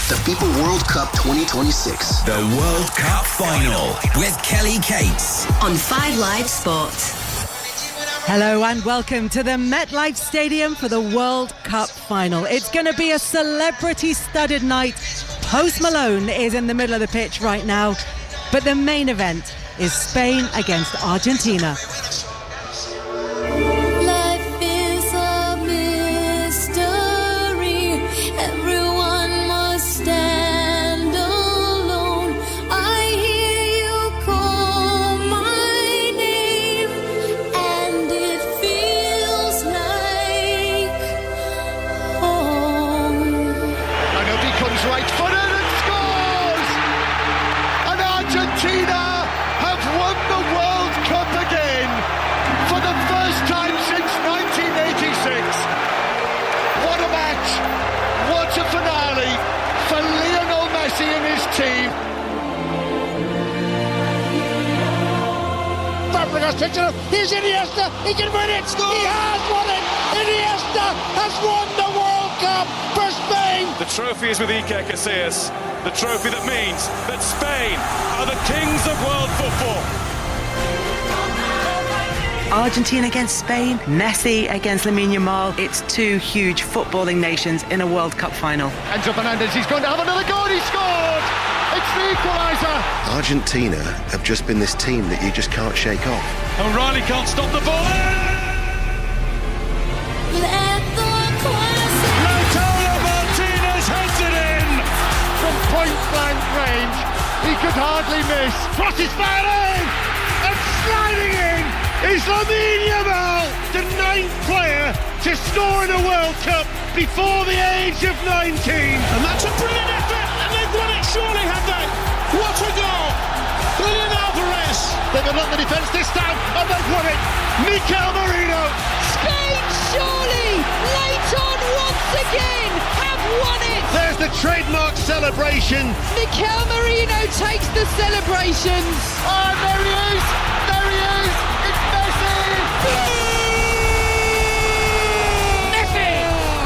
the FIFA World Cup 2026. The World Cup Final with Kelly Cates on 5 Live Sport. Hello and welcome to the MetLife Stadium for the World Cup Final. It's going to be a celebrity-studded night. Post Malone is in the middle of the pitch right now, but the main event is Spain against Argentina. Right-footed and scores! And Argentina have won the World Cup again for the first time since 1986. What a match! What a finale for Lionel Messi and his team. Fabregas picks it up. Here's Iniesta. He can win it. Score. He has won it. Iniesta has won the World Cup for Spain. The trophy is with Iker Casillas. The trophy that means that Spain are the kings of world football. Argentina against Spain, Messi against Lamine Yamal. It's two huge footballing nations in a World Cup final. Enzo Fernandez, he's going to have another goal. He scored. It's the equaliser. Argentina have just been this team that you just can't shake off. O'Reilly can't stop the ball. Point-blank range, he could hardly miss. Cross is firing and sliding in is Lamine Yamal, the 9th player to score in a World Cup before the age of 19. And that's a brilliant effort, and they've won it, surely, have they? What a goal! Julian Alvarez. They've unlocked the defence this time, and they've won it. Mikel Merino. Spain, surely, late on once again, have won it. There's the trademark celebration. Mikel Merino takes the celebrations. Oh, there he is. There he is. It's Messi. Messi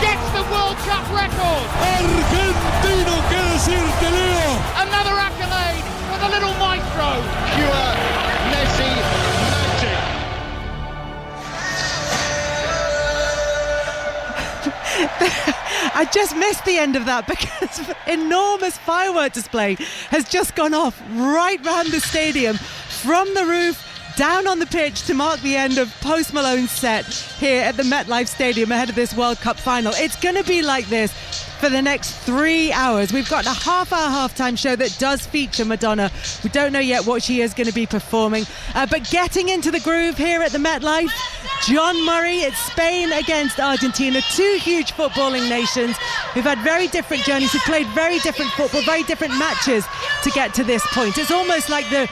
gets the World Cup record. Argentino, ¿qué decirte, Leo? Another accolade for the little maestro. Pure Messi magic. I just missed the end of that because enormous firework display has just gone off right round the stadium, from the roof down on the pitch, to mark the end of Post Malone's set here at the MetLife Stadium ahead of this World Cup final. It's going to be like this for the next 3 hours. We've got a half-hour halftime show that does feature Madonna. We don't know yet what she is going to be performing, but getting into the groove here at the MetLife, John Murray. It's Spain against Argentina, two huge footballing nations who've had very different journeys, who've played very different football, very different matches to get to this point. It's almost like the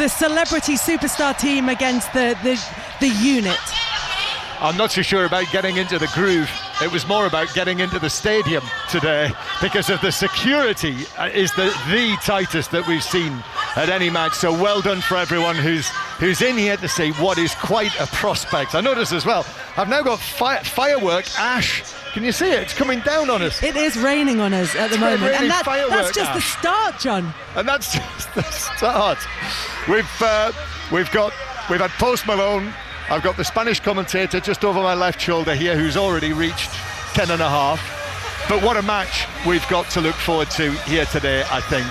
celebrity superstar team against the unit. I'm not so sure about getting into the groove. It was more about getting into the stadium today, because of the security is the tightest that we've seen at any match. So well done for everyone who's in here to see what is quite a prospect. I notice as well, I've now got firework ash. Can you see it? It's coming down on us. It is raining on us at the moment, and that's just the start, John. And that's just the start. We've had Post Malone. I've got the Spanish commentator just over my left shoulder here, who's already reached 10 and a half. But what a match we've got to look forward to here today, I think.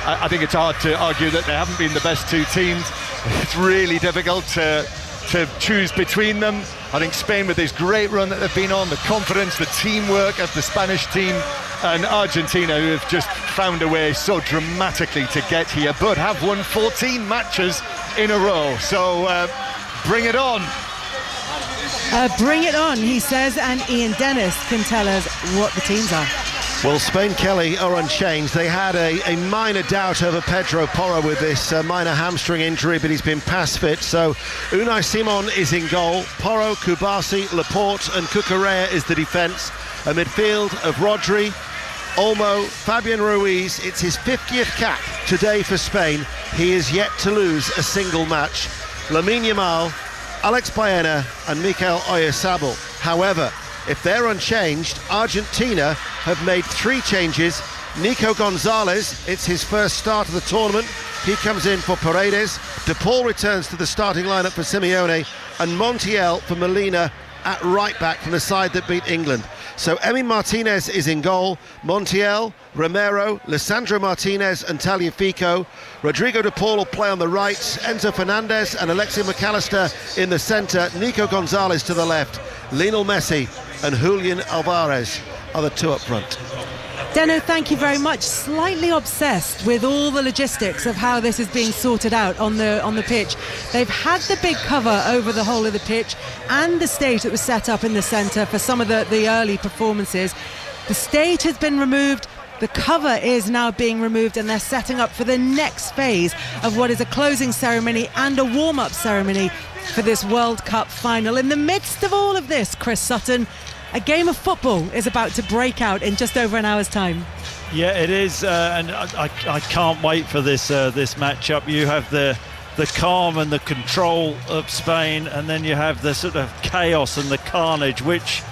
I think it's hard to argue that they haven't been the best two teams. It's really difficult to choose between them. I think Spain, with this great run that they've been on, the confidence, the teamwork of the Spanish team, and Argentina, who have just found a way so dramatically to get here, but have won 14 matches in a row. So bring it on. Bring it on, he says, and Ian Dennis can tell us what the teams are. Well, Spain, Kelly, are unchanged. They had a minor doubt over Pedro Porro with this minor hamstring injury, but he's been past fit. So Unai Simon is in goal. Porro, Kubasi, Laporte and Cucurella is the defence. A midfield of Rodri, Olmo, Fabian Ruiz. It's his 50th cap today for Spain. He is yet to lose a single match. Lamine Yamal, Alex Baena and Mikel Oyarzabal. However, if they're unchanged, Argentina have made 3 changes. Nico Gonzalez, it's his first start of the tournament. He comes in for Paredes. De Paul returns to the starting lineup for Simeone, and Montiel for Molina at right back from the side that beat England. So Emi Martinez is in goal, Montiel, Romero, Lisandro Martinez and Tagliafico. Rodrigo De Paul will play on the right, Enzo Fernandez and Alexis McAllister in the centre, Nico Gonzalez to the left, Lionel Messi and Julian Alvarez are the two up front. Deno, thank you very much. Slightly obsessed with all the logistics of how this is being sorted out on the pitch. They've had the big cover over the whole of the pitch and the stage that was set up in the centre for some of the early performances. The stage has been removed. The cover is now being removed, and they're setting up for the next phase of what is a closing ceremony and a warm-up ceremony for this World Cup final. In the midst of all of this, Chris Sutton, a game of football is about to break out in just over an hour's time. Yeah, it is, and I can't wait for this matchup. You have the calm and the control of Spain, and then you have the sort of chaos and the carnage, which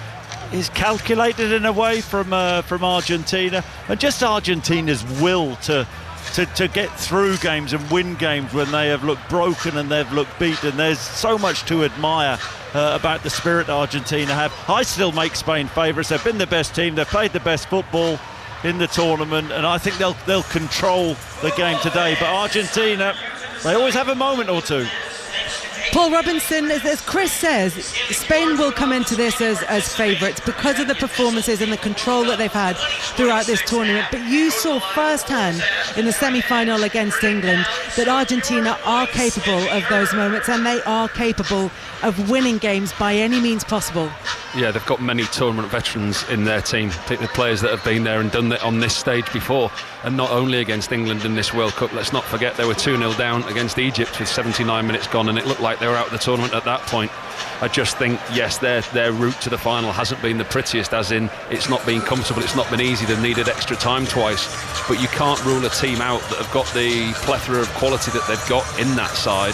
is calculated in a way from Argentina, and just Argentina's will to get through games and win games when they have looked broken and they've looked beaten. There's so much to admire about the spirit Argentina have. I still make Spain favourites. They've been the best team. They've played the best football in the tournament, and I think they'll control the game today. But Argentina, they always have a moment or two. Paul Robinson, as Chris says, Spain will come into this as favourites because of the performances and the control that they've had throughout this tournament. But you saw firsthand in the semi-final against England that Argentina are capable of those moments, and they are capable of winning games by any means possible. Yeah, they've got many tournament veterans in their team, particularly players that have been there and done it on this stage before, and not only against England in this World Cup. Let's not forget they were 2-0 down against Egypt with 79 minutes gone, and it looked like they were out of the tournament at that point. I just think, yes, their route to the final hasn't been the prettiest, as in it's not been comfortable, it's not been easy, they've needed extra time twice, but you can't rule a team out that have got the plethora of quality that they've got in that side.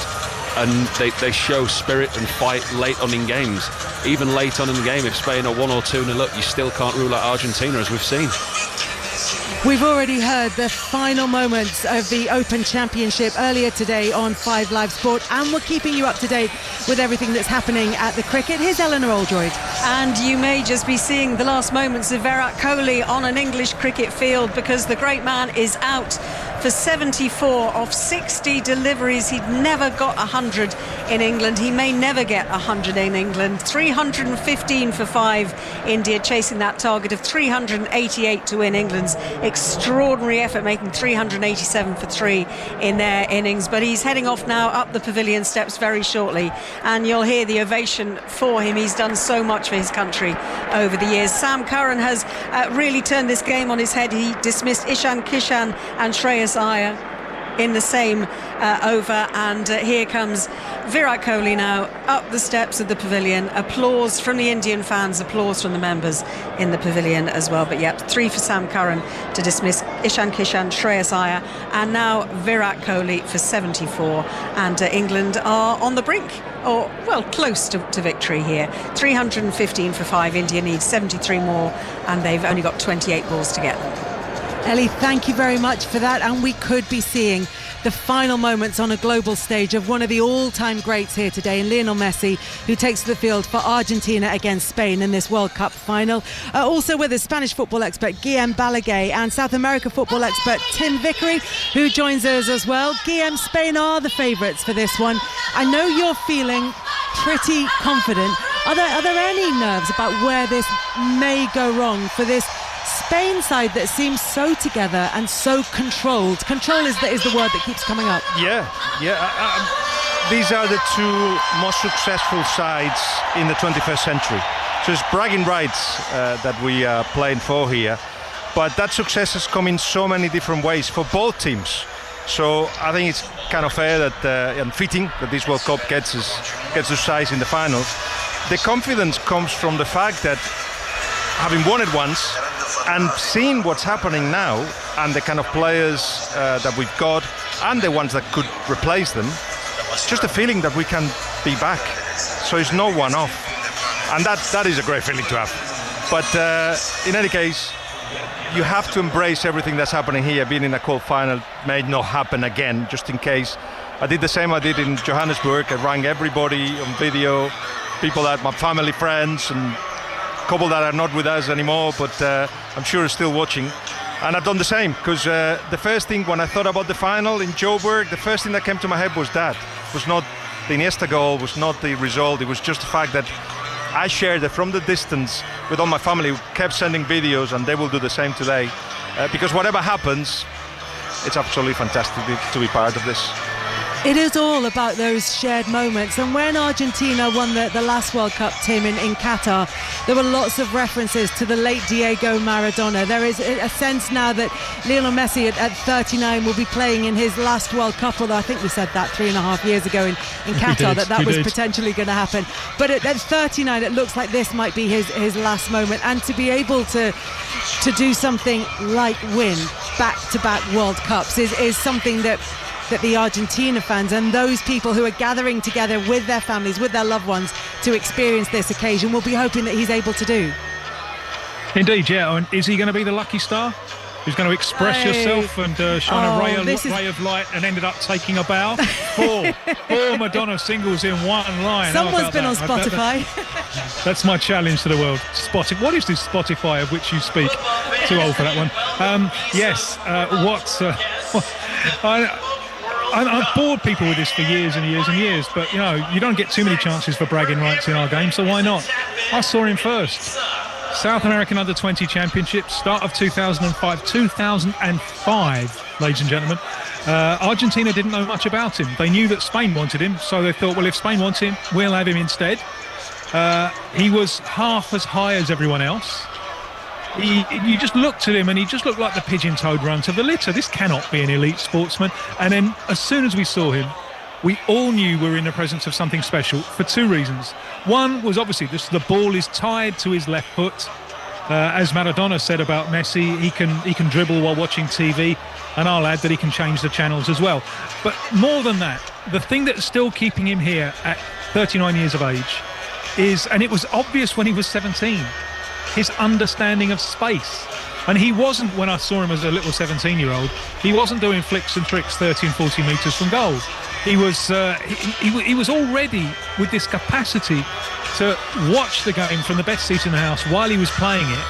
And they show spirit and fight late on in games. Even late on in the game, if Spain are 1 or 2-0 up, you still can't rule out Argentina, as we've seen. We've already heard the final moments of the Open Championship earlier today on 5 Live Sport, and we're keeping you up to date with everything that's happening at the cricket. Here's Eleanor Oldroyd. And you may just be seeing the last moments of Virat Kohli on an English cricket field, because the great man is out for 74 of 60 deliveries. He'd never got 100 in England. He may never get 100 in England. 315 for 5, India chasing that target of 388 to win. England's extraordinary effort, making 387 for 3 in their innings. But he's heading off now up the pavilion steps very shortly, and you'll hear the ovation for him. He's done so much for his country over the years. Sam Curran has really turned this game on his head. He dismissed Ishan Kishan and Shreyas Iyer in the same over, and here comes Virat Kohli now up the steps of the pavilion. Applause from the Indian fans, applause from the members in the pavilion as well. But yep, 3 for Sam Curran to dismiss Ishan Kishan, Shreyas Iyer, and now Virat Kohli for 74, and England are on the brink, or well, close to victory here. 315 for 5, India needs 73 more, and they've only got 28 balls to get them. Ellie, thank you very much for that, and we could be seeing the final moments on a global stage of one of the all-time greats here today, in Lionel Messi, who takes the field for Argentina against Spain in this World Cup final. Also with us, Spanish football expert Guillem Balaguer and South America football expert Tim Vickery, who joins us as well. Guillem, Spain are the favourites for this one. I know you're feeling pretty confident. Are there any nerves about where this may go wrong for this Spain side that seems so together and so controlled? Control is the word that keeps coming up. Yeah. These are the two most successful sides in the 21st century. So it's bragging rights that we are playing for here. But that success has come in so many different ways for both teams. So I think it's kind of fair that and fitting that this World Cup gets to size in the finals. The confidence comes from the fact that having won it once and seeing what's happening now, and the kind of players that we've got and the ones that could replace them, it's just a feeling that we can be back. So it's no one-off, and that is a great feeling to have. But in any case, you have to embrace everything that's happening here. Being in a quarter-final may not happen again, just in case. I did the same I did in Johannesburg. I rang everybody on video, people that my family, friends, and a couple that are not with us anymore, but I'm sure are still watching. And I've done the same, because the first thing when I thought about the final in Joburg, the first thing that came to my head was that. It was not the Iniesta goal, was not the result, it was just the fact that I shared it from the distance with all my family, who kept sending videos, and they will do the same today. Because whatever happens, it's absolutely fantastic to be part of this. It is all about those shared moments. And when Argentina won the last World Cup, Tim, in Qatar, there were lots of references to the late Diego Maradona. There is a sense now that Lionel Messi at 39 will be playing in his last World Cup, although I think we said that 3.5 years ago in Qatar, that was potentially going to happen. But at 39, it looks like this might be his last moment. And to be able to do something like win back-to-back World Cups is something that the Argentina fans and those people who are gathering together with their families, with their loved ones, to experience this occasion will be hoping that he's able to do. Indeed, yeah. And is he going to be the lucky star who's going to express yourself and shine a ray of light and ended up taking a bow? Four Madonna singles in one line. Someone's been on Spotify. That's my challenge to the world. What is this Spotify of which you speak? Too old for that one. Yes. I've bored people with this for years and years and years, but you don't get too many chances for bragging rights in our game, so why not? I saw him first. South American Under-20 Championship, start of 2005, ladies and gentlemen. Argentina didn't know much about him. They knew that Spain wanted him, so they thought, well, if Spain wants him, we'll have him instead. He was half as high as everyone else. You just looked at him and he just looked like the pigeon-toed runt of the litter. This cannot be an elite sportsman. And then as soon as we saw him, we all knew we were in the presence of something special for two reasons. One was obviously the ball is tied to his left foot. As Maradona said about Messi, he can dribble while watching TV, and I'll add that he can change the channels as well. But more than that, the thing that's still keeping him here at 39 years of age is, and it was obvious when he was 17, his understanding of space. And he wasn't, when I saw him as a little 17-year-old, he wasn't doing flicks and tricks 30 and 40 metres from goal. He was already with this capacity to watch the game from the best seat in the house while he was playing it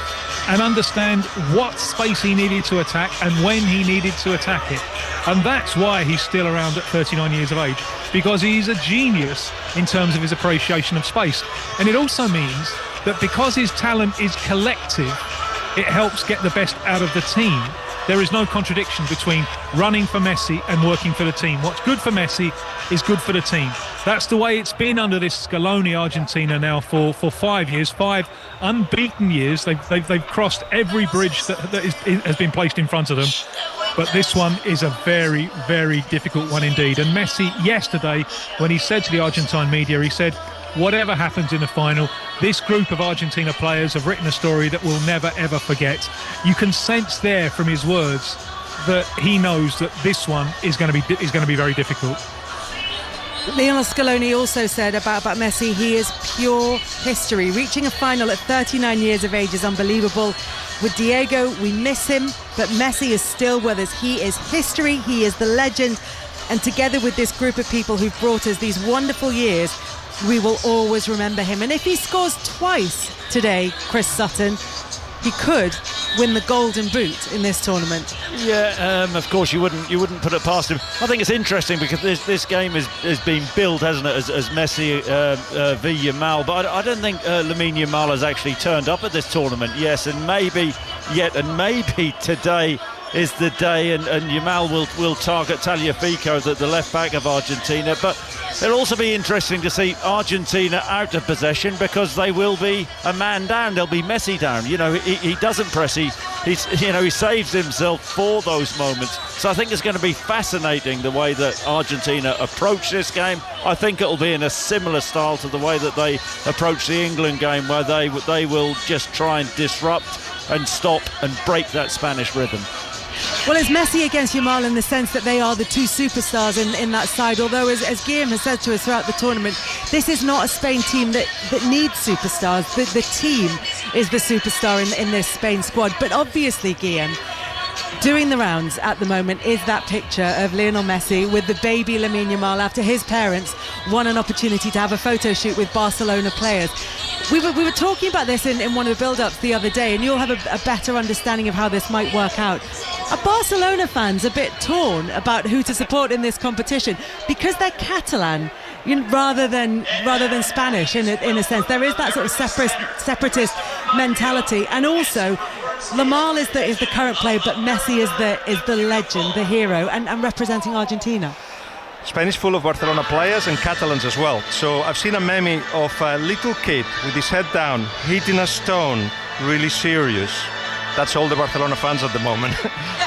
and understand what space he needed to attack and when he needed to attack it. And that's why he's still around at 39 years of age, because he's a genius in terms of his appreciation of space. And it also means that because his talent is collective, it helps get the best out of the team. There is no contradiction between running for Messi and working for the team. What's good for Messi is good for the team. That's the way it's been under this Scaloni Argentina now for 5 years, 5 unbeaten years. They've crossed every bridge that has been placed in front of them. But this one is a very, very difficult one indeed. And Messi yesterday, when he said to the Argentine media, he said, whatever happens in the final, this group of Argentina players have written a story that we'll never, ever forget. You can sense there from his words that he knows that this one is going to be very difficult. Lionel Scaloni also said about Messi, he is pure history. Reaching a final at 39 years of age is unbelievable. With Diego, we miss him, but Messi is still with us. He is history, he is the legend, and together with this group of people who've brought us these wonderful years, we will always remember him. And if he scores twice today, Chris Sutton, he could win the Golden Boot in this tournament. Yeah, of course you wouldn't put it past him. I think it's interesting because this game has been billed, hasn't it, as Messi v Yamal, but I don't think Lamine Yamal has actually turned up at this tournament. Yes, and maybe today is the day, and Yamal will target Tagliafico, the left back of Argentina. But it'll also be interesting to see Argentina out of possession, because they will be a man down. They'll be Messi down. He doesn't press. He saves himself for those moments. So I think it's going to be fascinating the way that Argentina approach this game. I think it'll be in a similar style to the way that they approach the England game, where they will just try and disrupt and stop and break that Spanish rhythm. Well, it's Messi against Yamal in the sense that they are the two superstars in that side, although as Guillaume has said to us throughout the tournament, this is not a Spain team that needs superstars. The team is the superstar in this Spain squad. But obviously, Guillaume, doing the rounds at the moment is that picture of Lionel Messi with the baby Lamine Yamal after his parents won an opportunity to have a photo shoot with Barcelona players. We were talking about this in one of the build-ups the other day, and you'll have a better understanding of how this might work out. Are Barcelona fans a bit torn about who to support in this competition because they're Catalan, rather than Spanish in a sense? There is that sort of separatist mentality, and also Yamal is the current player, but Messi is the legend, the hero, and representing Argentina. Spain is full of Barcelona players and Catalans as well. So I've seen a meme of a little kid with his head down, hitting a stone, really serious. That's all the Barcelona fans at the moment.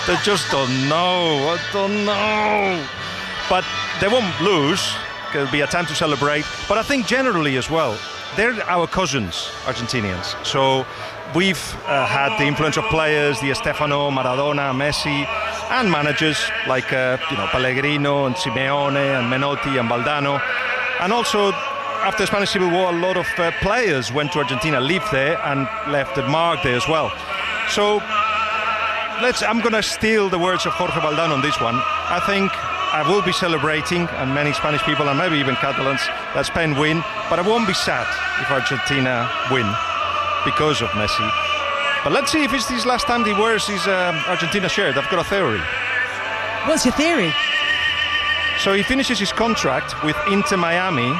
They just don't know. I don't know. But they won't lose. It'll be a time to celebrate. But I think generally as well, they're our cousins, Argentinians. So we've had the influence of players, Di Stefano, Maradona, Messi, and managers like Pellegrino and Simeone and Menotti and Valdano. And also, after the Spanish Civil War, a lot of players went to Argentina, lived there, and left a mark there as well. So I'm going to steal the words of Jorge Valdano on this one. I think I will be celebrating, and many Spanish people, and maybe even Catalans, that Spain win, but I won't be sad if Argentina win because of Messi. But let's see if it's his last time he wears his Argentina shirt. I've got a theory. What's your theory? So he finishes his contract with Inter Miami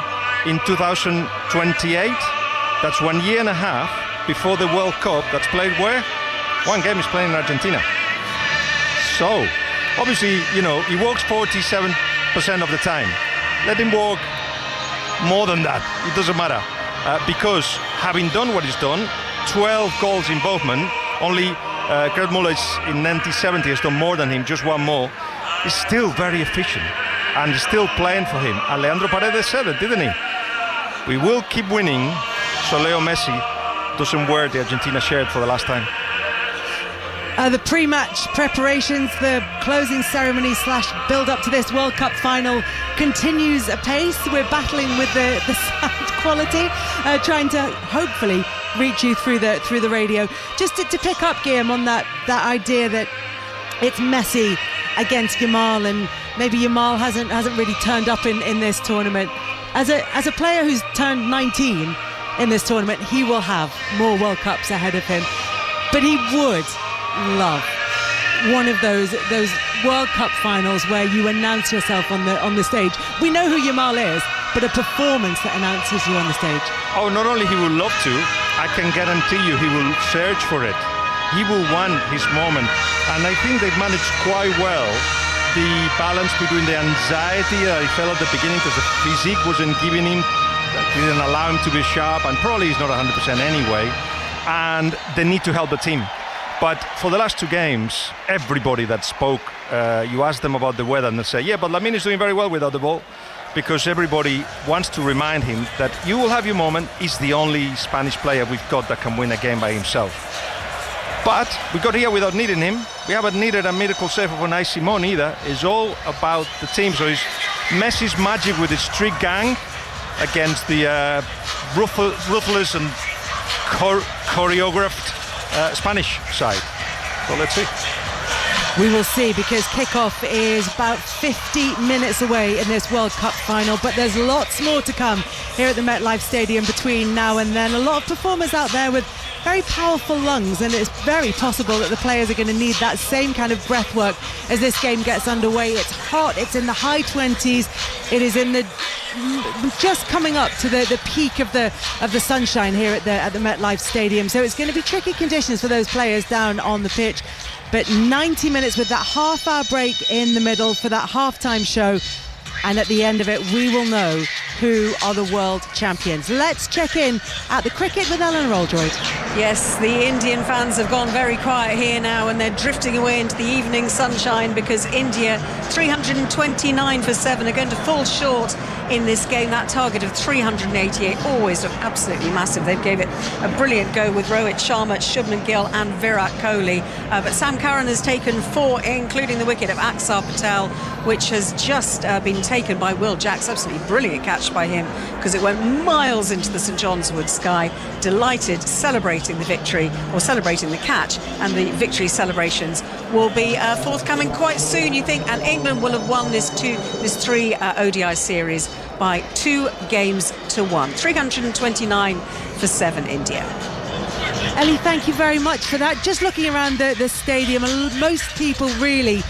in 2028. That's 1 year and a half before the World Cup that's played where? One game is playing in Argentina. So, obviously, he walks 47% of the time. Let him walk more than that. It doesn't matter. Because having done what he's done, 12 goals involvement, only Gerd Müller in 1970 has done more than him, just one more. He's still very efficient and he's still playing for him. And Leandro Paredes said it, didn't he? We will keep winning, so Leo Messi doesn't wear the Argentina shirt for the last time. The pre-match preparations, the closing ceremony / build-up to this World Cup final continues apace. We're battling with the sound quality, trying to hopefully reach you through the radio. Just to pick up, Guillaume, on that idea that it's Messi against Yamal, and maybe Yamal hasn't really turned up in this tournament. As a player who's turned 19 in this tournament, he will have more World Cups ahead of him, but he would love one of those World Cup finals where you announce yourself on the stage. We know who Yamal is, but a performance that announces you on the stage. Oh, not only he would love to, I can guarantee you he will search for it. He will want his moment, and I think they've managed quite well the balance between the anxiety that he felt at the beginning because the physique wasn't giving him, didn't allow him to be sharp, and probably he's not 100% anyway, and the need to help the team. But for the last two games, everybody that spoke, you ask them about the weather and they say, yeah, but Lamine is doing very well without the ball, because everybody wants to remind him that you will have your moment. He's the only Spanish player we've got that can win a game by himself. But we got here without needing him. We haven't needed a miracle save of Unai Simon either. It's all about the team. So it's Messi's magic with his street gang against the ruthless and choreographed Spanish side. So let's see. We will see, because kickoff is about 50 minutes away in this World Cup final, but there's lots more to come here at the MetLife Stadium between now and then. A lot of performers out there with very powerful lungs, and it's very possible that the players are going to need that same kind of breath work as this game gets underway. It's hot, it's in the high 20s, it is in the just coming up to the peak of the sunshine here at the MetLife Stadium, so it's going to be tricky conditions for those players down on the pitch. But 90 minutes with that half-hour break in the middle for that halftime show, and at the end of it we will know who are the world champions. Let's check in at the cricket with Eleanor Oldroyd. Yes, the Indian fans have gone very quiet here now, and they're drifting away into the evening sunshine, because India 329 for 7 are going to fall short in this game. That target of 388 always looked absolutely massive. They gave it a brilliant go with Rohit Sharma, Shubman Gill and Virat Kohli, but Sam Curran has taken 4, including the wicket of Axar Patel, which has just been taken by Will Jacks. Absolutely brilliant catch by him, because it went miles into the St John's Wood sky. Delighted, celebrating celebrating the victory, or celebrating the catch, and the victory celebrations will be forthcoming quite soon, you think, and England will have won this 3 ODI series by 2-1. 329 for 7 India. Ellie, thank you very much for that. Just looking around the stadium, most people really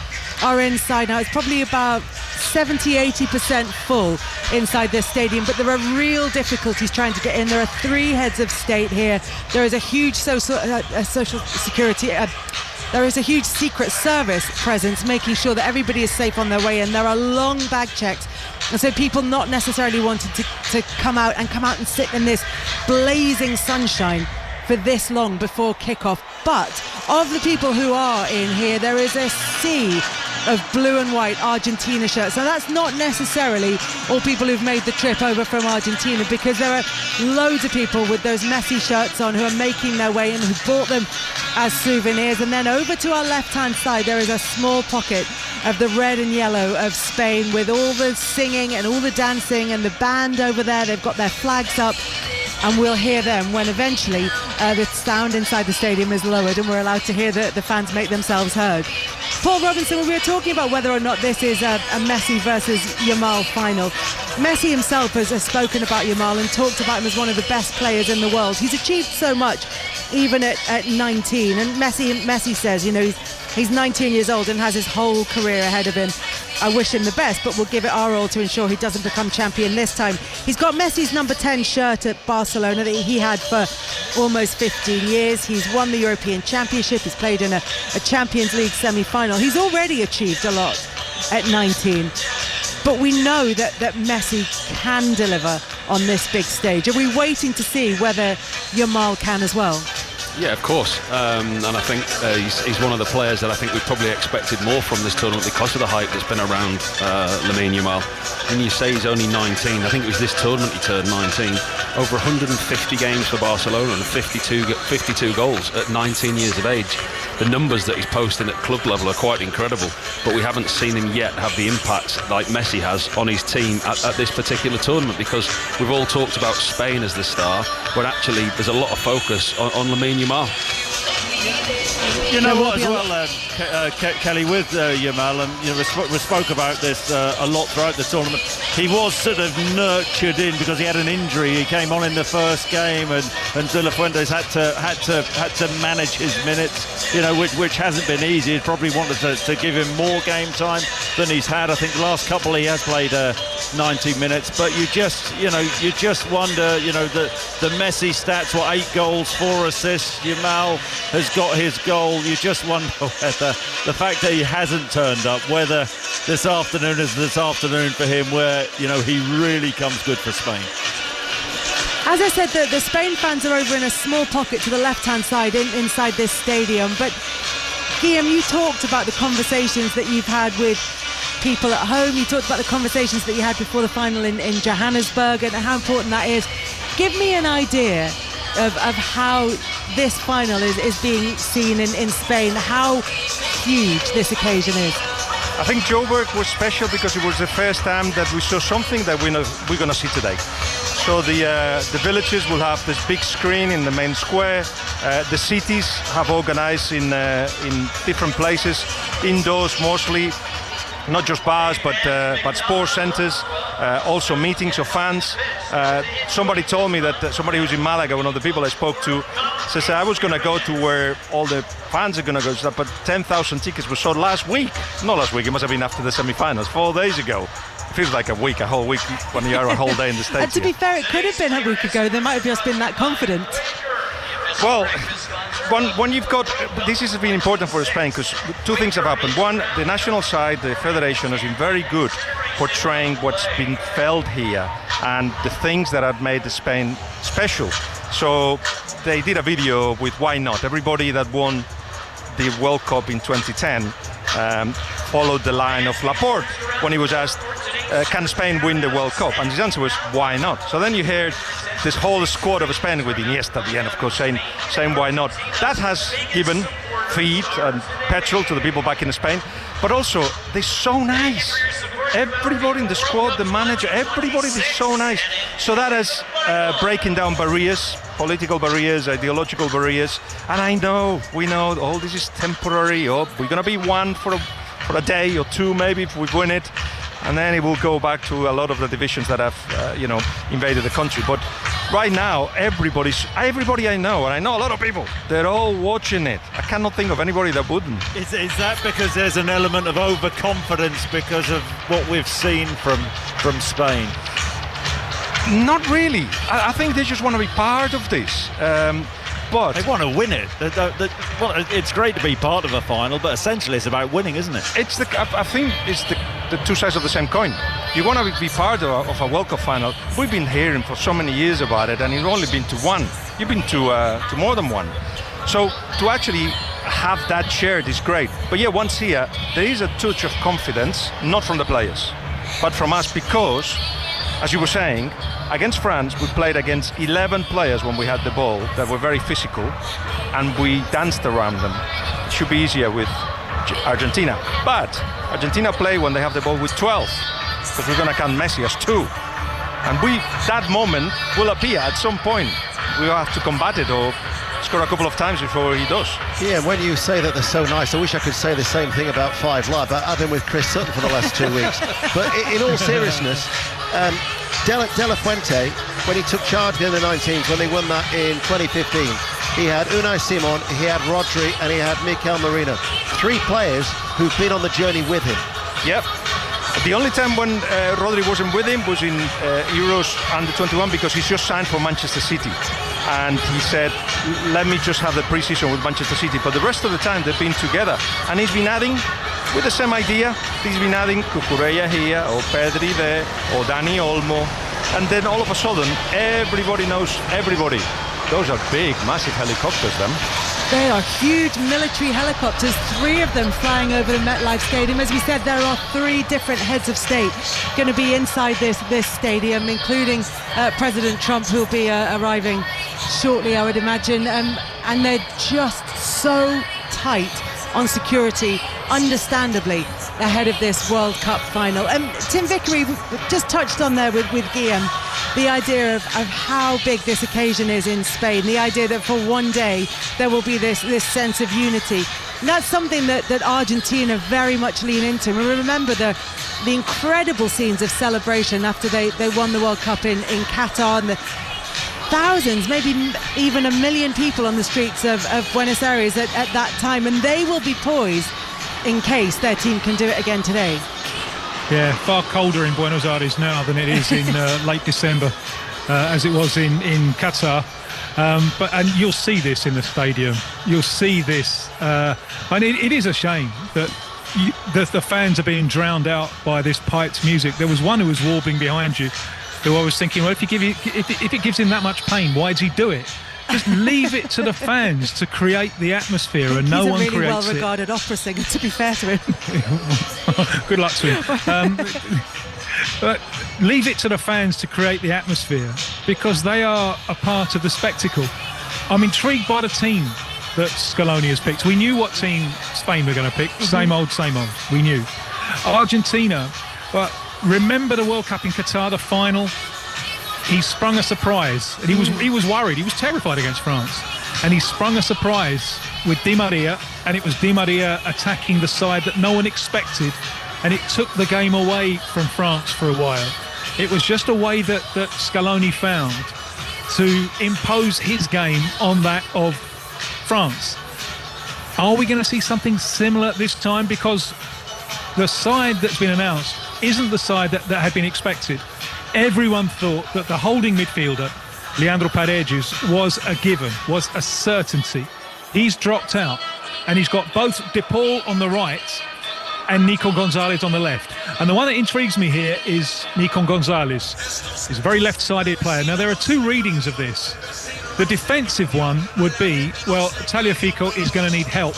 are inside now. It's probably about 70-80% full inside this stadium, but there are real difficulties trying to get in. There are 3 heads of state here. There is a huge social security there is a huge secret service presence making sure that everybody is safe on their way in. There are long bag checks, and so people not necessarily wanting to come out and sit in this blazing sunshine for this long before kickoff. But of the people who are in here, there is a sea of blue and white Argentina shirts. Now that's not necessarily all people who've made the trip over from Argentina, because there are loads of people with those Messi shirts on who are making their way in, who bought them as souvenirs. And then over to our left-hand side, there is a small pocket of the red and yellow of Spain, with all the singing and all the dancing, and the band over there, they've got their flags up. And we'll hear them when eventually the sound inside the stadium is lowered and we're allowed to hear the fans make themselves heard. Paul Robinson, we were talking about whether or not this is a Messi versus Yamal final. Messi himself has spoken about Yamal and talked about him as one of the best players in the world. He's achieved so much, even at 19. And Messi says, he's 19 years old and has his whole career ahead of him. I wish him the best, but we'll give it our all to ensure he doesn't become champion this time. He's got Messi's number 10 shirt at Barcelona that he had for almost 15 years. He's won the European Championship. He's played in a Champions League semi-final. He's already achieved a lot at 19. But we know that Messi can deliver on this big stage. Are we waiting to see whether Yamal can as well? Yeah, of course, and I think he's one of the players that I think we probably expected more from this tournament because of the hype that's been around Lamine Yamal. When you say he's only 19, I think it was this tournament he turned 19. Over 150 games for Barcelona and 52 goals at 19 years of age. The numbers that he's posting at club level are quite incredible, but we haven't seen him yet have the impact like Messi has on his team at this particular tournament, because we've all talked about Spain as the star, when actually there's a lot of focus on Lamine Yamal. You know what, as well, Kelly, with Yamal, and we spoke about this a lot throughout the tournament. He was sort of nurtured in because he had an injury. He came on in the first game, and De La Fuentes had to manage his minutes, which hasn't been easy. He probably wanted to give him more game time than he's had. I think the last couple he has played 90 minutes, but you just wonder, the Messi stats, 8 goals, 4 assists. Yamal has got his goal. You just wonder whether the fact that he hasn't turned up, whether this afternoon is this afternoon for him, where he really comes good for Spain. As I said, the Spain fans are over in a small pocket to the left-hand side inside this stadium. But Guillaume, you talked about the conversations that you've had with people at home. You talked about the conversations that you had before the final in Johannesburg and how important that is. Give me an idea of how this final is being seen in Spain, how huge this occasion is. I think Joburg was special because it was the first time that we saw something that we're going to see today. So the villages will have this big screen in the main square. The cities have organized in different places, indoors mostly, not just bars, but sports centers, also meetings of fans. Somebody told me that somebody who's in Malaga, one of the people I spoke to, says I was going to go to where all the fans are going to go, but 10,000 tickets were sold last week. Not last week, it must have been after the semi-finals, 4 days ago. It feels like a whole week when you are a whole day in the States. And to be fair, it could have been a week ago. They might have just been that confident. Well, when you've got, this has been important for Spain because 2 things have happened. One, the national side, the federation has been very good portraying what's been felt here and the things that have made Spain special. So they did a video with Why Not. Everybody that won the World Cup in 2010 followed the line of Laporte when he was asked, can Spain win the World Cup? And his answer was, why not? So then you heard this whole squad of Spain with Iniesta at the end, of course, saying why not. That has given feed and petrol to the people back in Spain, but also they're so nice. Everybody in the squad, the manager, everybody is so nice. So that is breaking down barriers, political barriers, ideological barriers. And we know, all this is temporary. We're going to be one for a day or two, maybe, if we win it. And then it will go back to a lot of the divisions that have, invaded the country. But right now, everybody I know, and I know a lot of people, they're all watching it. I cannot think of anybody that wouldn't. Is that because there's an element of overconfidence because of what we've seen from Spain? Not really. I think they just want to be part of this. But they want to win it. Well, it's great to be part of a final, but essentially it's about winning, isn't it? I think it's the two sides of the same coin. You want to be part of a World Cup final. We've been hearing for so many years about it, and you've only been to one. You've been to more than one. So to actually have that shared is great. But yeah, once here, there is a touch of confidence, not from the players, but from us, because, as you were saying, against France, we played against 11 players when we had the ball that were very physical, and we danced around them. It should be easier with Argentina. But Argentina play when they have the ball with 12, because we're going to count Messi as 2. And that moment will appear at some point. We have to combat it or score a couple of times before he does. Yeah, when you say that they're so nice, I wish I could say the same thing about Five Live, but I've been with Chris Sutton for the last 2 weeks. But in all seriousness, De La Fuente, when he took charge in the 19s, when they won that in 2015, he had Unai Simon, he had Rodri, and he had Mikel Merino. 3 players who've been on the journey with him. Yep. The only time when Rodri wasn't with him was in Euros under 21, because he's just signed for Manchester City. And he said, let me just have the pre-season with Manchester City. But the rest of the time they've been together. And he's been adding, with the same idea, he's been adding Cucurella here, or Pedri there, or Dani Olmo. And then all of a sudden, everybody knows everybody. Those are big, massive helicopters, them. They are huge military helicopters, 3 of them flying over the MetLife Stadium. As we said, there are 3 different heads of state going to be inside this stadium, including President Trump, who will be arriving shortly, I would imagine. And they're just so tight on security, understandably, ahead of this World Cup final. Tim Vickery just touched on there with Guillaume the idea of how big this occasion is in Spain, the idea that for one day there will be this sense of unity. And that's something that Argentina very much lean into. We remember the incredible scenes of celebration after they won the World Cup in Qatar, and the thousands, maybe even 1 million people on the streets of Buenos Aires at that time, and they will be poised in case their team can do it again today. Yeah, far colder in Buenos Aires now than it is in late December, as it was in Qatar. And you'll see this in the stadium. You'll see this. And it is a shame that the fans are being drowned out by this piped music. There was one who was warbling behind you, who I was thinking, well, if it gives him that much pain, why does he do it? Just leave it to the fans to create the atmosphere, and no one creates it. He's a really well-regarded opera singer, to be fair to him. Good luck to him. But leave it to the fans to create the atmosphere, because they are a part of the spectacle. I'm intrigued by the team that Scaloni has picked. We knew what team Spain were going to pick. Same old, same old. We knew. Argentina, but remember the World Cup in Qatar, the final? He sprung a surprise, and he was worried. He was terrified against France, and he sprung a surprise with Di Maria, and it was Di Maria attacking the side that no one expected, and it took the game away from France for a while. It was just a way that Scaloni found to impose his game on that of France. Are we going to see something similar this time? Because the side that's been announced isn't the side that had been expected. Everyone thought that the holding midfielder, Leandro Paredes, was a given, was a certainty. He's dropped out, and he's got both De Paul on the right and Nico Gonzalez on the left. And the one that intrigues me here is Nico Gonzalez. He's a very left-sided player. Now, there are 2 readings of this. The defensive one would be, well, Tagliafico is going to need help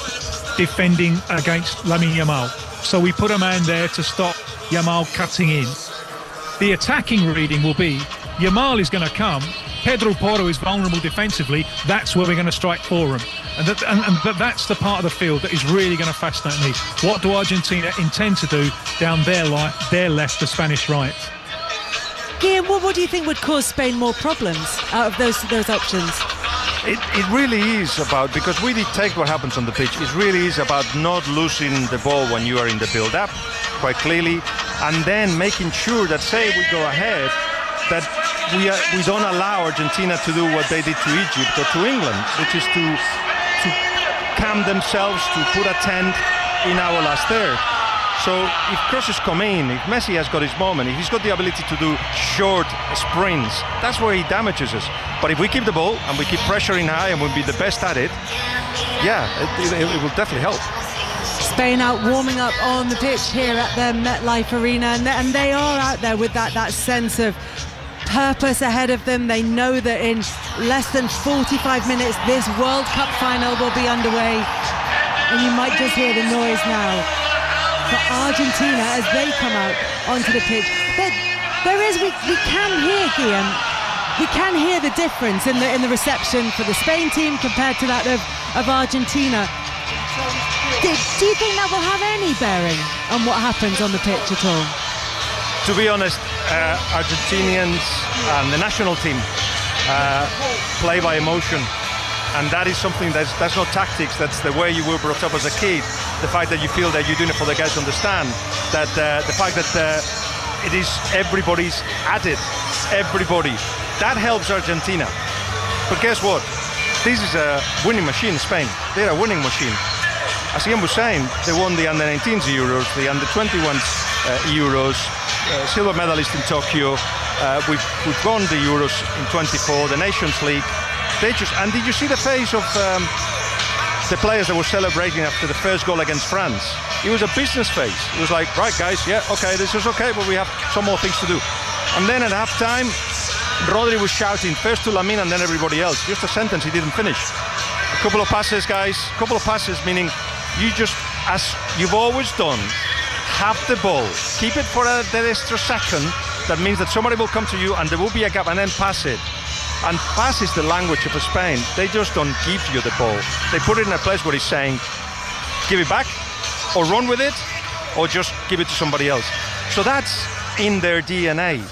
defending against Lamine Yamal. So we put a man there to stop Yamal cutting in. The attacking reading will be, Yamal is going to come, Pedro Porro is vulnerable defensively, that's where we're going to strike for him. But that's the part of the field that is really going to fascinate me. What do Argentina intend to do down their left, the Spanish right? Guillaume, what do you think would cause Spain more problems out of those options? It really is about, because we dictate what happens on the pitch, it really is about not losing the ball when you are in the build-up, quite clearly, and then making sure that, say we go ahead, that we don't allow Argentina to do what they did to Egypt or to England, which is to calm themselves, to put a tent in our last third. So if crosses come in, if Messi has got his moment, if he's got the ability to do short sprints, that's where he damages us. But if we keep the ball and we keep pressuring high and we'll be the best at it, yeah, it will definitely help. Spain out warming up on the pitch here at the MetLife Arena, and they are out there with that sense of purpose ahead of them. They know that in less than 45 minutes this World Cup final will be underway, and you might just hear the noise now for Argentina as they come out onto the pitch. We can hear, Guillaume, we can hear the difference in the reception for the Spain team compared to that of Argentina. Do you think that will have any bearing on what happens on the pitch at all? To be honest, Argentinians and the national team play by emotion, and that is something that's not tactics. That's the way you were brought up as a kid. The fact that you feel that you're doing it for the guys to understand, that the fact that it is everybody's at it, everybody. That helps Argentina. But guess what? This is a winning machine, Spain. They're a winning machine. As Ian was saying, they won the under-19s Euros, the under-21s Euros, silver medalist in Tokyo. We've won the Euros in 24, the Nations League. And did you see the face of the players that were celebrating after the first goal against France? It was a business face. It was like, right guys, yeah, okay, this is okay, but we have some more things to do. And then at half-time, Rodri was shouting first to Lamine and then everybody else. Just a sentence he didn't finish. A couple of passes, guys. A couple of passes, meaning you just, as you've always done, have the ball. Keep it for that extra second. That means that somebody will come to you and there will be a gap, and then pass it. And pass is the language of Spain. They just don't give you the ball. They put it in a place where he's saying, give it back, or run with it, or just give it to somebody else. So that's in their DNA.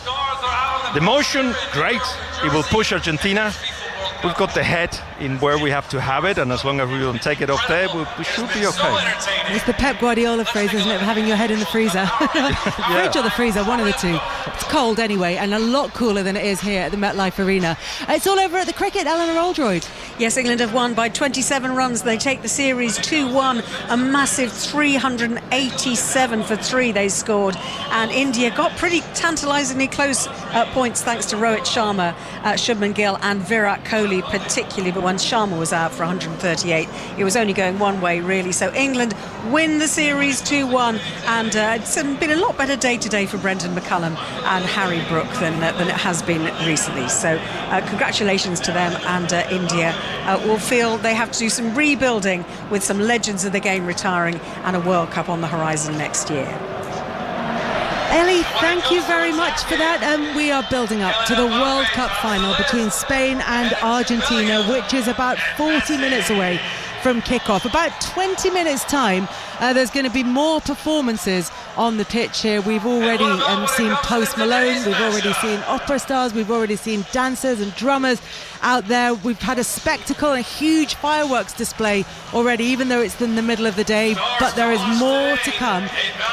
The motion, great. It will push Argentina. We've got the head in where we have to have it, and as long as we don't take it off there, we should be okay. It's the Pep Guardiola phrase, isn't it, having your head in the freezer? Fridge or the freezer, one of the two. It's cold anyway, and a lot cooler than it is here at the MetLife Arena. It's all over at the cricket. Eleanor Oldroyd. Yes, England have won by 27 runs. They take the series 2-1, a massive 387 for 3 they scored. And India got pretty tantalisingly close points thanks to Rohit Sharma, Shubman Gill and Virat Kohli particularly. But once Sharma was out for 138, it was only going one way really. So England win the series 2-1, and it's been a lot better day today for Brendan McCullum and Harry Brook than it has been recently. So congratulations to them, and India will feel they have to do some rebuilding with some legends of the game retiring and a World Cup on the horizon next year. Ellie, thank you very much for that. We are building up to the World Cup final between Spain and Argentina, which is about 40 minutes away from kickoff. About 20 minutes time, there's going to be more performances on the pitch here. We've already seen Post Malone, we've already seen opera stars, we've already seen dancers and drummers out there. We've had a spectacle, a huge fireworks display already, even though it's in the middle of the day, but there is more to come.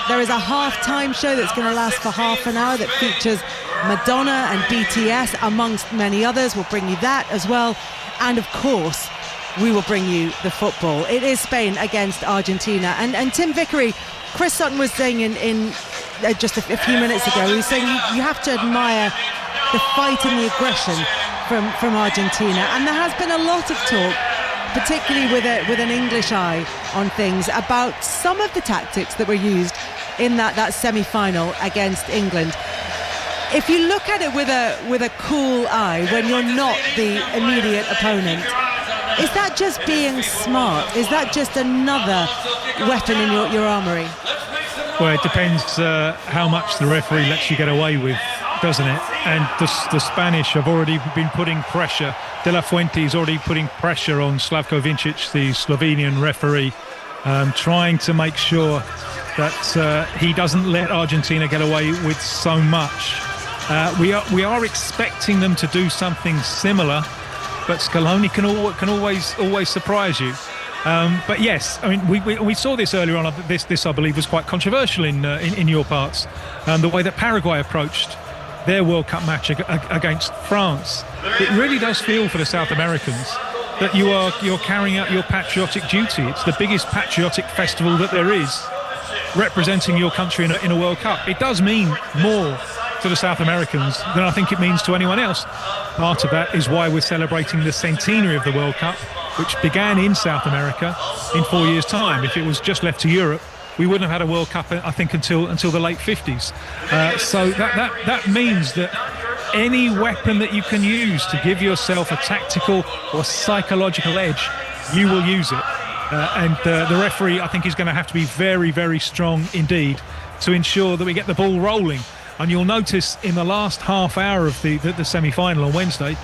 There is a half-time show that's going to last for half an hour that features Madonna and BTS amongst many others. We'll bring you that as well, and of course we will bring you the football. It is Spain against Argentina, and Tim Vickery, Chris Sutton was saying in just a few minutes ago, he was saying you have to admire the fight and the aggression from Argentina, and there has been a lot of talk, particularly with an English eye on things, about some of the tactics that were used in that semi-final against England. If you look at it with a cool eye, when you're not the immediate opponent, is that just being smart? Is that just another weapon in your armoury? Well, it depends how much the referee lets you get away with doesn't it? And the Spanish have already been putting pressure. De La Fuente is already putting pressure on Slavko Vincic, the Slovenian referee, trying to make sure that he doesn't let Argentina get away with so much. We are expecting them to do something similar, but Scaloni can always surprise you. But yes, I mean we saw this earlier on. This I believe was quite controversial in your parts. The way that Paraguay approached their World Cup match against France. It really does feel for the South Americans that you're carrying out your patriotic duty. It's the biggest patriotic festival that there is, representing your country in a World Cup. It does mean more to the South Americans than I think it means to anyone else. Part of that is why we're celebrating the centenary of the World Cup, which began in South America in 4 years' time. If it was just left to Europe, we wouldn't have had a World Cup, I think, until the late 50s. So that means that any weapon that you can use to give yourself a tactical or psychological edge, you will use it. And the referee, I think, is going to have to be very, very strong indeed to ensure that we get the ball rolling. And you'll notice in the last half hour of the semi-final on Wednesday,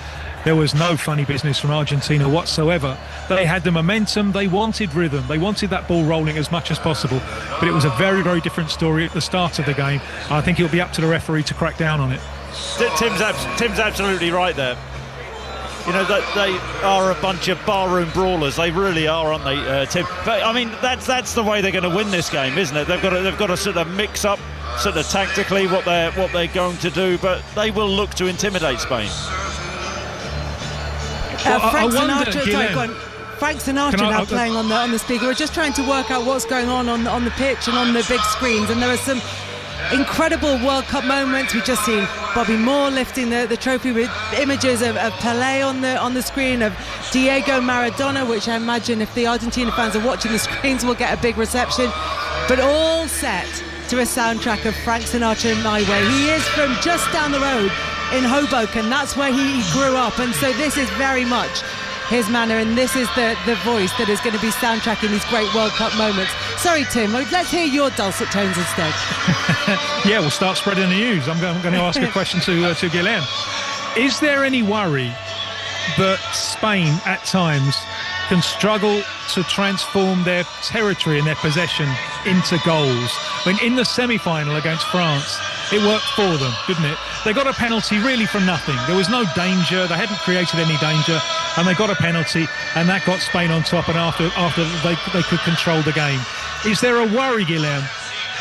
there was no funny business from Argentina whatsoever. They had the momentum, they wanted rhythm, they wanted that ball rolling as much as possible. But it was a very, very different story at the start of the game. I think it'll be up to the referee to crack down on it. Tim's absolutely right there. You know, that they are a bunch of barroom brawlers. They really are, aren't they, Tim? But I mean, that's the way they're going to win this game, isn't it? They've got to sort of mix up, sort of tactically what they're going to do, but they will look to intimidate Spain. Frank Sinatra now playing on the speaker. We're just trying to work out what's going on the pitch and on the big screens, and there are some incredible World Cup moments. We've just seen Bobby Moore lifting the trophy with images of Pelé on the screen, of Diego Maradona, which I imagine if the Argentina fans are watching the screens will get a big reception, but all set to a soundtrack of Frank Sinatra in My Way. He is from just down the road in Hoboken. That's where he grew up, and so this is very much his manner, and this is the voice that is going to be soundtracking these great World Cup moments. Sorry, Tim, let's hear your dulcet tones instead. Yeah, we'll start spreading the news. I'm going to ask a question to Guillem. Is there any worry that Spain at times can struggle to transform their territory and their possession into goals? I mean, in the semi-final against France, it worked for them, didn't it? They got a penalty really from nothing. There was no danger. They hadn't created any danger, and they got a penalty, and that got Spain on top, and after they could control the game. Is there a worry, Guillem,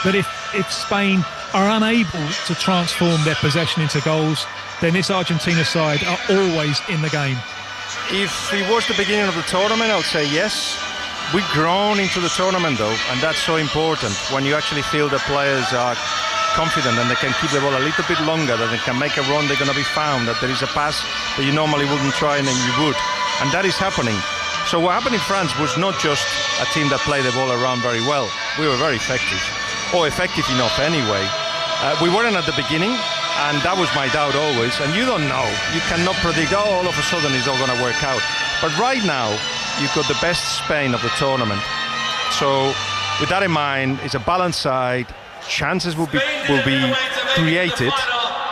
that if Spain are unable to transform their possession into goals, then this Argentina side are always in the game? If it was the beginning of the tournament, I would say yes. We've grown into the tournament, though, and that's so important when you actually feel the players are confident and they can keep the ball a little bit longer, that they can make a run, they're going to be found, that there is a pass that you normally wouldn't try and then you would. And that is happening. So what happened in France was not just a team that played the ball around very well. We were very effective, or effective enough anyway. We weren't at the beginning, and that was my doubt always. And you don't know. You cannot predict, all of a sudden it's all going to work out. But right now, you've got the best Spain of the tournament. So with that in mind, it's a balanced side. Chances will be created,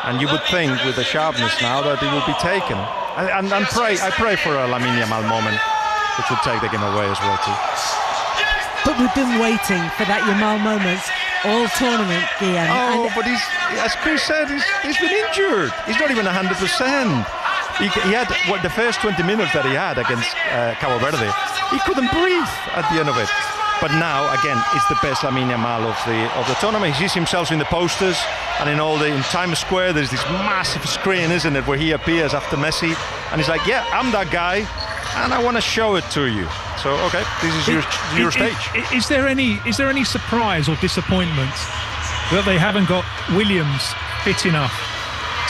and you would think with the sharpness now that it will be taken. And I pray for a Lamine Yamal moment, which would take the game away as well too. But we've been waiting for that Yamal moment all tournament, Guillem. But as Chris said, he's been injured. He's not even 100%. He had the first 20 minutes that he had against Cabo Verde. He couldn't breathe at the end of it. But now, again, it's the best Lamine Yamal of the tournament. He sees himself in the posters, and in Times Square, there's this massive screen, isn't it, where he appears after Messi, and he's like, yeah, I'm that guy, and I want to show it to you. So, okay, this is your stage. Is there any surprise or disappointment that they haven't got Williams fit enough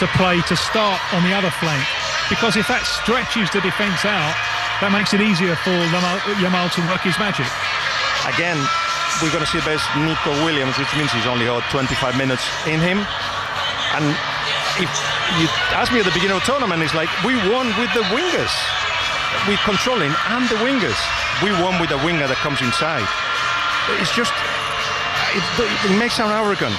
to start on the other flank? Because if that stretches the defence out, that makes it easier for Yamal to work his magic. Again, we're going to see the best Nico Williams, which means he's only got 25 minutes in him. And if you asked me at the beginning of the tournament, it's like, we won with the wingers. We're controlling, and the wingers. We won with a winger that comes inside. It's just, it makes sound arrogant.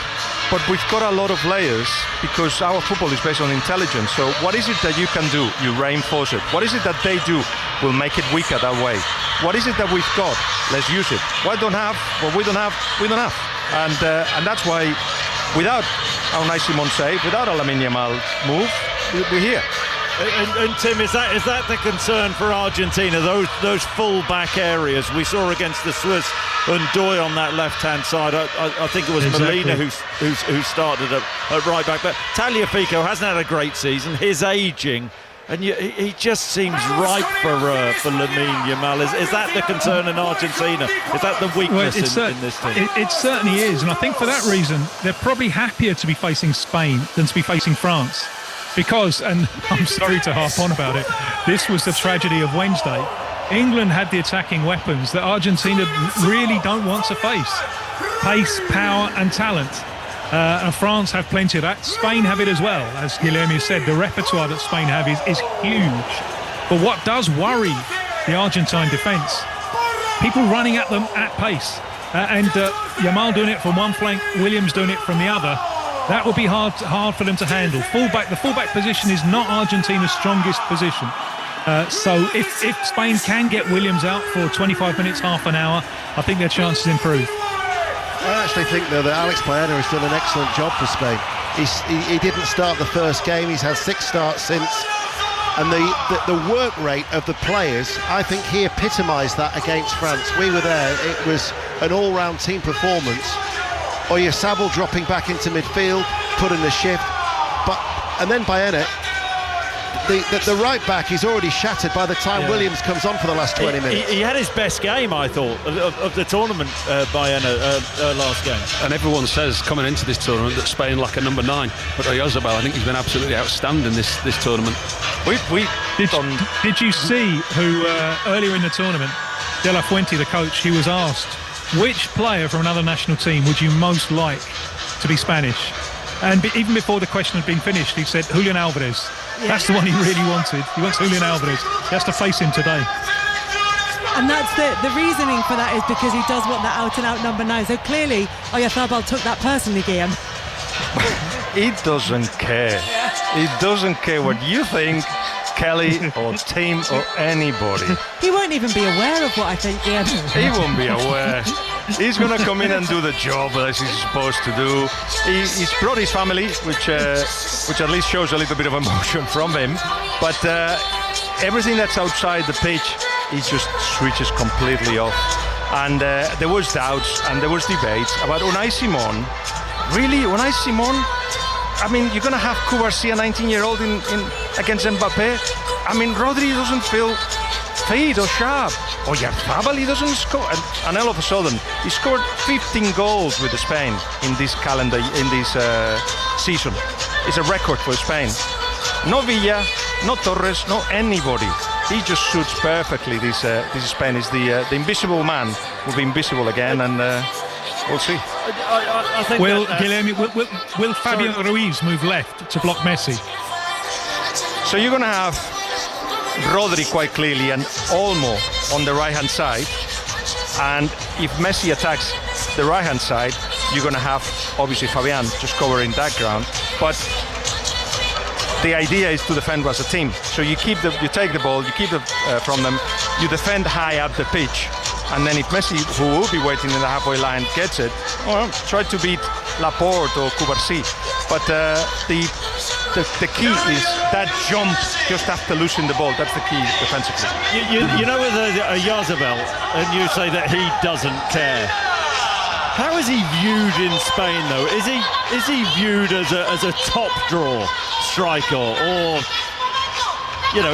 but we've got a lot of layers because our football is based on intelligence. So what is it that you can do? You reinforce it. What is it that they do? We'll make it weaker that way. What is it that we've got? Let's use it. What don't have? What we don't have, we don't have. And that's why, without our Unai Simon save, without a Lamine Yamal move, we're here. And Tim, is that the concern for Argentina? Those full back areas we saw against the Swiss, and Doy on that left hand side. I think it was Molina who started at right back. But Tagliafico hasn't had a great season. He's ageing, and he just seems ripe for Lamine Yamal. Is that the concern in Argentina? Is that the weakness in this team? It certainly is, and I think for that reason they're probably happier to be facing Spain than to be facing France. Because, and I'm sorry to harp on about it, this was the tragedy of Wednesday. England had the attacking weapons that Argentina really don't want to face. Pace, power and talent. And France have plenty of that. Spain have it as well. As Guilherme said, the repertoire that Spain have is huge. But what does worry the Argentine defence? People running at them at pace. And Yamal doing it from one flank, Williams doing it from the other. That would be hard for them to handle. The fullback position is not Argentina's strongest position. So if Spain can get Williams out for 25 minutes, half an hour, I think their chances improve. I actually think though that Alex Baena has done an excellent job for Spain. He didn't start the first game. He's had 6 starts since. And the work rate of the players, I think he epitomised that against France. We were there. It was an all-round team performance. Oyarzabal dropping back into midfield, putting the shift, and then Baena, the right back is already shattered by the time Williams comes on for the last 20 minutes. He had his best game, I thought, of the tournament, Baena, last game. And everyone says coming into this tournament that Spain lack a number 9, but Oyarzabal, I think he's been absolutely outstanding this tournament. Did you see who earlier in the tournament, De La Fuente, the coach, he was asked, which player from another national team would you most like to be Spanish? And even before the question had been finished, he said Julian Alvarez. Yeah. That's the one he really wanted. He wants Julian Alvarez. He has to face him today. And that's the reasoning for that is because he does want that out-and-out number 9. So clearly, Oyarzabal took that personally, Guillaume. He doesn't care. He doesn't care what you think, Kelly or Tim or anybody. He won't even be aware of what I think, Guillaume. He won't be aware. He's going to come in and do the job as he's supposed to do. He's brought his family, which at least shows a little bit of emotion from him. But everything that's outside the pitch, he just switches completely off. And there was doubts and there was debates about Unai Simon. Really, Unai Simon? I mean, you're going to have Cubarsí, a 19-year-old, in against Mbappé. I mean, Rodri doesn't feel fit or sharp. Oyarzabal, he doesn't score. And all of a sudden, he scored 15 goals with Spain in this season. It's a record for Spain. No Villa, no Torres, no anybody. He just suits perfectly. This Spain is the invisible man. Will be invisible again, and we'll see. I think Guilherme, will Fabian Ruiz move left to block Messi? So you're going to have Rodri quite clearly and Olmo on the right-hand side. And if Messi attacks the right-hand side, you're going to have, obviously, Fabian just covering that ground. But the idea is to defend as a team. So you take the ball, you keep it from them, you defend high up the pitch. And then if Messi, who will be waiting in the halfway line, gets it, well, try to beat Laporte or Cubarsí. But the key is that jump just after losing the ball. That's the key defensively. You know, with Oyarzabal, and you say that he doesn't care. How is he viewed in Spain, though? Is he viewed as a top draw striker, or? You know,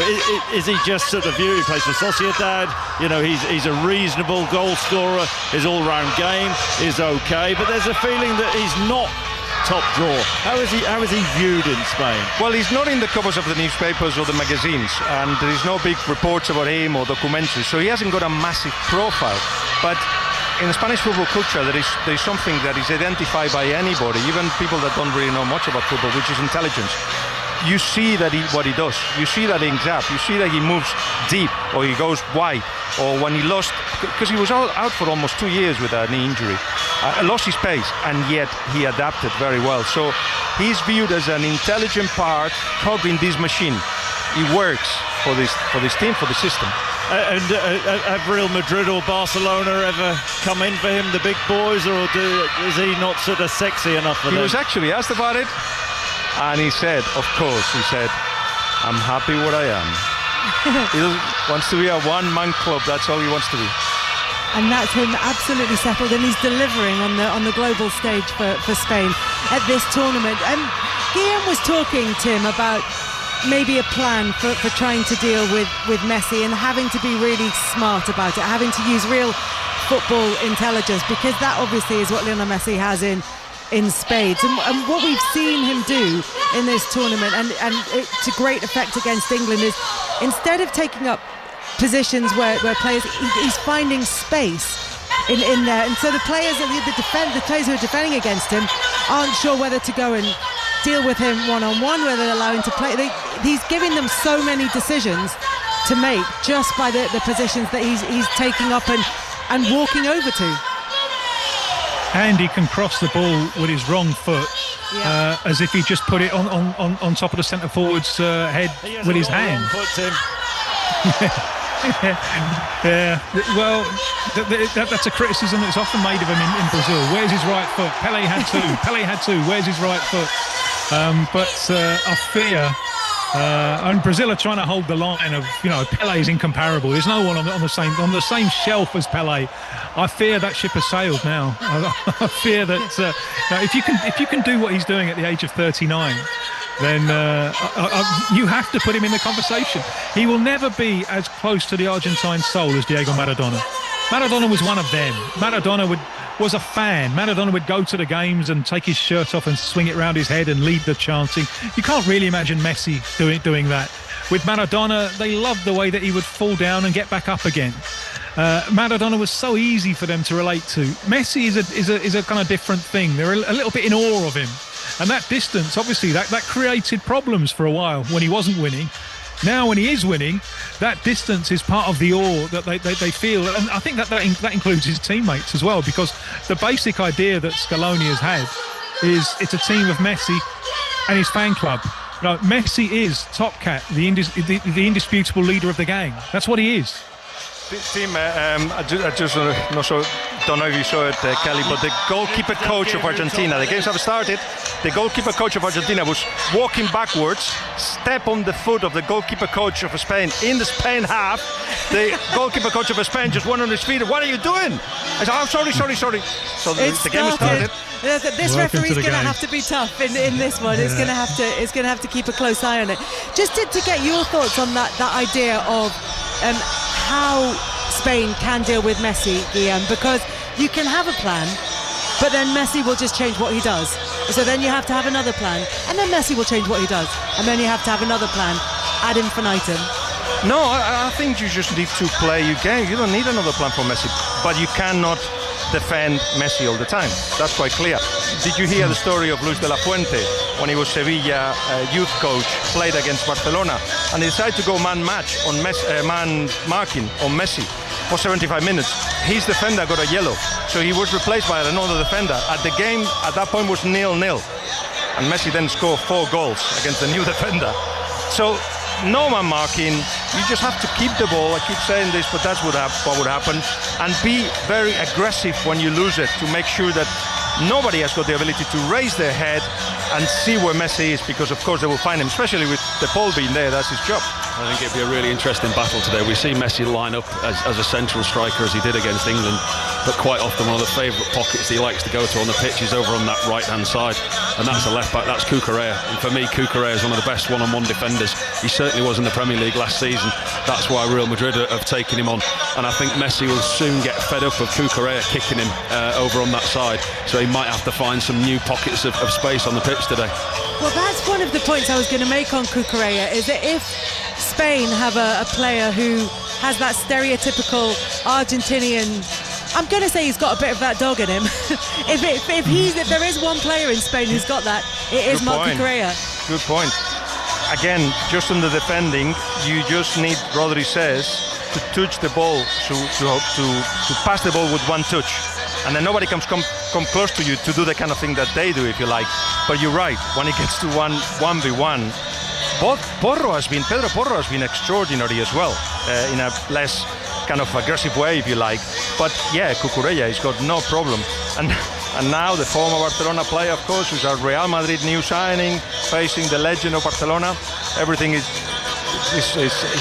is he just sort of viewed? He plays for Sociedad. You know, he's a reasonable goal scorer. His all-round game is okay, but there's a feeling that he's not top draw. How is he viewed in Spain? Well, he's not in the covers of the newspapers or the magazines, and there's no big reports about him or documentaries, so he hasn't got a massive profile. But in the Spanish football culture, there is something that is identified by anybody, even people that don't really know much about football, which is intelligence. you see that what he does. You see that he ends up. You see that he moves deep or he goes wide. Or when he lost, because he was out for almost 2 years with a knee injury, lost his pace, and yet he adapted very well. So he's viewed as an intelligent part cog in this machine. He works for this team, for the system. And have Real Madrid or Barcelona ever come in for him, the big boys, or is he not sort of sexy enough for them? He was actually asked about it, and he said, of course, I'm happy what I am. He wants to be a one-man club. That's all he wants to be. And that's him absolutely settled, and he's delivering on the global stage for Spain at this tournament. And Guillaume was talking, Tim, about maybe a plan for trying to deal with Messi and having to be really smart about it, having to use real football intelligence, because that obviously is what Lionel Messi has in spades. And what we've seen him do in this tournament, and to great effect against England, is instead of taking up positions where players, he's finding space in there, and so the players who are defending against him aren't sure whether to go and deal with him one-on-one, whether they allow him to play. He's giving them so many decisions to make just by the positions that he's taking up and walking over to. And he can cross the ball with his wrong foot, as if he just put it on top of the centre forward's head with his hand. Yeah, well, that's a criticism that's often made of him in Brazil. Where's his right foot? Pelé had two. Where's his right foot? But I fear, and Brazil are trying to hold the line of, Pelé is incomparable. There's no one on the same shelf as Pelé. I fear that ship has sailed now. I fear that if you can do what he's doing at the age of 39, then you have to put him in the conversation. He will never be as close to the Argentine soul as Diego Maradona. Maradona was one of them. Maradona was a fan. Maradona would go to the games and take his shirt off and swing it around his head and lead the chanting. You can't really imagine Messi doing that. With Maradona, they loved the way that he would fall down and get back up again. Maradona was so easy for them to relate to. Messi is a kind of different thing. They're a little bit in awe of him. And that distance, obviously, that created problems for a while when he wasn't winning. Now, when he is winning, that distance is part of the awe that they feel. And I think that includes his teammates as well, because the basic idea that Scaloni has had is it's a team of Messi and his fan club. Messi is Top Cat, the indisputable leader of the gang. That's what he is. Team, I just don't know if you saw it, Kelly, but the goalkeeper coach of Argentina, the games have started, the goalkeeper coach of Argentina was walking backwards, step on the foot of the goalkeeper coach of Spain in the Spain half. The goalkeeper coach of Spain just went on his feet. What are you doing? I said, oh, sorry. So the game started. This referee's going to have to be tough in this one. It's going to have to keep a close eye on it. Just to get your thoughts on that idea of how Spain can deal with Messi, Guillaume, because you can have a plan, but then Messi will just change what he does. So then you have to have another plan, and then Messi will change what he does, and then you have to have another plan ad infinitum. No, I think you just need to play your game. You don't need another plan for Messi, but you cannot defend Messi all the time. That's quite clear. Did you hear the story of Luis de la Fuente when he was Sevilla youth coach, played against Barcelona, and he decided to go man marking on Messi for 75 minutes. His defender got a yellow, so he was replaced by another defender. The game at that point was 0-0, and Messi then scored 4 goals against the new defender. So no man marking, you just have to keep the ball. I keep saying this, but that's what would happen, and be very aggressive when you lose it, to make sure that nobody has got the ability to raise their head and see where Messi is, because of course they will find him, especially with De Paul being there. That's his job. I think it'd be a really interesting battle today. We see Messi line up as a central striker, as he did against England, but quite often one of the favourite pockets he likes to go to on the pitch is over on that right-hand side, and that's a left-back, that's Cucurella. And for me, Cucurella is one of the best one-on-one defenders. He certainly was in the Premier League last season. That's why Real Madrid have taken him on, and I think Messi will soon get fed up of Cucurella kicking him over on that side, so he might have to find some new pockets of space on the pitch today. Well, that's one of the points I was going to make on Cucurella, is that if Spain have a player who has that stereotypical Argentinian, I'm going to say he's got a bit of that dog in him. if there is one player in Spain who's got that, it is Marc Cucurella. Good point. again, just on the defending, you just need, Rodri says, to touch the ball, to pass the ball with one touch. And then nobody come close to you to do the kind of thing that they do, if you like. But you're right, when it gets to 1v1, Pedro Porro has been extraordinary as well, in a less kind of aggressive way, if you like. But yeah, Cucurella has got no problem. And now the former Barcelona player, of course, who's a Real Madrid new signing, facing the legend of Barcelona. Everything is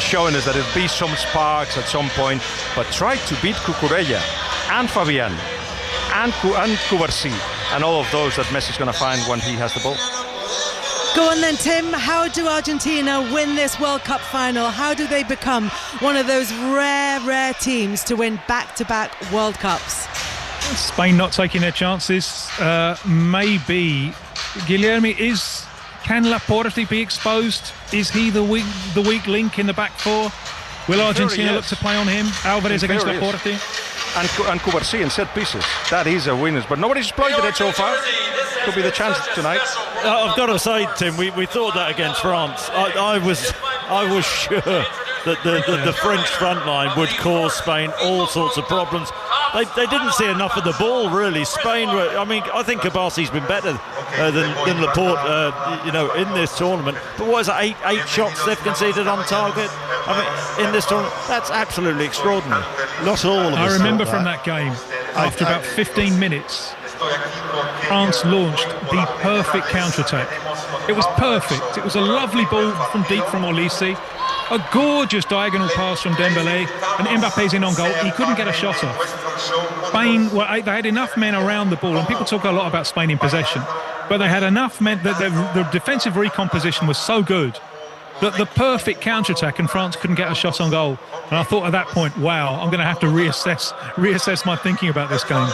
showing us that there'll be some sparks at some point. But try to beat Cucurella and Fabian and Cubarsí and all of those that Messi's going to find when he has the ball. Go on then, Tim. How do Argentina win this World Cup final? How do they become one of those rare teams to win back-to-back World Cups? Spain not taking their chances. Maybe Guilherme can Laporte be exposed? Is he the weak link in the back four? Will Argentina look to play on him? Alvarez against Laporte? And Cubarsí in set pieces. That is a winners, but nobody's exploited it so far. Could be the chance tonight. I've got to say, Tim, we thought that against France. I was sure that the French front line would cause Spain all sorts of problems. They didn't see enough of the ball, really. Spain I think Cubarsí's been better than Laporte, in this tournament. But what is it, eight shots they've conceded on target? In this tournament, that's absolutely extraordinary. Not all of us. I remember from that game, after about 15 minutes, France launched the perfect counter-attack. It was perfect. It was a lovely ball from deep from Olise. A gorgeous diagonal pass from Dembélé, and Mbappe's in on goal. He couldn't get a shot off. Spain, they had enough men around the ball, and people talk a lot about Spain in possession, but they had enough men that the defensive recomposition was so good that the perfect counter-attack, and France couldn't get a shot on goal. And I thought at that point, wow, I'm going to have to reassess my thinking about this game.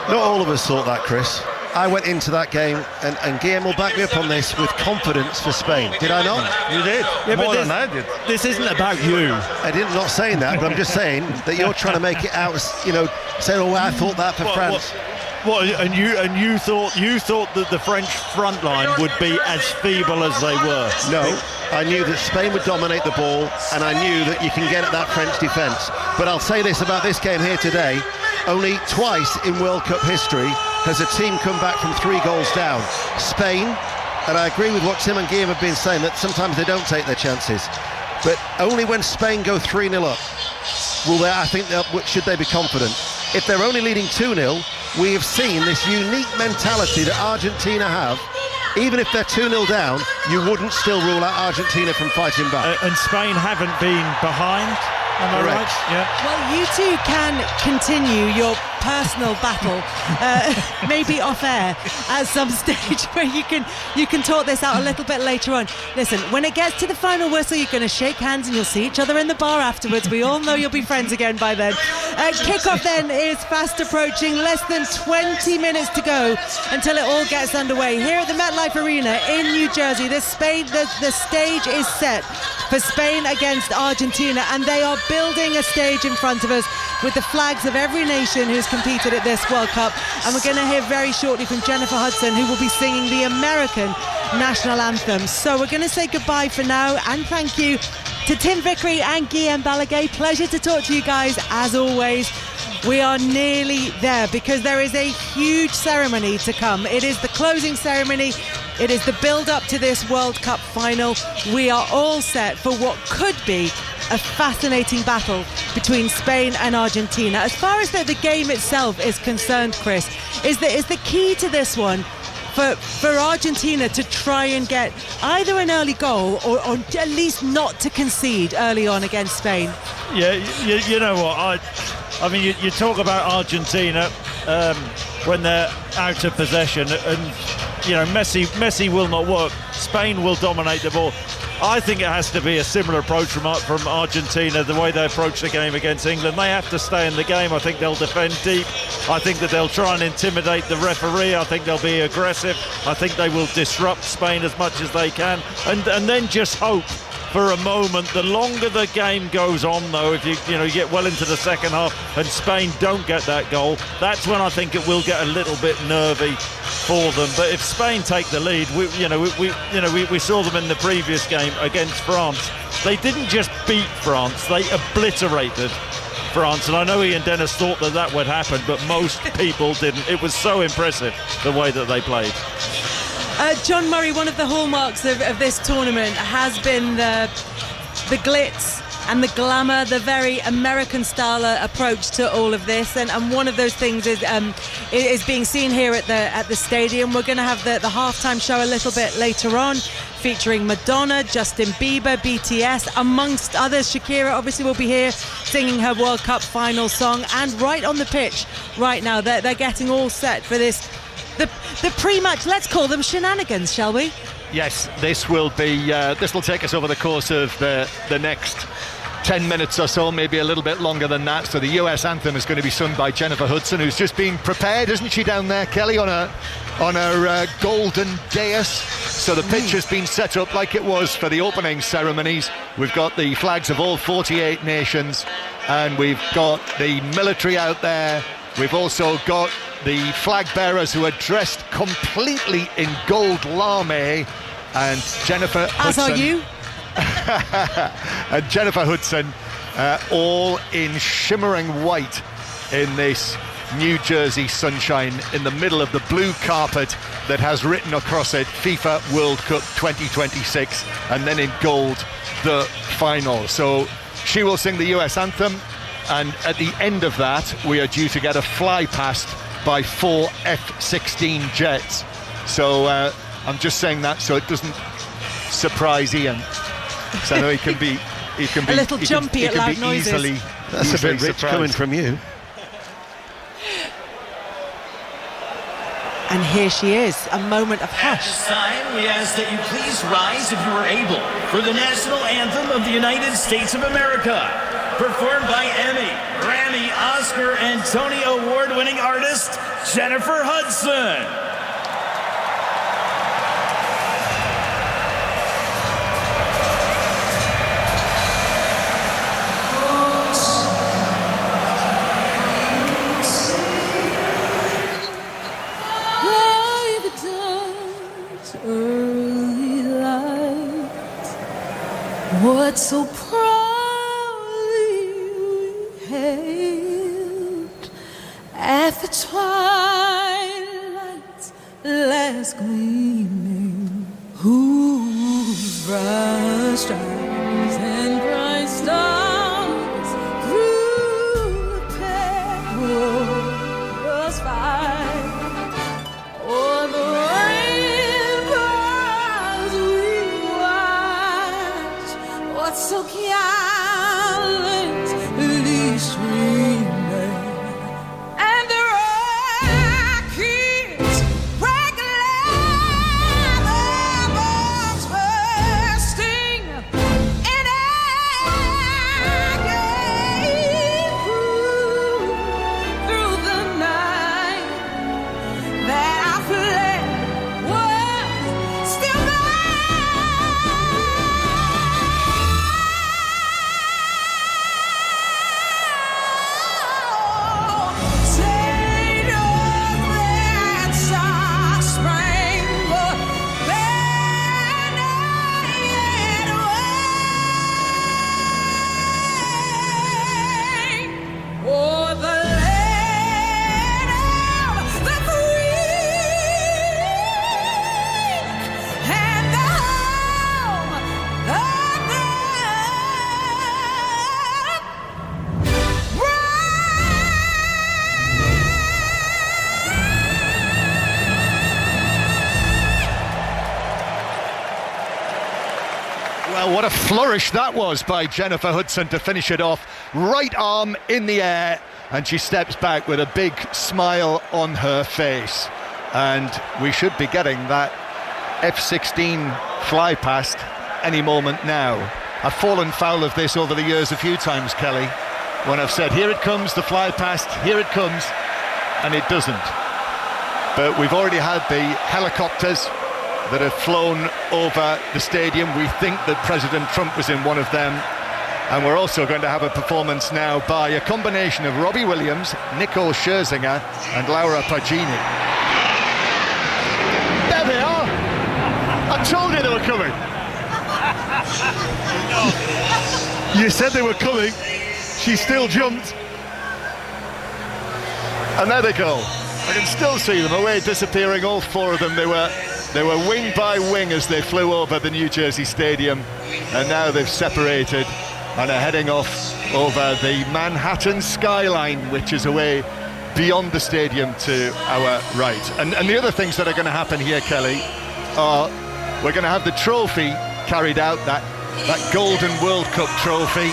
Not all of us thought that, Chris. I went into that game, and Guillem will back me up on this, with confidence for Spain. Did I not? You did. Yeah, more than I did. This isn't about you. I'm not saying that, but I'm just saying that you're trying to make it out as, saying, oh, I thought that for France. And you thought that the French front line would be as feeble as they were? No, I knew that Spain would dominate the ball, and I knew that you can get at that French defence. But I'll say this about this game here today: only twice in World Cup history has a team come back from 3 goals down. Spain, and I agree with what Tim and Guillem have been saying, that sometimes they don't take their chances, but only when Spain go 3-0 up should they be confident. If they're only leading 2-0, we have seen this unique mentality that Argentina have. Even if they're 2-0 down, you wouldn't still rule out Argentina from fighting back. And Spain haven't been behind. Am I right? Yeah. Well, you two can continue your personal battle, maybe off air at some stage, where you can talk this out a little bit later on. Listen, when it gets to the final whistle, you're going to shake hands and you'll see each other in the bar afterwards. We all know you'll be friends again by then. Kickoff then is fast approaching. Less than 20 minutes to go until it all gets underway. Here at the MetLife Arena in New Jersey, the stage is set for Spain against Argentina, and they are building a stage in front of us with the flags of every nation who's competed at this World Cup. And we're going to hear very shortly from Jennifer Hudson, who will be singing the American national anthem. So we're going to say goodbye for now, and thank you to Tim Vickery and Guillem Balaguer. Pleasure to talk to you guys as always. We are nearly there, because there is a huge ceremony to come. It is the closing ceremony. It is the build-up to this World Cup final. We are all set for what could be a fascinating battle between Spain and Argentina. As far as the game itself is concerned, Chris, is the key to this one for Argentina to try and get either an early goal or at least not to concede early on against Spain? Yeah, you know what, I mean, you talk about Argentina when they're out of possession, and Messi will not work. Spain will dominate the ball. I think it has to be a similar approach from Argentina, the way they approach the game against England. They have to stay in the game. I think they'll defend deep. I think that they'll try and intimidate the referee. I think they'll be aggressive. I think they will disrupt Spain as much as they can, and then just hope for a moment. The longer the game goes on, though, if you get well into the second half and Spain don't get that goal, that's when I think it will get a little bit nervy for them. But if Spain take the lead, we saw them in the previous game against France. They didn't just beat France; they obliterated France. And I know Ian Dennis thought that would happen, but most people didn't. It was so impressive the way that they played. John Murray, one of the hallmarks of this tournament has been the glitz and the glamour, the very American-style approach to all of this, and one of those things is being seen here at the stadium. We're going to have the halftime show a little bit later on, featuring Madonna, Justin Bieber, BTS, amongst others. Shakira obviously will be here singing her World Cup final song, and right on the pitch right now they're getting all set for this, the pre-match, let's call them shenanigans, shall we? Yes, this will take us over the course of the next 10 minutes or so, maybe a little bit longer than that. So the US anthem is going to be sung by Jennifer Hudson, who's just been prepared, isn't she, down there, Kelly, on her golden dais. So the pitch has been set up like it was for the opening ceremonies. We've got the flags of all 48 nations, and we've got the military out there. We've also got the flag bearers who are dressed completely in gold lame, and Jennifer Hudson. As are you. And Jennifer Hudson, all in shimmering white in this New Jersey sunshine, in the middle of the blue carpet that has written across it FIFA World Cup 2026, and then in gold the final. So she will sing the US anthem, and at the end of that we are due to get a fly past by 4 F-16 jets. So I'm just saying that so it doesn't surprise Ian. So I know he can be a little jumpy at loud noises. That's a bit rich coming from you. And here she is, a moment of hush. At this time, we ask that you please rise, if you are able, for the national anthem of the United States of America, performed by Emmy, Grammy, Oscar, and Tony Award-winning artist Jennifer Hudson. What so proudly we hailed at the twilight's last gleaming, whose bright stars and bright stars through the perilous fight, o'er the so gallantly streaming, and the rockets break leather bombs bursting in agony through the night that I fled was still What a flourish that was by Jennifer Hudson to finish it off. Right arm in the air, and she steps back with a big smile on her face. And we should be getting that F-16 fly past any moment now. I've fallen foul of this over the years a few times, Kelly, when I've said, here it comes, the fly past, here it comes, and it doesn't. But we've already had the helicopters that have flown over the stadium. We think that President Trump was in one of them, and we're also going to have a performance now by a combination of Robbie Williams, Nicole Scherzinger and Laura Pagini. were coming. You said they were coming. She still jumped. And there they go. I can still see them away, disappearing, all four of them. They were wing by wing as they flew over the New Jersey Stadium, and now they've separated and are heading off over the Manhattan skyline, which is away beyond the stadium to our right. And the other things that are going to happen here, Kelly, are we're going to have the trophy carried out, that Golden World Cup trophy,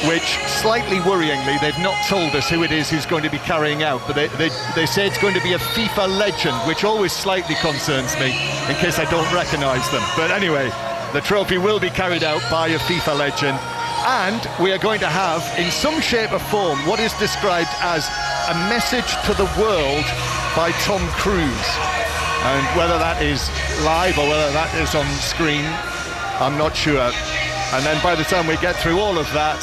which, slightly worryingly, they've not told us who it is who's going to be carrying out, but they say it's going to be a FIFA legend, which always slightly concerns me, in case I don't recognise them. But anyway, the trophy will be carried out by a FIFA legend, and we are going to have, in some shape or form, what is described as a message to the world by Tom Cruise. And whether that is live or whether that is on screen, I'm not sure. And then by the time we get through all of that,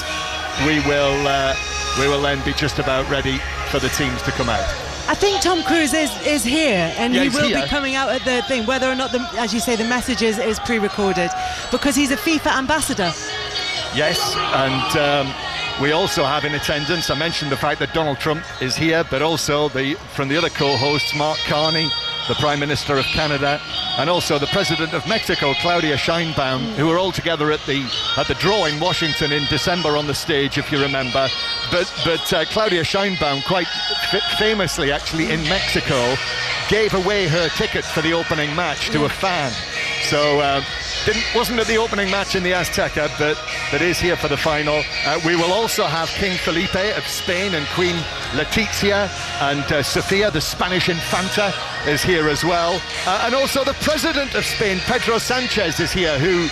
we will then be just about ready for the teams to come out. I think Tom Cruise is here, and he will be coming out at the thing, whether or not, as you say, the message is pre-recorded, because he's a FIFA ambassador. Yes, and we also have in attendance, I mentioned the fact that Donald Trump is here, but also from the other co-hosts, Mark Carney, the Prime Minister of Canada, and also the President of Mexico, Claudia Sheinbaum, who were all together at the draw in Washington in December on the stage, if you remember. But Claudia Sheinbaum, quite famously actually in Mexico, gave away her ticket for the opening match to a fan. So wasn't at the opening match in the Azteca, but is here for the final. We will also have King Felipe of Spain and Queen Letizia, and Sofia, the Spanish Infanta, is here as well. And also the President of Spain, Pedro Sanchez, is here, who,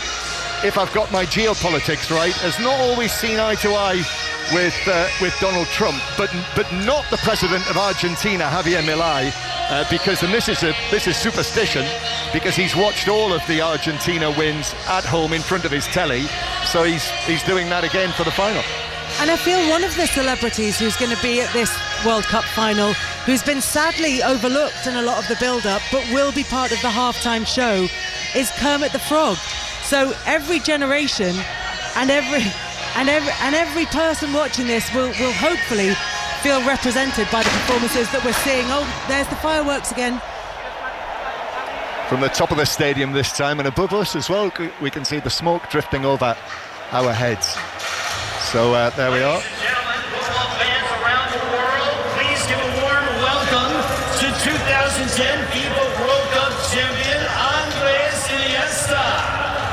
if I've got my geopolitics right, has not always seen eye to eye with Donald Trump, but not the President of Argentina, Javier Milei, because, and this is superstition, because he's watched all of the Argentina wins at home in front of his telly, so he's doing that again for the final. And I feel one of the celebrities who's going to be at this World Cup final, who's been sadly overlooked in a lot of the build-up, but will be part of the halftime show, is Kermit the Frog. So every generation and every person watching this will hopefully feel represented by the performances that we're seeing. Oh, there's the fireworks again. From the top of the stadium this time, and above us as well, we can see the smoke drifting over our heads. So there we are. Ladies and gentlemen, football fans around the world, please give a warm welcome to 2010 FIFA World Cup champion Andres Iniesta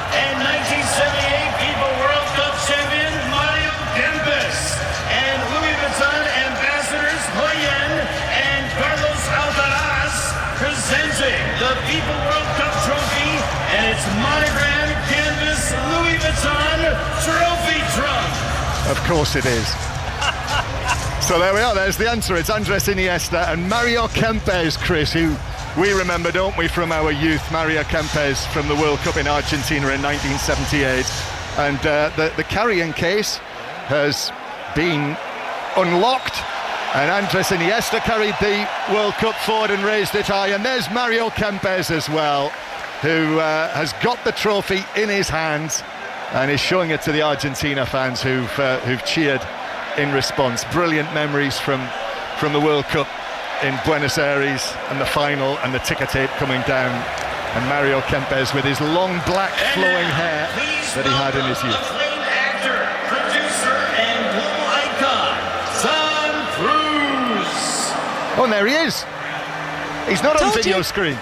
and 1978 FIFA World Cup champion Mario Kempes, and Louis Vuitton ambassadors Hoyen and Carlos Alcaraz presenting the FIFA World Cup trophy and its monogram canvas Louis Vuitton trophy trunk. Of course it is. So there we are, there's the answer. It's Andres Iniesta and Mario Kempes, Chris, who we remember, don't we, from our youth. Mario Kempes from the World Cup in Argentina in 1978. And the carrying case has been unlocked, and Andres Iniesta carried the World Cup forward and raised it high. And there's Mario Kempes as well, who has got the trophy in his hands and is showing it to the Argentina fans who've cheered in response. Brilliant memories from the World Cup in Buenos Aires and the final, and the ticker tape coming down, and Mario Kempes with his long black flowing hair that he had in his youth. Acclaimed actor, producer, and global icon, Tom Cruise. Oh, and there he is. He's not on video screen.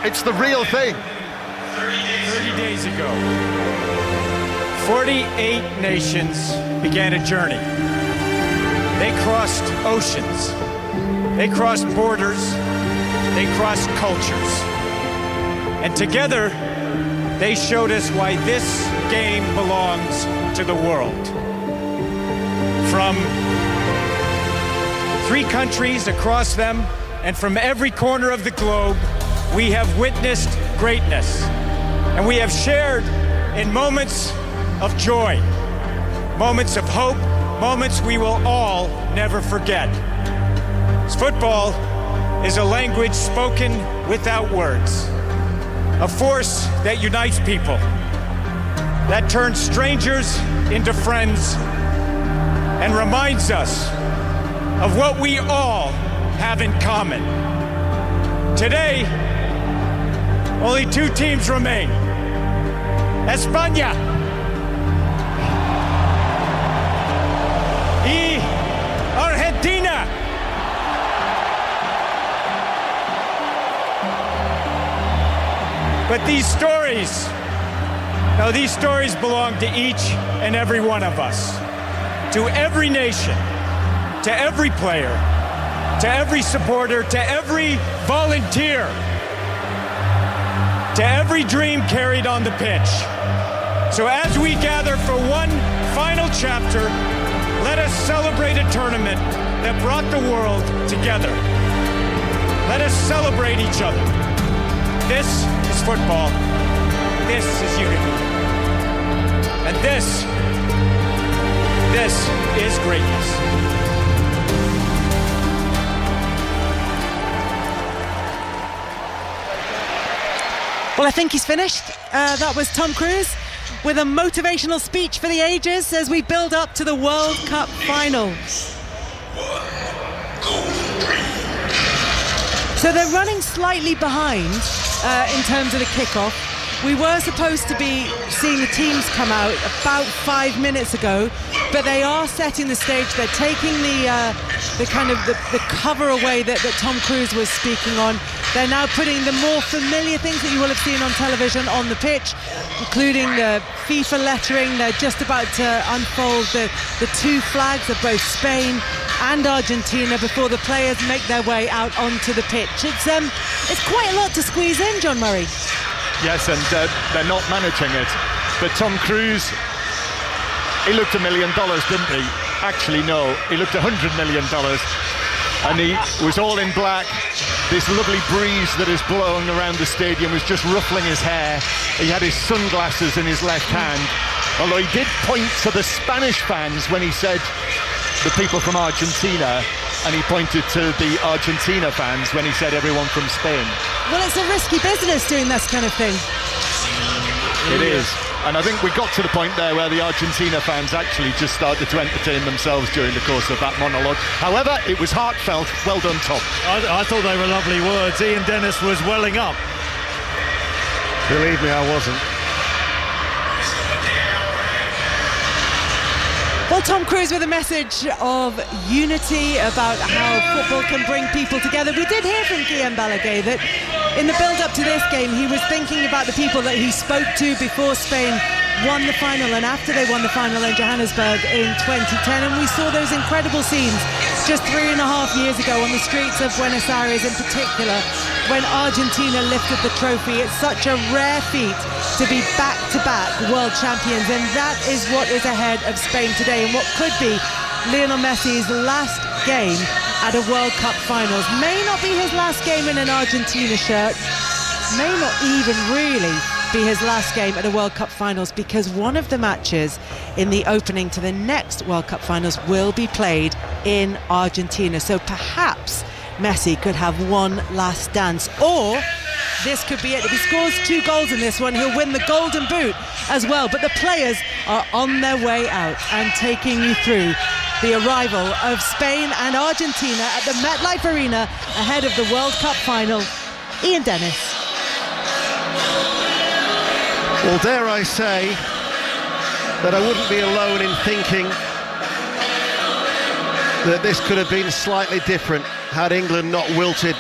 It's the real thing. 30 days ago, 48 nations began a journey. They crossed oceans, they crossed borders, they crossed cultures. And together, they showed us why this game belongs to the world. From 3 countries across them, and from every corner of the globe, we have witnessed greatness. And we have shared in moments of joy, moments of hope, moments we will all never forget. Football is a language spoken without words, a force that unites people, that turns strangers into friends, and reminds us of what we all have in common. Today, only 2 teams remain. España y Argentina. But these stories belong to each and every one of us, to every nation, to every player, to every supporter, to every volunteer, to every dream carried on the pitch. So as we gather for one final chapter, let us celebrate a tournament that brought the world together. Let us celebrate each other. This is football. This is unity. And this is greatness. Well, I think he's finished. That was Tom Cruise with a motivational speech for the ages as we build up to the World Cup final. So they're running slightly behind in terms of the kickoff. We were supposed to be seeing the teams come out about 5 minutes ago, but they are setting the stage. They're taking the kind of the cover away that Tom Cruise was speaking on. They're now putting the more familiar things that you will have seen on television on the pitch, including the FIFA lettering. They're just about to unfold the 2 flags of both Spain and Argentina before the players make their way out onto the pitch. It's quite a lot to squeeze in, John Murray. Yes, and they're not managing it. But Tom Cruise, he looked $1 million, didn't he? Actually, no, he looked $100 million. And he was all in black. This lovely breeze that is blowing around the stadium was just ruffling his hair. He had his sunglasses in his left hand. Although he did point to the Spanish fans when he said the people from Argentina, and he pointed to the Argentina fans when he said everyone from Spain. Well, it's a risky business doing this kind of thing. It is. And I think we got to the point there where the Argentina fans actually just started to entertain themselves during the course of that monologue. However, it was heartfelt. Well done, Tom. I thought they were lovely words. Ian Dennis was welling up. Believe me, I wasn't. Well, Tom Cruise with a message of unity about how football can bring people together. We did hear from Guillaume Balaguer that in the build-up to this game, he was thinking about the people that he spoke to before Spain won the final and after they won the final in Johannesburg in 2010. And we saw those incredible scenes just 3.5 years ago on the streets of Buenos Aires in particular, when Argentina lifted the trophy. It's such a rare feat to be back-to-back world champions, and that is what is ahead of Spain today, and what could be Lionel Messi's last game at a World Cup finals. May not be his last game in an Argentina shirt, may not even really be his last game at a World Cup finals, because one of the matches in the opening to the next World Cup finals will be played in Argentina. So perhaps Messi could have one last dance, or this could be it. If he scores 2 goals in this one, he'll win the Golden Boot as well. But the players are on their way out and taking you through the arrival of Spain and Argentina at the MetLife Arena ahead of the World Cup final. Ian Dennis. Well, dare I say that I wouldn't be alone in thinking that this could have been slightly different had England not wilted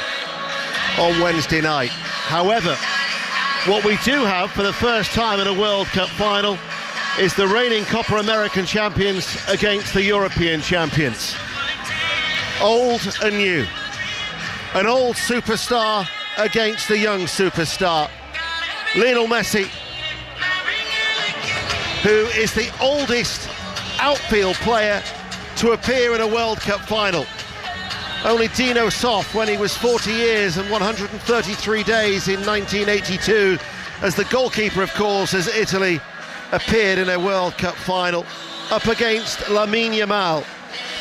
on Wednesday night. However, what we do have for the first time in a World Cup final is the reigning Copa American champions against the European champions. Old and new. An old superstar against the young superstar. Lionel Messi, who is the oldest outfield player to appear in a World Cup final. Only Dino Soft, when he was 40 years and 133 days in 1982, as the goalkeeper, of course, as Italy appeared in a World Cup final, up against Lamine Yamal,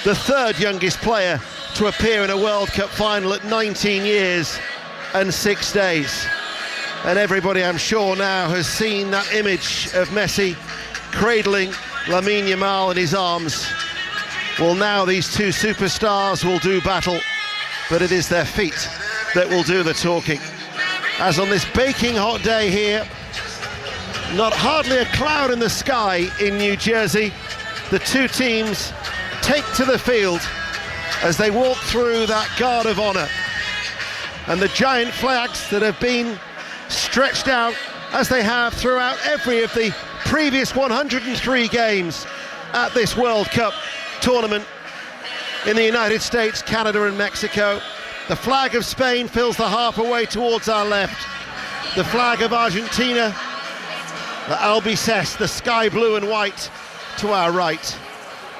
the 3rd youngest player to appear in a World Cup final at 19 years and 6 days. And everybody, I'm sure, now has seen that image of Messi cradling Lamine Yamal in his arms. Well, now these two superstars will do battle, but it is their feet that will do the talking. As on this baking hot day here, not hardly a cloud in the sky in New Jersey, the two teams take to the field as they walk through that guard of honour. And the giant flags that have been stretched out, as they have throughout every of the previous 103 games at this World Cup tournament in the United States, Canada and Mexico. The flag of Spain fills the halfway towards our left. The flag of Argentina, the albices, the sky blue and white, to our right.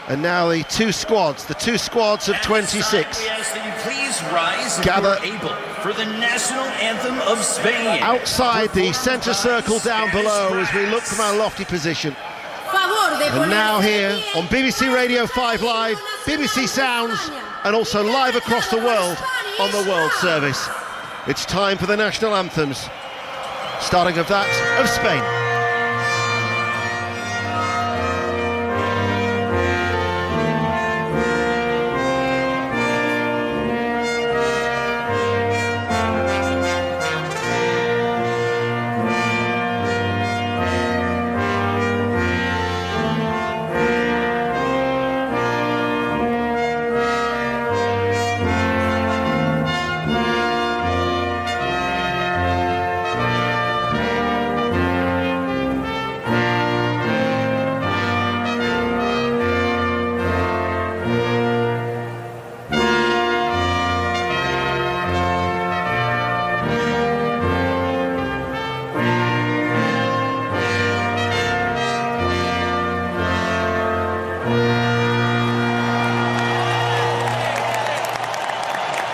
And now the two squads of 26 we ask that you please rise if gather you are able for the national anthem of Spain. outside the centre circle down below as we look from our lofty position. And now here on BBC Radio 5 Live, BBC Sounds, and also live across the world on the World Service. It's time for the national anthems, starting of that of Spain.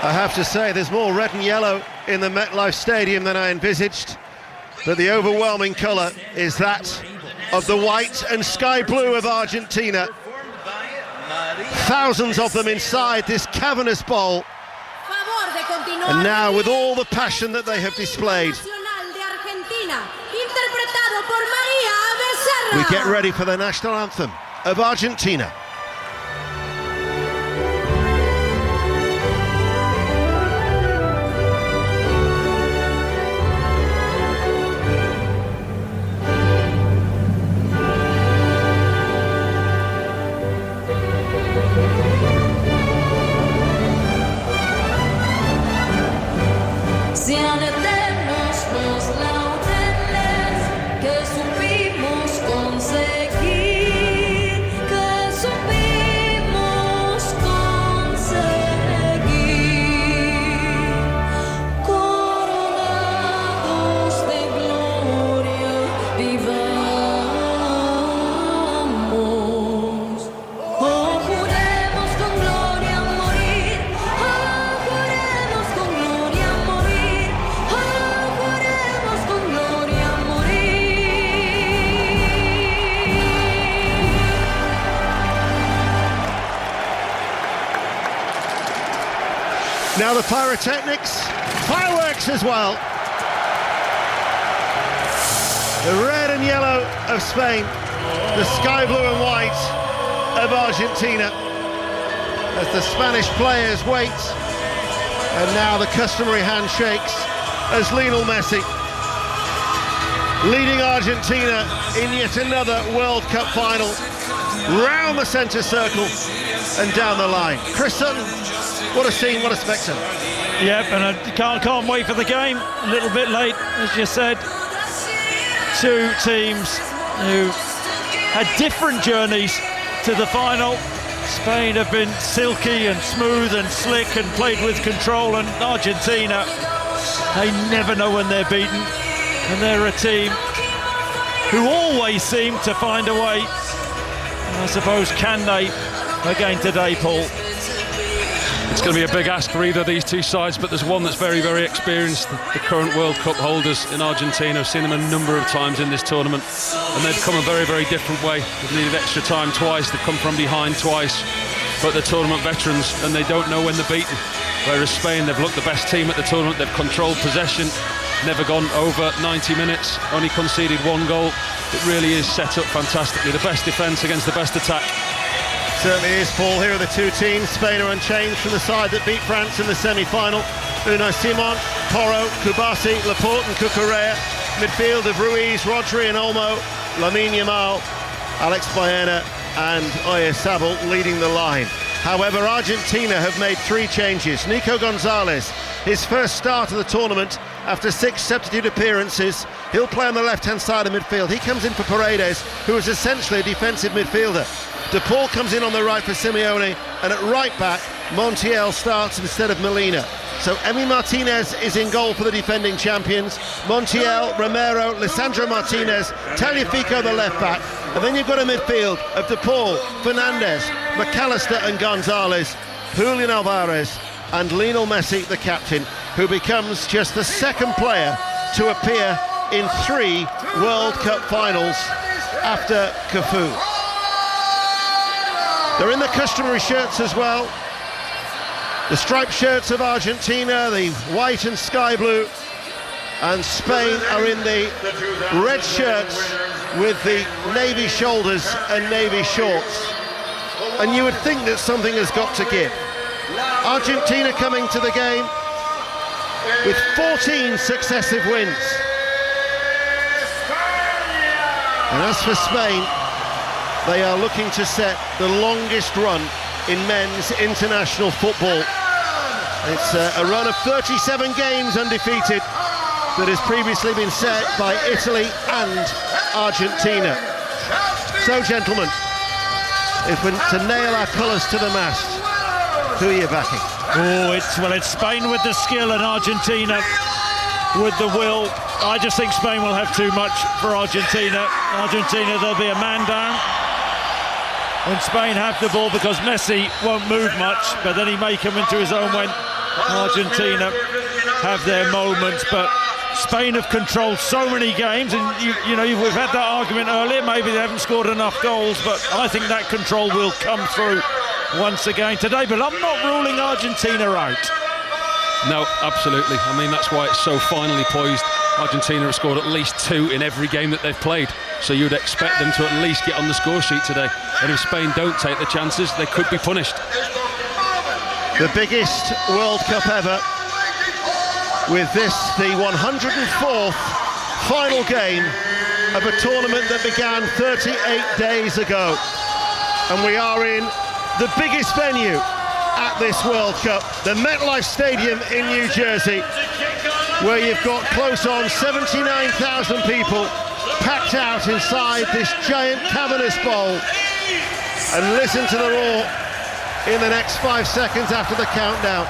I have to say, there's more red and yellow in the MetLife Stadium than I envisaged, but the overwhelming colour is that of the white and sky blue of Argentina. Thousands of them inside this cavernous bowl, and now with all the passion that they have displayed, we get ready for the national anthem of Argentina. Sean eternos los laureles que supimos conseguir, que supimos conseguir. Coronados de gloria vivamos. Oh, juremos con gloria morir. Oh, juremos con gloria morir. Now the pyrotechnics, fireworks as well. The red and yellow of Spain, the sky blue and white of Argentina, as the Spanish players wait. And now the customary handshakes as Lionel Messi, leading Argentina in yet another World Cup final, round the centre circle and down the line. Chris Sutton, what a scene, what a spectacle. Yep, and I can't wait for the game. A little bit late, as you said. Two teams who had different journeys to the final. Spain have been silky and smooth and slick and played with control, and Argentina, they never know when they're beaten, and they're a team who always seem to find a way. And I suppose, can they again today, Paul? It's going to be a big ask for either of these two sides, but there's one that's very, very experienced. The current World Cup holders in Argentina. I've seen them a number of times in this tournament, and they've come a very, very different way. They've needed extra time twice, they've come from behind twice, but they're tournament veterans and they don't know when they're beaten. Whereas Spain, they've looked the best team at the tournament, they've controlled possession, never gone over 90 minutes, only conceded 1 goal. It really is set up fantastically. The best defence against the best attack. Certainly is, Paul. Here are the two teams. Spain are unchanged from the side that beat France in the semi-final. Unai Simon, Porro, Kubasi, Laporte and Cucurella. Midfield of Ruiz, Rodri and Olmo. Lamine Yamal, Alex Baena and Oyarzabal leading the line. However, Argentina have made 3 changes. Nico Gonzalez, his first start of the tournament after 6 substitute appearances. He'll play on the left-hand side of midfield. He comes in for Paredes, who is essentially a defensive midfielder. De Paul comes in on the right for Simeone, and at right back, Montiel starts instead of Molina. So Emi Martinez is in goal for the defending champions. Montiel, Romero, Lisandro Martinez, Tagliafico the left back, and then you've got a midfield of De Paul, Fernandes, McAllister and Gonzalez, Julian Alvarez and Lionel Messi, the captain, who becomes just the second player to appear in 3 World Cup finals after Cafu. They're in the customary shirts as well. The striped shirts of Argentina, the white and sky blue, and Spain are in the red shirts with the navy shoulders and navy shorts. And you would think that something has got to give. Argentina coming to the game with 14 successive wins. And as for Spain, they are looking to set the longest run in men's international football. It's a run of 37 games undefeated that has previously been set by Italy and Argentina. So, gentlemen, if we're to nail our colours to the mast, who are you backing? Oh, it's Spain with the skill and Argentina with the will. I just think Spain will have too much for Argentina. Argentina, there'll be a man down when Spain have the ball, because Messi won't move much, but then he may come into his own when Argentina have their moments. But Spain have controlled so many games, and you know, we've had that argument earlier, maybe they haven't scored enough goals, but I think that control will come through once again today. But I'm not ruling Argentina out. No, absolutely. I mean, that's why it's so finely poised. Argentina have scored at least 2 in every game that they've played, so you'd expect them to at least get on the score sheet today. And if Spain don't take the chances, they could be punished. The biggest World Cup ever, with this the 104th final game of a tournament that began 38 days ago. And we are in the biggest venue at this World Cup, the MetLife Stadium in New Jersey, where you've got close on 79,000 people packed out inside this giant cavernous bowl. And listen to the roar in the next 5 seconds after the countdown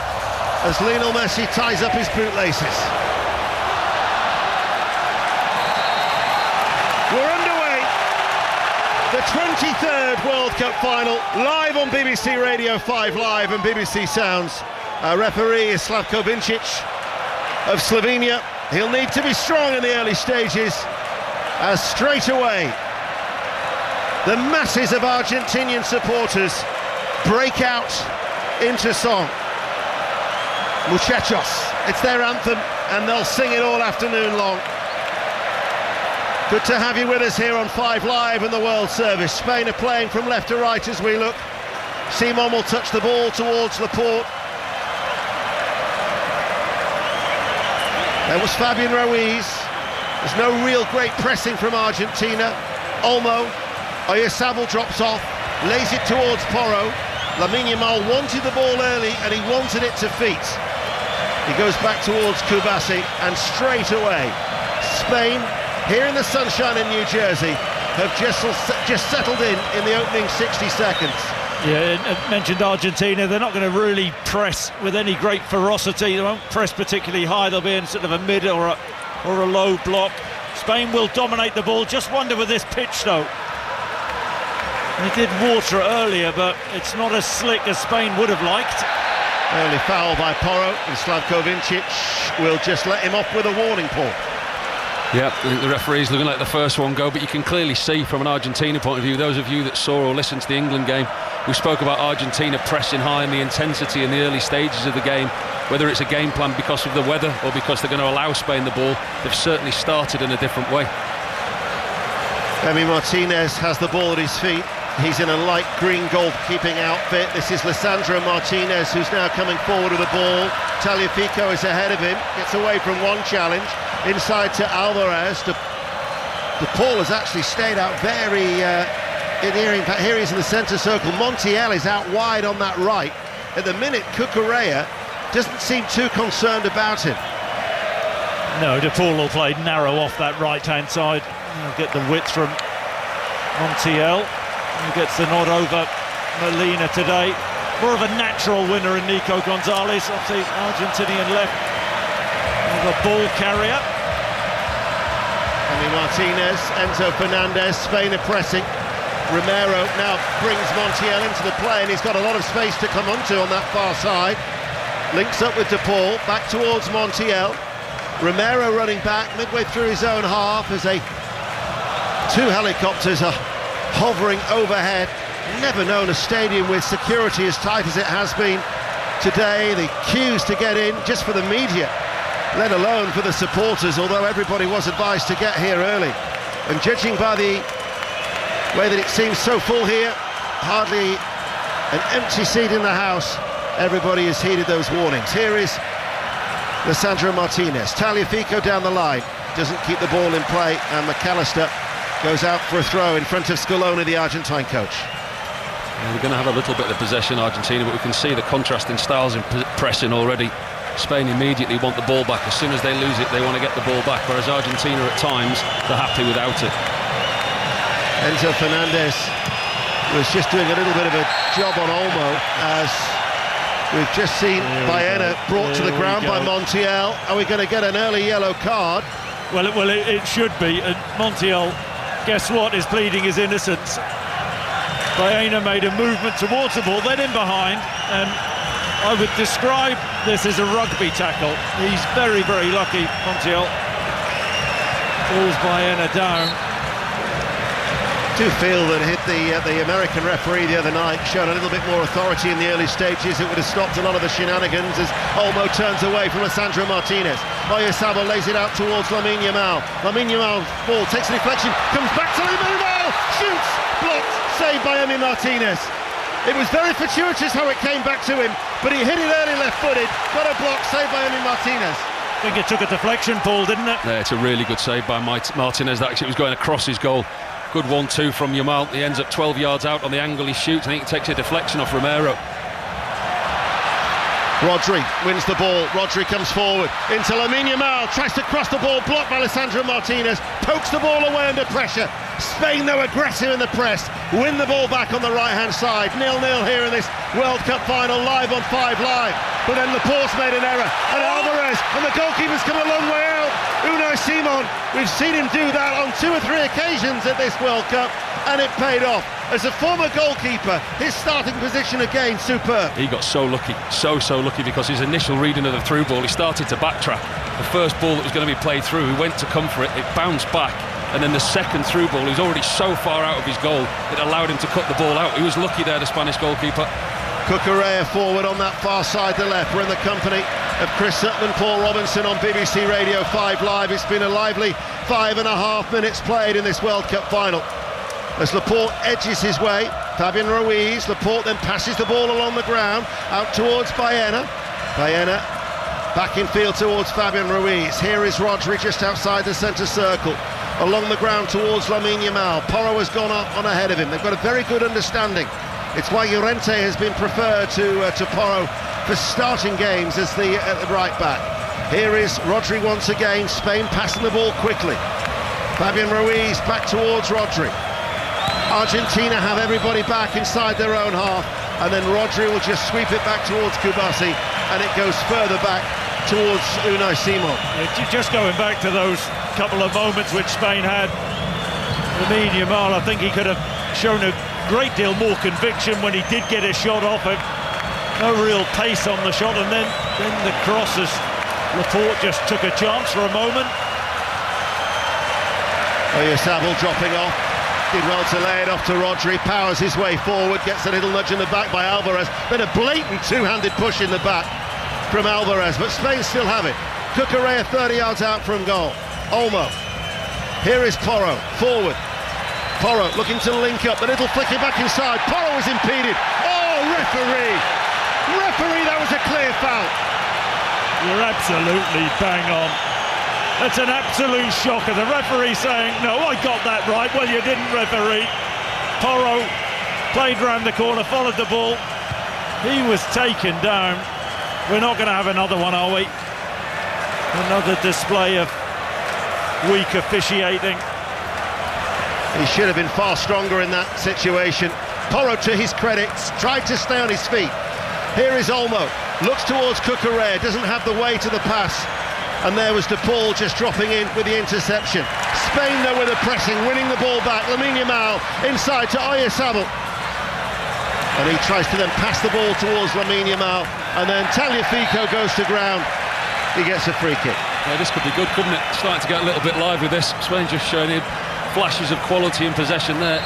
as Lionel Messi ties up his bootlaces. We're underway. The 23rd World Cup final, live on BBC Radio 5 Live and BBC Sounds. Our referee is Slavko Vincic of Slovenia. He'll need to be strong in the early stages, as straight away the masses of Argentinian supporters break out into song. Muchachos, it's their anthem, and they'll sing it all afternoon long. Good to have you with us here on 5 Live and the World Service. Spain are playing from left to right as we look. Simon will touch the ball towards Laporte. There was Fabian Ruiz. There's no real great pressing from Argentina. Olmo, Oyarzabal drops off, lays it towards Porro. Lamine Yamal wanted the ball early and he wanted it to feet. He goes back towards Kubasi, and straight away Spain, here in the sunshine in New Jersey, have just settled in the opening 60 seconds. Yeah, I mentioned Argentina. They're not going to really press with any great ferocity. They won't press particularly high. They'll be in sort of a mid or a low block. Spain will dominate the ball. Just wonder with this pitch though. They did water it earlier, but it's not as slick as Spain would have liked. Early foul by Porro, and Slavko Vincic will just let him off with a warning, Paul. Yeah, the referee's looking like the first one go, but you can clearly see from an Argentina point of view, those of you that saw or listened to the England game, we spoke about Argentina pressing high and the intensity in the early stages of the game. Whether it's a game plan because of the weather or because they're going to allow Spain the ball, they've certainly started in a different way. Emi Martinez has the ball at his feet. He's in a light green goalkeeping outfit. This is Lisandro Martinez, who's now coming forward with the ball. Tagliafico is ahead of him, gets away from one challenge, inside to Alvarez. De Paul has actually stayed out very in here. In fact, here he is in the centre circle. Montiel is out wide on that right. At the minute, Cucurella doesn't seem too concerned about him. No, De Paul will play narrow off that right-hand side. He'll get the width from Montiel. He gets the nod over Molina today. More of a natural winner in Nico Gonzalez off the Argentinian left. The ball carrier. Emi Martinez, Enzo Fernandez, Spain are pressing. Romero now brings Montiel into the play, and he's got a lot of space to come onto on that far side. Links up with De Paul, back towards Montiel. Romero running back midway through his own half as two helicopters are hovering overhead. Never known a stadium with security as tight as it has been today. The queues to get in just for the media, let alone for the supporters, although everybody was advised to get here early. And judging by the way that it seems so full here, hardly an empty seat in the house, everybody has heeded those warnings. Here is Lisandro Martinez. Tagliafico down the line, doesn't keep the ball in play, and McAllister goes out for a throw in front of Scaloni, the Argentine coach. We're going to have a little bit of possession, Argentina, but we can see the contrast in styles in pressing already. Spain immediately want the ball back. As soon as they lose it, they want to get the ball back, whereas Argentina at times, they're happy without it. Enzo Fernandez was just doing a little bit of a job on Olmo, as we've just seen Baena brought to the ground by Montiel. Are we going to get an early yellow card? Well, it should be. And Montiel, guess what, is pleading his innocence. Baena made a movement towards the ball, then in behind, and I would describe this as a rugby tackle. He's very, very lucky, Montiel. Pulls Baena down. I do feel that hit the American referee the other night, shown a little bit more authority in the early stages. It would have stopped a lot of the shenanigans as Olmo turns away from Lisandro Martinez. Oyarzabal lays it out towards Lamine Yamal. Lamine Yamal ball takes a deflection, comes back to Lamine Yamal, shoots, blocked, saved by Emi Martinez. It was very fortuitous how it came back to him, but he hit it early left-footed, got a block, saved by Emi Martinez. I think it took a deflection, Paul, didn't it? Yeah, it's a really good save by Martinez. That actually was going across his goal. Good 1-2 from Yamal. He ends up 12 yards out on the angle he shoots. I think he takes a deflection off Romero. Rodri wins the ball. Rodri comes forward into Lamine Yamal, tries to cross the ball, blocked by Lisandro Martinez, pokes the ball away under pressure. Spain, though, aggressive in the press, win the ball back on the right-hand side. 0-0 here in this World Cup final, live on 5 Live. But then Laporte's made an error, and Alvarez, and the goalkeeper's come a long way out. Unai Simon, we've seen him do that on 2 or 3 occasions at this World Cup, and it paid off. As a former goalkeeper, his starting position again, superb. He got so lucky, so lucky, because his initial reading of the through ball, he started to backtrack. The first ball that was going to be played through, he went to come for it, it bounced back, and then the second through ball, he was already so far out of his goal, it allowed him to cut the ball out. He was lucky there, the Spanish goalkeeper. Cucurella forward on that far side to left. We're in the company of Chris Sutton, Paul Robinson on BBC Radio 5 Live. It's been a lively 5.5 minutes played in this World Cup final. As Laporte edges his way, Fabian Ruiz, Laporte then passes the ball along the ground, out towards Baena. Baena back in field towards Fabian Ruiz. Here is Rodri just outside the centre circle, along the ground towards Lamine Yamal. Porro has gone up on ahead of him. They've got a very good understanding. It's why Llorente has been preferred to Porro for starting games as the right back. Here is Rodri once again. Spain passing the ball quickly. Fabian Ruiz back towards Rodri. Argentina have everybody back inside their own half, and then Rodri will just sweep it back towards Kubasi, and it goes further back towards Unai Simon. Yeah, just going back to those couple of moments which Spain had, Lamine Yamal, I think he could have shown a great deal more conviction when he did get a shot off it. No real pace on the shot, and then the cross as Laporte just took a chance for a moment. Oyarzabal dropping off. Did well to lay it off to Rodri, powers his way forward, gets a little nudge in the back by Alvarez, then a blatant two-handed push in the back from Alvarez, but Spain still have it. Cucurella 30 yards out from goal. Olmo. Here is Porro, forward. Porro looking to link up, the little flicky back inside. Porro is impeded. Oh, referee! Referee, that was a clear foul. You're absolutely bang on. That's an absolute shocker. The referee saying, no, I got that right. Well, you didn't, referee. Porro played round the corner, followed the ball. He was taken down. We're not going to have another one, are we? Another display of weak officiating. He should have been far stronger in that situation. Porro, to his credit, tried to stay on his feet. Here is Olmo, looks towards Cucurella, doesn't have the way to the pass. And there was De Paul just dropping in with the interception. Spain, though, with the pressing, winning the ball back. Lamine Yamal inside to Oyarzabal. And he tries to then pass the ball towards Lamine Yamal. And then Tagliafico goes to ground. He gets a free kick. Yeah, this could be good, couldn't it? Starting to get a little bit live with this. Spain just showing it. Flashes of quality and possession there.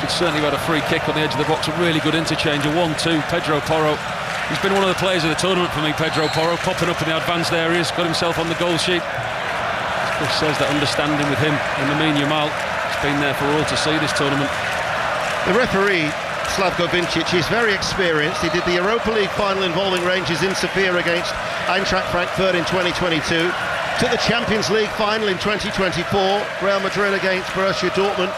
Should certainly have had a free kick on the edge of the box. A really good interchange, a 1-2. Pedro Porro. He's been one of the players of the tournament for me, Pedro Porro, popping up in the advanced areas, got himself on the goal sheet. Chris says that understanding with him and Lamine Yamal, it's been there for all to see this tournament. The referee, Slavko Vincic, is very experienced. He did the Europa League final involving Rangers in Sofia against Eintracht Frankfurt in 2022. Took the Champions League final in 2024, Real Madrid against Borussia Dortmund.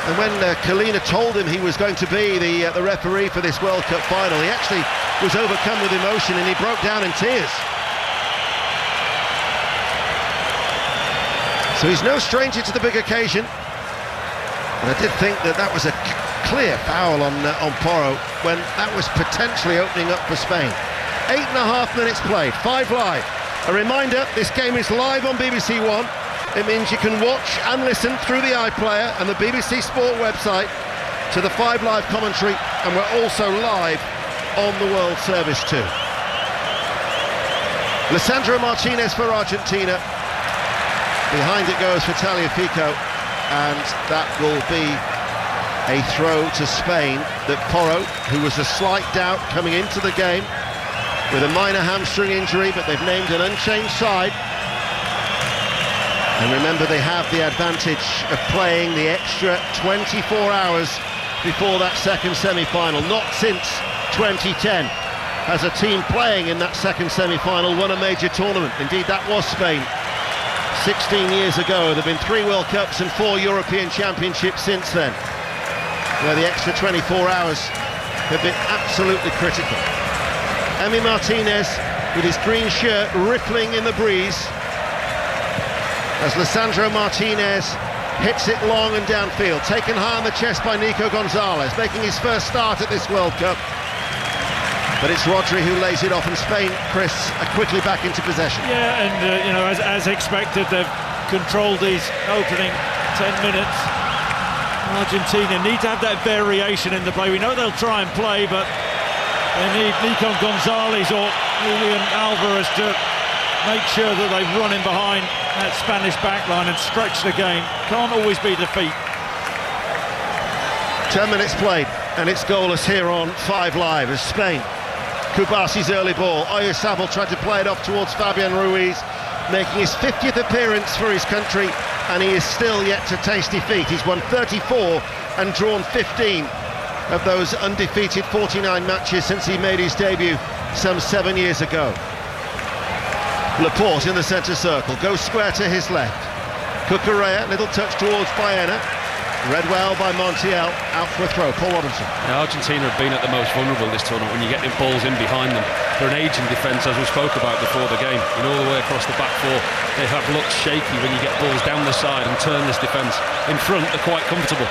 And when Kalina told him he was going to be the referee for this World Cup final, he actually was overcome with emotion and he broke down in tears. So he's no stranger to the big occasion. And I did think that was a clear foul on Porro when that was potentially opening up for Spain. 8.5 minutes played, 5 live. A reminder, this game is live on BBC One. It means you can watch and listen through the iPlayer and the BBC Sport website to the 5 Live commentary, and we're also live on the World Service too. Lisandro Martinez for Argentina. Behind it goes for Tagliafico, and that will be a throw to Spain that Porro, who was a slight doubt coming into the game with a minor hamstring injury, but they've named an unchanged side. And remember, they have the advantage of playing the extra 24 hours before that second semi-final. Not since 2010 has a team playing in that second semi-final won a major tournament. Indeed, that was Spain 16 years ago. There have been 3 World Cups and 4 European Championships since then, where the extra 24 hours have been absolutely critical. Emi Martinez with his green shirt rippling in the breeze as Lisandro Martinez hits it long and downfield, taken high on the chest by Nico Gonzalez, making his first start at this World Cup. But it's Rodri who lays it off, and Spain, Chris, are quickly back into possession. Yeah, and as expected, they've controlled these opening 10 minutes. Argentina need to have that variation in the play. We know they'll try and play, but they need Nico Gonzalez or Julian Alvarez to make sure that they run in behind that Spanish backline and stretch the game. Can't always be defeat. 10 minutes played, and it's goalless here on 5 Live as Spain. Kubasi's early ball. Oyarzabal tried to play it off towards Fabian Ruiz, making his 50th appearance for his country, and he is still yet to taste defeat. He's won 34 and drawn 15 of those undefeated 49 matches since he made his debut some 7 years ago. Laporte in the centre circle, goes square to his left. Cucurella, little touch towards Baena. Read well by Montiel, out for a throw. Paul Robinson. Yeah, Argentina have been at the most vulnerable this tournament when you get balls in behind them. They're an aging defence, as we spoke about before the game. All the way across the back 4, they have looked shaky when you get balls down the side and turn this defence. In front, they're quite comfortable.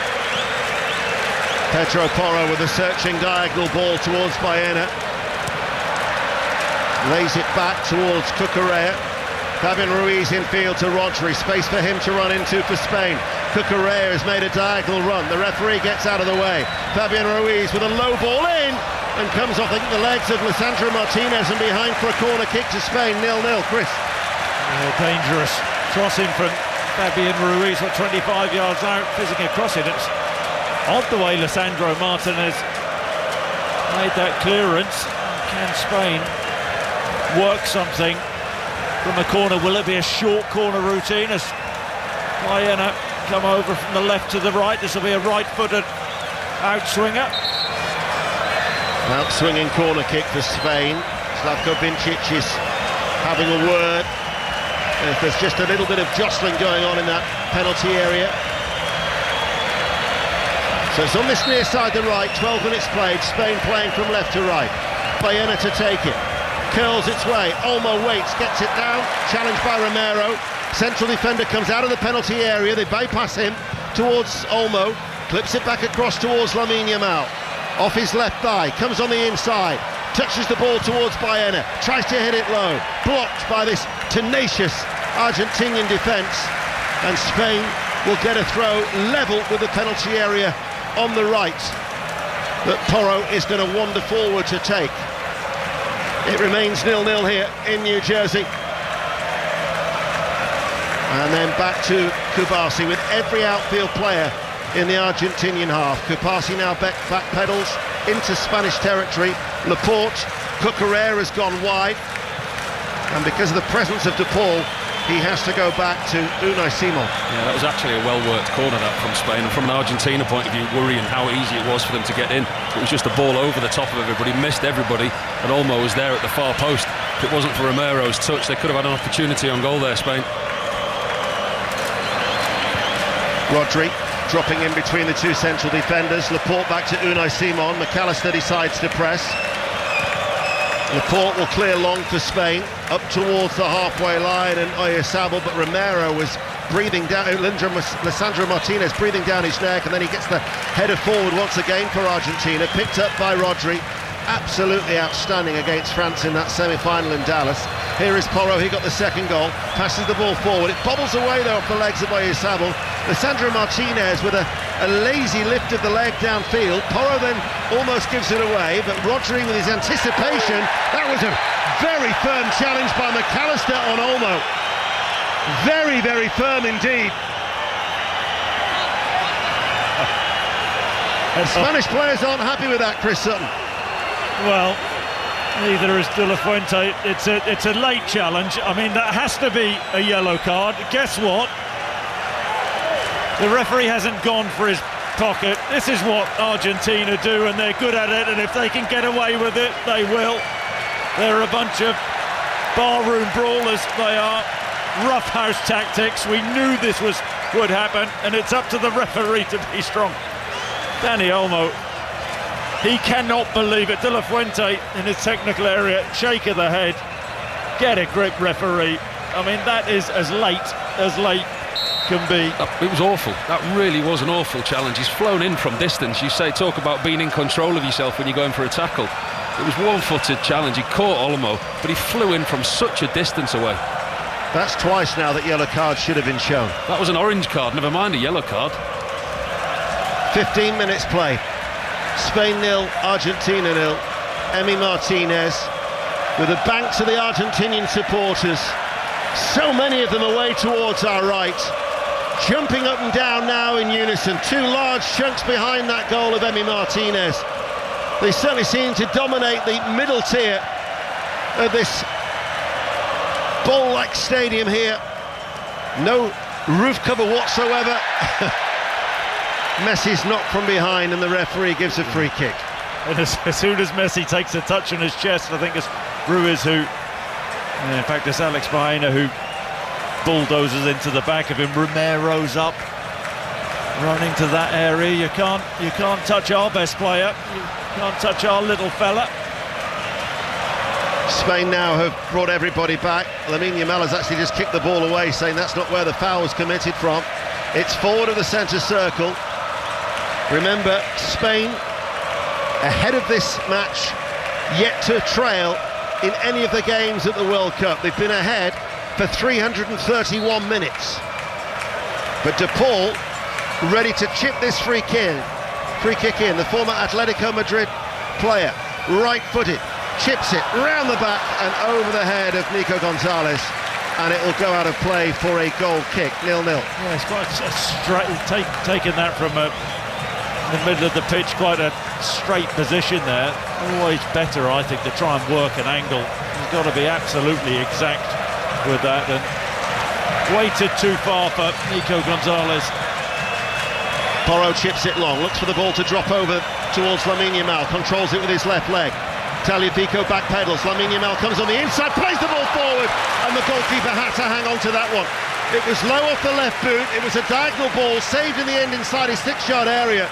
Pedro Porro with a searching diagonal ball towards Baena. Lays it back towards Cucurella. Fabian Ruiz infield to Rodri. Space for him to run into for Spain. Cucurella has made a diagonal run. The referee gets out of the way. Fabian Ruiz with a low ball in and comes off, I think, the legs of Lisandro Martinez and behind for a corner kick to Spain. 0-0. Chris. Dangerous crossing from Fabian Ruiz, 25 yards out, fizzing across it. It's odd the way Lisandro Martinez made that clearance. Can Spain work something from the corner. Will it be a short corner routine as Baena come over from the left to the right? This will be a right-footed outswinger. Outswinging corner kick for Spain. Slavko Vincic is having a word. There's just a little bit of jostling going on in that penalty area. So it's on this near side, the right, 12 minutes played, Spain playing from left to right. Baena to take it, curls its way, Olmo waits, gets it down, challenged by Romero. Central defender comes out of the penalty area, they bypass him towards Olmo, clips it back across towards Lamine Yamal. Off his left thigh, comes on the inside, touches the ball towards Baena, tries to hit it low, blocked by this tenacious Argentinian defence, and Spain will get a throw level with the penalty area on the right that Porro is going to wander forward to take. It remains 0-0 here in New Jersey. And then back to Kubasi with every outfield player in the Argentinian half. Kubasi now backpedals into Spanish territory. Laporte, Cucurella has gone wide, and because of the presence of De Paul, he has to go back to Unai Simon. Yeah, that was actually a well-worked corner, that, from Spain. And from an Argentina point of view, worrying how easy it was for them to get in. It was just a ball over the top of everybody, missed everybody, and Olmo was there at the far post. If it wasn't for Romero's touch, they could have had an opportunity on goal there, Spain. Rodri dropping in between the two central defenders. Laporte back to Unai Simon. McAllister decides to press. Laporte will clear long for Spain, up towards the halfway line, and Oyarzabal, but Romero was breathing down, Lisandro Martinez breathing down his neck, and then he gets the header forward once again for Argentina, picked up by Rodri. Absolutely outstanding against France in that semi-final in Dallas. Here is Porro, he got the second goal, passes the ball forward, it bobbles away though off the legs of Oyarzabal. Lisandro Martinez with a lazy lift of the leg downfield. Porro then almost gives it away, but Rodri with his anticipation, that was a very firm challenge by McAllister on Olmo. Very, very firm indeed. And Spanish players aren't happy with that, Chris Sutton. Well, neither is De La Fuente. It's a late challenge. I mean, that has to be a yellow card. Guess what? The referee hasn't gone for his pocket. This is what Argentina do, and they're good at it, and if they can get away with it, they will. They're a bunch of barroom brawlers. They are roughhouse tactics. We knew this would happen, and it's up to the referee to be strong. Dani Olmo, he cannot believe it. De La Fuente in his technical area, shake of the head. Get a grip, referee. I mean, that is as late can be. It was awful. That really was an awful challenge. He's flown in from distance. You talk about being in control of yourself when you're going for a tackle. It was one-footed challenge. He caught Olmo, but he flew in from such a distance away. That's twice now that yellow cards should have been shown. That was an orange card, never mind a yellow card. 15 minutes play. Spain 0, Argentina 0. Emi Martinez with the banks of the Argentinian supporters. So many of them away towards our right. Jumping up and down now in unison. Two large chunks behind that goal of Emi Martinez. They certainly seem to dominate the middle tier of this bowl-like stadium here. No roof cover whatsoever. Messi's knocked from behind and the referee gives a free kick. And as soon as Messi takes a touch on his chest, I think it's Ruiz who, in fact it's Alex Baena who bulldozes into the back of him. Romero's up, running to that area. You can't touch our best player. You can't touch our little fella. Spain now have brought everybody back. Lamine Yamal has actually just kicked the ball away, saying that's not where the foul was committed from. It's forward of the centre circle. Remember, Spain, ahead of this match, yet to trail in any of the games at the World Cup. They've been ahead for 331 minutes. But De Paul ready to chip this free kick in. The former Atletico Madrid player, right-footed, chips it round the back and over the head of Nico Gonzalez, and it will go out of play for a goal kick, 0-0. Yeah, it's quite a straight, taking that from the middle of the pitch, quite a straight position there. Always better, I think, to try and work an angle. He's got to be absolutely exact with that, and waited too far for Nico Gonzalez. Porro chips it long, looks for the ball to drop over towards Lamine Yamal, controls it with his left leg. Tagliafico backpedals, Lamine Yamal comes on the inside, plays the ball forward, and the goalkeeper had to hang on to that one. It was low off the left boot, it was a diagonal ball, saved in the end inside his 6-yard area,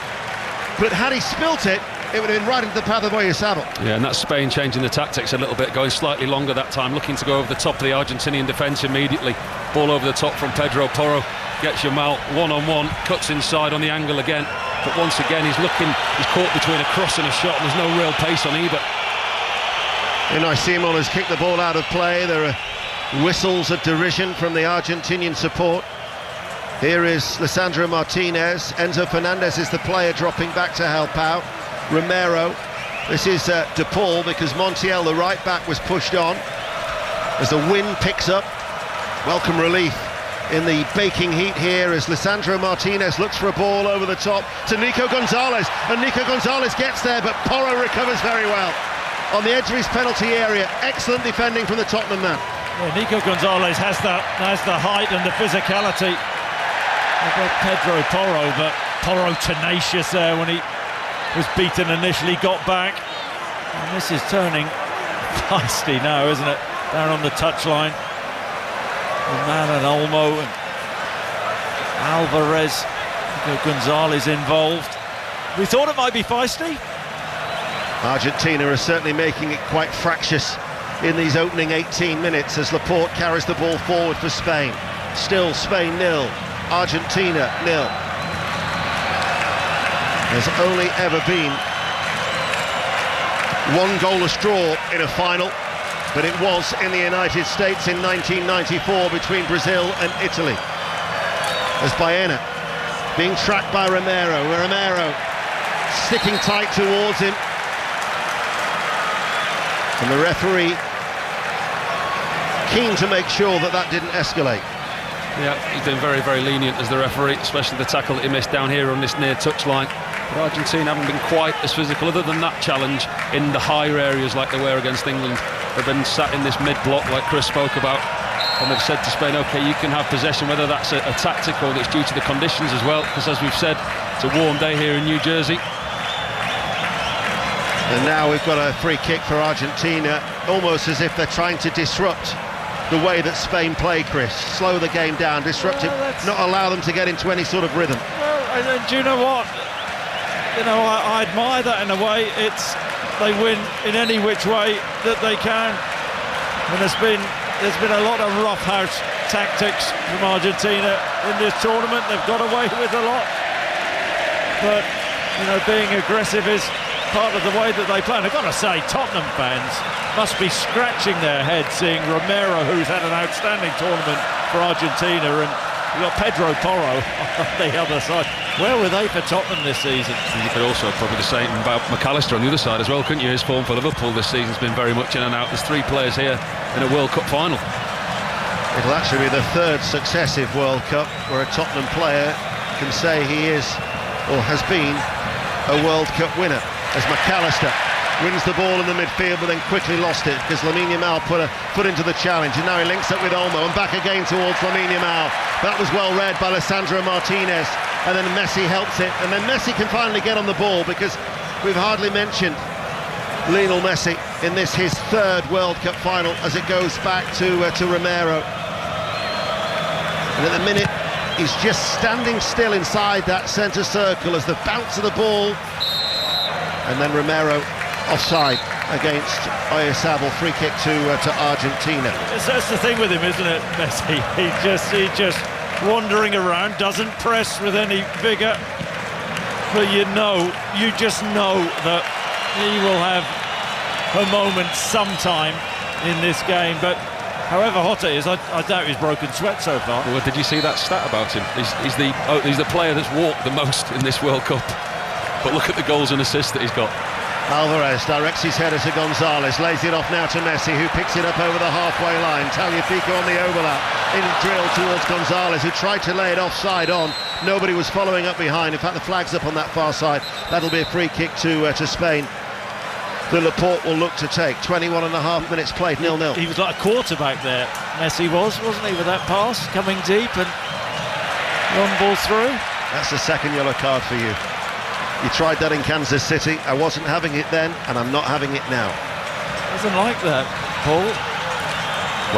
but had he spilt it, it would have been right into the path of Oyarzabal. Yeah, and that's Spain changing the tactics a little bit, going slightly longer that time, looking to go over the top of the Argentinian defence immediately. Ball over the top from Pedro Porro, gets Yamal one-on-one, cuts inside on the angle again, but once again he's caught between a cross and a shot, and there's no real pace on either. Unai Simon has kicked the ball out of play. There are whistles of derision from the Argentinian support. Here is Lisandro Martinez. Enzo Fernandez is the player dropping back to help out. Romero. This is De Paul, because Montiel, the right back, was pushed on. As the wind picks up, welcome relief in the baking heat here as Lisandro Martinez looks for a ball over the top to Nico Gonzalez, and Nico Gonzalez gets there, but Porro recovers very well on the edge of his penalty area. Excellent defending from the Tottenham man. Yeah, Nico Gonzalez has the height and the physicality of Pedro Porro, but Porro tenacious there when he was beaten initially, got back, and this is turning feisty now, isn't it? Down on the touchline, the man and Olmo and Alvarez, Nico Gonzalez involved. We thought it might be feisty. Argentina are certainly making it quite fractious in these opening 18 minutes as Laporte carries the ball forward for Spain. Still Spain 0, Argentina 0. There's only ever been one goalless draw in a final, but it was in the United States in 1994 between Brazil and Italy. As Baena being tracked by Romero sticking tight towards him, and the referee keen to make sure that didn't escalate. Yeah, he's been very, very lenient as the referee, especially the tackle that he missed down here on this near touchline. But Argentina haven't been quite as physical, other than that challenge in the higher areas like they were against England. They've been sat in this mid-block like Chris spoke about, and they've said to Spain, OK, you can have possession, whether that's a tactic or it's due to the conditions as well, because as we've said, it's a warm day here in New Jersey. And now we've got a free kick for Argentina, almost as if they're trying to disrupt the way that Spain play, Chris. Slow the game down, disrupt it, not allow them to get into any sort of rhythm. Well, and do you know what? You know, I admire that in a way. They win in any which way that they can. And there's been a lot of roughhouse tactics from Argentina in this tournament. They've got away with a lot. But, you know, being aggressive is part of the way that they play. And I've got to say, Tottenham fans must be scratching their heads seeing Romero, who's had an outstanding tournament for Argentina, and you've got Pedro Porro on the other side. Where were they for Tottenham this season? You could also probably the same about McAllister on the other side as well, couldn't you? His form for Liverpool this season's been very much in and out. There's 3 players here in a World Cup final. It'll actually be the 3rd successive World Cup where a Tottenham player can say he is, or has been, a World Cup winner. As McAllister wins the ball in the midfield, but then quickly lost it because Lamine Yamal put a foot into the challenge, and now he links up with Olmo and back again towards Lamine Yamal. That was well read by Lisandro Martinez, and then Messi helps it, and then Messi can finally get on the ball, because we've hardly mentioned Lionel Messi in this, his 3rd World Cup final, as it goes back to Romero. And at the minute he's just standing still inside that centre circle as the bounce of the ball. And then Romero offside against Oyarzabal. Free kick to Argentina. That's the thing with him, isn't it, Messi? He just wandering around, doesn't press with any vigour. But you just know that he will have a moment sometime in this game. But however hot it is, I doubt he's broken sweat so far. Well, did you see that stat about him? He's the player that's walked the most in this World Cup. But look at the goals and assists that he's got. Alvarez directs his header to Gonzalez, lays it off now to Messi, who picks it up over the halfway line. Tagliafico on the overlap, in drill towards Gonzalez, who tried to lay it offside on. Nobody was following up behind. In fact, the flag's up on that far side. That'll be a free kick to Spain. that Laporte will look to take. 21 and a half minutes played, 0-0. He was like a quarterback there, Messi wasn't he, with that pass coming deep and long ball through. That's the second yellow card for you. You tried that in Kansas City. I wasn't having it then, and I'm not having it now. Doesn't like that, Paul.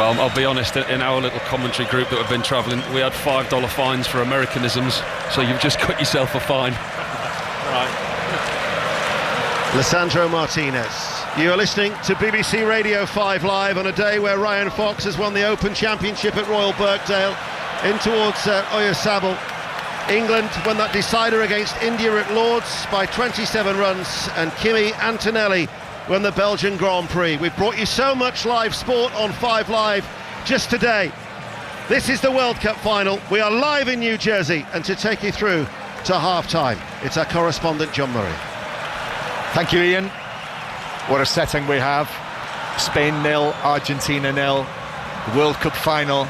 Well, I'll be honest, in our little commentary group that we've been travelling, we had $5 fines for Americanisms, so you've just cut yourself a fine. Right. Lisandro Martinez. You are listening to BBC Radio 5 Live on a day where Ryan Fox has won the Open Championship at Royal Birkdale in towards Oyarzabal. England won that decider against India at Lord's by 27 runs, and Kimi Antonelli won the Belgian Grand Prix. We've brought you so much live sport on 5 Live just today. This is the World Cup final. We are live in New Jersey, and to take you through to half-time, it's our correspondent John Murray. Thank you, Ian. What a setting we have. Spain 0, Argentina 0. The World Cup final.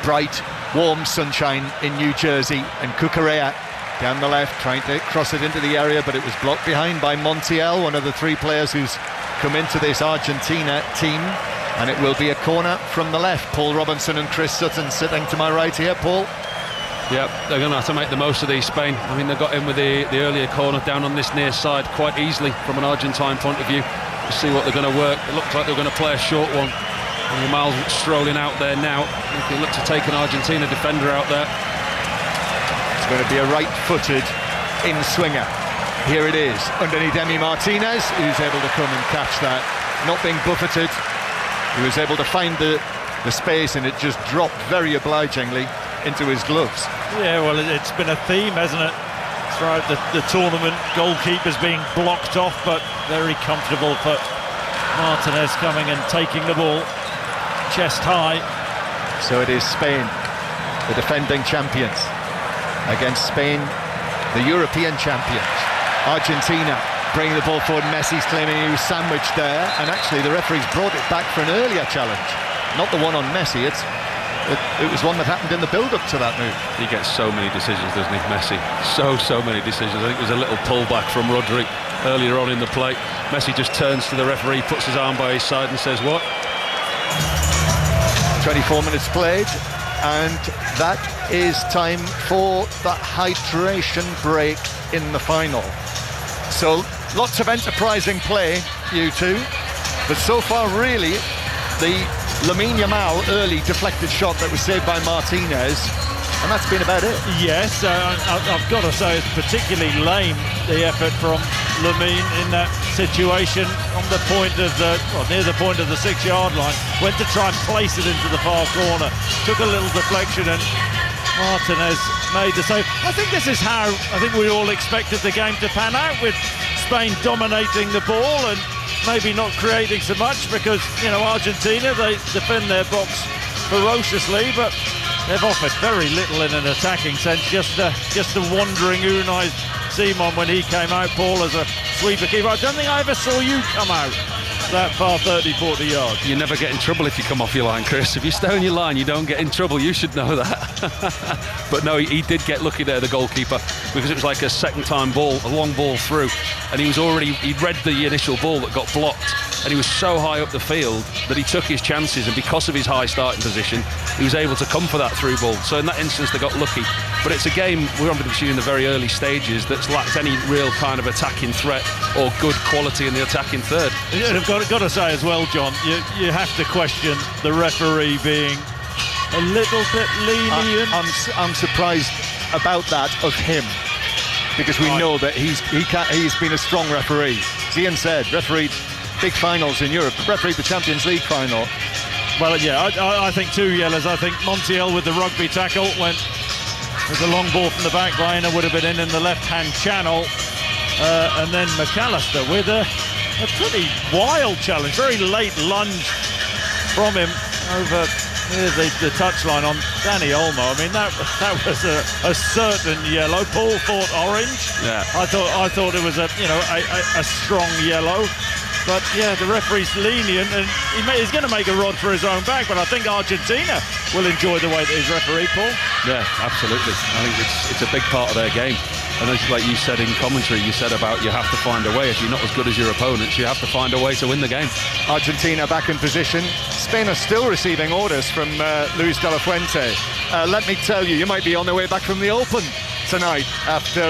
Bright, warm sunshine in New Jersey, and Cucurella down the left trying to cross it into the area, but it was blocked behind by Montiel, one of the 3 players who's come into this Argentina team, and it will be a corner from the left. Paul Robinson and Chris Sutton sitting to my right here. Paul? Yeah, they're going to have to make the most of these, Spain. I mean, they got in with the earlier corner down on this near side quite easily from an Argentine point of view. We'll see what they're going to work. It looks like they're going to play a short one. And Yamal's strolling out there now. They look to take an Argentina defender out there. It's going to be a right-footed in-swinger. Here it is, underneath Emi Martinez, who's able to come and catch that. Not being buffeted. He was able to find the space, and it just dropped very obligingly into his gloves. Yeah, well, it's been a theme, hasn't it? Throughout the tournament, goalkeepers being blocked off, but very comfortable for Martinez coming and taking the ball chest high. So it is Spain, the defending champions, against Spain, the European champions. Argentina bringing the ball forward. Messi's claiming he was sandwiched there, and actually the referee's brought it back for an earlier challenge, not the one on Messi. It was one that happened in the build-up to that move. He gets so many decisions, doesn't he, Messi? So many decisions. I think it was a little pullback from Rodri earlier on in the play. Messi just turns to the referee, puts his arm by his side and says, what? 24 minutes played, and that is time for the hydration break in the final. So lots of enterprising play, you two, but so far really the Lamine Yamal early deflected shot that was saved by Martinez, and that's been about it. Yes, I've got to say it's particularly lame, the effort from Lamine in that situation on the point of near the point of the 6-yard line. Went to try and place it into the far corner, took a little deflection, and Martinez made the save. I think this is how we all expected the game to pan out, with Spain dominating the ball and maybe not creating so much, because Argentina, they defend their box ferociously, but they've offered very little in an attacking sense. Just a wandering Unai Simon when he came out, Paul, as a sweeper keeper. I don't think I ever saw you come out that far, 30-40 yards. You never get in trouble if you come off your line, Chris. If you stay on your line, you don't get in trouble. You should know that. But no, he did get lucky there, the goalkeeper, because it was like a second-time ball, a long ball through, and he'd read the initial ball that got blocked, and he was so high up the field that he took his chances, and because of his high starting position, he was able to come for that through ball. So in that instance, they got lucky. But it's a game we're obviously in the very early stages that's lacked any real kind of attacking threat or good quality in the attacking third. Yeah, I've got to say as well, John, you have to question the referee being a little bit lenient. I'm surprised about that of him, because we know that he's been a strong referee. As Ian said, refereed big finals in Europe, refereed the Champions League final. Well, yeah, I think 2 yellows. I think Montiel with the rugby tackle went with the long ball from the back line and would have been in the left-hand channel. And then McAllister with a pretty wild challenge, very late lunge from him over near the touchline on Dani Olmo. I mean, that was a certain yellow. Paul thought orange. Yeah. I thought it was a strong yellow. But yeah, the referee's lenient, and he's going to make a rod for his own back. But I think Argentina will enjoy the way that he's refereed, Paul. Yeah, absolutely. I think it's a big part of their game. And as like you said in commentary, you said about you have to find a way. If you're not as good as your opponents, you have to find a way to win the game. Argentina back in position. Spain are still receiving orders from Luis de la Fuente. Let me tell you, you might be on the way back from the Open tonight after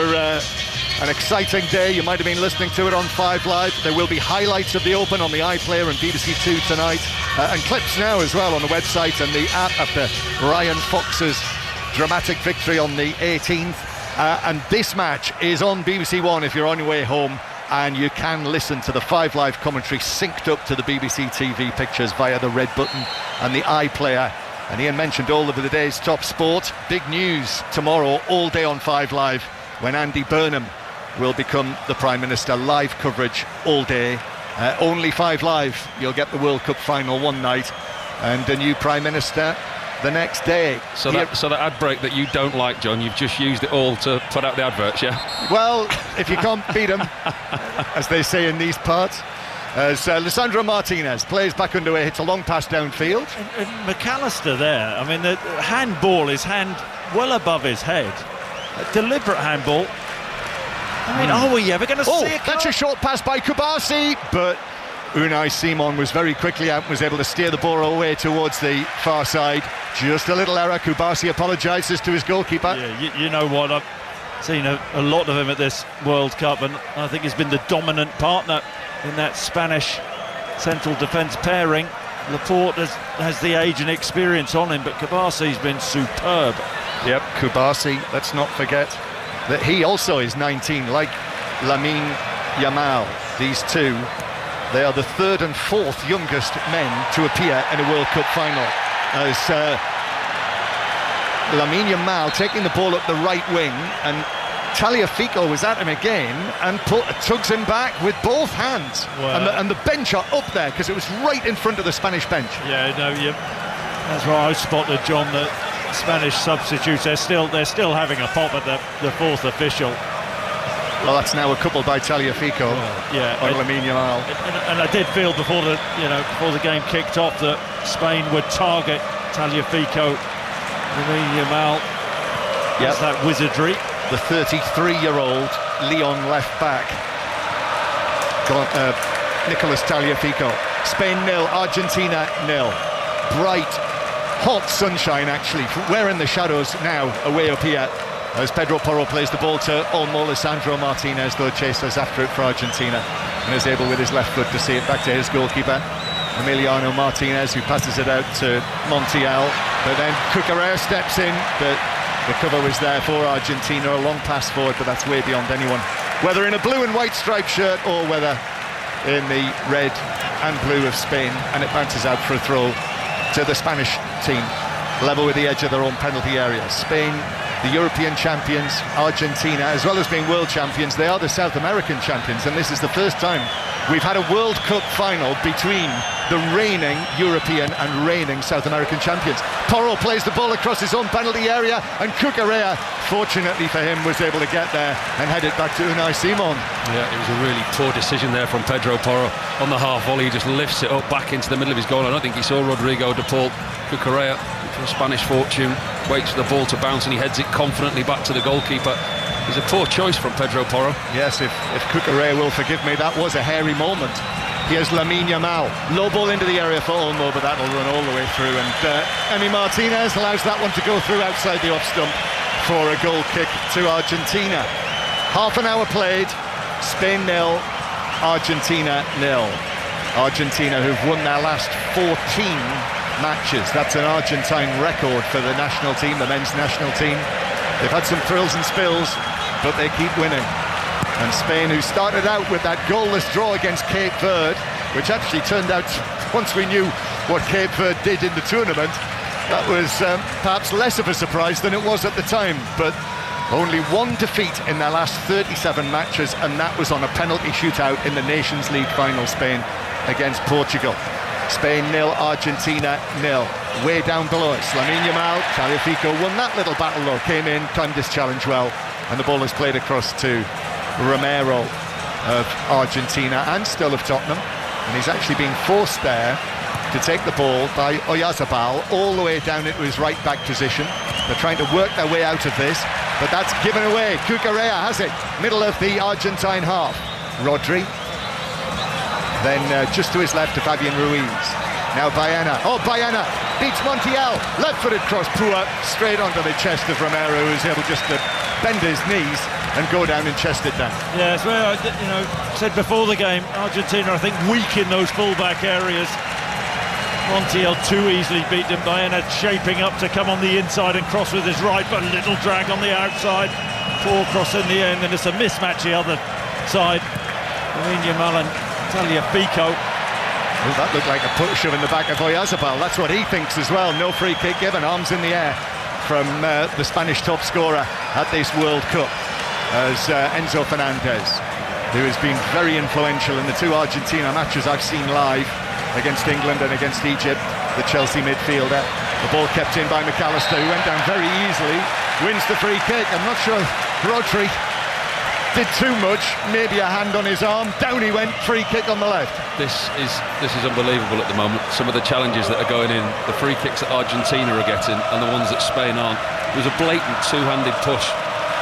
an exciting day. You might have been listening to it on 5 Live. There will be highlights of the Open on the iPlayer and BBC Two tonight, and clips now as well on the website and the app after Ryan Fox's dramatic victory on the 18th. And this match is on BBC One if you're on your way home, and you can listen to the 5 Live commentary synced up to the BBC TV pictures via the red button and the iPlayer. And Ian mentioned all of the day's top sport. Big news tomorrow, all day on 5 Live, when Andy Burnham will become the Prime Minister. Live coverage all day. Only 5 Live. You'll get the World Cup final one night and a new Prime Minister the next day. So that ad break that you don't like, John, you've just used it all to put out the adverts, yeah? Well, if you can't beat them, as they say in these parts. As Lisandro Martinez plays back underway, hits a long pass downfield. And McAllister there, I mean, the handball is well above his head. A deliberate handball. I mean, are we ever going to see it? That's a short pass by Kubasi, but Unai Simon was very quickly out and was able to steer the ball away towards the far side. Just a little error. Kubasi apologises to his goalkeeper. Yeah, you know what? I've seen a lot of him at this World Cup, and I think he's been the dominant partner in that Spanish central defence pairing. Laporte has the age and experience on him, but Kubasi's been superb. Yep, Kubasi, let's not forget that he also is 19, like Lamine Yamal. These two, they are the 3rd and 4th youngest men to appear in a World Cup final. As Lamine Yamal taking the ball up the right wing, and Tagliafico was at him again and tugs him back with both hands. Wow. And the bench are up there because it was right in front of the Spanish bench. Yeah, no, that's right. I spotted, John, the Spanish substitutes. They're still having a pop at the 4th official. Well, that's now a couple by Tagliafico on Lamine Yamal. And I did feel before the game kicked off that Spain would target Tagliafico. Lamine Yamal has that wizardry. The 33-year-old Leon left back. Nicolas Tagliafico. Spain 0, Argentina 0. Bright, hot sunshine actually. We're in the shadows now, away up here, as Pedro Porro plays the ball to Olmo. Lisandro Martinez, though, chases after it for Argentina and is able with his left foot to see it back to his goalkeeper, Emiliano Martinez, who passes it out to Montiel. But then Cucurella steps in, but the cover was there for Argentina. A long pass forward, but that's way beyond anyone, whether in a blue and white striped shirt or whether in the red and blue of Spain. And it bounces out for a throw to the Spanish team, level with the edge of their own penalty area. Spain, the European champions. Argentina, as well as being world champions, they are the South American champions, and this is the first time we've had a World Cup final between the reigning European and reigning South American champions. Porro plays the ball across his own penalty area, and Cucurella, fortunately for him, was able to get there and head it back to Unai Simon. Yeah, it was a really poor decision there from Pedro Porro on the half volley. He just lifts it up back into the middle of his goal. I don't think he saw Rodrigo de Paul. Cucurella, for Spanish fortune, waits for the ball to bounce and he heads it confidently back to the goalkeeper. It was a poor choice from Pedro Porro. Yes, if Cucurella will forgive me, that was a hairy moment. Here's Lamine Yamal, low ball into the area for Olmo, but that'll run all the way through, and Emi Martinez allows that one to go through outside the off stump for a goal kick to Argentina. Half an hour played, Spain 0, Argentina 0. Argentina, who've won their last 14 matches. That's an Argentine record for the national team, the men's national team. They've had some thrills and spills, but they keep winning. And Spain, who started out with that goalless draw against Cape Verde, which actually turned out, once we knew what Cape Verde did in the tournament, that was perhaps less of a surprise than it was at the time. But only one defeat in their last 37 matches, and that was on a penalty shootout in the Nations League final, Spain against Portugal. Spain 0, Argentina 0. Way down below us, Lamine Yamal, Tagliafico won that little battle though, came in, climbed his challenge well, and the ball is played across to Romero of Argentina and still of Tottenham, and he's actually being forced there to take the ball by Oyarzabal all the way down into his right back position. They're trying to work their way out of this, but that's given away. Cucurella has it, middle of the Argentine half. Rodri, then just to his left to Fabian Ruiz. Now Baena. Oh, Baena beats Montiel. Left-footed cross, poor, straight onto the chest of Romero, who's able just to bend his knees and go down and chest it down. Yeah, as well, said before the game, Argentina, I think, weak in those full-back areas. Montiel too easily beaten. Baena shaping up to come on the inside and cross with his right, but a little drag on the outside. Poor cross in the end, and it's a mismatch the other side. Yamal and Tagliafico. Well, that looked like a shove in the back of Oyarzabal. That's what he thinks as well. No free kick given, arms in the air from the Spanish top scorer at this World Cup, as Enzo Fernandez, who has been very influential in the two Argentina matches I've seen live, against England and against Egypt, the Chelsea midfielder. The ball kept in by McAllister, who went down very easily, wins the free kick. I'm not sure Rodri did too much, maybe a hand on his arm, down he went, free kick on the left. This is unbelievable at the moment. Some of the challenges that are going in, the free kicks that Argentina are getting and the ones that Spain aren't. There was a blatant two-handed push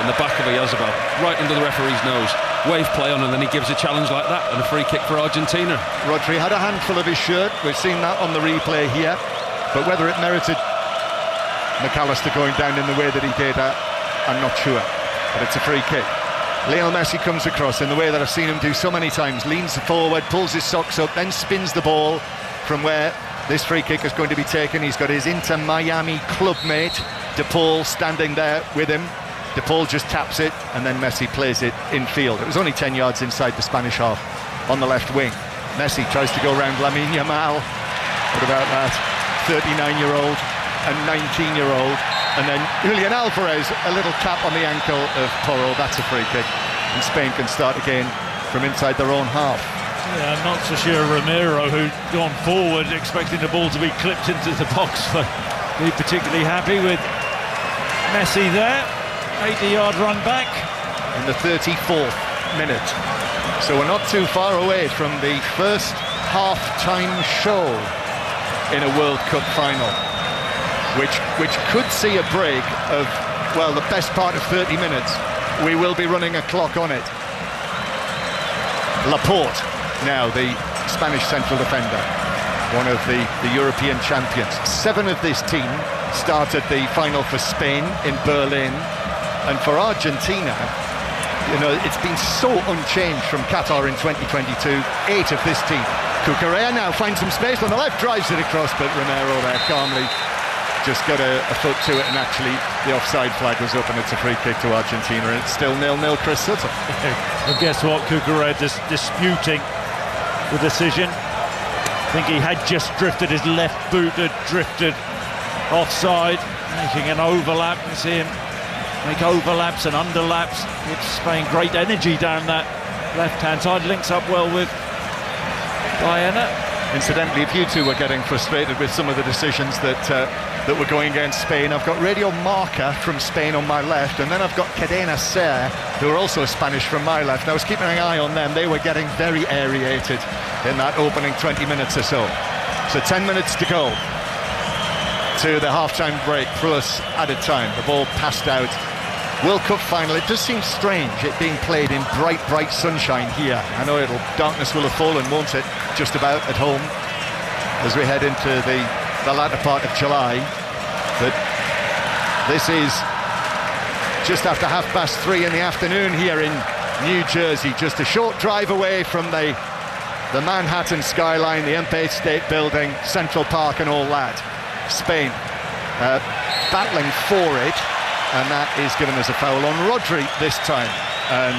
in the back of Oyarzabal, right under the referee's nose. Wave play on, and then he gives a challenge like that and a free kick for Argentina. Rodri had a handful of his shirt. We've seen that on the replay here, but whether it merited McAllister going down in the way that he did, I'm not sure, but it's a free kick. Lionel Messi comes across in the way that I've seen him do so many times, leans forward, pulls his socks up, then spins the ball from where this free kick is going to be taken. He's got his Inter Miami clubmate De Paul standing there with him. De Paul just taps it, and then Messi plays it infield. It was only 10 yards inside the Spanish half on the left wing. Messi tries to go around Lamine Yamal. What about that? 39-year-old and 19-year-old. And then Julian Alvarez, a little tap on the ankle of Porro. That's a free kick. And Spain can start again from inside their own half. Yeah, I'm not so sure Romero, who'd gone forward expecting the ball to be clipped into the box, but be particularly happy with Messi there. 80-yard run back. In the 34th minute. So we're not too far away from the first half-time show in a World Cup final, which could see a break of, well, the best part of 30 minutes. We will be running a clock on it. Laporte, now the Spanish central defender, one of the European champions. 7 of this team started the final for Spain in Berlin. And for Argentina, it's been so unchanged from Qatar in 2022. 8 of this team. Cucurella now finds some space on the left, drives it across, but Romero there calmly just got a foot to it, and actually the offside flag was up, and it's a free kick to Argentina, and it's still 0-0 Chris Sutton. And guess what? Cucurella disputing the decision. I think he had just drifted, his left boot had drifted offside, making an overlap. You see him make overlaps and underlaps. Gives Spain great energy down that left-hand side. Links up well with Baena. Incidentally, if you two were getting frustrated with some of the decisions that were going against Spain, I've got Radio Marca from Spain on my left, and then I've got Cadena Ser, who are also Spanish, from my left. And I was keeping an eye on them. They were getting very aerated in that opening 20 minutes or so. So 10 minutes to go to the half-time break plus added time. The ball passed out. World Cup final, it does seem strange it being played in bright sunshine here. I know darkness will have fallen, won't it, just about at home as we head into the latter part of July. But this is just after 3:30 in the afternoon here in New Jersey, just a short drive away from the Manhattan skyline, the Empire State Building, Central Park and all that. Spain battling for it, and that is given as a foul on Rodri this time. And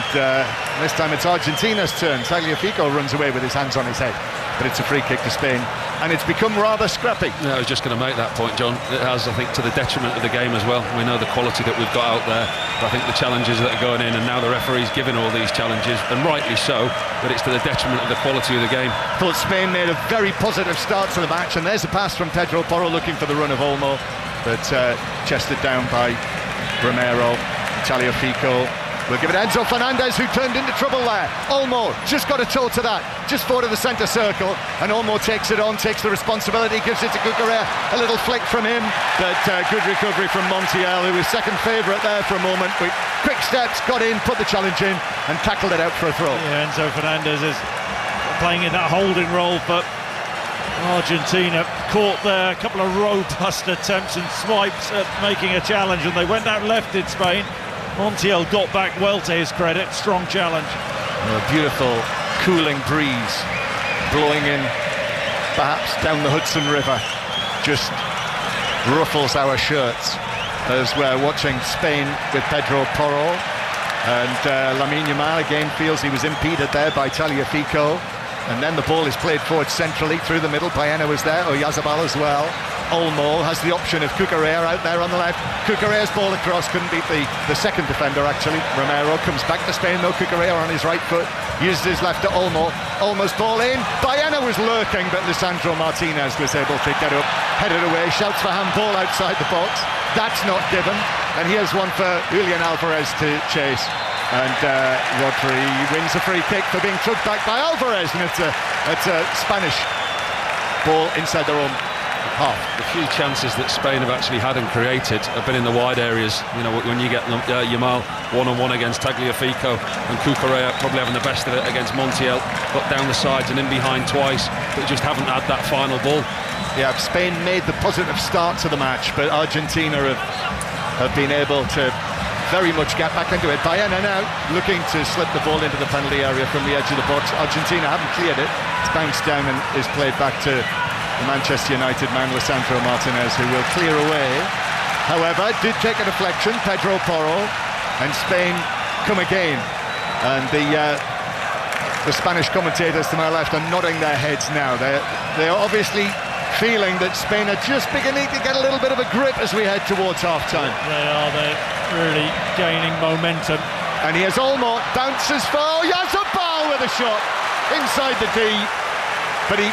this time it's Argentina's turn. Tagliafico runs away with his hands on his head, but it's a free kick to Spain, and it's become rather scrappy. Yeah, I was just going to make that point, John. It has, I think, to the detriment of the game as well. We know the quality that we've got out there, but I think the challenges that are going in, and now the referee's giving all these challenges, and rightly so, but it's to the detriment of the quality of the game. Thought Spain made a very positive start to the match, and there's a pass from Pedro Porro looking for the run of Olmo, but chested down by Romero. Tagliafico We'll give it Enzo Fernandez, who turned into trouble there. Olmo just got a toe to that, just forward of the centre circle, and Olmo takes it on, takes the responsibility, gives it to Cucurella. A little flick from him, but good recovery from Montiel, who was second favourite there for a moment. With quick steps, got in, put the challenge in, and tackled it out for a throw. Yeah, Enzo Fernandez is playing in that holding role for Argentina. Caught there, a couple of robust attempts and swipes at making a challenge, and they went out left in Spain. Montiel got back well, to his credit. Strong challenge. A beautiful cooling breeze blowing in, perhaps down the Hudson River, just ruffles our shirts as we're watching Spain with Pedro Porro, and Lamine Yamal again feels he was impeded there by Tagliafico, and then the ball is played forward centrally through the middle. Baena was there, Oyarzabal as well. Olmo has the option of Cucurella out there on the left. Cucurella's ball across, couldn't beat the second defender actually. Romero comes back to Spain though, Cucurella on his right foot, uses his left to Olmo. Olmo's ball in, Baena was lurking, but Lisandro Martinez was able to get up, head it away, shouts for handball outside the box. That's not given, and here's one for Julian Alvarez to chase. And Rodri wins a free kick for being chugged back by Alvarez, and it's a Spanish ball inside their own half. The few chances that Spain have actually had and created have been in the wide areas. You know, when you get Yamal one-on-one against Tagliafico, and Cucurella probably having the best of it against Montiel, got down the sides and in behind twice, but just haven't had that final ball. Yeah, Spain made the positive start to the match, but Argentina have been able to very much get back into it. Baena now looking to slip the ball into the penalty area from the edge of the box. Argentina haven't cleared it. It's bounced down and is played back to the Manchester United man, Lisandro Martinez, who will clear away. However, did take a deflection, Pedro Porro, and Spain come again. And the Spanish commentators to my left are nodding their heads now. They're obviously feeling that Spain are just beginning to get a little bit of a grip as we head towards half-time. They're really gaining momentum. And here's Olmo, bounces for Oyarzabal with a shot inside the D, but he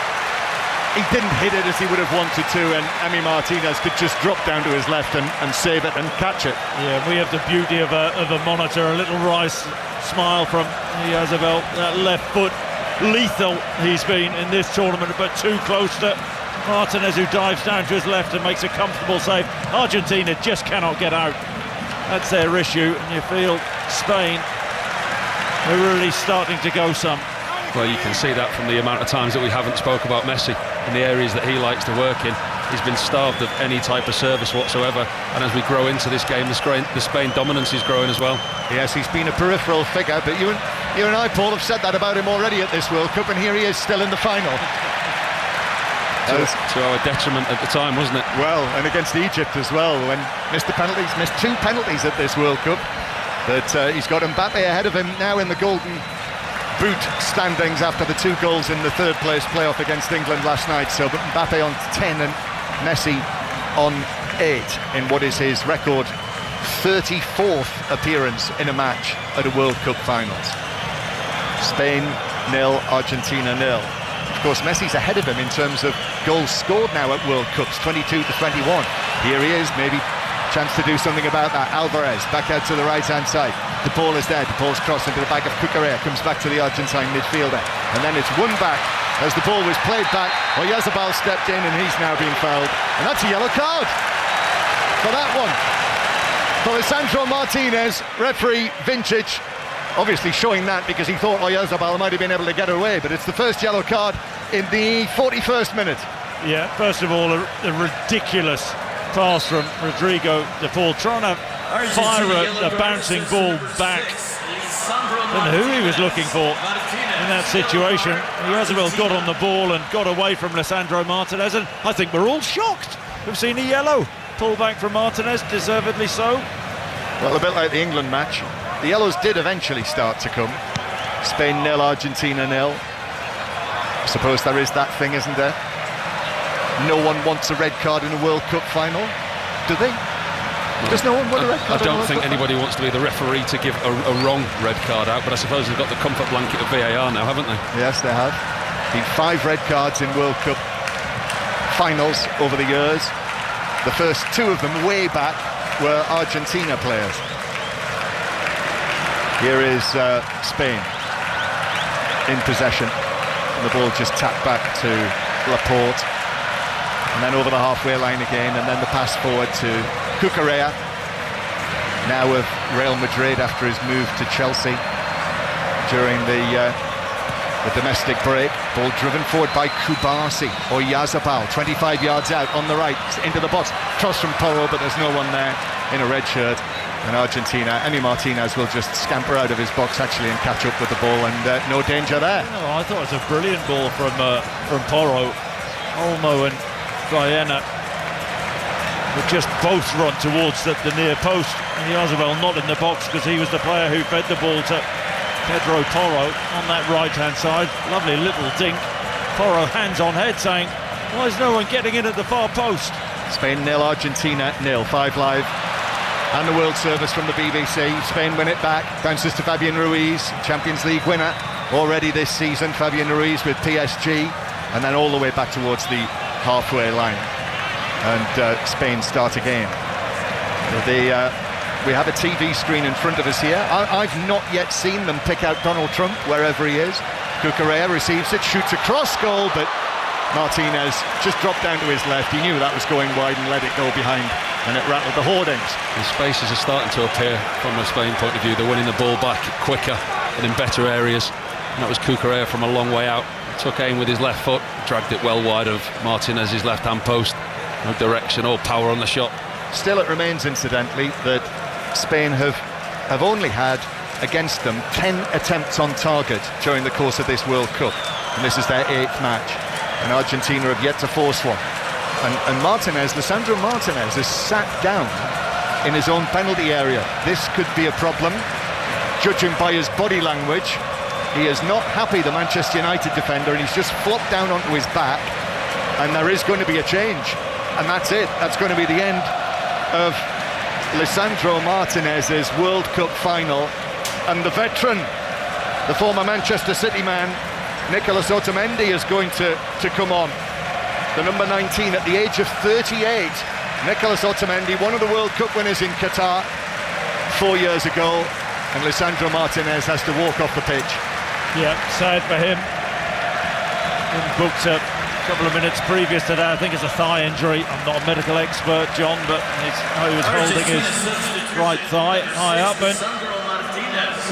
didn't hit it as he would have wanted to, and Emi Martinez could just drop down to his left and save it and catch it. Yeah, we have the beauty of a monitor, a little wry smile from Oyarzabal. That left foot, lethal he's been in this tournament, but too close to Martinez, who dives down to his left and makes a comfortable save. Argentina just cannot get out. That's their issue, and you feel Spain are really starting to go some. Well, you can see that from the amount of times that we haven't spoke about Messi in the areas that he likes to work in. He's been starved of any type of service whatsoever, and as we grow into this game, the Spain dominance is growing as well. Yes, he's been a peripheral figure, but you and I, Paul, have said that about him already at this World Cup, and here he is still in the final. To our detriment at the time, wasn't it? Well, and against Egypt as well, when missed two penalties at this World Cup. But he's got Mbappe ahead of him now in the Golden Boot standings after the 2 goals in the third place playoff against England last night. So Mbappe on 10 and Messi on 8 in what is his record 34th appearance in a match at a World Cup finals. Spain 0, Argentina 0. Of course, Messi's ahead of him in terms of goals scored now at World Cups, 22 to 21. Here he is, maybe chance to do something about that. Alvarez back out to the right-hand side. The ball is there. The ball's crossed into the back of Cucurella, comes back to the Argentine midfielder, and then it's won back as the ball was played back. Oyarzabal stepped in, and he's now been fouled, and that's a yellow card for that one. For Lisandro Martinez, referee Vintage obviously showing that because he thought Oyarzabal might have been able to get away, but it's the first yellow card in the 41st minute. Yeah, first of all, a ridiculous pass from Rodrigo de Paul, trying to fire a bouncing ball back. Don't know who he was looking for in that situation. Oyarzabal got on the ball and got away from Lisandro Martinez, and I think we're all shocked. We've seen a yellow pull back from Martinez, deservedly so. Well, a bit like the England match, the yellows did eventually start to come. Spain 0, Argentina 0. I suppose there is that thing, isn't there? No one wants a red card in a World Cup final, do they? Does no one want a red card? I don't think anybody wants to be the referee to give a wrong red card out, but I suppose they've got the comfort blanket of VAR now, haven't they? Yes, they have. Been 5 red cards in World Cup finals over the years. The first 2 of them way back were Argentina players. Here is Spain in possession. And the ball just tapped back to Laporte. And then over the halfway line again, and then the pass forward to Cucurella, now of Real Madrid after his move to Chelsea during the domestic break. Ball driven forward by Kubasi or Yazabal, 25 yards out on the right, into the box. Cross from Porro, but there's no one there in a red shirt. And Argentina, Emi Martinez will just scamper out of his box actually and catch up with the ball, and no danger there. No, I thought it was a brilliant ball from Porro. Olmo and Baena would just both run towards the near post. And Yazabal not in the box because he was the player who fed the ball to Pedro Porro on that right-hand side. Lovely little dink. Porro hands on head saying, why is no one getting in at the far post? Spain 0, Argentina 0, 5 Live. And the World Service from the BBC. Spain win it back, bounces to Fabian Ruiz, Champions League winner already this season. Fabian Ruiz with PSG, and then all the way back towards the halfway line. And Spain start again. We have a TV screen in front of us here. I've not yet seen them pick out Donald Trump wherever he is. Cucurella receives it, shoots a cross goal, but Martinez just dropped down to his left. He knew that was going wide and let it go behind, and it rattled the hoardings. The spaces are starting to appear from a Spain point of view. They're winning the ball back quicker and in better areas. And that was Cucurella from a long way out. Took aim with his left foot, dragged it well wide of Martinez's left-hand post. No direction or power on the shot. Still, it remains, incidentally, that Spain have only had against them 10 attempts on target during the course of this World Cup, and this is their 8th match, and Argentina have yet to force one. And Lisandro Martinez is sat down in his own penalty area. This could be a problem, judging by his body language. He is not happy, the Manchester United defender, and he's just flopped down onto his back, and there is going to be a change, and that's it. That's going to be the end of Lisandro Martinez's World Cup final. And the veteran, the former Manchester City man, Nicolas Otamendi, is going to come on. The number 19 at the age of 38. Nicolas Otamendi, one of the World Cup winners in Qatar 4 years ago. And Lisandro Martinez has to walk off the pitch. Yeah, sad for him. Been booked a couple of minutes previous to that. I think it's a thigh injury. I'm not a medical expert, John, but he was holding his right thigh high up. And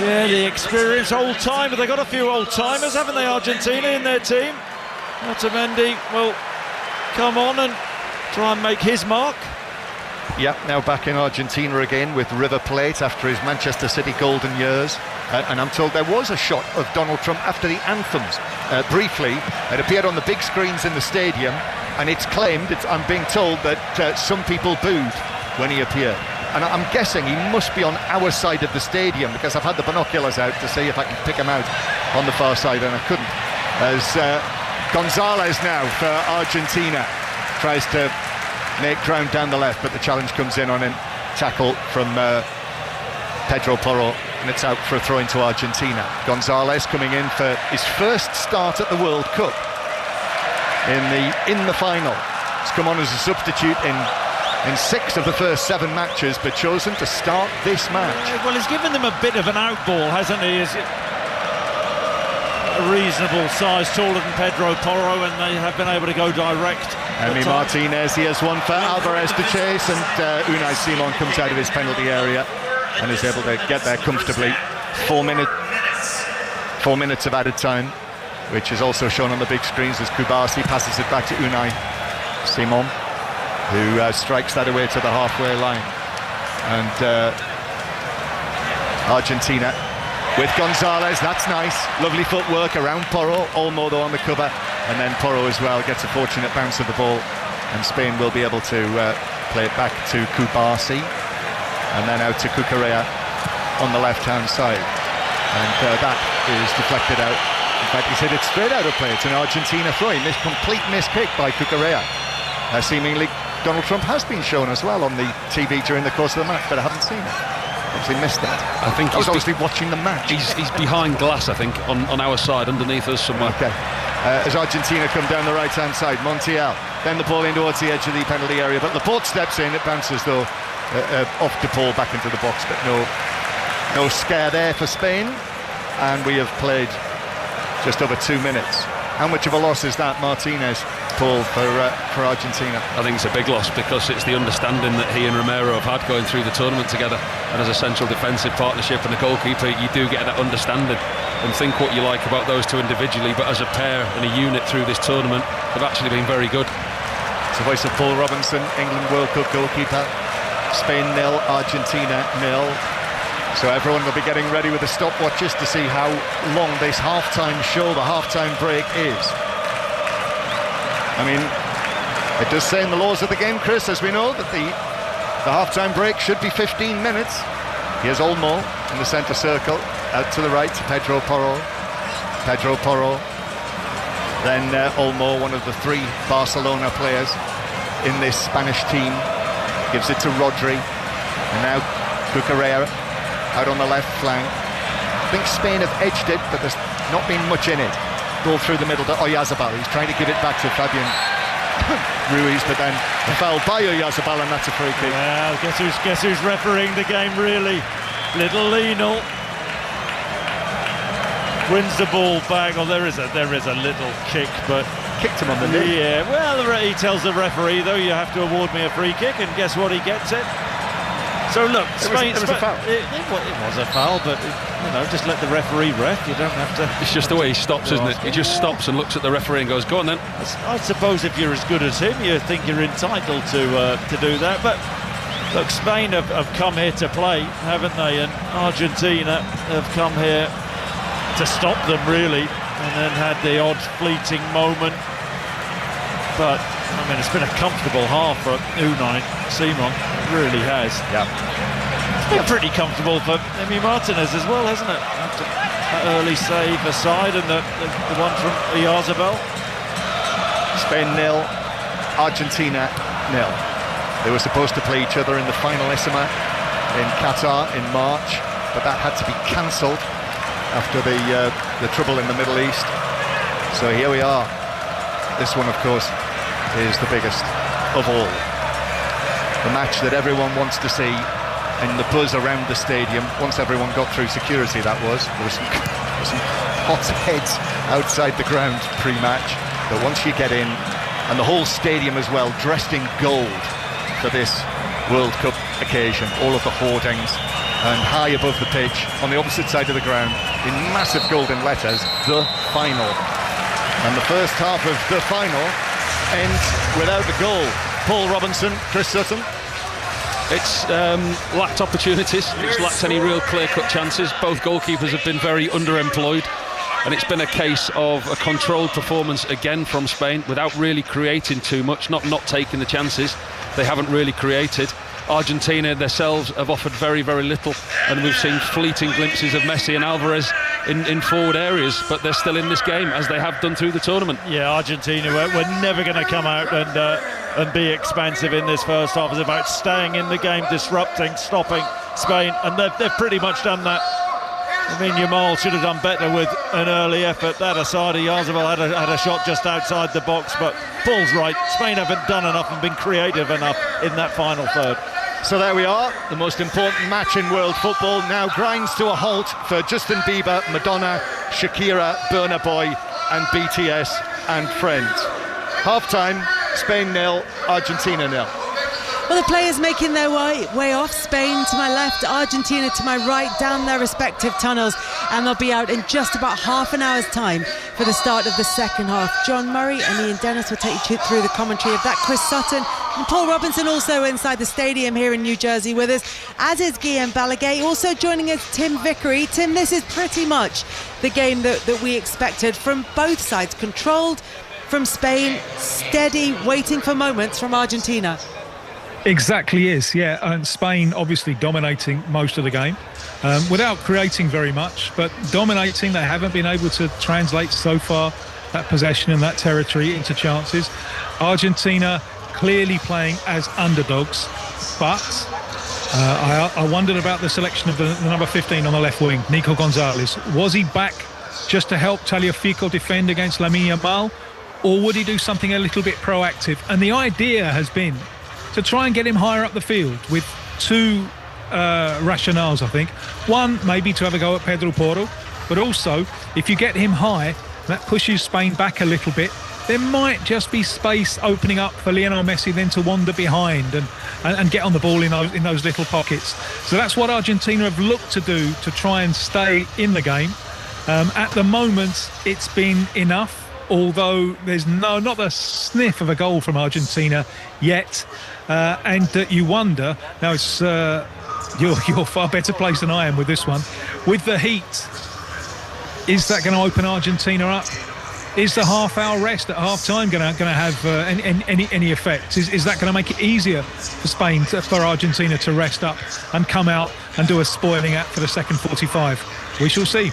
yeah, the experience, old-timer. They've got a few old-timers, haven't they, Argentina, in their team? Otamendi will come on and try and make his mark. Yep, now back in Argentina again with River Plate after his Manchester City golden years. And I'm told there was a shot of Donald Trump after the anthems. Briefly, it appeared on the big screens in the stadium, and it's claimed, I'm being told, that some people booed when he appeared. And I'm guessing he must be on our side of the stadium, because I've had the binoculars out to see if I can pick him out on the far side, and I couldn't. As Gonzalez now for Argentina tries to make ground down the left, but the challenge comes in on him. Tackle from Pedro Porro, and it's out for a throw into Argentina. Gonzalez coming in for his first start at the World Cup in the final. He's come on as a substitute in 6 of the first 7 matches, but chosen to start this match. Well, he's given them a bit of an outball, hasn't he? Is it a reasonable size, taller than Pedro Porro, and they have been able to go direct. Emi Martinez, he has one for Alvarez to chase, and Unai Simon comes out of his penalty area and is able to get there comfortably. 4 minutes of added time, which is also shown on the big screens as Kubasi passes it back to Unai Simon, who strikes that away to the halfway line. And Argentina with Gonzalez, that's nice, lovely footwork around Porro. Olmo though on the cover, and then Porro as well gets a fortunate bounce of the ball, and Spain will be able to play it back to Kubasi, and then out to Cucurella on the left-hand side, and that is deflected out. In fact, he's hit it straight out of play. It's an Argentina throw. Complete miss kick by Cucurella. Seemingly Donald Trump has been shown as well on the TV during the course of the match, but I haven't seen it. Obviously missed that. I think he's obviously watching the match. He's behind glass, I think, on our side, underneath us somewhere. Okay. As Argentina come down the right-hand side, Montiel, then the ball in towards the edge of the penalty area, but Laporte steps in, it bounces though off the ball back into the box, but no No scare there for Spain, and we have played just over 2 minutes. How much of a loss is that, Martinez, Paul, for Argentina? I think it's a big loss because it's the understanding that he and Romero have had going through the tournament together, and as a central defensive partnership and a goalkeeper, you do get that understanding. And think what you like about those two individually, but as a pair and a unit through this tournament, they've actually been very good. It's the voice of Paul Robinson, England World Cup goalkeeper. Spain 0, Argentina 0. So everyone will be getting ready with the stopwatches to see how long this half-time show, the half-time break, is. I mean, it does say in the laws of the game, Chris, as we know, that the half-time break should be 15 minutes. Here's Olmo in the centre circle, out to the right to Pedro Porro. Then Olmo, one of the 3 Barcelona players in this Spanish team, gives it to Rodri. And now Cucurella out on the left flank. I think Spain have edged it, but there's not been much in it. Ball through the middle to Oyarzabal. He's trying to give it back to Fabian Ruiz, but then a foul by Oyarzabal, and that's a free kick. Well, guess who's refereeing the game, really? Little Lionel wins the ball back. Oh, there is a little kick, but kicked him on the knee. Yeah, well, he tells the referee, though, you have to award me a free kick, and guess what? He gets it. So look, Spain. It was a foul. It was a foul, but just let the referee ref. You don't have to. It's just the way he stops, isn't it? He just stops and looks at the referee and goes, "Go on then." I suppose if you're as good as him, you think you're entitled to do that. But look, Spain have come here to play, haven't they? And Argentina have come here to stop them, really, and then had the odd fleeting moment. But I mean, it's been a comfortable half for Unai Simon. It really has. Yeah. It's been pretty comfortable for Emi Martinez as well, hasn't it? After that early save aside, and the one from Oyarzabal. Spain 0, Argentina 0. They were supposed to play each other in the finalissima in Qatar in March, but that had to be cancelled after the trouble in the Middle East. So here we are. This one, of course, is the biggest of all. The match that everyone wants to see, and the buzz around the stadium. Once everyone got through security, that was. There were some hot heads outside the ground pre-match. But once you get in, and the whole stadium as well, dressed in gold for this World Cup occasion, all of the hoardings, and high above the pitch, on the opposite side of the ground, in massive golden letters, the final. And the first half of the final ends without a goal. Paul Robinson, Chris Sutton. It's lacked opportunities, it's lacked any real clear-cut chances. Both goalkeepers have been very underemployed, and it's been a case of a controlled performance again from Spain without really creating too much, not taking the chances. They haven't really created. Argentina themselves have offered very, very little, and we've seen fleeting glimpses of Messi and Alvarez in forward areas, but they're still in this game, as they have done through the tournament. Yeah, Argentina were never going to come out and be expansive in this first half. It's about staying in the game, disrupting, stopping Spain, and they've pretty much done that. I mean, Yamal should have done better with an early effort. That aside, Oyarzabal had a shot just outside the box, but Paul's right. Spain haven't done enough and been creative enough in that final third. So there we are. The most important match in world football now grinds to a halt for Justin Bieber, Madonna, Shakira, Burna Boy and BTS and friends. Half-time, Spain 0, Argentina 0. Well, the players making their way off. Spain to my left, Argentina to my right, down their respective tunnels, and they'll be out in just about half an hour's time for the start of the second half. John Murray and Ian Dennis will take you through the commentary of that. Chris Sutton and Paul Robinson also inside the stadium here in New Jersey with us, as is Guillaume Balaguer. Also joining us, Tim Vickery. Tim, this is pretty much the game that we expected from both sides. Controlled from Spain, steady, waiting for moments from Argentina. Exactly is, yeah. And Spain obviously dominating most of the game without creating very much, but dominating. They haven't been able to translate so far that possession and that territory into chances. Argentina clearly playing as underdogs, but I wondered about the selection of the number 15 on the left wing, Nico Gonzalez. Was he back just to help Tagliafico defend against Lamine Yamal, or would he do something a little bit proactive? And the idea has been to try and get him higher up the field with two rationales, I think. One, maybe to have a go at Pedro Porro, but also, if you get him high, that pushes Spain back a little bit. There might just be space opening up for Lionel Messi then to wander behind and get on the ball in those little pockets. So that's what Argentina have looked to do to try and stay in the game. At the moment, it's been enough, although there's not a sniff of a goal from Argentina yet. And you wonder, now it's you're far better placed than I am with this one. With the heat, is that going to open Argentina up? Is the half-hour rest at half-time going to have any effect? Is that going to make it easier for Spain, for Argentina to rest up and come out and do a spoiling act for the second 45? We shall see.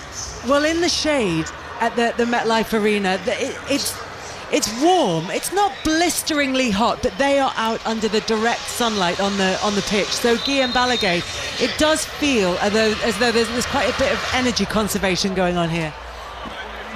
Well, in the shade at the MetLife Arena, it's warm. It's not blisteringly hot, but they are out under the direct sunlight on the pitch. So Guillem Balaguer, it does feel as though there's quite a bit of energy conservation going on here.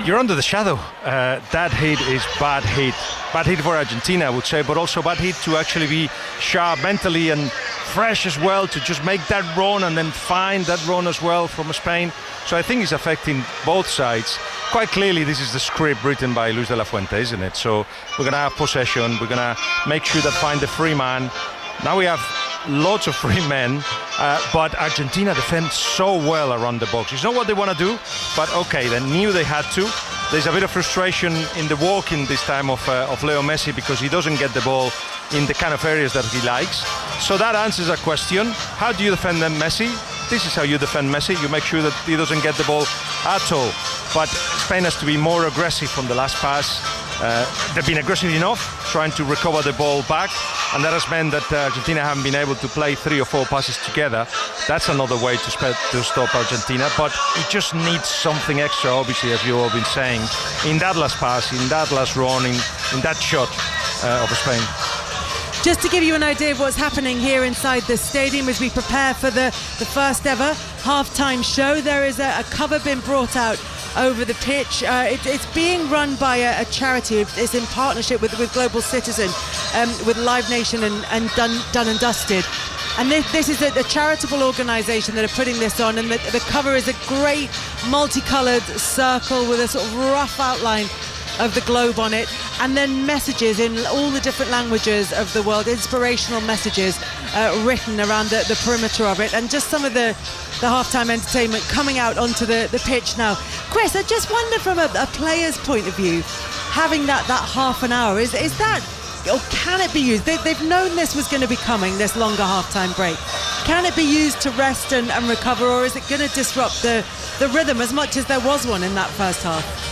You're under the shadow. That heat is bad heat. Bad heat for Argentina, I would say, but also bad heat to actually be sharp mentally and fresh as well, to just make that run and then find that run as well from Spain. So I think it's affecting both sides. Quite clearly, this is the script written by Luis de la Fuente, isn't it? So we're going to have possession. We're going to make sure that find the free man. Now we have lots of free men, but Argentina defends so well around the box. It's not what they want to do, but okay, they knew they had to. There's a bit of frustration in the walking this time of Leo Messi, because he doesn't get the ball in the kind of areas that he likes. So that answers a question. How do you defend them, Messi? This is how you defend Messi. You make sure that he doesn't get the ball at all. But Spain has to be more aggressive from the last pass. They've been aggressive enough trying to recover the ball back, and that has meant that Argentina haven't been able to play 3 or 4 passes together. That's another way to stop Argentina, but it just needs something extra, obviously, as you've all been saying, in that last pass, in that last run, in that shot of Spain. Just to give you an idea of what's happening here inside the stadium as we prepare for the first ever half-time show, there is a cover been brought out over the pitch. It's being run by a charity. It's in partnership with Global Citizen, with Live Nation and Done and Dusted. And this is a charitable organisation that are putting this on, and the cover is a great multicoloured circle with a sort of rough outline of the globe on it, and then messages in all the different languages of the world, inspirational messages written around the perimeter of it, and just some of the halftime entertainment coming out onto the pitch now. Chris, I just wonder from a player's point of view, having that half an hour, is that, or can it be used? They've known this was going to be coming, this longer halftime break. Can it be used to rest and recover, or is it going to disrupt the rhythm as much as there was one in that first half?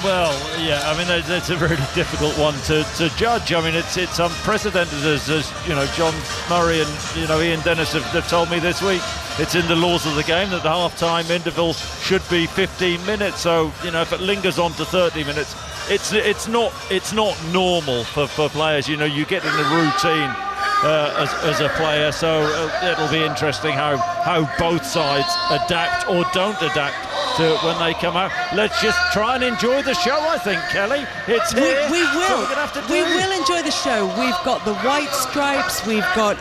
Well, yeah, I mean, it's a really difficult one to judge. I mean, it's unprecedented, as you know, John Murray and Ian Dennis have told me this week. It's in the laws of the game that the half-time interval should be 15 minutes. So, if it lingers on to 30 minutes, it's not normal for players. You get in a routine as a player. So it'll be interesting how both sides adapt or don't adapt to it when they come out. Let's just try and enjoy the show, I think, Kelly. It's here. We will. So we're gonna have to do. We will enjoy the show. We've got the White Stripes. We've got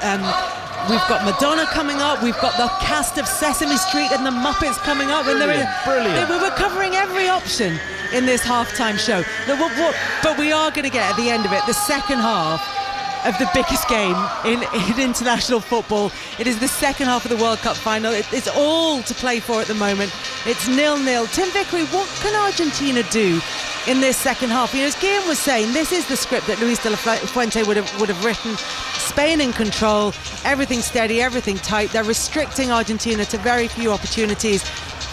Madonna coming up. We've got the cast of Sesame Street and the Muppets coming up. Brilliant. We're covering every option in this halftime show. But we are going to get, at the end of it, the second half of the biggest game in international football. It is the second half of the World Cup final. It's all to play for at the moment. It's 0-0. Tim Vickery, what can Argentina do in this second half? As Guillem was saying, this is the script that Luis de la Fuente would have written. Spain in control, everything steady, everything tight. They're restricting Argentina to very few opportunities,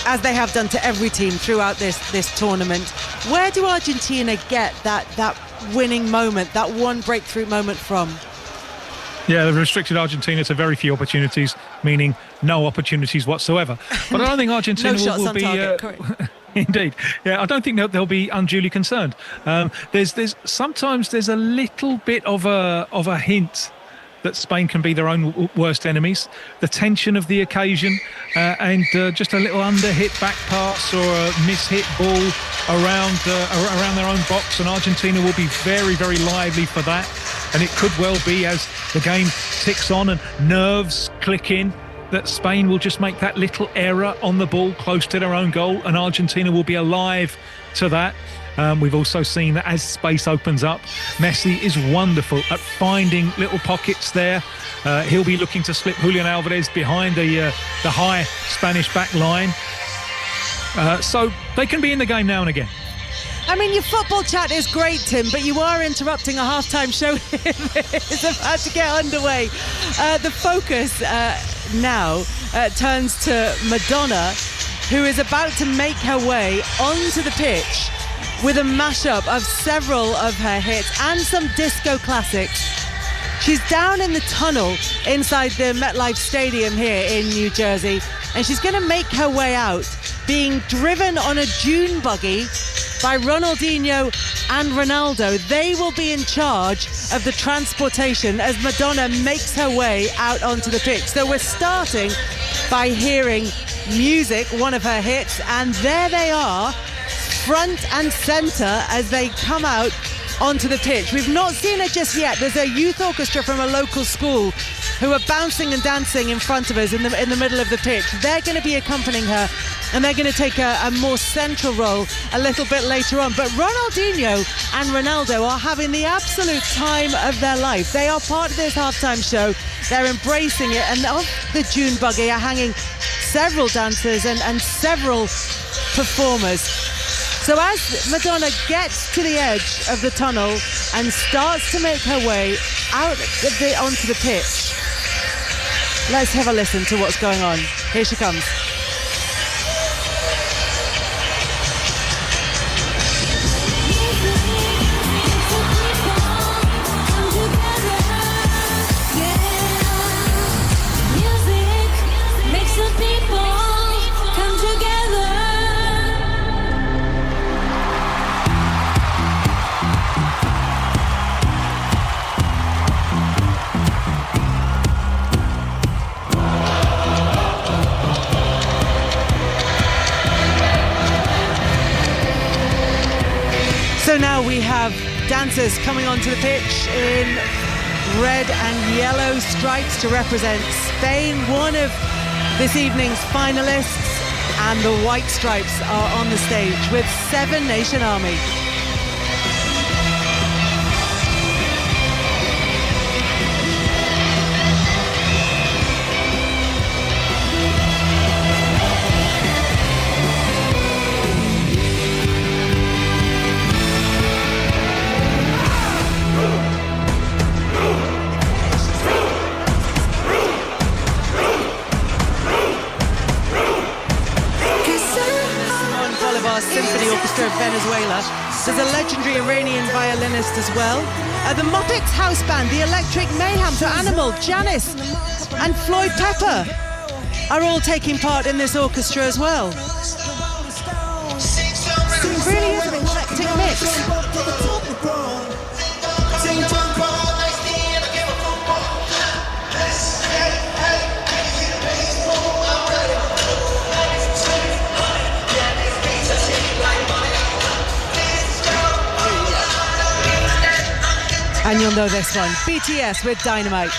as they have done to every team throughout this tournament. Where do Argentina get that winning moment, that one breakthrough moment from? Yeah, they've restricted Argentina to very few opportunities, meaning no opportunities whatsoever. But I don't think Argentina will be... target, Indeed. Yeah, I don't think they'll be unduly concerned. Sometimes there's a little bit of a hint that Spain can be their own worst enemies. The tension of the occasion and just a little under-hit back pass or a mis-hit ball around their own box, and Argentina will be very, very lively for that. And it could well be, as the game ticks on and nerves click in, that Spain will just make that little error on the ball close to their own goal, and Argentina will be alive to that. We've also seen that as space opens up, Messi is wonderful at finding little pockets there. He'll be looking to slip Julian Alvarez behind the high Spanish back line. So they can be in the game now and again. I mean, your football chat is great, Tim, but you are interrupting a halftime show it's about to get underway. The focus now turns to Madonna, who is about to make her way onto the pitch with a mashup of several of her hits and some disco classics. She's down in the tunnel inside the MetLife Stadium here in New Jersey, and she's going to make her way out, being driven on a dune buggy by Ronaldinho and Ronaldo. They will be in charge of the transportation as Madonna makes her way out onto the pitch. So we're starting by hearing music, one of her hits, and there they are, front and centre as they come out onto the pitch. We've not seen her just yet. There's a youth orchestra from a local school who are bouncing and dancing in front of us in the middle of the pitch. They're going to be accompanying her, and they're going to take a more central role a little bit later on. But Ronaldinho and Ronaldo are having the absolute time of their life. They are part of this halftime show. They're embracing it, and off the dune buggy are hanging several dancers and several performers. So as Madonna gets to the edge of the tunnel and starts to make her way out onto the pitch, let's have a listen to what's going on. Here she comes. So now we have dancers coming onto the pitch in red and yellow stripes to represent Spain, one of this evening's finalists, and the white stripes are on the stage with Seven Nation Army. Symphony Orchestra of Venezuela. There's a legendary Iranian violinist as well. The Muppets House Band, the Electric Mayhem, to Animal, Janis and Floyd Pepper are all taking part in this orchestra as well. It really is an eclectic mix. And you'll know this one, BTS with Dynamite.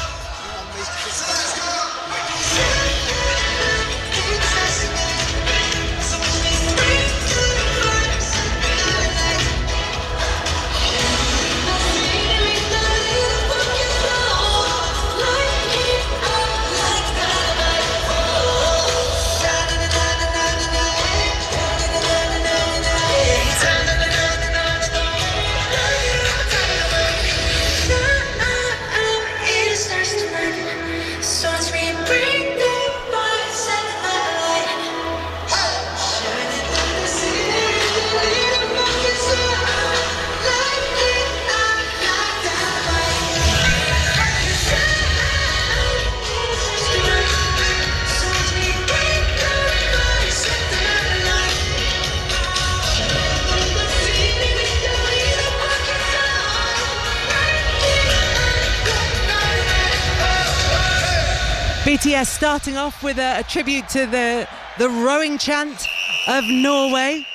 BTS starting off with a tribute to the rowing chant of Norway,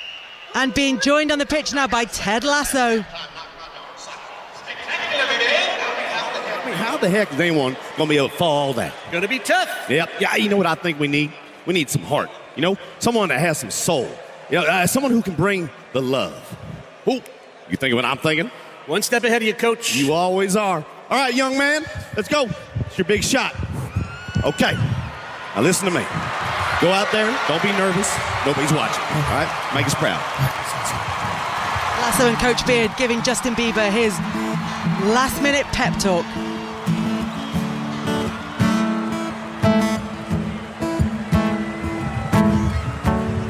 and being joined on the pitch now by Ted Lasso. How the heck is anyone going to be able to follow all that? Gonna be tough. Yep. Yeah, you know what I think we need? We need some heart. You know, someone that has some soul. You know, someone who can bring the love. Ooh, you thinking what I'm thinking? One step ahead of you, Coach. You always are. All right, young man, let's go. It's your big shot. Okay. Now listen to me. Go out there. Don't be nervous. Nobody's watching. All right? Make us proud. Lasso and Coach Beard giving Justin Bieber his last-minute pep talk.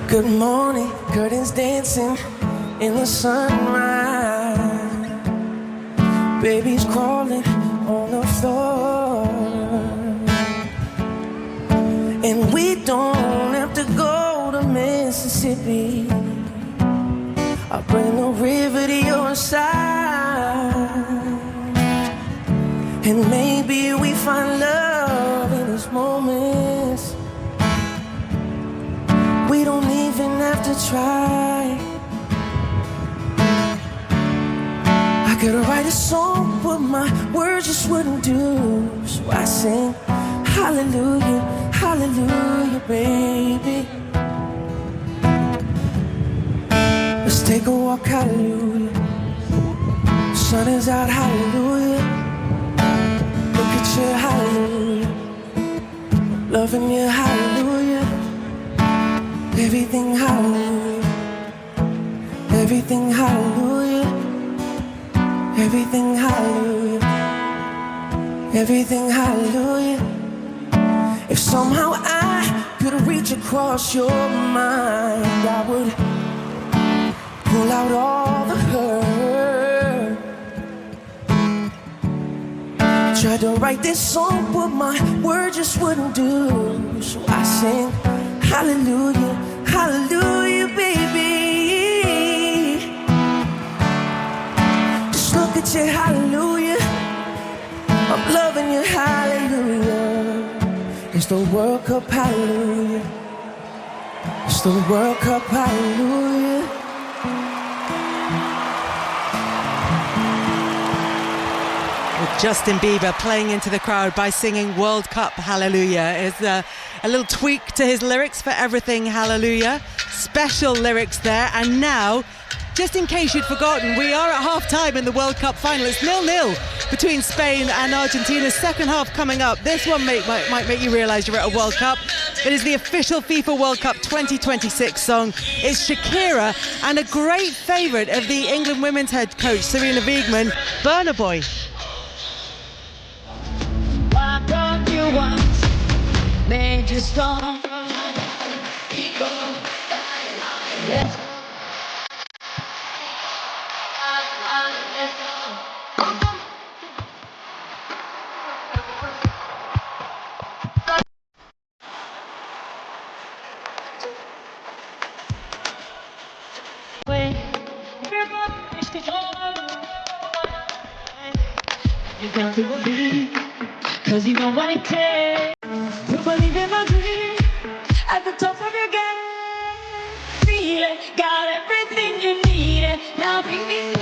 Good morning, curtains dancing in the sunrise. Baby's crawling on the floor. And we don't have to go to Mississippi. I'll bring the river to your side. And maybe we find love in these moments. We don't even have to try. I could write a song, but my words just wouldn't do. So I sing hallelujah, hallelujah, baby. Let's take a walk, hallelujah. Sun is out, hallelujah. Look at you, hallelujah. Loving you, hallelujah. Everything, hallelujah. Everything, hallelujah. Everything, hallelujah. Everything, hallelujah. If somehow I could reach across your mind, I would pull out all the hurt. Tried to write this song, but my words just wouldn't do. So I sing hallelujah, hallelujah, baby. Just look at you, hallelujah. I'm loving you, hallelujah. It's the World Cup, hallelujah. It's the World Cup, hallelujah. With Justin Bieber playing into the crowd by singing World Cup Hallelujah is a little tweak to his lyrics for Everything Hallelujah. Special lyrics there. And now, just in case you'd forgotten, we are at half-time in the World Cup final. It's 0-0 between Spain and Argentina. Second half coming up. This one might make you realise you're at a World Cup. It is the official FIFA World Cup 2026 song. It's Shakira and a great favourite of the England women's head coach, Serena Wiegman, Burna Boy. Why don't you want made you strong? Let's you got to believe, cause you know what it takes to believe in my dream. At the top of your game, feel it, got everything you need it. Now bring me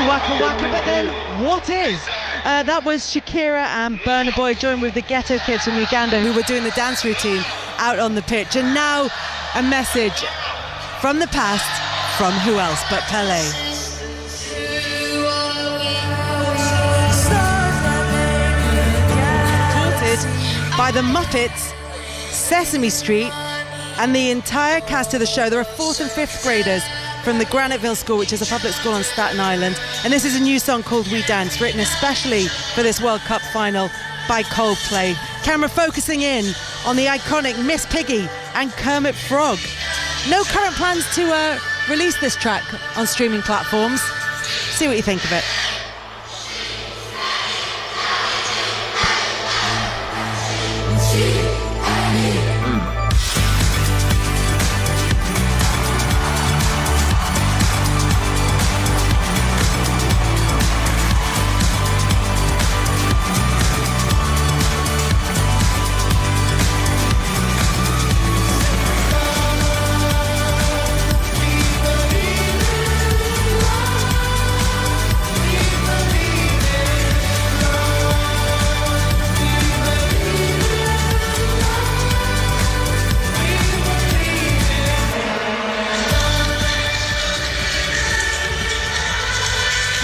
Waka Waka, but then what is? That was Shakira and Burna Boy joined with the Ghetto Kids from Uganda who were doing the dance routine out on the pitch. And now a message from the past from who else but Pelé. Supported by the Muppets, Sesame Street and the entire cast of the show. There are 4th and 5th graders from the Graniteville School, which is a public school on Staten Island, and this is a new song called We Dance, written especially for this World Cup final by Coldplay. Camera focusing in on the iconic Miss Piggy and Kermit Frog. No current plans to release this track on streaming platforms. See what you think of it.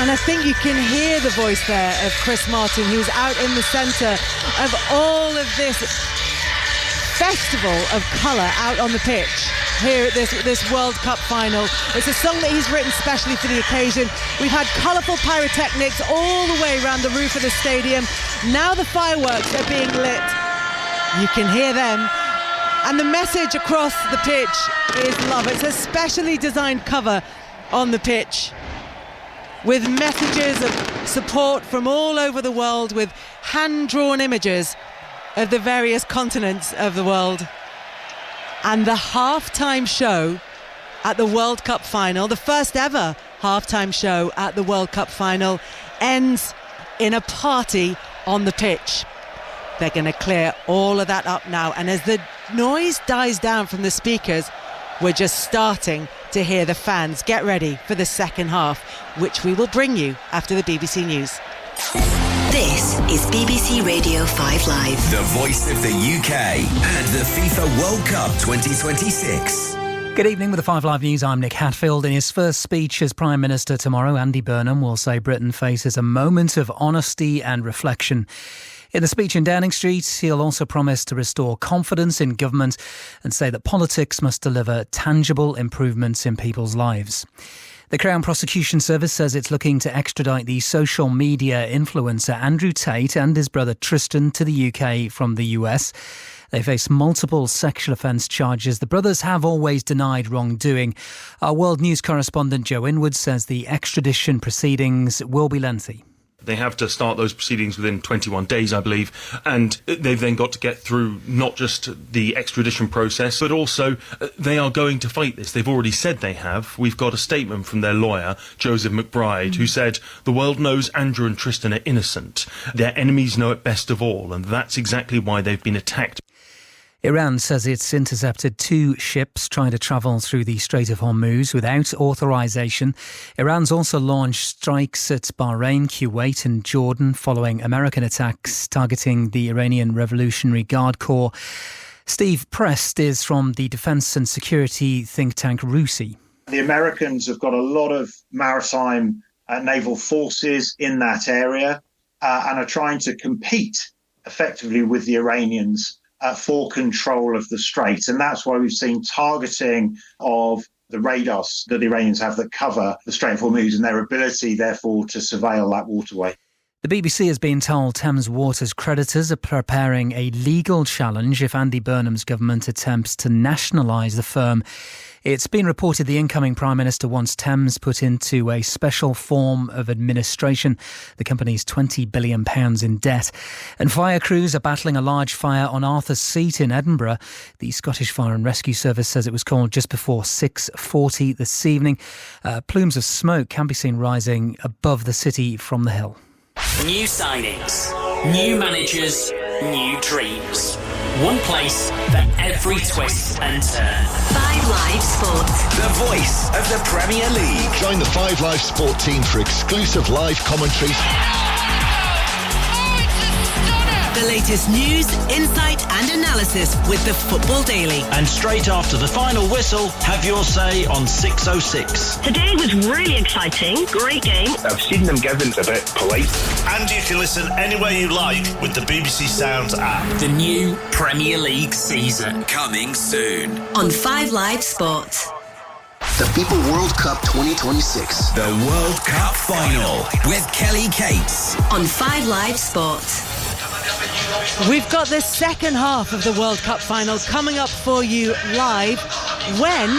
And I think you can hear the voice there of Chris Martin, who's out in the centre of all of this festival of colour out on the pitch here at this World Cup final. It's a song that he's written specially for the occasion. We've had colourful pyrotechnics all the way around the roof of the stadium. Now the fireworks are being lit. You can hear them. And the message across the pitch is love. It's a specially designed cover on the pitch, with messages of support from all over the world, with hand-drawn images of the various continents of the world. And the halftime show at the World Cup final, the first ever halftime show at the World Cup final, ends in a party on the pitch. They're going to clear all of that up now, and as the noise dies down from the speakers, we're just starting to hear the fans get ready for the second half, which we will bring you after the BBC News. This is BBC Radio 5 Live. The voice of the UK and the FIFA World Cup 2026. Good evening with the 5 Live News. I'm Nick Hatfield. In his first speech as Prime Minister tomorrow, Andy Burnham will say Britain faces a moment of honesty and reflection. In the speech in Downing Street, he'll also promise to restore confidence in government and say that politics must deliver tangible improvements in people's lives. The Crown Prosecution Service says it's looking to extradite the social media influencer Andrew Tate and his brother Tristan to the UK from the US. They face multiple sexual offence charges. The brothers have always denied wrongdoing. Our World News correspondent Joe Inwood says the extradition proceedings will be lengthy. They have to start those proceedings within 21 days, I believe, and they've then got to get through not just the extradition process, but also they are going to fight this. They've already said they have. We've got a statement from their lawyer, Joseph McBride, who said, "The world knows Andrew and Tristan are innocent. Their enemies know it best of all, and that's exactly why they've been attacked." Iran says it's intercepted 2 ships trying to travel through the Strait of Hormuz without authorization. Iran's also launched strikes at Bahrain, Kuwait and Jordan following American attacks targeting the Iranian Revolutionary Guard Corps. Steve Prest is from the defence and security think tank RUSI. The Americans have got a lot of maritime naval forces in that area and are trying to compete effectively with the Iranians for control of the strait. And that's why we've seen targeting of the radars that the Iranians have that cover the Strait of Hormuz and their ability, therefore, to surveil that waterway. The BBC has been told Thames Water's creditors are preparing a legal challenge if Andy Burnham's government attempts to nationalise the firm. It's been reported the incoming Prime Minister wants Thames put into a special form of administration. The company's £20 billion in debt. And fire crews are battling a large fire on Arthur's Seat in Edinburgh. The Scottish Fire and Rescue Service says it was called just before 6:40 this evening. Plumes of smoke can be seen rising above the city from the hill. New signings, new managers, new dreams. One place for every twist and turn. 5 Live Sport. The voice of the Premier League. Join the 5 Live Sport team for exclusive live commentaries. The latest news, insight and analysis with the Football Daily. And straight after the final whistle, have your say on 606. Today was really exciting. Great game. I've seen them given a bit polite. And you can listen anywhere you like with the BBC Sounds app. The new Premier League season. Coming soon. On 5 Live Sport. The FIFA World Cup 2026. The World Cup Final with Kelly Cates. On 5 Live Sport. We've got the second half of the World Cup final coming up for you live. When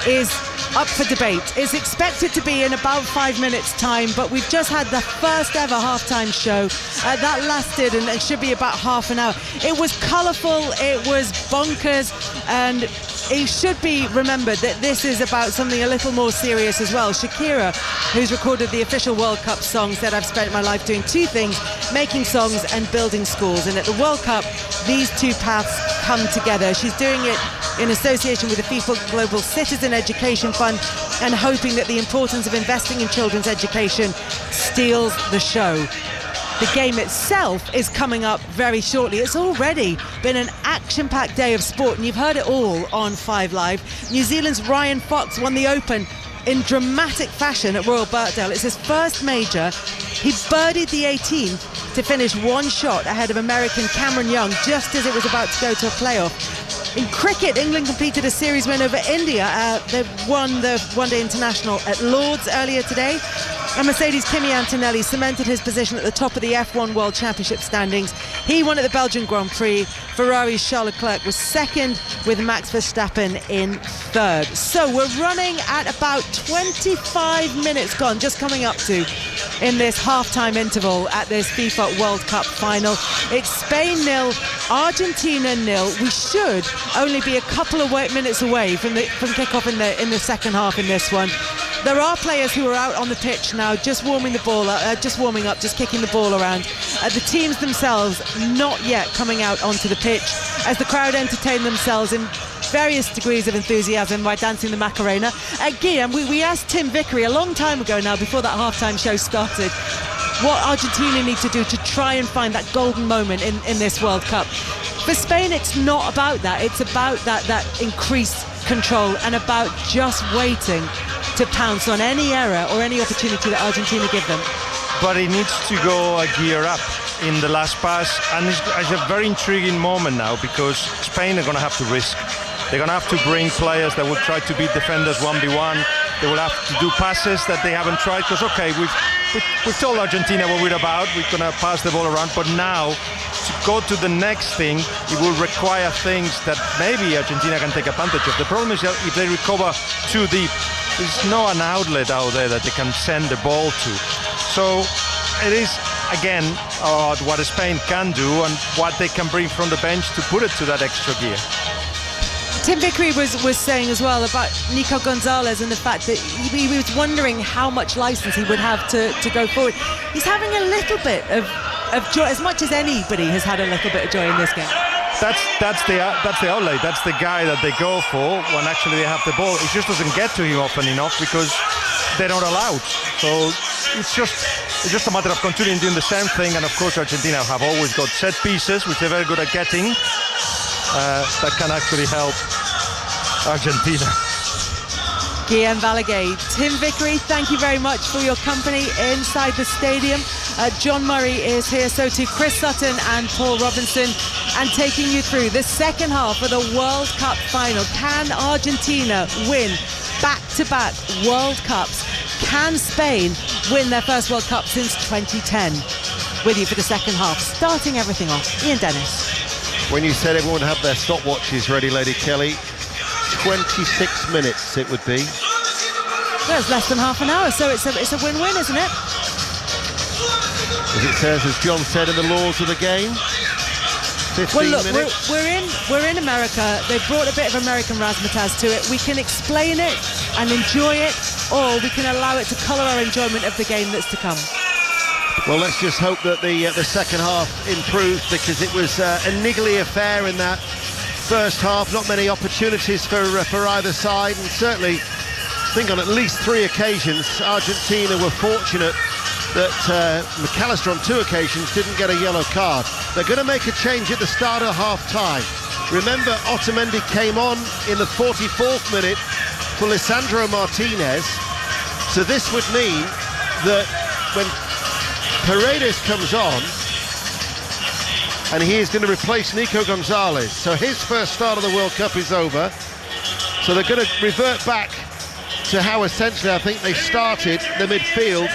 is up for debate. It's expected to be in about 5 minutes' time, but we've just had the first ever halftime show. That lasted and it should be about half an hour. It was colourful, it was bonkers, and it should be remembered that this is about something a little more serious as well. Shakira, who's recorded the official World Cup song, said, "I've spent my life doing two things, making songs and building schools." And at the World Cup, these two paths come together. She's doing it in association with the FIFA Global Citizen Education Fund and hoping that the importance of investing in children's education steals the show. The game itself is coming up very shortly. It's already been an action-packed day of sport, and you've heard it all on 5 Live. New Zealand's Ryan Fox won the Open in dramatic fashion at Royal Birkdale. It's his first major. He birdied the 18th to finish one shot ahead of American Cameron Young just as it was about to go to a playoff. In cricket, England completed a series win over India. They won the One-Day International at Lord's earlier today. And Mercedes' Kimi Antonelli cemented his position at the top of the F1 World Championship standings. He won at the Belgian Grand Prix. Ferrari's Charles Leclerc was second, with Max Verstappen in third. So we're running at about 25 minutes gone, just coming up to, in this halftime interval at this FIFA World Cup final. It's Spain 0, Argentina 0. We should only be a couple of minutes away from kickoff in the second half in this one. There are players who are out on the pitch now, just warming up, just kicking the ball around. The teams themselves not yet coming out onto the pitch as the crowd entertain themselves in various degrees of enthusiasm by dancing the Macarena. Again, we asked Tim Vickery a long time ago now, before that halftime show started, what Argentina need to do to try and find that golden moment in this World Cup. For Spain, it's not about that. It's about that increased control and about just waiting to pounce on any error or any opportunity that Argentina give them. But it needs to go a gear up in the last pass, and it's a very intriguing moment now because Spain are going to have to risk. They're going to have to bring players that will try to beat defenders 1v1. They will have to do passes that they haven't tried because, okay, we've told Argentina what we're about. We're going to pass the ball around, but now to go to the next thing, it will require things that maybe Argentina can take advantage of. The problem is that if they recover too deep, there's no an outlet out there that they can send the ball to. So it is, again, what Spain can do and what they can bring from the bench to put it to that extra gear. Tim Vickery was saying as well about Nico Gonzalez and the fact that he was wondering how much license he would have to go forward. He's having a little bit of joy, as much as anybody has had a little bit of joy in this game. That's the outlet. That's the guy that they go for when actually they have the ball. It just doesn't get to him often enough because they're not allowed. So it's just a matter of continuing doing the same thing. And of course, Argentina have always got set pieces, which they're very good at getting. That can actually help Argentina. Guillaume Balaguer, Tim Vickery, thank you very much for your company inside the stadium. John Murray is here, so too Chris Sutton and Paul Robinson, and taking you through the second half of the World Cup final. Can Argentina win back-to-back World Cups? Can Spain win their first World Cup since 2010? With you for the second half, starting everything off, Ian Dennis. When you said everyone had their stopwatches ready, Lady Kelly, 26 minutes it would be. There's less than half an hour, so it's a win-win, isn't it? As it says, as John said, in the laws of the game, 15 minutes. We're in America. They've brought a bit of American razzmatazz to it. We can explain it and enjoy it, or we can allow it to colour our enjoyment of the game that's to come. Well, let's just hope that the second half improves, because it was a niggly affair in that first half. Not many opportunities for either side, and certainly I think on at least 3 occasions Argentina were fortunate that McAllister on 2 occasions didn't get a yellow card. They're going to make a change at the start of half-time. Remember, Otamendi came on in the 44th minute for Lisandro Martinez. So this would mean that when Paredes comes on, and he is going to replace Nico Gonzalez. So his first start of the World Cup is over. So they're going to revert back to how essentially I think they started the midfield,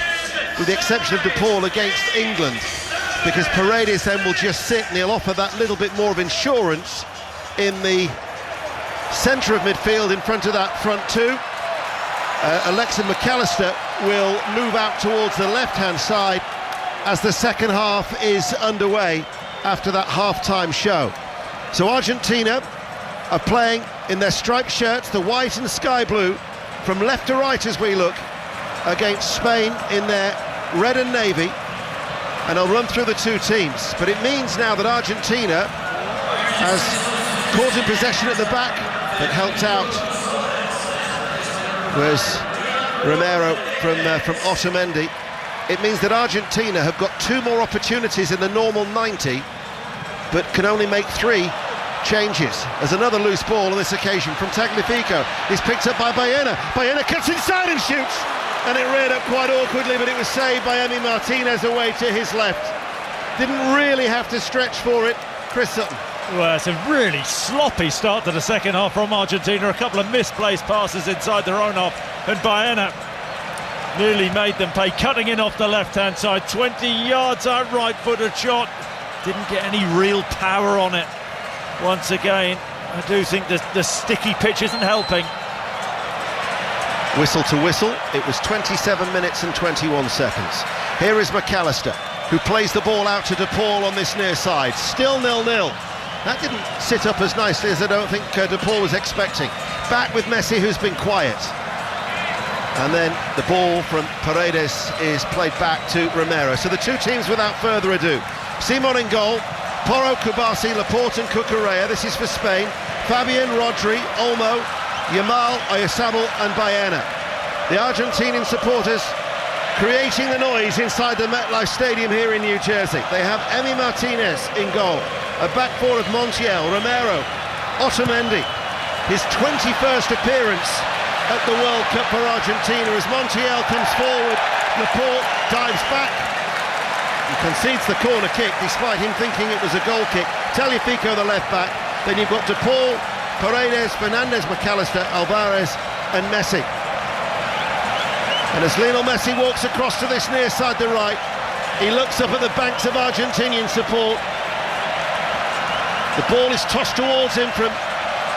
with the exception of De Paul against England, because Paredes then will just sit and he'll offer that little bit more of insurance in the centre of midfield in front of that front two. Alexis McAllister will move out towards the left-hand side as the second half is underway after that half-time show. So Argentina are playing in their striped shirts, the white and sky blue, from left to right as we look, against Spain in their red and navy. And I'll run through the two teams, but it means now that Argentina has caught in possession at the back, but helped out was Romero from Otamendi. It means that Argentina have got 2 more opportunities in the normal 90, but can only make 3 changes. There's another loose ball on this occasion from Tagliafico. He's picked up by Baena. Baena cuts inside and shoots, and it reared up quite awkwardly, but it was saved by Emi Martinez away to his left. Didn't really have to stretch for it. Chris Sutton. Well, it's a really sloppy start to the second half from Argentina. A couple of misplaced passes inside their own half, and Baena nearly made them pay, cutting in off the left-hand side. 20 yards out, right-footed shot. Didn't get any real power on it. Once again, I do think the sticky pitch isn't helping. Whistle to whistle, it was 27 minutes and 21 seconds. Here is McAllister, who plays the ball out to De Paul on this near side. Still 0-0. That didn't sit up as nicely as I don't think De Paul was expecting. Back with Messi, who's been quiet. And then the ball from Paredes is played back to Romero. So the two teams, without further ado. Simon in goal, Porro, Kubasi, Laporte and Cucurella. This is for Spain. Fabian, Rodri, Olmo, Yamal, Oyarzabal and Baena. The Argentinian supporters creating the noise inside the MetLife Stadium here in New Jersey. They have Emi Martinez in goal. A back four of Montiel, Romero, Otamendi. His 21st appearance at the World Cup for Argentina as Montiel comes forward. Laporte dives back and concedes the corner kick despite him thinking it was a goal kick. Tagliafico the left back. Then you've got De Paul, Paredes, Fernandez, McAllister, Alvarez and Messi. And as Lionel Messi walks across to this near side the right, he looks up at the banks of Argentinian support. The ball is tossed towards him from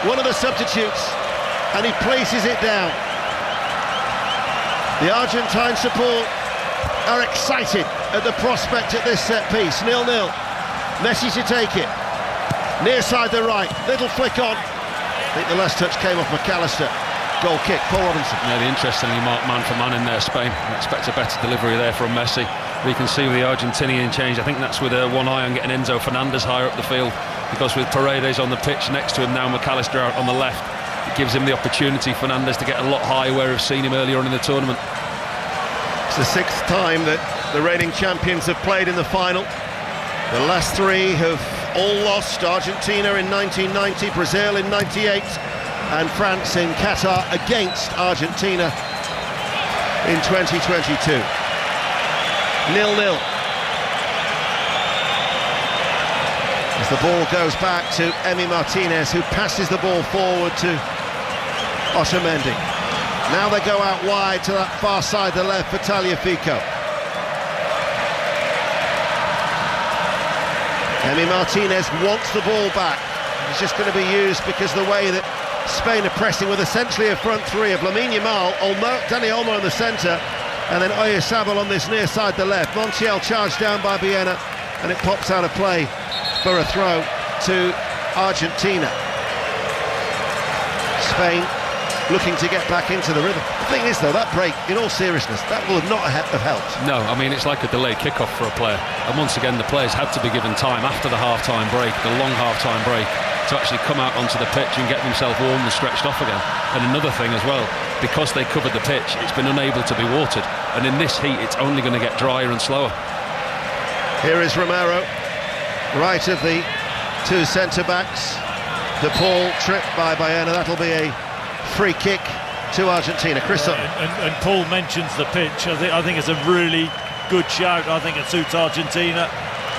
one of the substitutes and he places it down. The Argentine support are excited at the prospect at this set piece. 0-0. Messi to take it. Near side the right. Little flick on. I think the last touch came off McAllister. Goal kick, Paul Robinson. Yeah, the interestingly marked man for man in there, Spain. I expect a better delivery there from Messi. We can see with the Argentinian change, I think that's with one eye on getting Enzo Fernandez higher up the field, because with Paredes on the pitch next to him now, McAllister out on the left, it gives him the opportunity, Fernandez, to get a lot higher where we've seen him earlier on in the tournament. It's the 6th time that the reigning champions have played in the final. The last 3 have all lost. Argentina in 1990, Brazil in 98 and France in Qatar against Argentina in 2022. 0-0. As the ball goes back to Emi Martinez, who passes the ball forward to Otamendi. Now they go out wide to that far side, the left, for Tagliafico. Emi Martinez wants the ball back. It's just going to be used because the way that Spain are pressing with essentially a front 3 of Lamine Yamal, Dani Olmo in the centre, and then Oyarzabal on this near side, the left. Montiel charged down by Baena, and it pops out of play for a throw to Argentina. Spain looking to get back into the rhythm. The thing is, though, that break, in all seriousness, that would not have helped. No, I mean, it's like a delayed kickoff for a player. And once again, the players had to be given time after the half-time break, the long half-time break, to actually come out onto the pitch and get themselves warm and stretched off again. And another thing as well, because they covered the pitch, it's been unable to be watered. and in this heat it's only going to get drier and slower. Here is Romero, right of the two centre-backs. De Paul tripped by Baena. That'll be a free kick to Argentina. Chris Sutton. And Paul mentions the pitch. I think it's a really good shout. I think it suits Argentina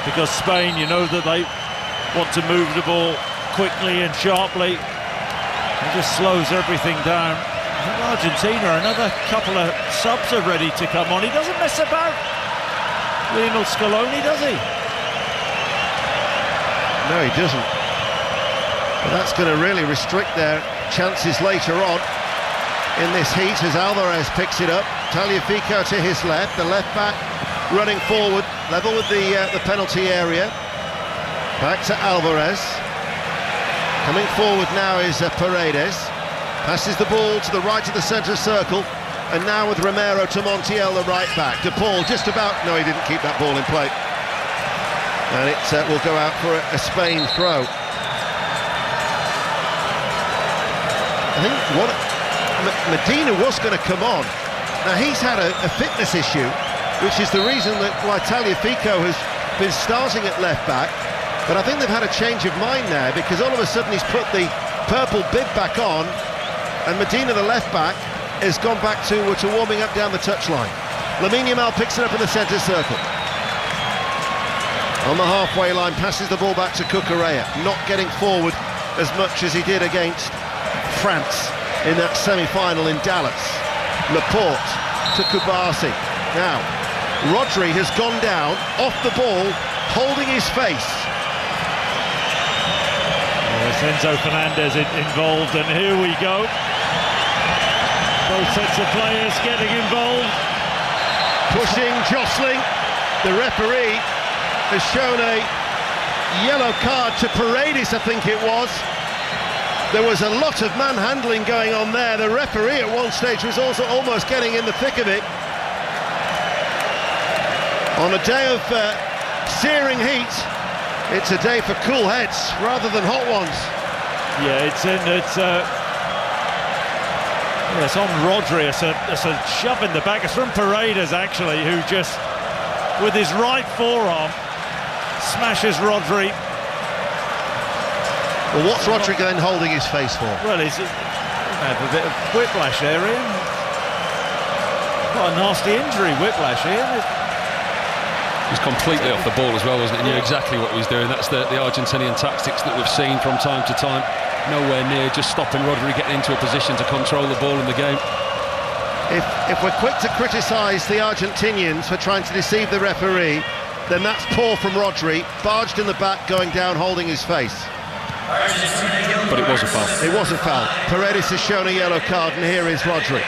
because Spain, you know that they want to move the ball quickly and sharply. It just slows everything down. I think Argentina, another couple of subs are ready to come on. He doesn't mess about, Lionel Scaloni, does he? No, he doesn't. But that's going to really restrict their chances later on in this heat as Alvarez picks it up. Tagliafico to his left, the left back running forward, level with the penalty area. Back to Alvarez. Coming forward now is Paredes. Passes the ball to the right of the centre circle, and now with Romero to Montiel, the right back. De Paul just about... No, he didn't keep that ball in play. And it will go out for a Spain throw. I think Medina was going to come on. Now he's had a fitness issue, which is the reason why Tagliafico has been starting at left back. But I think they've had a change of mind there, because all of a sudden he's put the purple bib back on, and Medina, the left back, has gone back to warming up down the touchline. Lamine Yamal picks it up in the centre circle. On the halfway line, passes the ball back to Cucurella, not getting forward as much as he did against France in that semi-final in Dallas. Laporte to Kubasi. Now, Rodri has gone down, off the ball, holding his face. Enzo Fernandez involved, and here we go. Both sets of players getting involved. Pushing, jostling. The referee has shown a yellow card to Paredes, I think it was. There was a lot of manhandling going on there. The referee at one stage was also almost getting in the thick of it. On a day of searing heat, it's a day for cool heads rather than hot ones. Yeah, it's on Rodri. It's a shove in the back. It's from Paredes, actually, who just, with his right forearm, smashes Rodri. Well, what's Rodri then holding his face for? Well, he's had a bit of whiplash there, Ian. Quite a nasty injury, whiplash here. He's completely off the ball as well, wasn't he? He knew exactly what he was doing. That's the Argentinian tactics that we've seen from time to time. Nowhere near just stopping Rodri getting into a position to control the ball in the game. If we're quick to criticise the Argentinians for trying to deceive the referee, then that's poor from Rodri, barged in the back, going down, holding his face. But it was a foul. It was a foul. Paredes has shown a yellow card, and here is Rodri,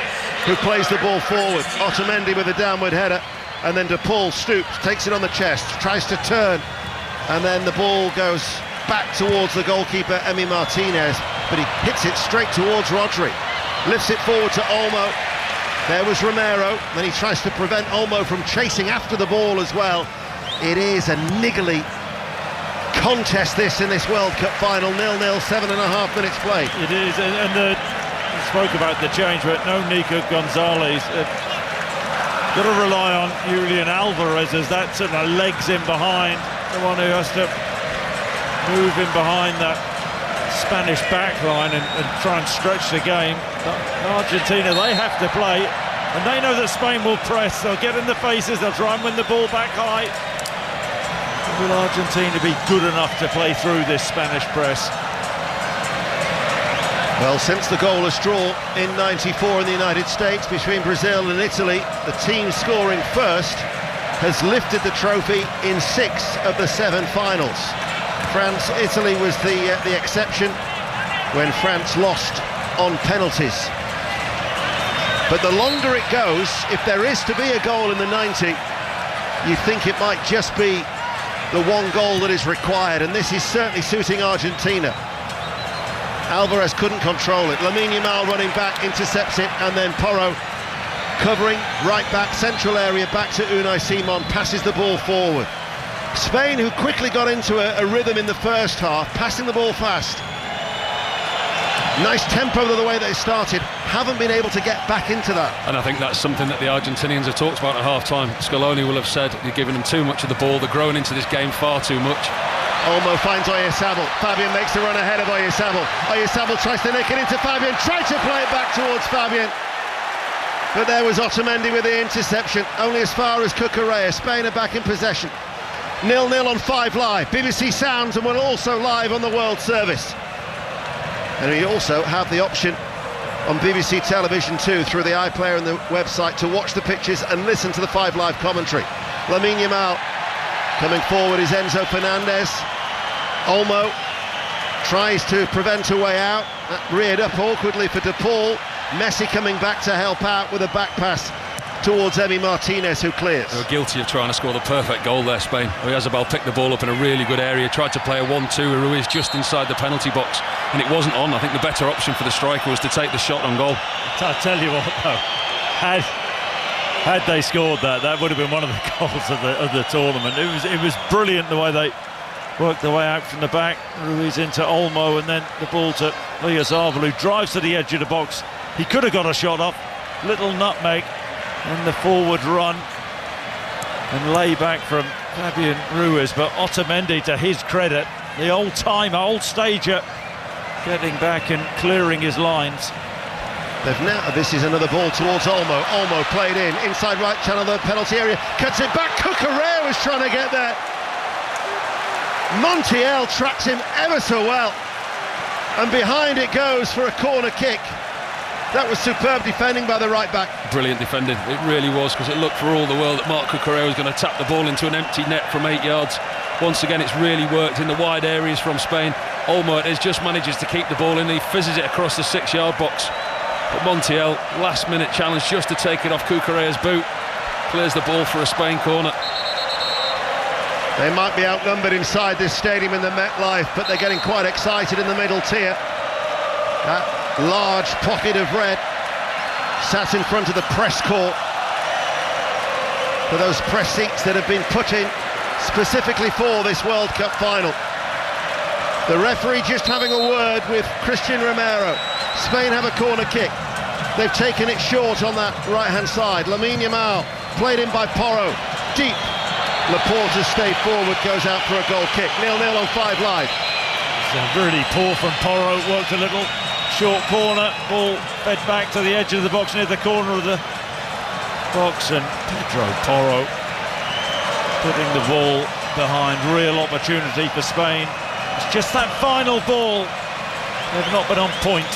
who plays the ball forward. Otamendi with a downward header, and then De Paul stoops, takes it on the chest, tries to turn, and then the ball goes back towards the goalkeeper, Emi Martinez, but he hits it straight towards Rodri. Lifts it forward to Olmo. There was Romero, then he tries to prevent Olmo from chasing after the ball as well. It is a niggly contest, this, in this World Cup final. 0-0, 7.5 minutes played. It is, and spoke about the change, but no Nico Gonzalez. Got to rely on Julian Alvarez as that sort of legs in behind, the one who has to move in behind that Spanish back line and try and stretch the game. But Argentina, they have to play, and they know that Spain will press. They'll get in the faces, they'll try and win the ball back high. Will Argentina be good enough to play through this Spanish press? Well, since the goalless draw in '94 in the United States between Brazil and Italy, the team scoring first has lifted the trophy in 6 of the 7 finals. France-Italy was the exception, when France lost on penalties. But the longer it goes, if there is to be a goal in the 90, you think it might just be the one goal that is required, and this is certainly suiting Argentina. Alvarez couldn't control it. Lamine Yamal running back, intercepts it, and then Porro covering right back, central area, back to Unai Simon, passes the ball forward. Spain, who quickly got into a rhythm in the first half, passing the ball fast. Nice tempo the way they started, haven't been able to get back into that. And I think that's something that the Argentinians have talked about at half-time. Scaloni will have said you're giving them too much of the ball, they're growing into this game far too much. Olmo finds Oyarzabal. Fabian makes the run ahead of Oyarzabal. Oyarzabal tries to nick it into Fabian, tried to play it back towards Fabian. But there was Otamendi with the interception, only as far as Cucurella. Spain are back in possession. 0-0 on 5 Live. BBC Sounds, and we're also live on the World Service. And we also have the option on BBC Television 2 through the iPlayer and the website to watch the pitches and listen to the 5 Live commentary. Lamine Yamal coming forward is Enzo Fernandez. Olmo tries to prevent a way out. That reared up awkwardly for De Paul. Messi coming back to help out with a back pass towards Emi Martinez, who clears. They were guilty of trying to score the perfect goal there, Spain. Oyarzabal picked the ball up in a really good area, tried to play a 1-2 with Ruiz just inside the penalty box, and it wasn't on. I think the better option for the striker was to take the shot on goal. I tell you what, though, had they scored that would have been one of the goals of the tournament. It was brilliant the way they worked their way out from the back. Ruiz into Olmo, and then the ball to Oyarzabal, who drives to the edge of the box. He could have got a shot off. Little nutmeg. And the forward run and lay back from Fabian Ruiz, but Otamendi, to his credit, the old-timer, old-stager, getting back and clearing his lines. This is another ball towards Olmo. Olmo played inside right channel, the penalty area, cuts it back. Cucurella was trying to get there. Montiel tracks him ever so well, and behind it goes for a corner kick. That was superb defending by the right back. Brilliant defending, it really was, because it looked for all the world that Marc Cucurella was going to tap the ball into an empty net from 8 yards. Once again, it's really worked in the wide areas from Spain. Olmo just manages to keep the ball in, he fizzes it across the 6-yard box. But Montiel, last minute challenge just to take it off Cucurella's boot, clears the ball for a Spain corner. They might be outnumbered inside this stadium in the MetLife, but they're getting quite excited in the middle tier. That large pocket of red sat in front of the press court for those press seats that have been put in specifically for this World Cup final. The referee just having a word with Christian Romero. Spain have a corner kick. They've taken it short on that right-hand side. Lamine Yamal played in by Porro. Deep. Laporta stayed forward, goes out for a goal kick. 0-0 on 5 Live. It's really poor from Porro, worked a little. Short corner, ball fed back to the edge of the box near the corner of the box, and Pedro Porro putting the ball behind. Real opportunity for Spain. It's just that final ball. They've not been on point.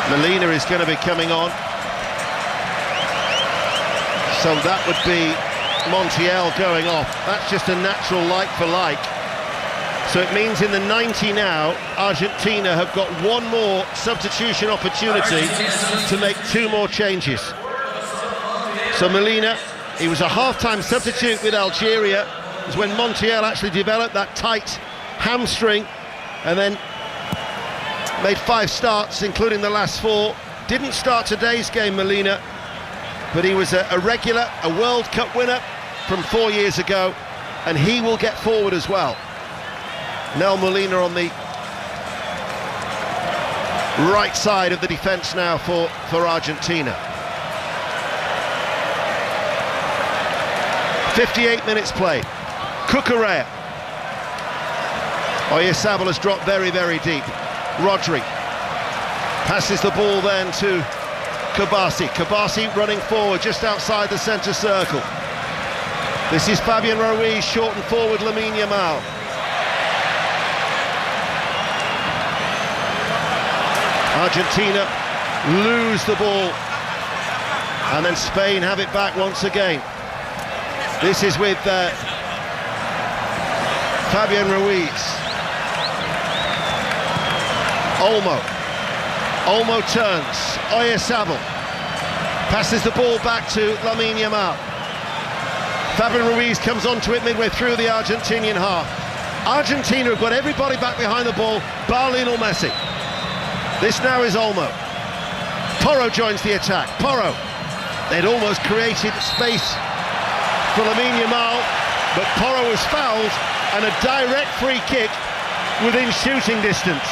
Molina is going to be coming on. So that would be Montiel going off. That's just a natural like for like. So it means in the 90 now, Argentina have got one more substitution opportunity to make 2 more changes. So Molina, he was a half-time substitute with Algeria. It was when Montiel actually developed that tight hamstring and then made 5 starts, including the last 4. Didn't start today's game, Molina, but he was a regular, a World Cup winner from 4 years ago, and he will get forward as well. Nel Molina on the right side of the defence now for Argentina. 58 minutes played. Cucurella. Oyarzabal has dropped very, very deep. Rodri passes the ball then to Kabasi. Kabasi running forward just outside the centre circle. This is Fabian Ruiz, short and forward Lamine Yamal. Argentina lose the ball, and then Spain have it back once again. This is with Fabian Ruiz. Olmo turns. Oyarzabal passes the ball back to Lamine Yamal. Fabian Ruiz comes onto it midway through the Argentinian half. Argentina have got everybody back behind the ball, bar Lionel Messi. This now is Olmo. Porro joins the attack. Porro. They'd almost created space for Lamine Yamal, but Porro was fouled, and a direct free kick within shooting distance.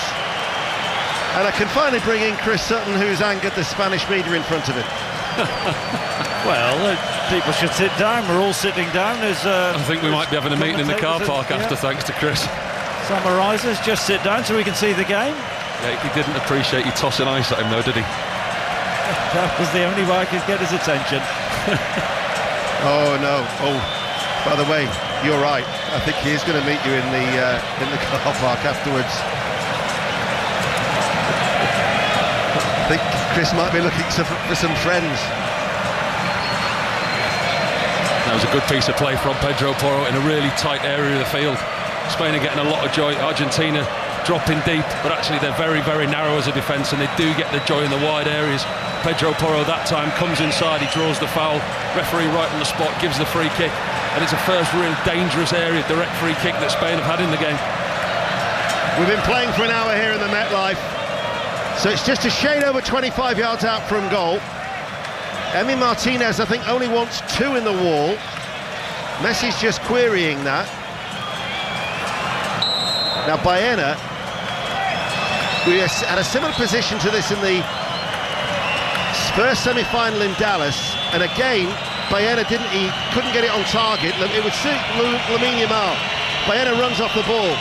And I can finally bring in Chris Sutton, who's angered the Spanish media in front of him. Well, people should sit down. We're all sitting down. I think we might be having a meeting in the car park after, thanks to Chris. Summarisers, just sit down so we can see the game. Yeah, he didn't appreciate you tossing ice at him, though, did he? That was the only way I could get his attention. Oh no! Oh, by the way, you're right. I think he is going to meet you in the car park afterwards. I think Chris might be looking for some friends. That was a good piece of play from Pedro Porro in a really tight area of the field. Spain are getting a lot of joy. Argentina dropping deep, but actually they're very, very narrow as a defence, and they do get the joy in the wide areas. Pedro Porro that time comes inside, he draws the foul, referee right on the spot gives the free kick, and it's the first real dangerous area, direct free kick that Spain have had in the game. We've been playing for an hour here in the MetLife, so it's just a shade over 25 yards out from goal. Emi Martinez, I think, only wants 2 in the wall. Messi's just querying that. Now Baena, we had a similar position to this in the first semi-final in Dallas, and again Baena couldn't get it on target. It would suit Lamine Yamal. Baena runs off the ball.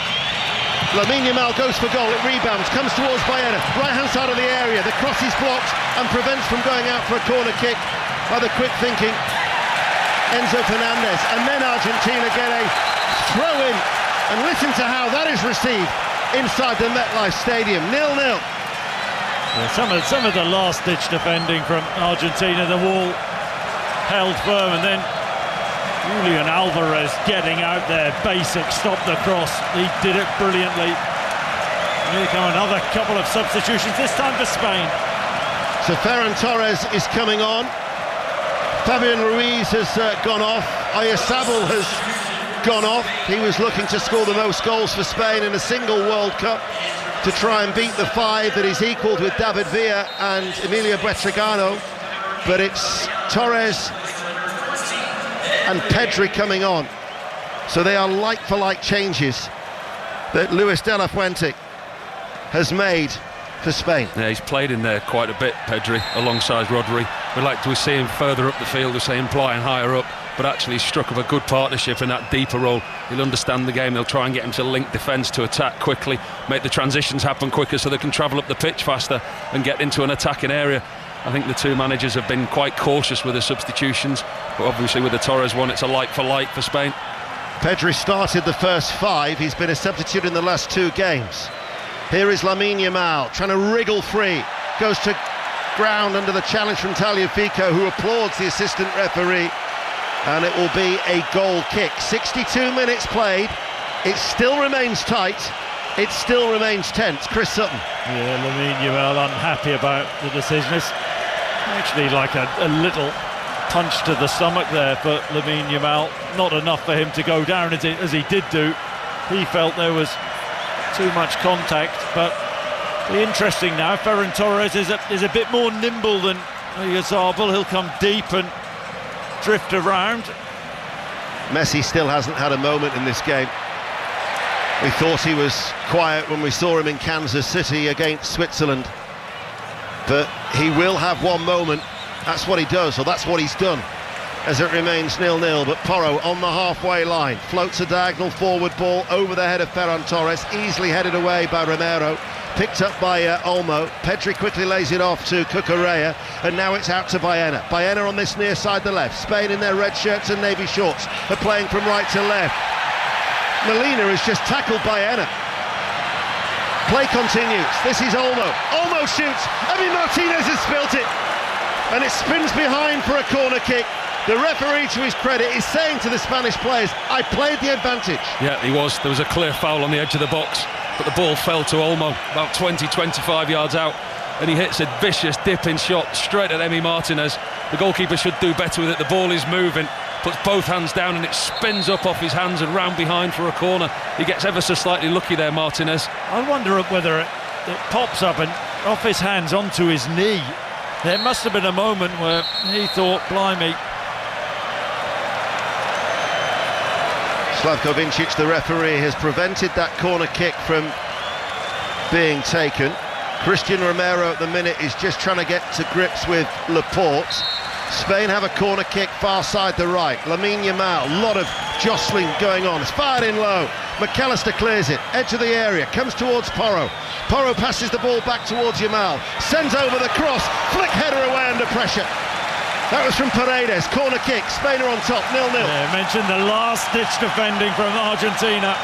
Lamine Yamal goes for goal, it rebounds, comes towards Baena, right-hand side of the area, the cross is blocked and prevents from going out for a corner kick by the quick-thinking Enzo Fernandez, and then Argentina get a throw-in, and listen to how that is received inside the MetLife Stadium, 0-0. Yeah, some of the last-ditch defending from Argentina, the wall held firm, and then Julian Alvarez getting out there, basic, stop the cross. He did it brilliantly. Here come another couple of substitutions, this time for Spain. So Ferran Torres is coming on. Fabian Ruiz has gone off. Oyarzabal has gone off. He was looking to score the most goals for Spain in a single World Cup to try and beat the 5 that he's equalled with David Villa and Emilio Butragueño. But it's Torres and Pedri coming on. So they are like-for-like changes that Luis de la Fuente has made for Spain. Yeah, he's played in there quite a bit, Pedri, alongside Rodri. We'd like to see him further up the field, we say him playing higher up, but actually he's struck up a good partnership in that deeper role. He'll understand the game, they'll try and get him to link defence to attack quickly, make the transitions happen quicker so they can travel up the pitch faster and get into an attacking area. I think the two managers have been quite cautious with the substitutions, but obviously with the Torres one, it's a like-for-like for Spain. Pedri started the first 5, he's been a substitute in the last 2 games. Here is Lamine Yamal trying to wriggle free, goes to ground under the challenge from Tagliafico, who applauds the assistant referee, and it will be a goal kick. 62 minutes played, it still remains tight, it still remains tense. Chris Sutton. Yeah, Lamine Yamal unhappy about the decision. It's actually like a little punch to the stomach there for Lamine Yamal, not enough for him to go down as he did do. He felt there was too much contact, but be interesting now. Ferran Torres is a bit more nimble than Oyarzabal. He'll come deep and drift around. Messi still hasn't had a moment in this game. We thought he was quiet when we saw him in Kansas City against Switzerland, but he will have one moment. That's what he does, or that's what he's done, as it remains 0-0. But Porro on the halfway line floats a diagonal forward ball over the head of Ferran Torres, easily headed away by Romero, picked up by Olmo. Pedri quickly lays it off to Cucurella, and now it's out to Baena. Baena on this near side, the left. Spain in their red shirts and navy shorts are playing from right to left. Molina has just tackled Baena. Play continues. This is Olmo. Olmo shoots. Emi Martinez has spilt it, and it spins behind for a corner kick. The referee, to his credit, is saying to the Spanish players, I played the advantage. Yeah, he was. There was a clear foul on the edge of the box, but the ball fell to Olmo about 20-25 yards out, and he hits a vicious dipping shot straight at Emi Martinez. The goalkeeper should do better with it. The ball is moving, puts both hands down, and it spins up off his hands and round behind for a corner. He gets ever so slightly lucky there, Martinez. I wonder whether it pops up and off his hands onto his knee. There must have been a moment where he thought, blimey. Slavko Vincic, the referee, has prevented that corner kick from being taken. Christian Romero at the minute is just trying to get to grips with Laporte. Spain have a corner kick far side the right. Lamine Yamal, a lot of jostling going on. It's fired in low. McAllister clears it, edge of the area, comes towards Porro. Porro passes the ball back towards Yamal, sends over the cross, flick header away under pressure. That was from Paredes, corner kick, Spain are on top, 0-0. Yeah, mentioned the last-ditch defending from Argentina.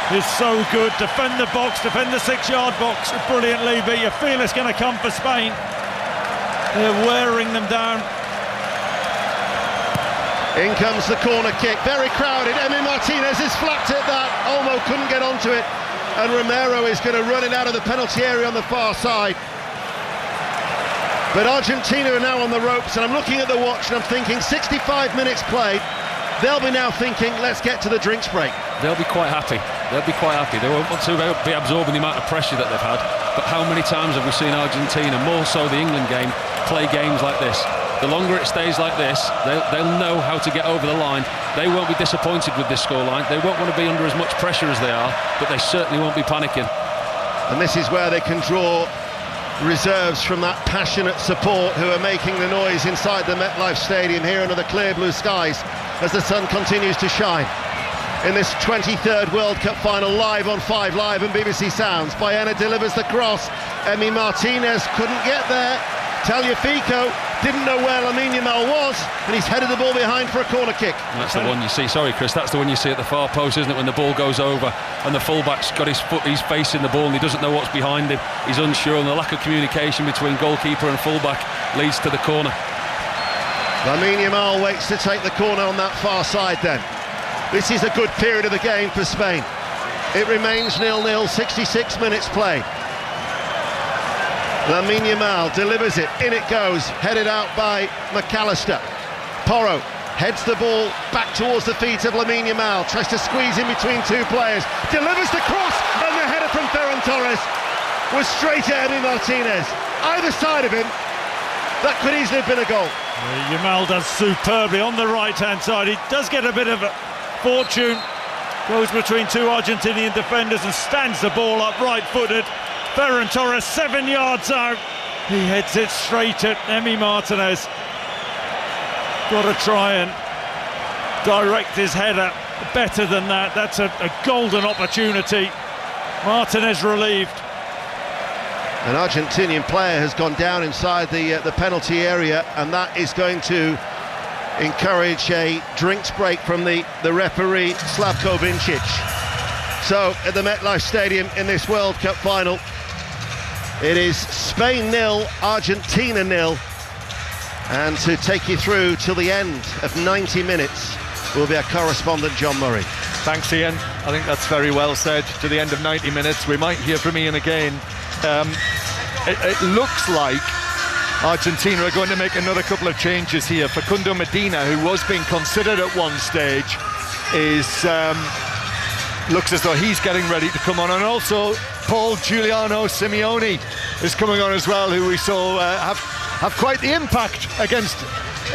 Is so good, defend the box, defend the 6-yard box brilliantly, but you feel it's going to come for Spain. They're wearing them down. In comes the corner kick, very crowded. Emi Martinez is flapped at that. Olmo couldn't get onto it, and Romero is going to run it out of the penalty area on the far side. But Argentina are now on the ropes, and I'm looking at the watch and I'm thinking 65 minutes played. They'll be now thinking, let's get to the drinks break. They'll be quite happy. They'll be quite happy. They won't want to be absorbing the amount of pressure that they've had. But how many times have we seen Argentina, more so the England game, play games like this? The longer it stays like this, they'll know how to get over the line. They won't be disappointed with this scoreline. They won't want to be under as much pressure as they are, but they certainly won't be panicking. And this is where they can draw reserves from that passionate support who are making the noise inside the MetLife Stadium here under the clear blue skies as the sun continues to shine. In this 23rd World Cup final, live on 5 Live and BBC Sounds, Baena delivers the cross. Emi Martinez couldn't get there. Tagliafico didn't know where Lamine Yamal was, and he's headed the ball behind for a corner kick. That's the one you see, sorry Chris, that's the one you see at the far post, isn't it, when the ball goes over and the fullback's got his foot, he's facing the ball and he doesn't know what's behind him. He's unsure, and the lack of communication between goalkeeper and fullback leads to the corner. Lamine Yamal waits to take the corner on that far side then. This is a good period of the game for Spain. It remains 0-0, 66 minutes played. Lamine Yamal delivers it, in it goes, headed out by McAllister. Porro heads the ball back towards the feet of Lamine Yamal, tries to squeeze in between two players, delivers the cross, and the header from Ferran Torres was straight at Emi Martinez. Either side of him, that could easily have been a goal. Yamal does superbly on the right-hand side. He does get a bit of a fortune, goes between two Argentinian defenders and stands the ball up right-footed. Ferran Torres 7 yards out. He heads it straight at Emi Martinez. Got to try and direct his header better than that. That's a golden opportunity. Martinez relieved. An Argentinian player has gone down inside the penalty area, and that is going to encourage a drinks break from the referee Slavko Vincic. So at the MetLife Stadium in this World Cup final, it is Spain 0, Argentina 0, and to take you through till the end of 90 minutes will be our correspondent John Murray. Thanks, Ian. I think that's very well said. To the end of 90 minutes, we might hear from Ian again. It looks like Argentina are going to make another couple of changes here. Facundo Medina, who was being considered at one stage, looks as though he's getting ready to come on, and also Paul Giuliano Simeone is coming on as well, who we saw have quite the impact against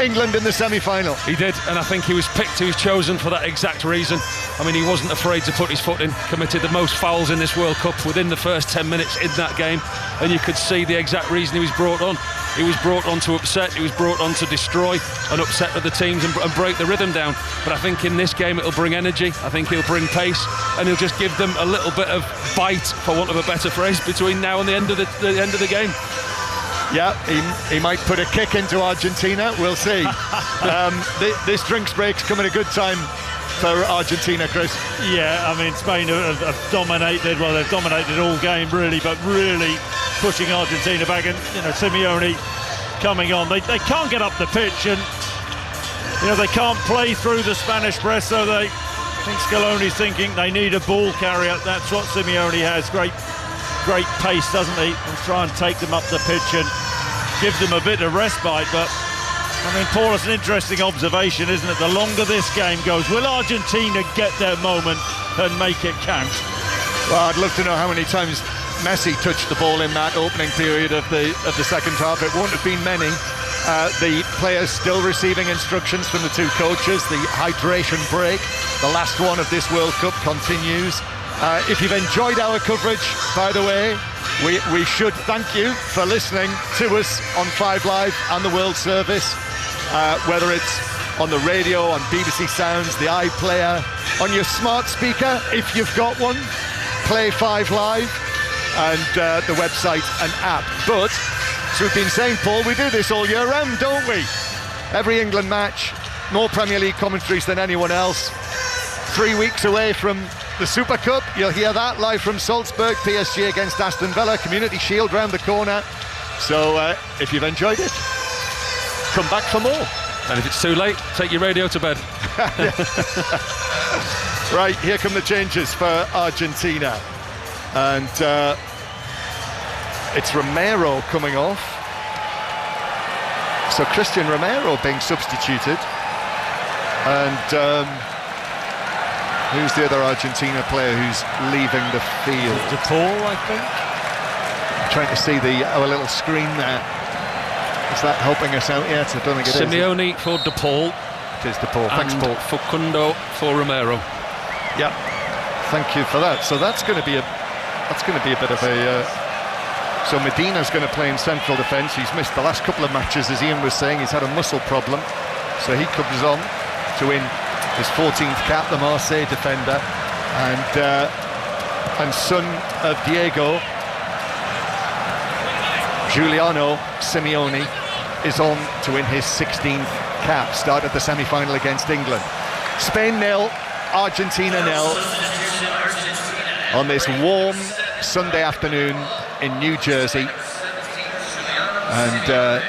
England in the semi-final. He did, and I think he was picked, he was chosen for that exact reason. I mean, he wasn't afraid to put his foot in, committed the most fouls in this World Cup within the first 10 minutes in that game, and you could see the exact reason he was brought on. He was brought on to upset, he was brought on to destroy and upset other teams and break the rhythm down. But I think in this game it'll bring energy, I think he'll bring pace, and he'll just give them a little bit of bite, for want of a better phrase, between now and the end of the game. Yeah, he might put a kick into Argentina, we'll see. This drinks break's coming at a good time for Argentina, Chris. Yeah, I mean, Spain have dominated, well, they've dominated all game really, but really pushing Argentina back, and Simeone coming on. They can't get up the pitch, and they can't play through the Spanish press, so I think Scaloni's thinking they need a ball carrier. That's what Simeone has, great pace, doesn't he, and try and take them up the pitch and give them a bit of respite. But I mean, Paul, it's an interesting observation, isn't it? The longer this game goes, will Argentina get their moment and make it count? Well, I'd love to know how many times Messi touched the ball in that opening period of the second half. It won't have been many. The players still receiving instructions from the two coaches. The hydration break, the last one of this World Cup, continues. If you've enjoyed our coverage, by the way, we should thank you for listening to us on 5 Live and the World Service, whether it's on the radio, on BBC Sounds, the iPlayer, on your smart speaker, if you've got one, play 5 Live, and the website and app. But, as we've been saying, Paul, we do this all year round, don't we? Every England match, more Premier League commentaries than anyone else. 3 weeks away from the Super Cup, you'll hear that live from Salzburg, PSG against Aston Villa, Community Shield round the corner. So if you've enjoyed it, come back for more. And if it's too late, take your radio to bed. Right, here come the changes for Argentina. And it's Romero coming off. So Christian Romero being substituted. And who's the other Argentina player who's leaving the field? De Paul, I think. I'm trying to see our little screen there. Is that helping us out yet? I don't think it is. Simeone for De Paul. It is De Paul. Thanks, Paul. Facundo for Romero. Yeah. Thank you for that. So that's going to be a bit of a. So Medina's going to play in central defence. He's missed the last couple of matches, as Ian was saying. He's had a muscle problem, so he comes on to win his 14th cap, the Marseille defender, and son of Diego, Giuliano Simeone, is on to win his 16th cap. Started the semi-final against England. Spain 0, Argentina 0 on this warm Sunday afternoon in New Jersey, and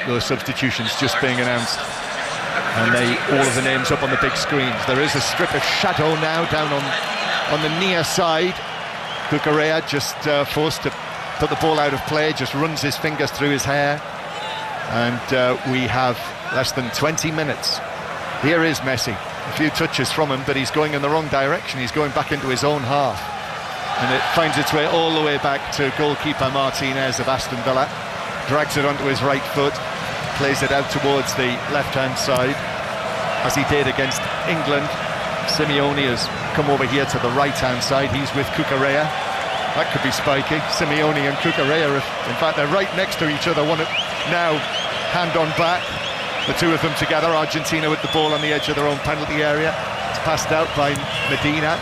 those substitutions just being announced, and all of the names up on the big screens. There is a strip of shadow now down on the near side. Cucurella just forced to put the ball out of play, just runs his fingers through his hair, and we have less than 20 minutes. Here is Messi, a few touches from him, but he's going in the wrong direction. He's going back into his own half, and it finds its way all the way back to goalkeeper Martinez of Aston Villa. Drags it onto his right foot, plays it out towards the left-hand side, as he did against England. Simeone has come over here to the right-hand side. He's with Cucurella. That could be spiky. Simeone and Cucurella, in fact, they're right next to each other. One now, hand on back. The two of them together. Argentina with the ball on the edge of their own penalty area. It's passed out by Medina,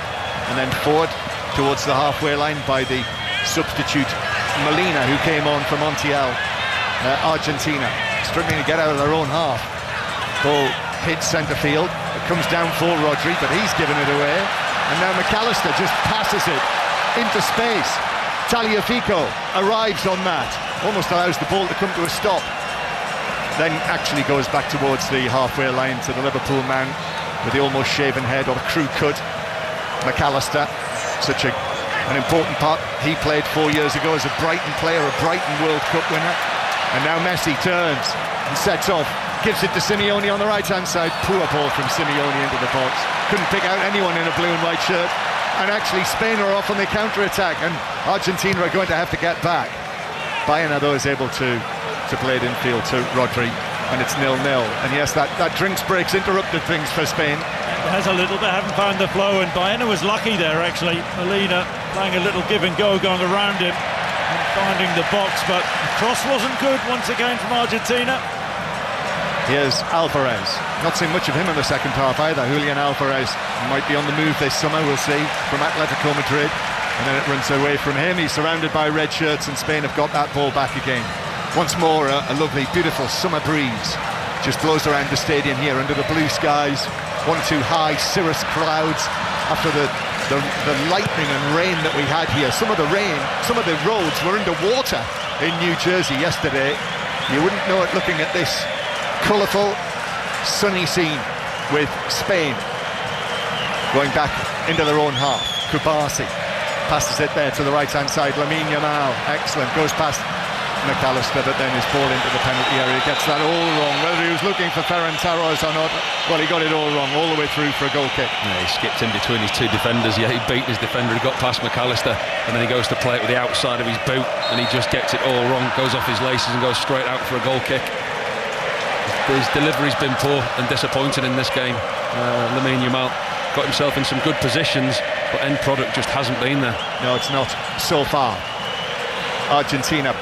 and then forward towards the halfway line by the substitute Molina, who came on for Montiel. Argentina struggling to get out of their own half. Ball hits centre field. It comes down for Rodri, but he's given it away. And now McAllister just passes it into space. Tagliafico arrives on that, almost allows the ball to come to a stop, then actually goes back towards the halfway line to the Liverpool man with the almost shaven head, or crew cut. McAllister, such an important part. He played 4 years ago as a Brighton player, a Brighton World Cup winner. And now Messi turns and sets off, gives it to Simeone on the right-hand side. Poor ball from Simeone into the box. Couldn't pick out anyone in a blue and white shirt. And actually Spain are off on the counter-attack, and Argentina are going to have to get back. Bayern, though, is able to play it infield to Rodri, and it's 0-0. And yes, that drinks breaks interrupted things for Spain. It has a little bit, haven't found the flow, and Bayern was lucky there, actually. Molina playing a little give and go, going around him and finding the box, but the cross wasn't good once again from Argentina. Here's Alvarez. Not seen much of him in the second half either. Julian Alvarez might be on the move this summer, we'll see, from Atletico Madrid. And then it runs away from him. He's surrounded by red shirts, and Spain have got that ball back again. Once more, a lovely, beautiful summer breeze just blows around the stadium here under the blue skies. 1 or 2 high cirrus clouds after the lightning and rain that we had here. Some of the roads were underwater in New Jersey yesterday. You wouldn't know it looking at this colourful, sunny scene with Spain going back into their own half. Kubasi passes it there to the right-hand side. Lamine Yamal, excellent, goes past McAllister, but then his ball into the penalty area, gets that all wrong. Whether he was looking for Ferran Torres or not, well, he got it all wrong, all the way through for a goal kick. Yeah, he skipped in between his two defenders. Yeah, he beat his defender, he got past McAllister, and then he goes to play it with the outside of his boot, and he just gets it all wrong, goes off his laces and goes straight out for a goal kick. His delivery's been poor and disappointing in this game. Lamine Yamal got himself in some good positions, but end product just hasn't been there. No, it's not so far. Argentina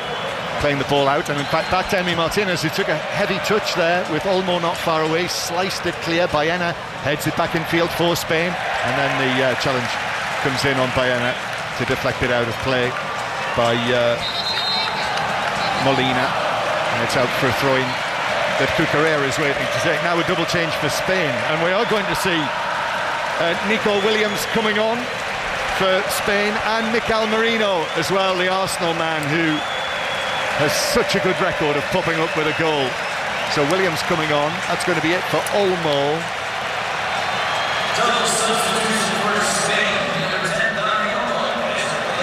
playing the ball out, and in fact back to Emi Martinez, who took a heavy touch there with Olmo not far away, sliced it clear. Baena heads it back in field for Spain, and then the challenge comes in on Baena to deflect it out of play by Molina, and it's out for a throw-in that Cucurella is waiting to take. Now a double change for Spain, and we are going to see Nico Williams coming on for Spain, and Mikel Merino as well, the Arsenal man who has such a good record of popping up with a goal. So Williams coming on, that's going to be it for Olmo.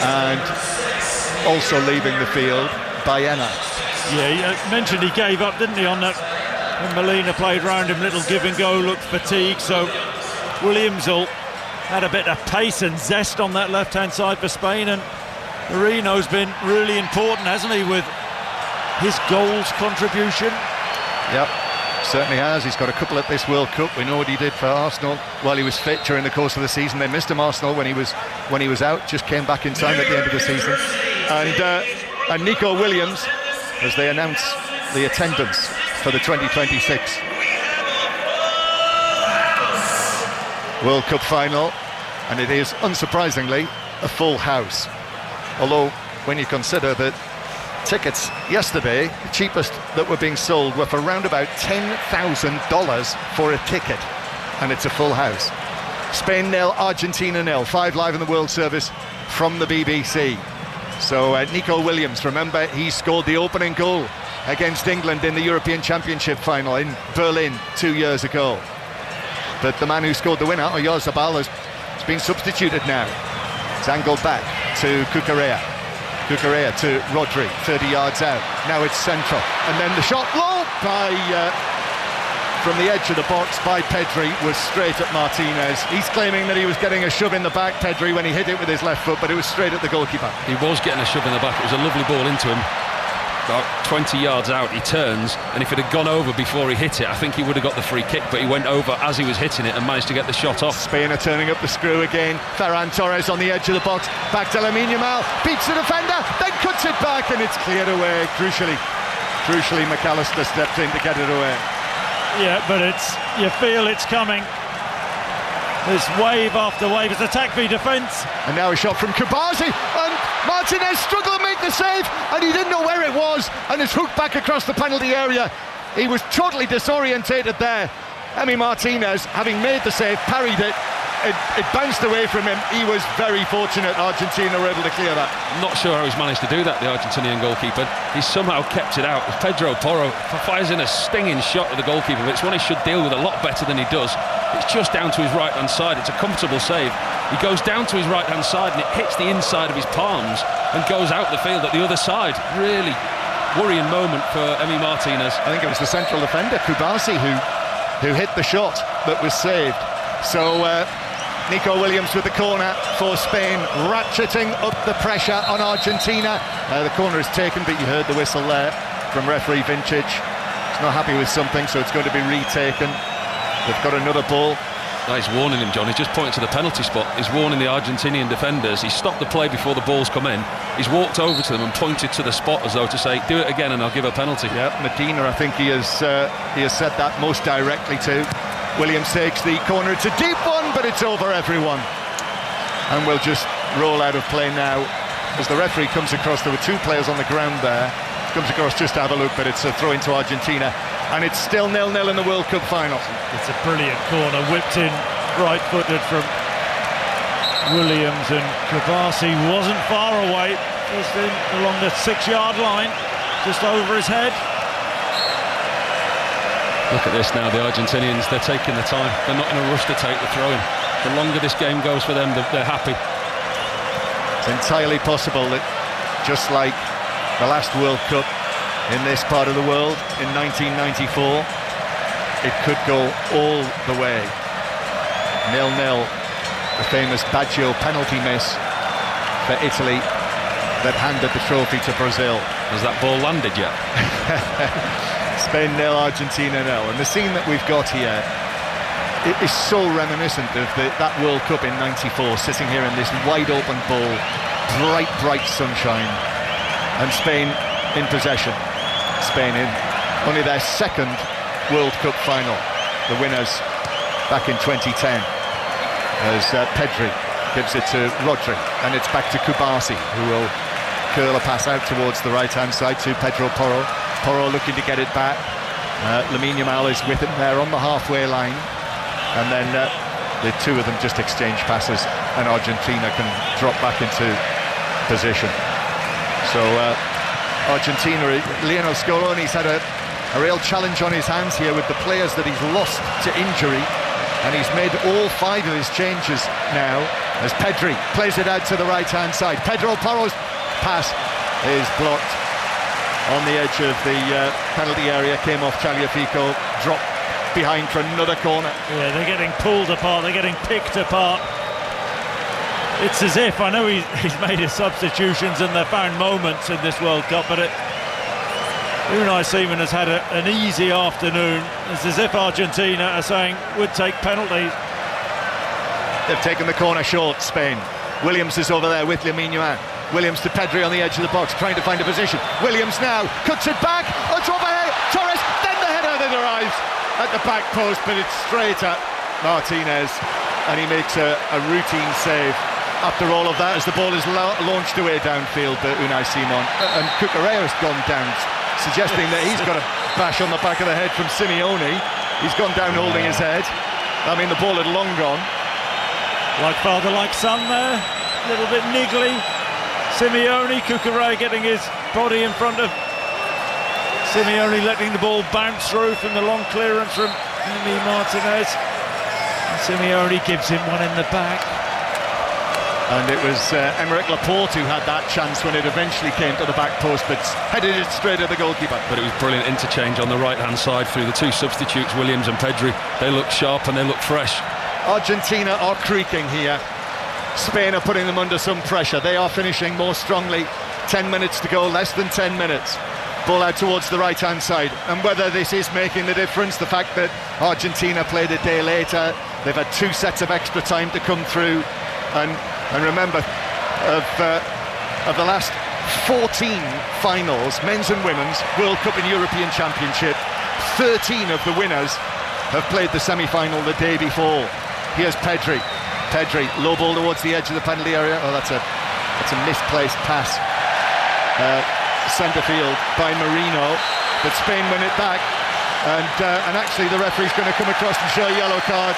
And also leaving the field, Baena. Yeah, you mentioned he gave up, didn't he, on that when Molina played round him, little give and go, looked fatigued, so Williams had a bit of pace and zest on that left-hand side for Spain, and Merino's been really important, hasn't he, with his goals contribution? Yep, certainly has. He's got a couple at this World Cup. We know what he did for Arsenal while he was fit during the course of the season. They missed him, Arsenal, when he was out. Just came back in time at the end of the season. And Nico Williams, as they announce the attendance for the 2026 World Cup final, and it is unsurprisingly a full house. Although when you consider that tickets yesterday, the cheapest that were being sold were for around about $10,000 for a ticket, and it's a full house. Spain 0, Argentina 0. 5 live in the World Service from the BBC. So Nico Williams, remember, he scored the opening goal against England in the European Championship final in Berlin 2 years ago. But the man who scored the winner, Oyarzabal, has been substituted now. It's angled back to Cucurella. Cucurella to Rodri, 30 yards out. Now it's central. And then the shot low by from the edge of the box by Pedri was straight at Martinez. He's claiming that he was getting a shove in the back, Pedri, when he hit it with his left foot, but it was straight at the goalkeeper. He was getting a shove in the back. It was a lovely ball into him. About 20 yards out, he turns, and if it had gone over before he hit it, I think he would have got the free kick, but he went over as he was hitting it and managed to get the shot off. Spain are turning up the screw again. Ferran Torres on the edge of the box, back to Lamine Yamal, beats the defender, then cuts it back, and it's cleared away. Crucially McAllister stepped in to get it away. Yeah, but you feel it's coming. This wave after wave. It's attack v defence. And now a shot from Kubazi, and Martinez struggled to make the save, and he didn't know where it was, and it's hooked back across the penalty area. He was totally disorientated there. Emi Martinez, having made the save, parried it. It bounced away from him. He was very fortunate. Argentina were able to clear that. I'm not sure how he's managed to do that, the Argentinian goalkeeper. He's somehow kept it out. Pedro Porro fires in a stinging shot at the goalkeeper, but it's one he should deal with a lot better than he does. It's just down to his right-hand side. It's a comfortable save. He goes down to his right-hand side and it hits the inside of his palms and goes out the field at the other side. Really worrying moment for Emi Martinez. I think it was the central defender, Kubazi, who hit the shot that was saved. So Nico Williams with the corner for Spain, ratcheting up the pressure on Argentina. The corner is taken, but you heard the whistle there from referee Vincic. He's not happy with something, so it's going to be retaken. They've got another ball. No, he's warning him, John. He's just pointing to the penalty spot. He's warning the Argentinian defenders. He stopped the play before the ball's come in. He's walked over to them and pointed to the spot as though to say, do it again and I'll give a penalty. Yeah, Medina, I think he has said that most directly to. Williams takes the corner. It's a deep one, but it's over everyone. And we'll just roll out of play now as the referee comes across. There were two players on the ground there. Comes across just to have a look, but it's a throw into Argentina. And it's still 0-0 in the World Cup final. It's a brilliant corner, whipped in right-footed from Williams, and Kubazi wasn't far away, just in along the 6-yard line, just over his head. Look at this now, the Argentinians, they're taking the time. They're not in a rush to take the throw-in. The longer this game goes for them, they're happy. It's entirely possible that, just like the last World Cup in this part of the world in 1994, it could go all the way. 0-0, the famous Baggio penalty miss for Italy that handed the trophy to Brazil. Has that ball landed yet? Spain 0, Argentina 0. And the scene that we've got here, it is so reminiscent of that World Cup in 94, sitting here in this wide open bowl, bright sunshine. And Spain in possession. Spain in only their second World Cup final. The winners back in 2010. As Pedri gives it to Rodri, and it's back to Kubasi, who will curl a pass out towards the right-hand side to Pedro Porro. Porro looking to get it back. Lamine Yamal is with him there on the halfway line, and then the two of them just exchange passes, and Argentina can drop back into position. So Argentina, Lionel Scaloni's had a real challenge on his hands here with the players that he's lost to injury, and he's made all 5 of his changes now as Pedri plays it out to the right-hand side. Pedro Porro's pass is blocked on the edge of the penalty area, came off Tagliafico, dropped behind for another corner. Yeah, they're getting pulled apart, they're getting picked apart. It's as if, I know he's made his substitutions and they've found moments in this World Cup, but Unai Simon has had an easy afternoon. It's as if Argentina are saying, would take penalties. They've taken the corner short, Spain. Williams is over there with Lamine Yamal. Williams to Pedri on the edge of the box, trying to find a position. Williams now cuts it back, it's over here, Torres, then the header that arrives at the back post, but it's straight at Martinez, and he makes a routine save. After all of that, as the ball is launched away downfield, but Unai Simon and Cucurella's gone down, suggesting that he's got a bash on the back of the head from Simeone. He's gone down holding his head. I mean, the ball had long gone. Like father, like son there. A little bit niggly. Simeone, Cucurella getting his body in front of Simeone, letting the ball bounce through from the long clearance from Emi Martinez. And Simeone gives him one in the back. And it was Aymeric Laporte who had that chance when it eventually came to the back post, but headed it straight at the goalkeeper. But it was brilliant interchange on the right-hand side through the 2 substitutes, Williams and Pedri. They look sharp and they look fresh. Argentina are creaking here. Spain are putting them under some pressure. They are finishing more strongly. 10 minutes to go, less than 10 minutes. Ball out towards the right-hand side. And whether this is making the difference, the fact that Argentina played a day later, they've had 2 sets of extra time to come through. And remember, of the last 14 finals, men's and women's, World Cup and European Championship, 13 of the winners have played the semi-final the day before. Here's Pedri. Pedri, low ball towards the edge of the penalty area. Oh, that's a misplaced pass. Centre field by Marino, but Spain win it back. And actually the referee's going to come across and show a yellow card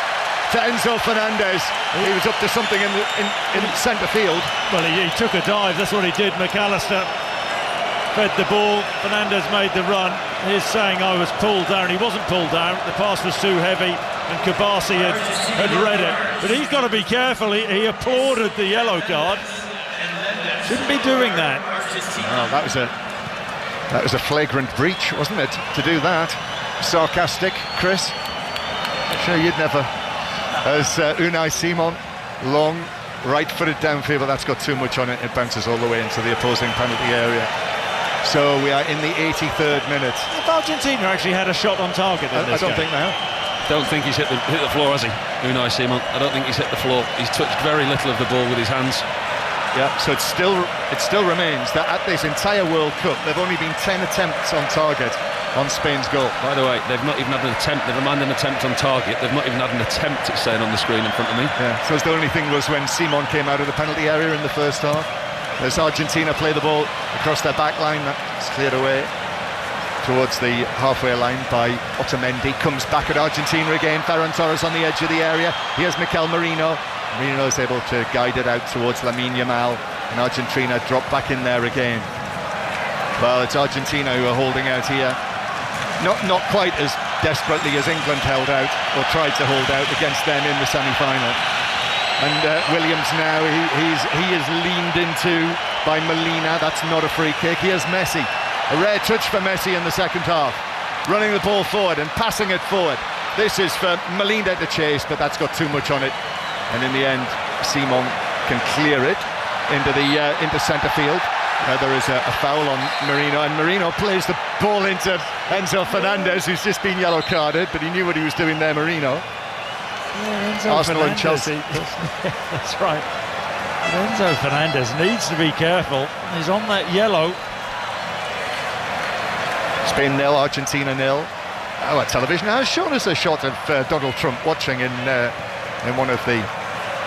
to Enzo Fernandez. He was up to something in centre field. Well, he took a dive, that's what he did. McAllister fed the ball, Fernandez made the run. He's saying I was pulled down. He wasn't pulled down, the pass was too heavy, and Kubasi had read it. But he's got to be careful, he applauded the yellow card. Shouldn't be doing that. Oh, that was a flagrant breach, wasn't it, to do that? Sarcastic, Chris? I'm sure you'd never. As Unai Simon, long, right-footed downfield, but that's got too much on it. It bounces all the way into the opposing penalty area. So we are in the 83rd minute. If Argentina actually had a shot on target in this I don't game. think now. Don't think he's hit the floor, has he, Unai Simon? I don't think he's hit the floor. He's touched very little of the ball with his hands. Yeah, so it still remains that at this entire World Cup, there've only been 10 attempts on target on Spain's goal. By the way, they've not even had an attempt. Never mind an attempt on target. They've not even had an attempt, it's saying on the screen in front of me. Yeah, so the only thing was when Simon came out of the penalty area in the first half. As Argentina play the ball across their back line, that's cleared away towards the halfway line by Otamendi. Comes back at Argentina again. Ferran Torres on the edge of the area. Here's Mikel Merino. Merino is able to guide it out towards Lamine Yamal, and Argentina drop back in there again. Well, it's Argentina who are holding out here. Not quite as desperately as England held out or tried to hold out against them in the semi-final. And Williams now, he is leaned into by Molina. That's not a free kick. Here's Messi. A rare touch for Messi in the second half. Running the ball forward and passing it forward. This is for Molina to chase, but that's got too much on it. And in the end, Simon can clear it into centre field. There is a foul on Marino, and Marino plays the ball into Enzo Fernandez, who's just been yellow carded, but he knew what he was doing there, Marino. Yeah, Arsenal and Chelsea. That's right. But Enzo Fernandez needs to be careful. He's on that yellow. Spain 0, Argentina 0. Our television has shown us a shot of Donald Trump watching in one of the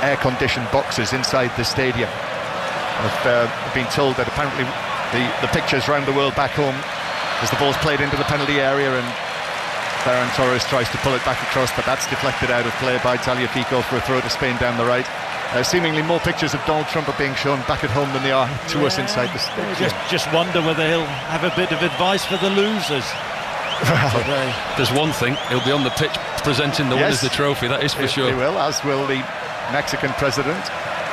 air-conditioned boxes inside the stadium. I've been told that apparently the pictures around the world back home, as the ball's played into the penalty area and Ferran Torres tries to pull it back across, but that's deflected out of play by Tagliafico for a throw to Spain down the right. Seemingly more pictures of Donald Trump are being shown back at home than they are to us inside the stadium. Just wonder whether he'll have a bit of advice for the losers. Well, there's one thing, he'll be on the pitch presenting the winners the trophy, that is for sure. He will, as will the Mexican president,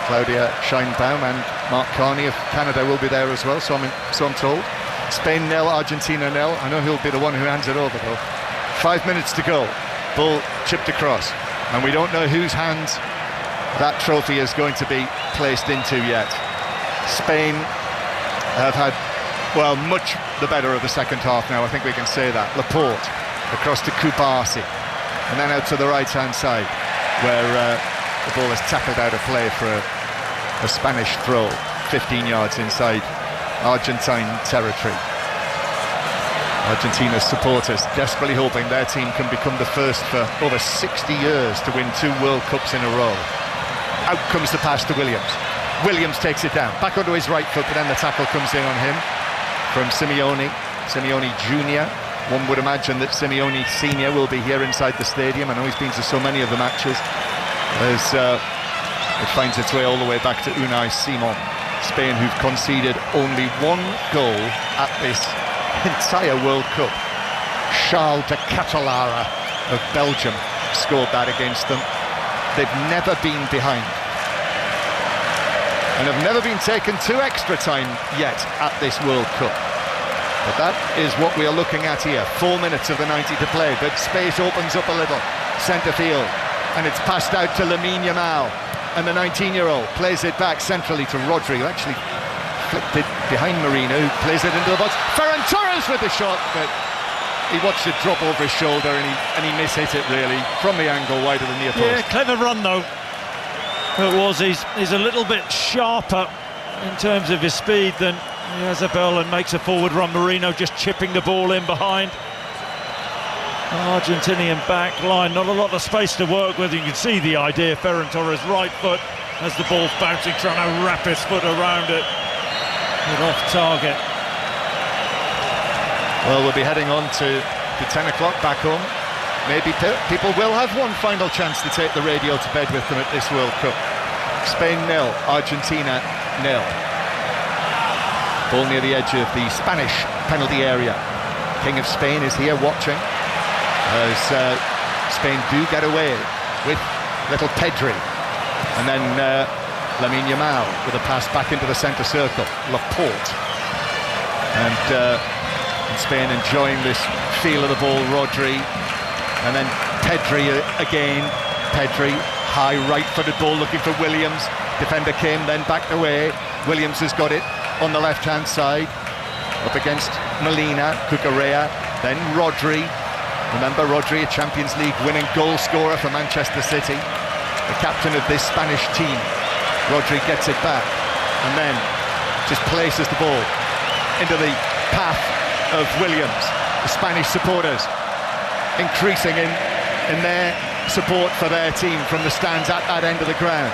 Claudia Sheinbaum, and Mark Carney of Canada will be there as well, so I'm told. Spain 0, Argentina 0. I know he'll be the one who hands it over though. 5 minutes to go, ball chipped across, and we don't know whose hands that trophy is going to be placed into yet. Spain have had, well, much the better of the second half now, I think we can say that. Laporte across to Kubasi, and then out to the right-hand side, where the ball is tackled out of play for a Spanish throw, 15 yards inside Argentine territory. Argentina's supporters desperately hoping their team can become the first for over 60 years to win 2 World Cups in a row. Out comes the pass to Williams. Williams takes it down, back onto his right foot, but then the tackle comes in on him from Simeone Jr. One would imagine that Simeone Sr. will be here inside the stadium. I know he's been to so many of the matches. As it finds its way all the way back to Unai Simon. Spain, who've conceded only 1 goal at this entire World Cup. Charles de Catalara of Belgium scored that against them. They've never been behind, and have never been taken to extra time yet at this World Cup. But that is what we are looking at here. 4 minutes of the 90 to play, but space opens up a little. Centre field, and it's passed out to Lamine Yamal, and the 19-year-old plays it back centrally to Rodri, who actually flicked it behind Marino, who plays it into the box. Ferran Torres with the shot, but he watched it drop over his shoulder, and he mishit it really from the angle wider than the opposed. Yeah, clever run though. It was. He's a little bit sharper in terms of his speed than Yazabel, and makes a forward run. Marino just chipping the ball in behind. Argentinian back line, not a lot of space to work with. You can see the idea. Ferran Torres right foot as the ball's bouncing, trying to wrap his foot around it, but off target. Well, we'll be heading on to 10 o'clock back home. Maybe people will have one final chance to take the radio to bed with them at this World Cup. Spain 0, Argentina 0. Ball near the edge of the Spanish penalty area. King of Spain is here watching as Spain do get away with little Pedri. And then Lamine Yamal with a pass back into the centre circle. Laporte. And Spain enjoying this feel of the ball. Rodri, and then Pedri again. Pedri, high right-footed ball looking for Williams. Defender came, then backed away. Williams has got it on the left-hand side, up against Molina, Cucurella, then Rodri. Remember Rodri, a Champions League winning goal scorer for Manchester City, the captain of this Spanish team. Rodri gets it back, and then just places the ball into the path of Williams. The Spanish supporters increasing in their support for their team from the stands at that end of the ground.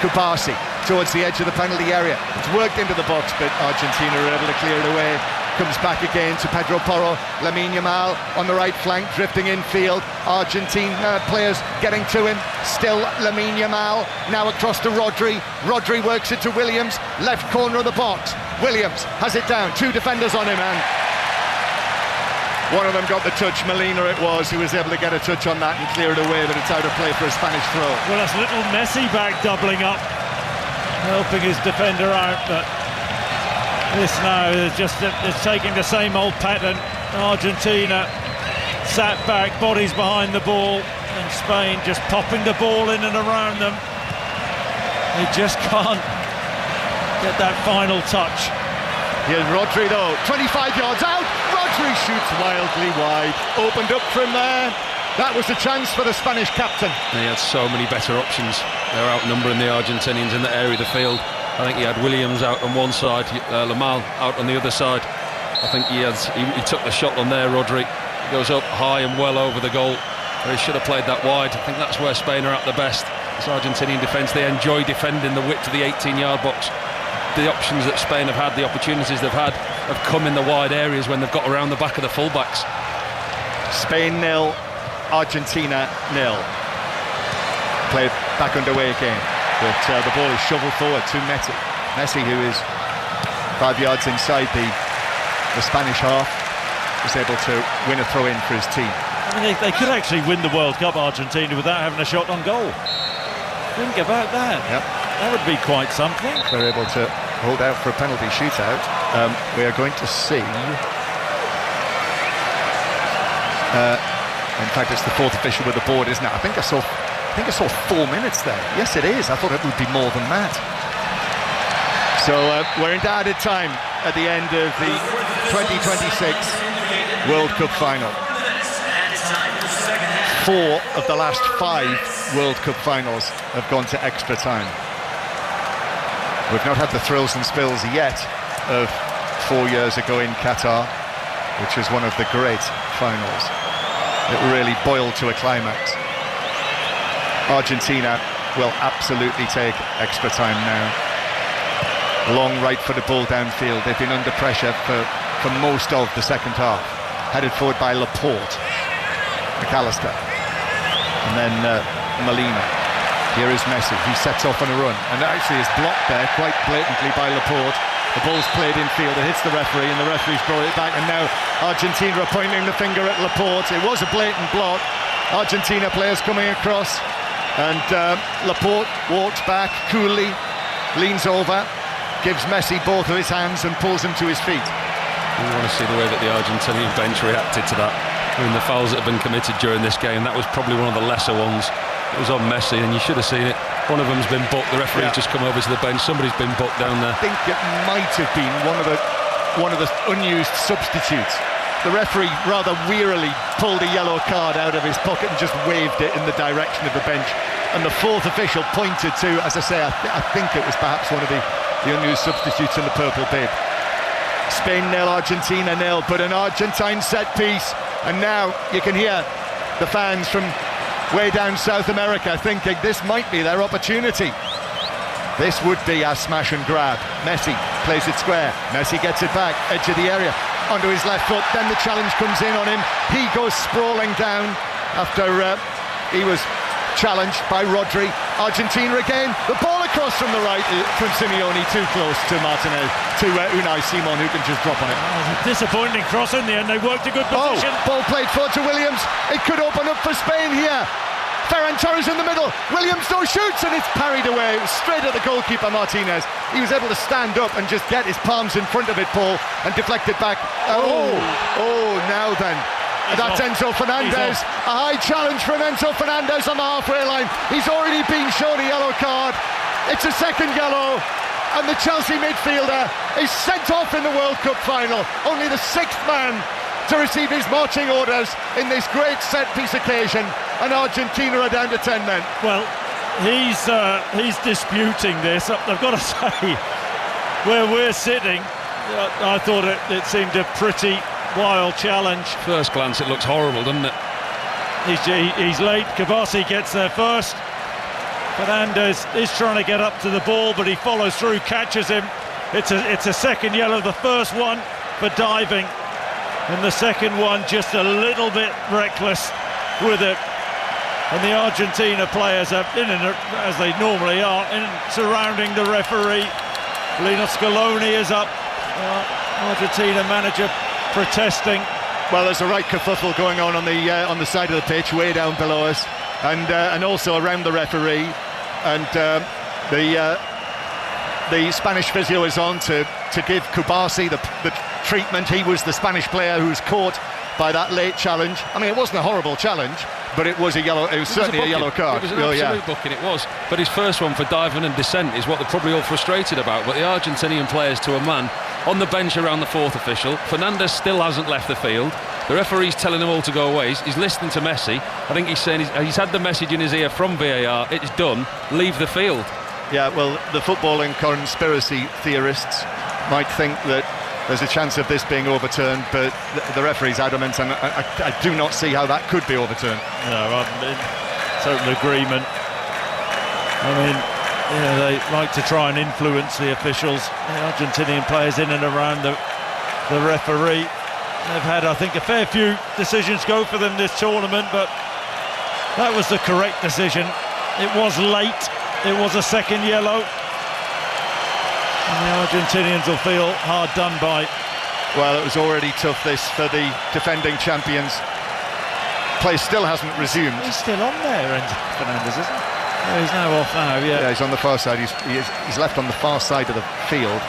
Kubasi towards the edge of the penalty area. It's worked into the box, but Argentina are able to clear it away. Comes back again to Pedro Porro. Lamine Yamal on the right flank, drifting infield. Argentina players getting to him. Still Lamine Yamal. Now across to Rodri. Rodri works it to Williams. Left corner of the box. Williams has it down. 2 defenders on him, and one of them got the touch. Molina it was, who was able to get a touch on that and clear it away, but it's out of play for a Spanish throw. Well, that's little Messi back doubling up, helping his defender out, but this now is just it's taking the same old pattern. Argentina sat back, bodies behind the ball, and Spain just popping the ball in and around them. They just can't get that final touch. Here's Rodri though, 25 yards out. Rodri shoots wildly wide, opened up from there. That was a chance for the Spanish captain. He had so many better options. They're outnumbering the Argentinians in that area of the field. I think he had Williams out on one side, Lamal out on the other side. I think he took the shot on there, Rodri. He goes up high and well over the goal. He should have played that wide. I think that's where Spain are at their best. This Argentinian defence, they enjoy defending the width of the 18-yard box. The options that Spain have had, the opportunities they've had, have come in the wide areas when they've got around the back of the fullbacks. Spain 0, Argentina 0. Played back underway again, but the ball is shoveled forward to Messi. Messi, who is 5 yards inside the Spanish half, was able to win a throw-in for his team. I mean, they could actually win the World Cup, Argentina, without having a shot on goal. Think about that. Yep. That would be quite something. They're able to hold out for a penalty shootout. We are going to see... in fact, it's the fourth official with the board, isn't it? I think I saw 4 minutes there. Yes, it is. I thought it would be more than that. So we're into added time at the end of the 2026 World Cup final. 4 of the last 5 World Cup finals have gone to extra time. We've not had the thrills and spills yet of 4 years ago in Qatar, which was one of the great finals. It really boiled to a climax. Argentina will absolutely take extra time now. Long right-footed ball downfield. They've been under pressure for most of the second half. Headed forward by Laporte, McAllister, and then Molina. Here is Messi. He sets off on a run and actually is blocked there quite blatantly by Laporte. The ball's played in field, it hits the referee, and the referee's brought it back, and now Argentina are pointing the finger at Laporte. It was a blatant block. Argentina players coming across, and Laporte walks back coolly, leans over, gives Messi both of his hands and pulls him to his feet. You want to see the way that the Argentinian bench reacted to that. I mean, the fouls that have been committed during this game, that was probably one of the lesser ones. It was on Messi, and you should have seen it. One of them's been booked. The referee's just come over to the bench. Somebody's been booked down there. I think it might have been one of the unused substitutes. The referee rather wearily pulled a yellow card out of his pocket and just waved it in the direction of the bench. And the fourth official pointed to, as I say, I think it was perhaps one of the unused substitutes in the purple bib. Spain 0, Argentina 0, but an Argentine set piece. And now you can hear the fans from way down South America thinking this might be their opportunity. This would be a smash and grab. Messi plays it square. Messi gets it back, edge of the area, onto his left foot. Then the challenge comes in on him. He goes sprawling down after he was challenged by Rodri. Argentina again. The ball across from the right from Simeone, too close to Martinez, to Unai Simon, who can just drop on it. Disappointing cross in the end. They worked a good position. Ball played forward to Williams. It could open up for Spain here. Ferran Torres in the middle. Williams no shoots, and it's parried away. It was straight at the goalkeeper Martinez. He was able to stand up and just get his palms in front of it, Paul, and deflect it back. Now then. That's Enzo Fernandez. A high challenge from Enzo Fernandez on the halfway line. He's already been shown a yellow card. It's a second yellow, and the Chelsea midfielder is sent off in the World Cup final. Only the 6th man to receive his marching orders in this great set-piece occasion, and Argentina are down to 10 men. Well, he's disputing this. I've got to say, where we're sitting, I thought it seemed a pretty wild challenge. First glance, it looks horrible, doesn't it? He's late. Kabasi gets there first. Fernandez is trying to get up to the ball, but he follows through, catches him. It's a second yellow. The first one for diving, and the second one just a little bit reckless with it. And the Argentina players are in as they normally are, surrounding the referee. Lino Scaloni is up. Argentina manager protesting. Well, there's a right kerfuffle going on the side of the pitch, way down below us, and also around the referee. And the Spanish physio is on to give Kubasi the treatment. He was the Spanish player who was caught by that late challenge. I mean, it wasn't a horrible challenge, but it was certainly a yellow card. It was an absolute booking, it was. But his first one for diving and descent is what they're probably all frustrated about. But the Argentinian players, to a man, on the bench around the fourth official. Fernandez still hasn't left the field. The referee's telling them all to go away. He's listening to Messi. I think he's saying he's had the message in his ear from VAR. It's done. Leave the field. Yeah, well, the footballing conspiracy theorists might think that there's a chance of this being overturned, but the referee's adamant, and I do not see how that could be overturned. No, I'm in total agreement. I mean, yeah, they like to try and influence the officials, the Argentinian players in and around the referee. They've had, I think, a fair few decisions go for them this tournament, but that was the correct decision. It was late. It was a second yellow. And the Argentinians will feel hard done by. Well, it was already tough, this, for the defending champions. Play still hasn't resumed. He's still on there, and Fernandez, isn't he? Yeah, he's now off now, yeah. Yeah, he's on the far side. He's left on the far side of the field,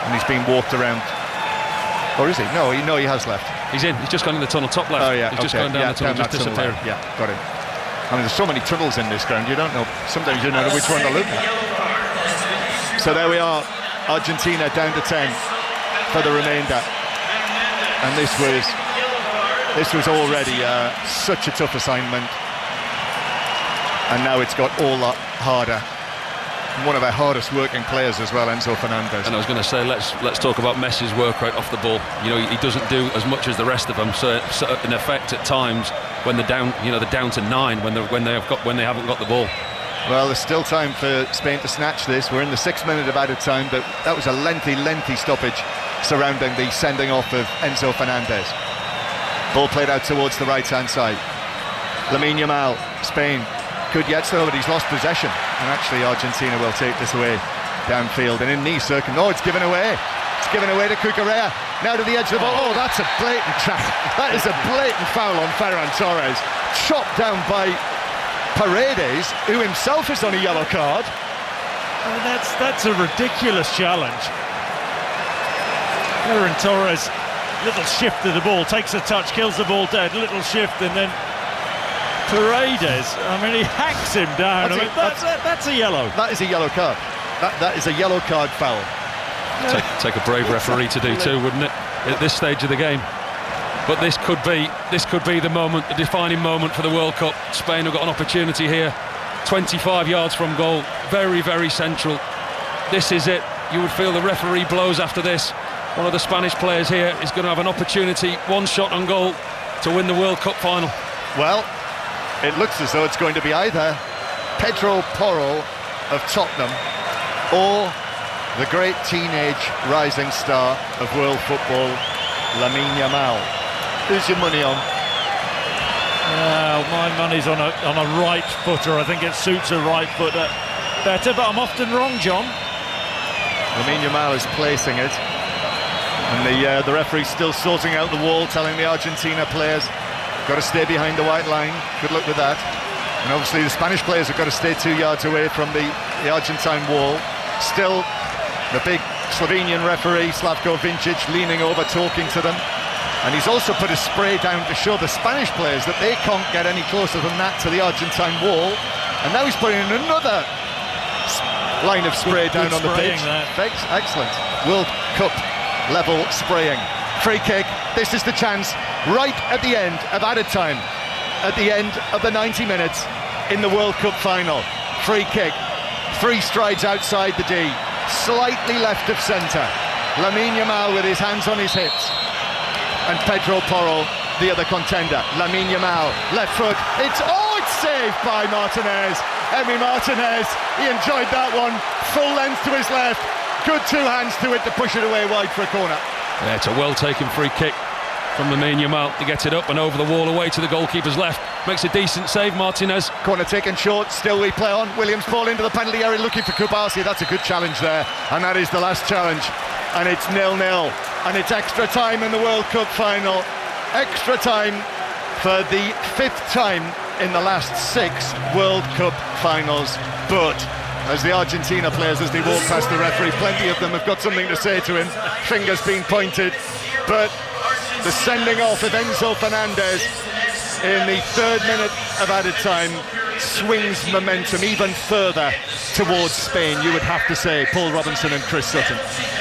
and he's being walked around. Or is he? No, he has left. He's in. He's just gone in the tunnel, top left. Oh, yeah, He's just gone down the tunnel, just disappeared. Yeah, got him. I mean, there's so many tunnels in this ground, you don't know. Sometimes you don't know which one to look at. So there we are, Argentina down to 10 for the remainder. And this was already such a tough assignment. And now it's got all that harder. One of our hardest working players as well, Enzo Fernandez. And I was going to say, let's talk about Messi's work rate off the ball. You know, he doesn't do as much as the rest of them. So in effect, at times when they're down, they're down to 9 when they haven't got the ball. Well, there's still time for Spain to snatch this. We're in the 6th minute of added time, but that was a lengthy stoppage surrounding the sending off of Enzo Fernandez. Ball played out towards the right-hand side. Lamine Yamal, Spain. Could yet still, but he's lost possession, and actually Argentina will take this away downfield, and in these circumstances, it's given away to Cucurella, now to the edge of the ball. Oh, that's a blatant trap. That is a blatant foul on Ferran Torres, chopped down by Paredes, who himself is on a yellow card. Oh, that's a ridiculous challenge. Ferran Torres, little shift of the ball, takes a touch, kills the ball dead, little shift, and then Paredes, I mean, he hacks him down. That's a yellow. That is a yellow card. That is a yellow card foul. Take a brave referee to do too, wouldn't it? At this stage of the game. But this could be the moment, the defining moment for the World Cup. Spain have got an opportunity here. 25 yards from goal, very, very central. This is it. You would feel the referee blows after this. One of the Spanish players here is going to have an opportunity, one shot on goal, to win the World Cup final. Well, it looks as though it's going to be either Pedro Porro of Tottenham or the great teenage rising star of world football, Lamine Yamal. Who's your money on? Well, my money's on a right footer. I think it suits a right footer better, but I'm often wrong, John. Lamine Yamal is placing it, and the referee's still sorting out the wall, telling the Argentina players, got to stay behind the white line. Good luck with that. And obviously the Spanish players have got to stay 2 yards away from the Argentine wall. Still, the big Slovenian referee, Slavko Vincic, leaning over, talking to them. And he's also put a spray down to show the Spanish players that they can't get any closer than that to the Argentine wall. And now he's putting in another line of spray down on the pitch. Excellent. World Cup level spraying. Free kick. This is the chance right at the end of added time, at the end of the 90 minutes in the World Cup final. Free kick, 3 strides outside the D, slightly left of centre. Lamine Yamal with his hands on his hips, and Pedro Porro, the other contender. Lamine Yamal, left foot, it's saved by Martinez. Emi Martinez, he enjoyed that one, full length to his left, good 2 hands to it to push it away wide for a corner. Yeah, it's a well-taken free kick from Lamine Yamal. He gets it up and over the wall away to the goalkeeper's left. Makes a decent save, Martinez. Corner taken short, still we play on. Williams ball into the penalty area looking for Kubasi. That's a good challenge there. And that is the last challenge. And it's 0-0. And it's extra time in the World Cup final. Extra time for the 5th time in the last 6 World Cup finals. But as the Argentina players, as they walk past the referee, plenty of them have got something to say to him. Fingers being pointed. But the sending off of Enzo Fernandez in the 3rd minute of added time swings momentum even further towards Spain, you would have to say, Paul Robinson and Chris Sutton.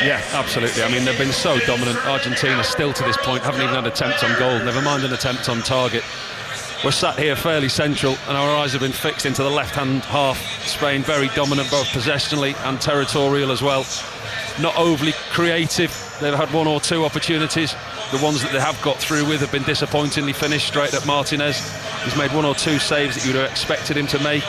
Yeah, absolutely. I mean, they've been so dominant. Argentina still to this point haven't even had an attempt on goal, never mind an attempt on target. We're sat here fairly central and our eyes have been fixed into the left-hand half. Spain very dominant both possessionally and territorial as well. Not overly creative They've had one or two opportunities. The ones that they have got through with have been disappointingly finished straight at Martinez. He's made one or two saves that you would have expected him to make.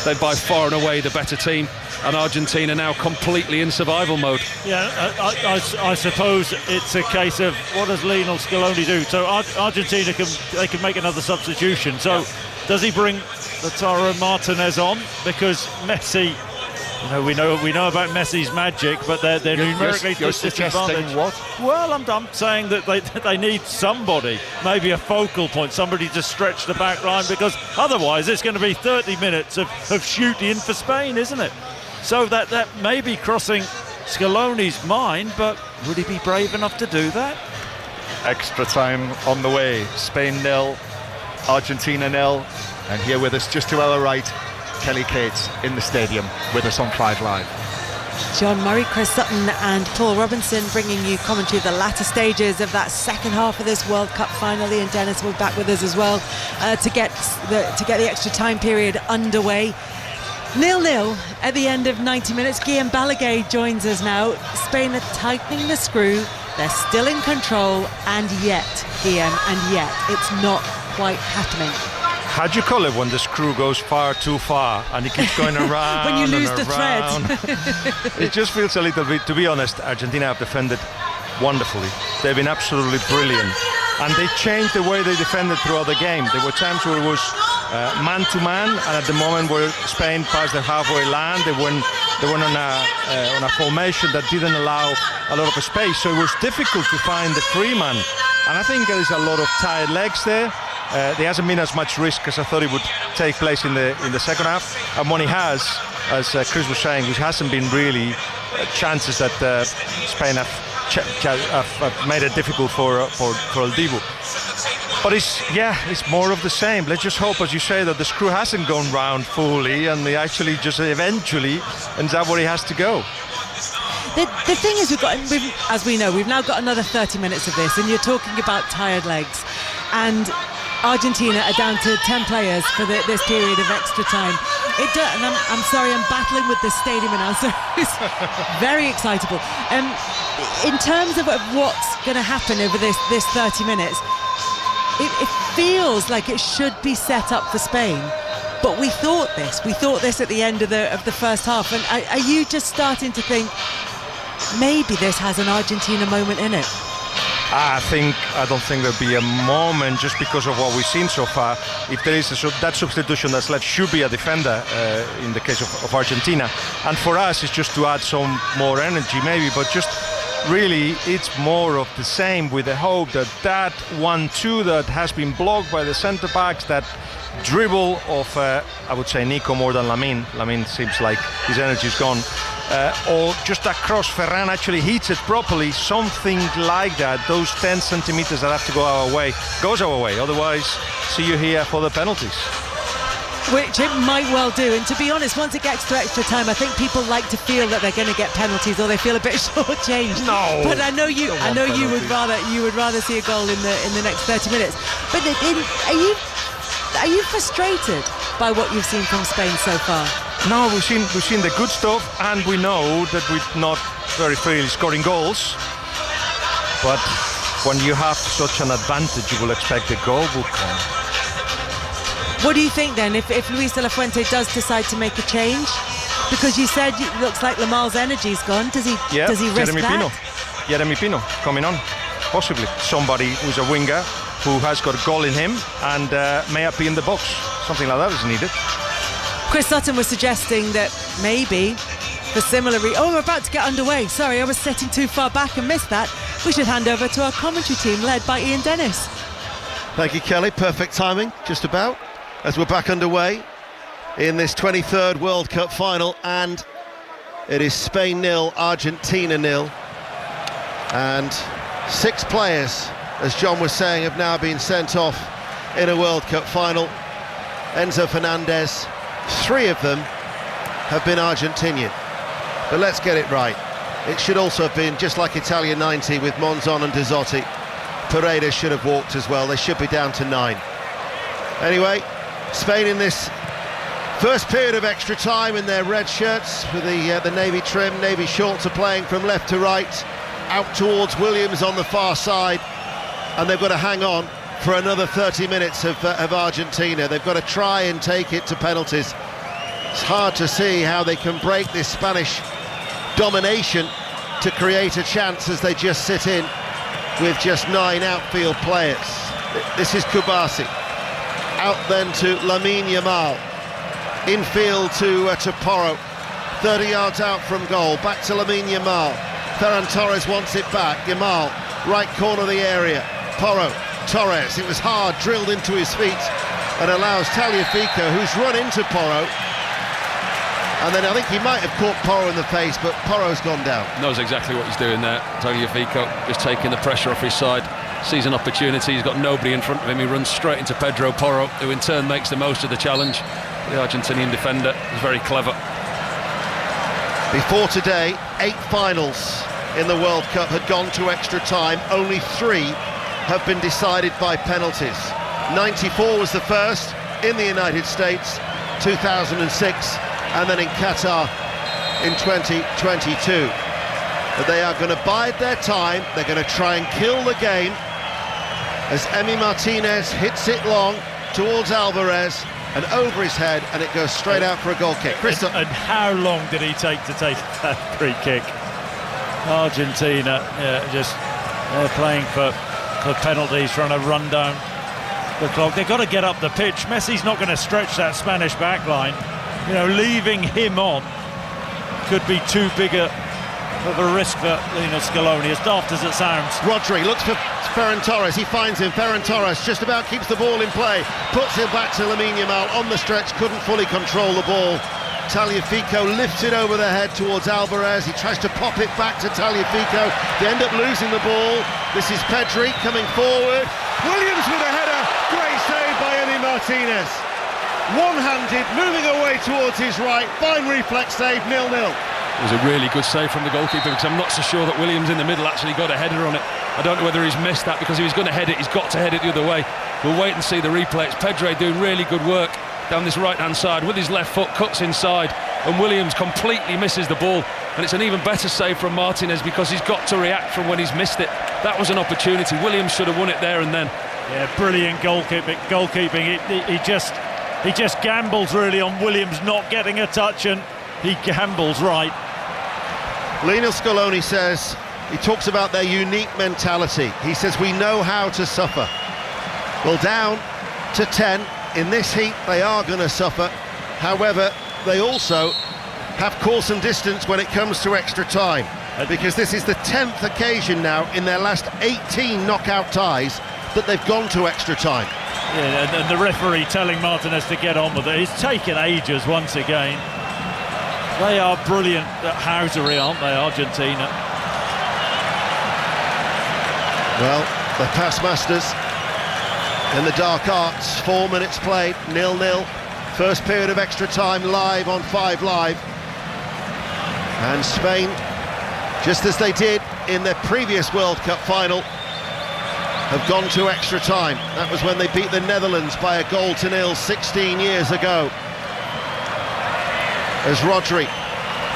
They're by far and away the better team, and Argentina now completely in survival mode. Yeah, I suppose it's a case of what does Lionel Scaloni do? So Argentina can make another substitution. So does he bring Lautaro Martinez on? Because Messi, we know about Messi's magic, but they're numerically disadvantaged. What? Well, I'm saying that they need somebody, maybe a focal point, somebody to stretch the back line, because otherwise it's going to be 30 minutes of shooting for Spain, isn't it? So that may be crossing Scaloni's mind, but would he be brave enough to do that? Extra time on the way. Spain 0, Argentina 0, and here with us just to our right, Kelly Cates in the stadium with us on 5 Live. John Murray, Chris Sutton and Paul Robinson bringing you commentary of the latter stages of that second half of this World Cup final. Ian Dennis will be back with us as well to get the extra time period underway. 0-0 at the end of 90 minutes. Guillaume Balaguer joins us now. Spain are tightening the screw. They're still in control, and yet, Guillaume, it's not quite happening. How do you call it when the screw goes far too far and it keeps going around? When you lose the around. thread. It just feels a little bit, to be honest, Argentina have defended wonderfully. They've been absolutely brilliant. And they changed the way they defended throughout the game. There were times where it was man-to-man, and at the moment where Spain passed the halfway line, they went on a formation that didn't allow a lot of space. So it was difficult to find the free man. And I think there's a lot of tired legs there. There hasn't been as much risk as I thought it would take place in the second half. And when he has, as Chris was saying, which hasn't been really chances that Spain have made it difficult for El Dibu. But it's more of the same. Let's just hope, as you say, that the screw hasn't gone round fully and he actually just eventually ends up where he has to go. The thing is, as we know, we've now got another 30 minutes of this, and you're talking about tired legs. And Argentina are down to 10 players for this period of extra time. And I'm sorry, I'm battling with the stadium announcer. It's very excitable. In terms of what's going to happen over this 30 minutes, it feels like it should be set up for Spain. But we thought this at the end of the first half. And are you just starting to think maybe this has an Argentina moment in it? I don't think there'll be a moment, just because of what we've seen so far. If there is that substitution that's left, should be a defender in the case of Argentina. And for us, it's just to add some more energy maybe, but just really it's more of the same, with the hope that 1-2 that has been blocked by the centre backs, that dribble of I would say Nico more than Lamine seems like his energy is gone, or just that cross, Ferran actually hits it properly, something like that. Those 10 centimetres that have to go our way goes our way, otherwise see you here for the penalties. Which it might well do, and to be honest, once it gets to extra time, I think people like to feel that they're going to get penalties, or they feel a bit shortchanged. No, but I know you would rather see a goal in the next 30 minutes. But are you frustrated by what you've seen from Spain so far? No, we've seen the good stuff, and we know that we're not very freely scoring goals. But when you have such an advantage, you will expect the goal will come. What do you think then, if Luis de la Fuente does decide to make a change? Because you said it looks like Lamal's energy's gone. Does he risk Jeremy Pino coming on, possibly somebody who's a winger who has got a goal in him and may appear in the box. Something like that is needed. Chris Sutton was suggesting that maybe for similar we're about to get underway. Sorry, I was sitting too far back and missed that. We should hand over to our commentary team led by Ian Dennis. Thank you, Kelly. Perfect timing, just about, as we're back underway in this 23rd World Cup final, and it is Spain 0, Argentina 0, and 6 players, as John was saying, have now been sent off in a World Cup final. Enzo Fernandez, 3 of them have been Argentinian. But let's get it right. It should also have been, just like Italia 90 with Monzon and Dazzotti, Paredes should have walked as well. They should be down to 9. Anyway, Spain in this first period of extra time in their red shirts with the navy trim. Navy shorts are playing from left to right. out towards Williams on the far side, and they've got to hang on for another 30 minutes of Argentina. They've got to try and take it to penalties. It's hard to see how they can break this Spanish domination to create a chance as they just sit in with just 9 outfield players. This is Kubasi. Out then to Lamine Yamal. Infield to Porro. 30 yards out from goal. Back to Lamine Yamal. Ferran Torres wants it back. Yamal, right corner of the area. Porro, Torres. It was hard, drilled into his feet, and allows Tagliafico, who's run into Porro. And then I think he might have caught Porro in the face, but Porro's gone down. Knows exactly what he's doing there. Tagliafico just taking the pressure off his side. Sees an opportunity, he's got nobody in front of him. He runs straight into Pedro Porro, who in turn makes the most of the challenge. The Argentinian defender is very clever. Before today, 8 finals in the World Cup had gone to extra time. Only 3 have been decided by penalties. 94 was the first in the United States, 2006, and then in Qatar in 2022. But they are going to bide their time. They're going to try and kill the game as Emi Martinez hits it long towards Alvarez and over his head, and it goes straight out for a goal kick. And how long did he take to take that free kick? Argentina they're playing for penalties, trying to run down the clock. They've got to get up the pitch. Messi's not going to stretch that Spanish back line. You know, leaving him on could be too big of a risk for Lionel Scaloni, as daft as it sounds. Rodri looks for Ferran Torres, he finds him. Ferran Torres just about keeps the ball in play, puts it back to Lamine Yamal on the stretch, couldn't fully control the ball. Tagliafico lifts it over the head towards Alvarez. He tries to pop it back to Tagliafico. They end up losing the ball. This is Pedri coming forward. Williams with a header. Great save by Emi Martinez. One-handed, moving away towards his right. Fine reflex save, 0-0. It was a really good save from the goalkeeper, because I'm not so sure that Williams in the middle actually got a header on it. I don't know whether he's missed that, because he was going to head it. He's got to head it the other way. We'll wait and see the replay. It's Pedri doing really good work down this right-hand side with his left foot, cuts inside, and Williams completely misses the ball. And it's an even better save from Martinez, because he's got to react from when he's missed it. That was an opportunity. Williams should have won it there and then. Yeah, brilliant goalkeeping. He just gambles really on Williams not getting a touch, and he gambles right. Lionel Scaloni says, he talks about their unique mentality. He says, we know how to suffer. Well, down to 10 in this heat, they are going to suffer. However, they also have course and distance when it comes to extra time, because this is the 10th occasion now in their last 18 knockout ties that they've gone to extra time. Yeah, and the referee telling Martinez to get on with it. It's taken ages once again. They are brilliant at housery, aren't they, Argentina? Well, the pass masters in the dark arts. 4 minutes played, 0-0. First period of extra time live on 5 Live. And Spain, just as they did in their previous World Cup final, have gone to extra time. That was when they beat the Netherlands by 1-0 16 years ago. As Rodri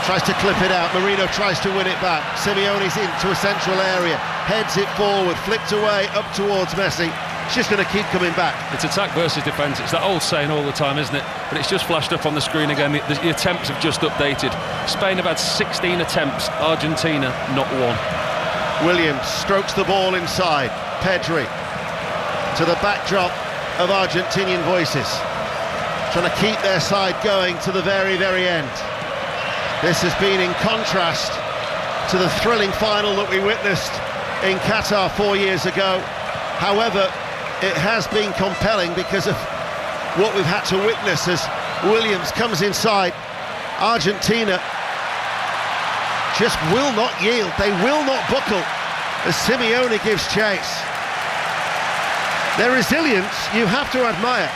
tries to clip it out, Marino tries to win it back. Simeone's into a central area, heads it forward, flicked away up towards Messi. It's just going to keep coming back. It's attack versus defence. It's that old saying all the time, isn't it? But it's just flashed up on the screen again. The attempts have just updated. Spain have had 16 attempts, Argentina not one. Williams strokes the ball inside. Pedri to the backdrop of Argentinian voices, trying to keep their side going to the very, very end. This has been in contrast to the thrilling final that we witnessed in Qatar 4 years ago. However, it has been compelling because of what we've had to witness as Williams comes inside. Argentina just will not yield. They will not buckle as Simeone gives chase. Their resilience, you have to admire.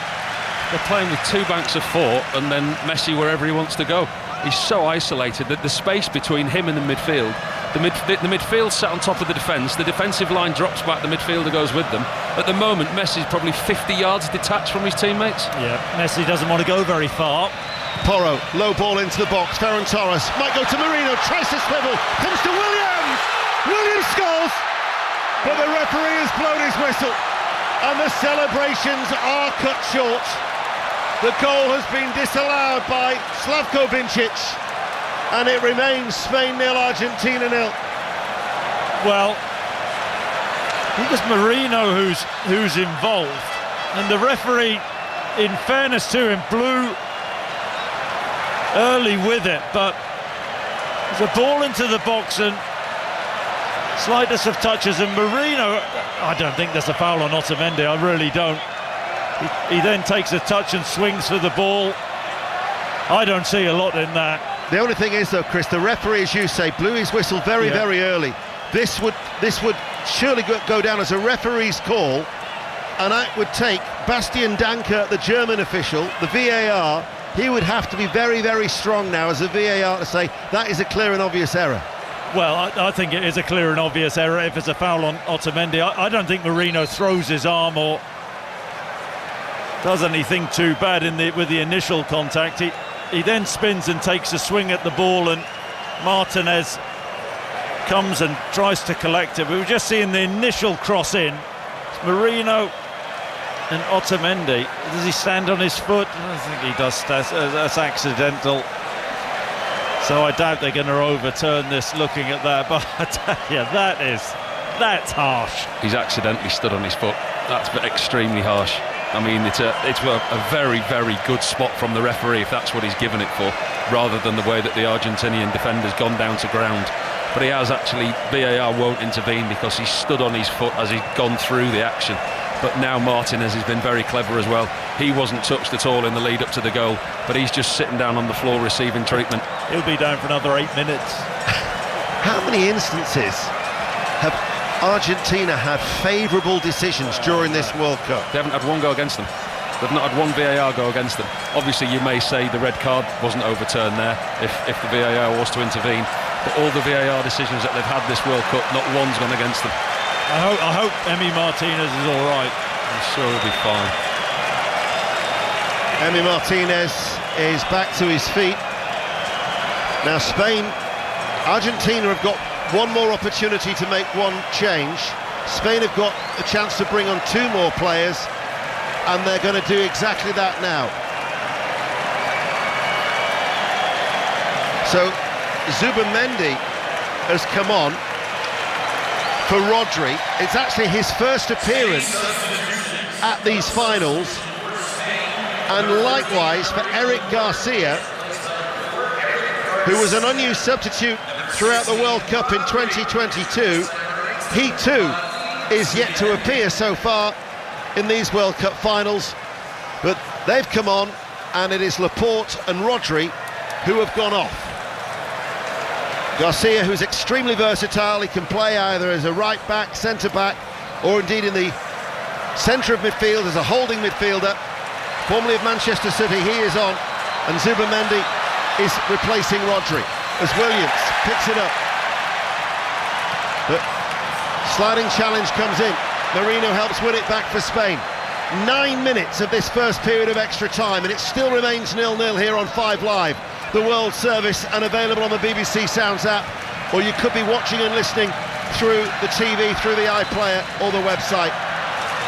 They're playing with 2 banks of 4 and then Messi wherever he wants to go. He's so isolated that the space between him and the midfield, the midfield sat on top of the defence, the defensive line drops back, the midfielder goes with them. At the moment, Messi's probably 50 yards detached from his teammates. Yeah, Messi doesn't want to go very far. Porro, low ball into the box, Ferran Torres might go to Marino, tries to swivel, comes to Williams! Williams but the referee has blown his whistle, and the celebrations are cut short. The goal has been disallowed by Slavko Vincic, and it remains Spain 0, Argentina 0. Well, I think it's Marino who's involved, and the referee, in fairness to him, blew early with it, but there's a ball into the box and slightest of touches, and Marino, I don't think there's a foul on Otamendi, I really don't. He then takes a touch and swings for the ball. I don't see a lot in that. The only thing is, though, Chris, the referee, as you say, blew his whistle very early. This would surely go down as a referee's call, and that would take Bastian Danker, the German official, the VAR. He would have to be very, very strong now as a VAR to say that is a clear and obvious error. Well, I think it is a clear and obvious error if it's a foul on Otamendi. I don't think Marino throws his arm or does anything too bad with the initial contact. He then spins and takes a swing at the ball, and Martinez comes and tries to collect it. We were just seeing the initial cross in. It's Marino and Otamendi. Does he stand on his foot? I don't think he does. That's accidental. So I doubt they're going to overturn this looking at that. But I tell you, that's harsh. He's accidentally stood on his foot. That's extremely harsh. I mean, it's a very, very good spot from the referee if that's what he's given it for, rather than the way that the Argentinian defender's gone down to ground. But he has actually, VAR won't intervene because he stood on his foot as he'd gone through the action. But now Martinez has been very clever as well. He wasn't touched at all in the lead up to the goal, but he's just sitting down on the floor receiving treatment. He'll be down for another 8 minutes. How many instances have Argentina had favourable decisions during this World Cup? They haven't had one go against them. They've not had one VAR go against them. Obviously, you may say the red card wasn't overturned there if the VAR was to intervene, but all the VAR decisions that they've had this World Cup, not one's gone against them. I hope Emi Martinez is all right. I'm sure he'll be fine. Emi Martinez is back to his feet. Now Argentina have got one more opportunity to make one change. Spain have got a chance to bring on 2 more players, and they're going to do exactly that now. So Zubamendi has come on for Rodri. It's actually his first appearance at these finals, and likewise for Eric Garcia, who was an unused substitute throughout the World Cup in 2022. He too is yet to appear so far in these World Cup finals, but they've come on, and it is Laporte and Rodri who have gone off. Garcia, who's extremely versatile, he can play either as a right back, centre back, or indeed in the centre of midfield as a holding midfielder. Formerly of Manchester City, he is on, and Zubamendi is replacing Rodri as Williams picks it up. But sliding challenge comes in. Marino helps win it back for Spain. 9 minutes of this first period of extra time, and it still remains 0-0 here on 5 Live, the World Service, and available on the BBC Sounds app, or you could be watching and listening through the TV, through the iPlayer or the website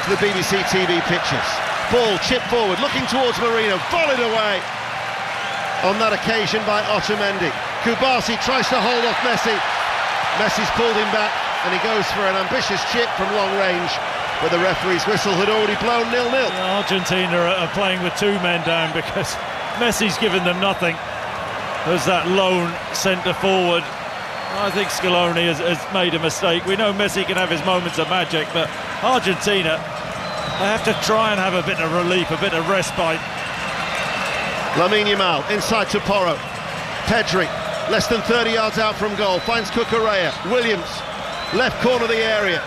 to the BBC TV pictures. Ball chipped forward, looking towards Marino, volleyed away on that occasion by Otamendi. Kubasi tries to hold off Messi. Messi's pulled him back, and he goes for an ambitious chip from long range, but the referee's whistle had already blown 0-0. Argentina are playing with 2 men down because Messi's given them nothing. There's that lone centre forward. I think Scaloni has made a mistake. We know Messi can have his moments of magic, but Argentina, they have to try and have a bit of relief, a bit of respite. Lamine Yamal inside to Porro. Pedri, less than 30 yards out from goal, finds Cucurella. Williams, left corner of the area.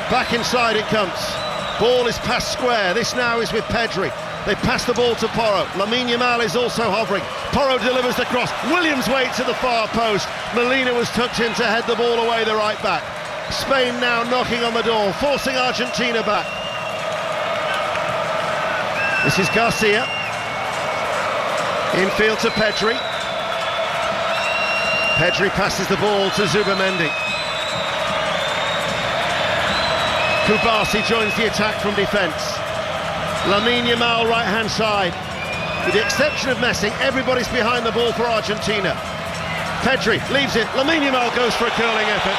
Back inside it comes. Ball is passed square. This now is with Pedri. They pass the ball to Porro. Lamine Yamal is also hovering. Porro delivers the cross. Williams waits at the far post. Molina was tucked in to head the ball away, the right back. Spain now knocking on the door, forcing Argentina back. This is Garcia. Infield to Pedri. Pedri passes the ball to Zubamendi. Kubasi joins the attack from defence. Lamine Yamal right-hand side. With the exception of Messi, everybody's behind the ball for Argentina. Pedri leaves it. Lamine Yamal goes for a curling effort.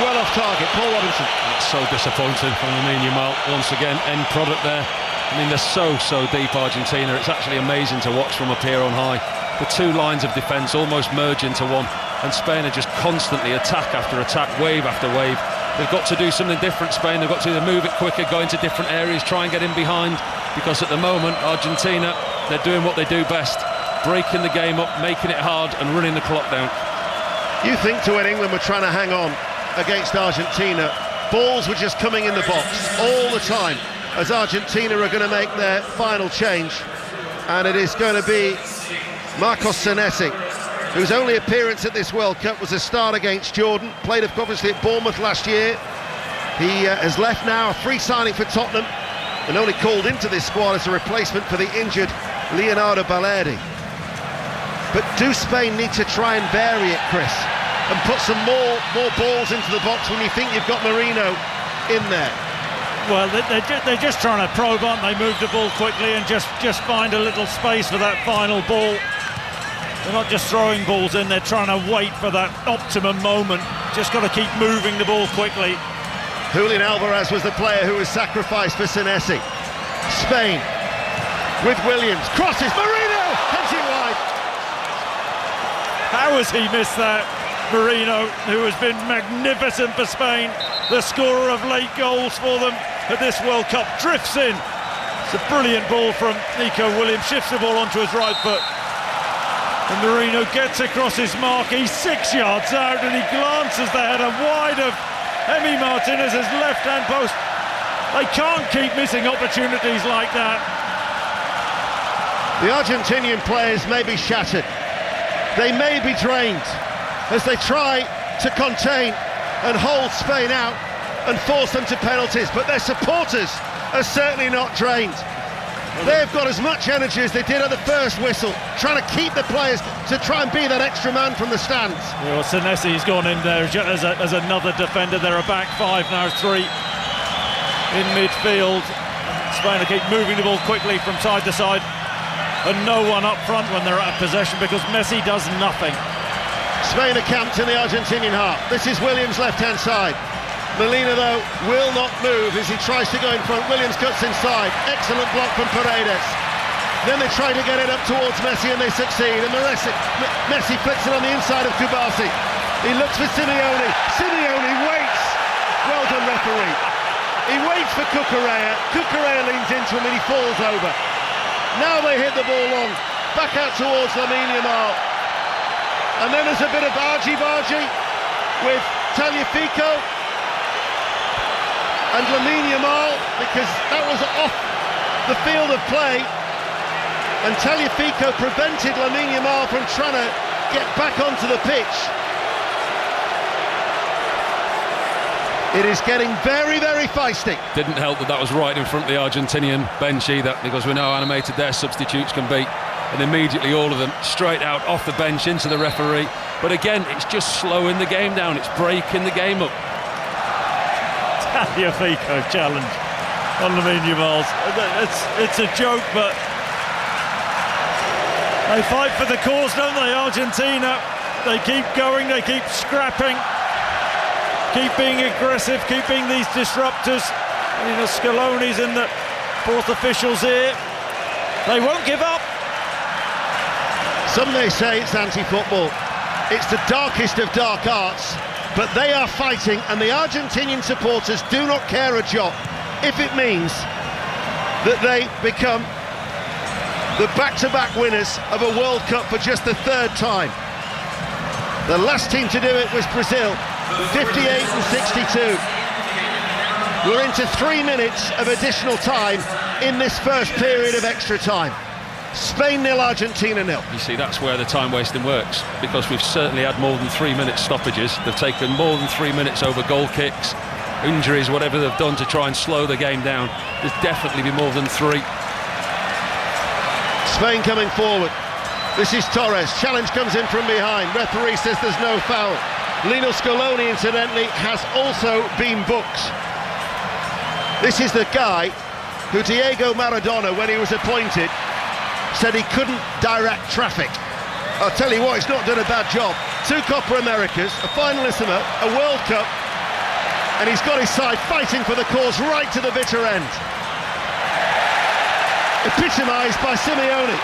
Well off target. Paul Robinson. That's so disappointing from Lamine Yamal. Once again, end product there. I mean, they're so deep, Argentina. It's actually amazing to watch from up here on high. The two lines of defence almost merge into one, and Spain are just constantly attack after attack, wave after wave. They've got to do something different, Spain. They've got to either move it quicker, go into different areas, try and get in behind, because at the moment, Argentina, they're doing what they do best, breaking the game up, making it hard and running the clock down. You think to when England were trying to hang on against Argentina, balls were just coming in the box all the time, as Argentina are going to make their final change, and it is going to be Marcos Senesi, whose only appearance at this World Cup was a start against Jordan, played obviously at Bournemouth last year. He has left now, a free signing for Tottenham, and only called into this squad as a replacement for the injured Leonardo Balerdi. But do Spain need to try and vary it, Chris, and put some more balls into the box when you think you've got Marino in there? Well, they're just trying to probe, aren't they? Move the ball quickly and just find a little space for that final ball. They're not just throwing balls in, they're trying to wait for that optimum moment. Just got to keep moving the ball quickly. Julian Alvarez was the player who was sacrificed for Senesi. Spain with Williams, crosses, Marino heads it wide. How has he missed that? Marino, who has been magnificent for Spain, the scorer of late goals for them at this World Cup, drifts in. It's a brilliant ball from Nico Williams, shifts the ball onto his right foot. And Marino gets across his mark, he's 6 yards out and he glances the header wide of Emi Martinez's left-hand post. They can't keep missing opportunities like that. The Argentinian players may be shattered. They may be drained as they try to contain and hold Spain out and force them to penalties, but their supporters are certainly not drained. They've got as much energy as they did at the first whistle, trying to keep the players to try and be that extra man from the stands. Well, Senesi's gone in there as another defender. They're a back five now, three in midfield. Spain will keep moving the ball quickly from side to side, and no one up front when they're out of possession because Messi does nothing. Spain are camped in the Argentinian half. This is Williams' left-hand side. Molina, though, will not move as he tries to go in front. Williams cuts inside. Excellent block from Paredes. Then they try to get it up towards Messi and they succeed. And Messi flicks it on the inside of Kubasi. He looks for Simeone. Simeone waits. Well done, referee. He waits for Cucurella. Cucurella leans into him and he falls over. Now they hit the ball long. Back out towards Lamine Yamal. And then there's a bit of argy-bargy with Tagliafico and Lamine Yamal, because that was off the field of play, and Tagliafico prevented Lamine Yamal from trying to get back onto the pitch. It is getting very, very feisty. Didn't help that was right in front of the Argentinian bench either, because we know how animated their substitutes can be, and immediately all of them straight out off the bench into the referee. But again, it's just slowing the game down, it's breaking the game up. Tagliafico challenge on Lamine Yamal. It's a joke, but they fight for the cause, don't they, Argentina? They keep going, they keep scrapping, keep being aggressive, keep being these disruptors. You know, Scaloni's in the fourth official's ear. They won't give up. Some may say it's anti-football. It's the darkest of dark arts. But they are fighting, and the Argentinian supporters do not care a jot if it means that they become the back-to-back winners of a World Cup for just the third time. The last team to do it was Brazil, 58 and 62. We're into 3 minutes of additional time in this first period of extra time. Spain 0, Argentina 0. You see, that's where the time wasting works, because we've certainly had more than 3 minute stoppages. They've taken more than 3 minutes over goal kicks, injuries, whatever they've done to try and slow the game down. There's definitely be more than 3. Spain coming forward. This is Torres. Challenge comes in from behind. Referee says there's no foul. Lino Scaloni, incidentally, has also been booked. This is the guy who Diego Maradona, when he was appointed, said he couldn't direct traffic. I'll tell you what, he's not done a bad job. 2 Copa Americas, a finalissima, a World Cup, and he's got his side fighting for the cause right to the bitter end. Epitomised by Simeone.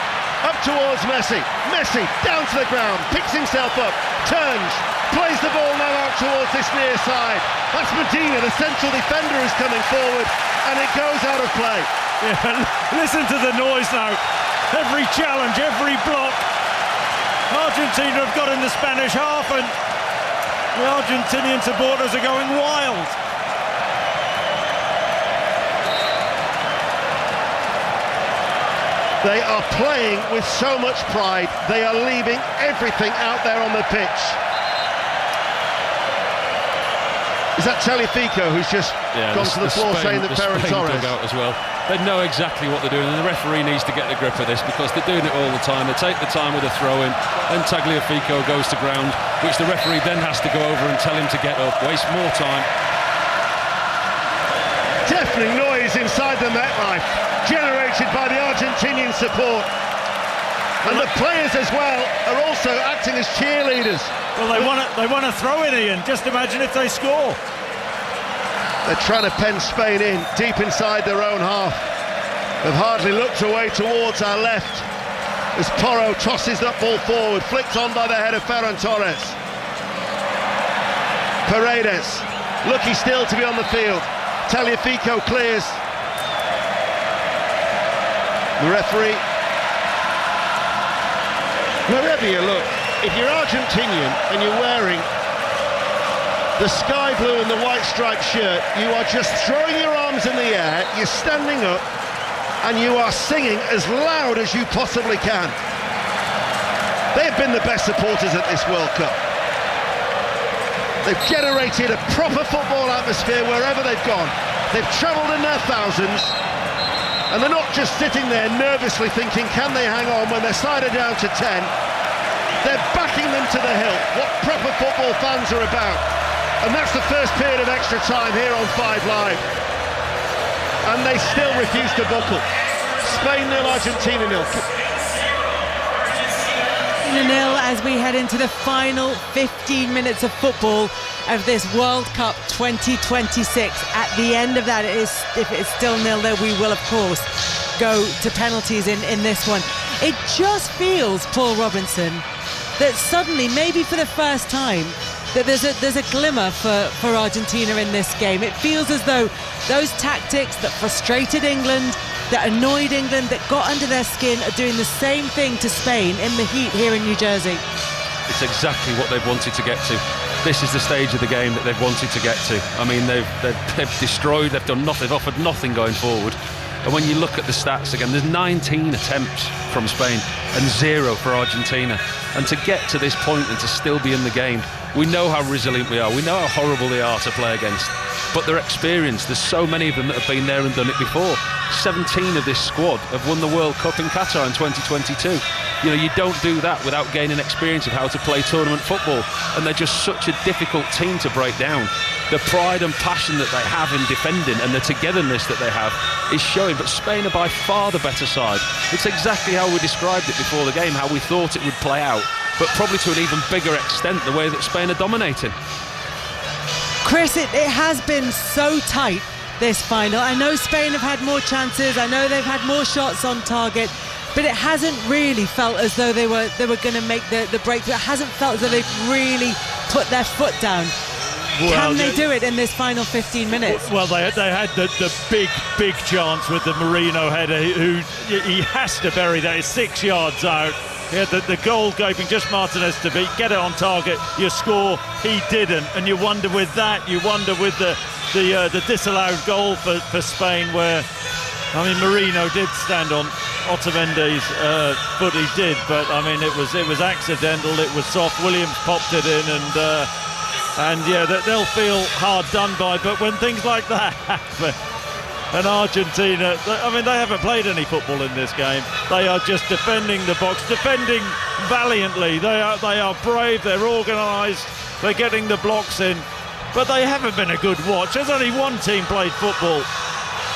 Up towards Messi. Messi down to the ground, picks himself up, turns, plays the ball now out towards this near side. That's Medina, the central defender, is coming forward, and it goes out of play. Yeah, listen to the noise now. Every challenge, every block. Argentina have got in the Spanish half, and the Argentinian supporters are going wild. They are playing with so much pride. They are leaving everything out there on the pitch. Is that Taliafico who's just gone to the floor saying that Ferran Torres out as well? They know exactly what they're doing, and the referee needs to get the grip of this because they're doing it all the time. They take the time with a throw-in, and Tagliafico goes to ground, which the referee then has to go over and tell him to get up, waste more time. Deafening noise inside the MetLife, generated by the Argentinian support. And the players as well are also acting as cheerleaders. Well, they want to throw in, Ian. Just imagine if they score. They're trying to pen Spain in, deep inside their own half. They've hardly looked away towards our left as Porro tosses that ball forward, flicked on by the head of Ferran Torres. Paredes, lucky still to be on the field. Taliafico clears. The referee. Wherever you look, if you're Argentinian and you're wearing the sky blue and the white striped shirt, you are just throwing your arms in the air, you're standing up, and you are singing as loud as you possibly can. They've been the best supporters at this World Cup. They've generated a proper football atmosphere wherever they've gone. They've travelled in their thousands, and they're not just sitting there nervously thinking, can they hang on when their side are down to 10? They're backing them to the hilt, what proper football fans are about. And that's the first period of extra time here on 5 Live. And they still refuse to buckle. Spain 0, Argentina 0. 0 as we head into the final 15 minutes of football of this World Cup 2026. At the end of that, if it's still 0-0, we will, of course, go to penalties in this one. It just feels, Paul Robinson, that suddenly, maybe for the first time, that there's a glimmer for Argentina in this game. It feels as though those tactics that frustrated England, that annoyed England, that got under their skin, are doing the same thing to Spain in the heat here in New Jersey. It's exactly what they've wanted to get to. This is the stage of the game that they've wanted to get to. I mean, they've destroyed, they've done nothing, they've offered nothing going forward. And when you look at the stats again, there's 19 attempts from Spain and 0 for Argentina. And to get to this point and to still be in the game, we know how resilient we are. We know how horrible they are to play against. But they're experienced. There's so many of them that have been there and done it before. 17 of this squad have won the World Cup in Qatar in 2022. You know, you don't do that without gaining experience of how to play tournament football. And they're just such a difficult team to break down. The pride and passion that they have in defending and the togetherness that they have is showing. But Spain are by far the better side. It's exactly how we described it before the game, how we thought it would play out, but probably to an even bigger extent the way that Spain are dominating. Chris, it has been so tight, this final. I know Spain have had more chances, I know they've had more shots on target, but it hasn't really felt as though they were going to make the breakthrough. It hasn't felt as though they've really put their foot down. Can they do it in this final 15 minutes? Well, they had the big chance with the Marino header. He has to bury that. It's 6 yards out. He had the goal-gaping, just Martinez to beat. Get it on target, you score. He didn't, and you wonder with that. You wonder with the disallowed goal for Spain, where I mean Marino did stand on Otamendi's foot. He did, but I mean it was accidental. It was soft. Williams popped it in, and yeah, they'll feel hard done by. But when things like that happen, and Argentina, I mean, they haven't played any football in this game. They are just defending the box, defending valiantly. They are brave. They're organised. They're getting the blocks in, but they haven't been a good watch. There's only one team played football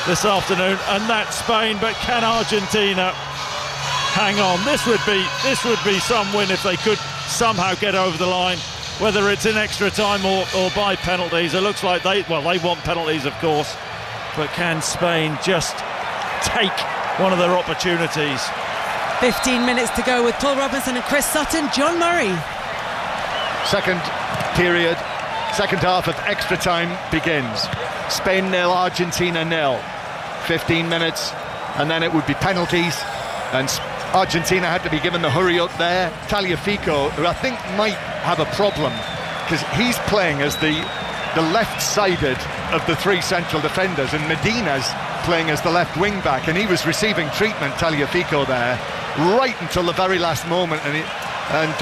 this afternoon, and that's Spain. But can Argentina hang on? This would be some win if they could somehow get over the line, whether it's in extra time or by penalties. It looks like they want penalties, of course, but can Spain just take one of their opportunities? 15 minutes to go with Paul Robinson and Chris Sutton. John Murray. Second period, second half of extra time begins. Spain 0, Argentina 0. 15 minutes, and then it would be penalties, and Argentina had to be given the hurry up there. Tagliafico, who I think might have a problem, because he's playing as the left-sided of the three central defenders, and Medina's playing as the left wing-back, and he was receiving treatment, Tagliafico, there, right until the very last moment, and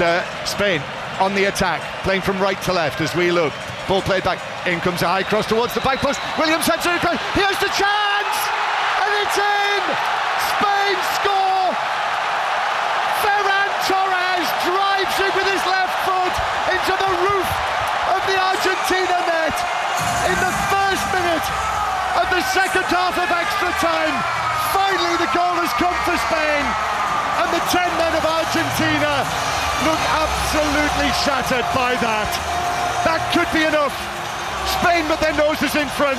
Spain on the attack, playing from right to left as we look. Ball played back, in comes a high cross towards the back post. Williams heads it across, here's the chance! And it's in! Spain score! Ferran Torres drives it with his left foot into the roof of the Argentina net in the first minute of the second half of extra time. Finally the goal has come for Spain, and the 10 men of Argentina look absolutely shattered by that. That could be enough. Spain with their noses in front.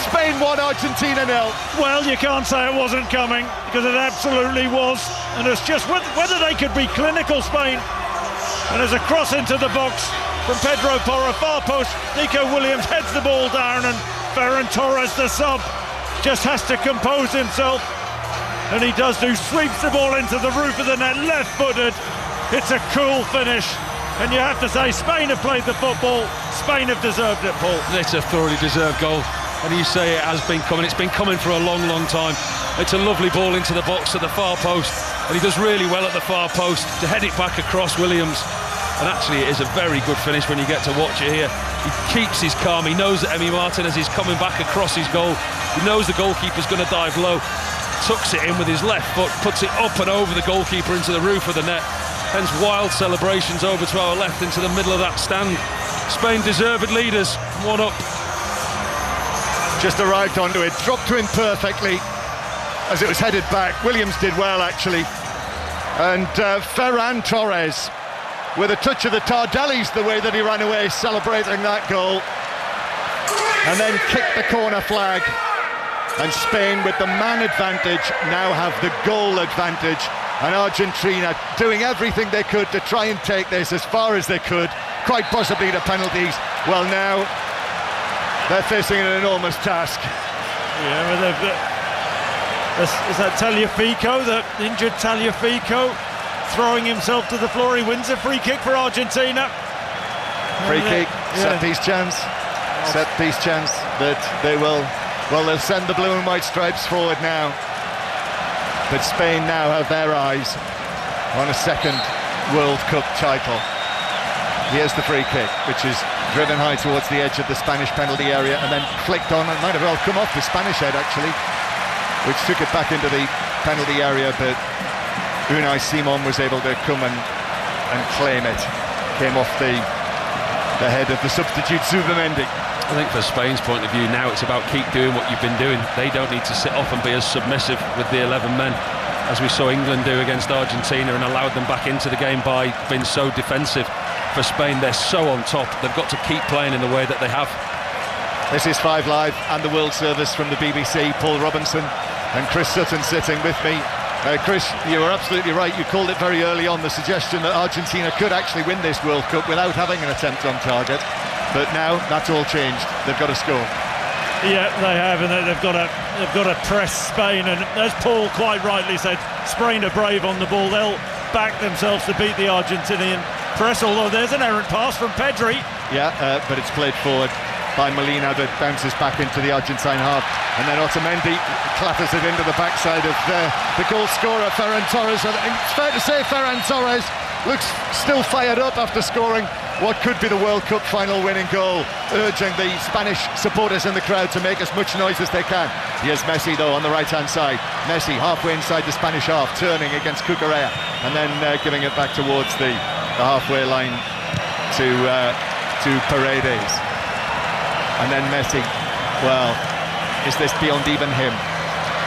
Spain 1, Argentina 0. Well, you can't say it wasn't coming, because it absolutely was. And it's just whether they could be clinical, Spain. And there's a cross into the box from Pedro Porro, far post. Nico Williams heads the ball down, and Ferran Torres, the sub, just has to compose himself. And he does sweeps the ball into the roof of the net, left-footed. It's a cool finish. And you have to say, Spain have played the football. Spain have deserved it, Paul. It's a thoroughly deserved goal. And you say it has been coming. It's been coming for a long, long time. It's a lovely ball into the box at the far post. And he does really well at the far post to head it back across Williams. And actually, it is a very good finish when you get to watch it here. He keeps his calm. He knows that Emi Martinez is coming back across his goal. He knows the goalkeeper's going to dive low. Tucks it in with his left foot, puts it up and over the goalkeeper into the roof of the net. Hence wild celebrations over to our left into the middle of that stand. Spain deserved leaders, 1 up. Just arrived onto it, dropped to him perfectly as it was headed back. Williams did well, actually. And Ferran Torres, with a touch of the Tardellis, the way that he ran away celebrating that goal. And then kicked the corner flag. And Spain, with the man advantage, now have the goal advantage. And Argentina doing everything they could to try and take this as far as they could, quite possibly to penalties. Well, now they're facing an enormous task. Yeah, but is that Tagliafico, the injured Tagliafico, throwing himself to the floor? He wins a free kick for Argentina. Free kick, set piece chance that they will. Well, they'll send the blue and white stripes forward now. But Spain now have their eyes on a second World Cup title. Here's the free kick, which is driven high towards the edge of the Spanish penalty area and then flicked on. It might have well come off the Spanish head, actually, which took it back into the penalty area, but Unai Simon was able to come and claim it. Came off the head of the substitute Zubamendi. I think for Spain's point of view now, it's about keep doing what you've been doing. They don't need to sit off and be as submissive with the 11 men as we saw England do against Argentina and allowed them back into the game by being so defensive. For Spain, they're so on top. They've got to keep playing in the way that they have. This is 5 Live and the World Service from the BBC. Paul Robinson and Chris Sutton sitting with me. Chris, you were absolutely right. You called it very early on, the suggestion that Argentina could actually win this World Cup without having an attempt on target. But now that's all changed. They've got to score. Yeah, they have, and they've got to press Spain. And as Paul quite rightly said, Spain are brave on the ball. They'll back themselves to beat the Argentinian press. Although there's an errant pass from Pedri. Yeah, but it's played forward by Molina, that bounces back into the Argentine half, and then Otamendi clatters it into the backside of the goal scorer Ferran Torres. And it's fair to say Ferran Torres looks still fired up after scoring what could be the World Cup final winning goal, urging the Spanish supporters in the crowd to make as much noise as they can. Here's Messi though on the right hand side. Messi halfway inside the Spanish half, turning against Cucurella, and then giving it back towards the halfway line to Paredes. And then Messi, well, is this beyond even him?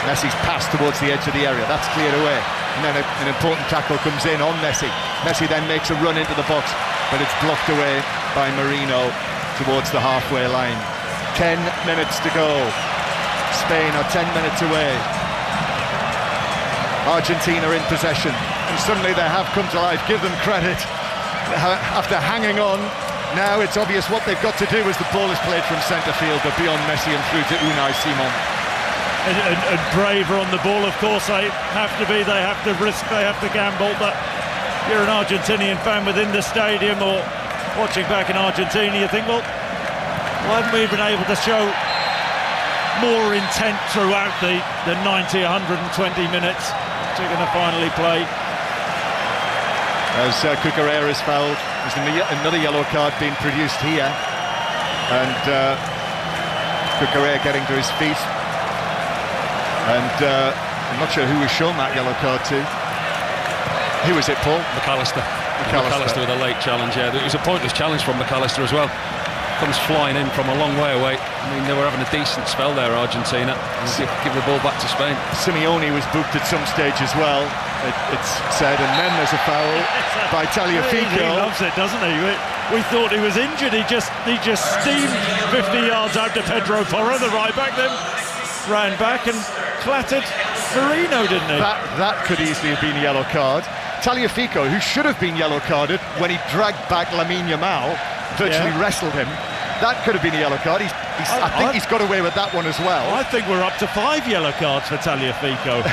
Messi's pass towards the edge of the area, that's cleared away, and then an important tackle comes in on Messi. Messi then makes a run into the box, but it's blocked away by Marino towards the halfway line. 10 minutes to go. Spain are 10 minutes away. Argentina in possession, and suddenly they have come to life. Give them credit. After hanging on, now it's obvious what they've got to do as the ball is played from centre field, but beyond Messi and through to Unai Simon. And braver on the ball, of course. They have to be, they have to risk, they have to gamble. But you're an Argentinian fan within the stadium or watching back in Argentina, you think, well, why haven't we been able to show more intent throughout the 90, 120 minutes we're going to finally play? As Cucurella is fouled, there's another yellow card being produced here, and Cucurella getting to his feet, and I'm not sure who was shown that yellow card to. Who was it, Paul? McAllister with a late challenge. Yeah, it was a pointless challenge from McAllister as well. Comes flying in from a long way away. I mean, they were having a decent spell there, Argentina, and give the ball back to Spain. Simeone was booked at some stage as well, it's said, and then there's a foul by Tagliafico. He loves it, doesn't he? We thought he was injured. He just steamed 50 yards out to Pedro Porro, the right back, then ran back and clattered Marino, didn't he? That could easily have been a yellow card. Tagliafico, who should have been yellow carded when he dragged back Lamine Yamal, virtually wrestled him. That could have been a yellow card. I think he's got away with that one as well. I think we're up to 5 yellow cards for Tagliafico.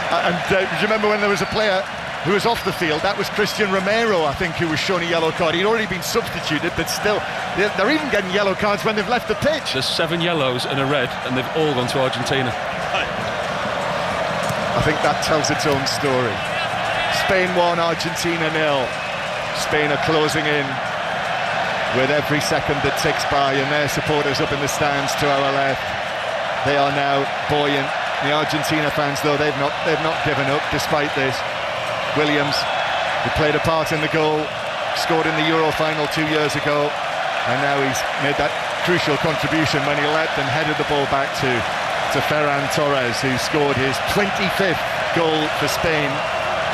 And do you remember when there was a player who was off the field? That was Christian Romero, I think, who was shown a yellow card. He'd already been substituted, but still, they're even getting yellow cards when they've left the pitch. There's 7 yellows and a red, and they've all gone to Argentina. I think that tells its own story. Spain 1, Argentina 0. Spain are closing in with every second that ticks by, and their supporters up in the stands to our left. They are now buoyant. The Argentina fans, though, they've not given up despite this. Williams, who played a part in the goal, scored in the Euro final 2 years ago, and now he's made that crucial contribution when he leapt and headed the ball back to Ferran Torres, who scored his 25th goal for Spain,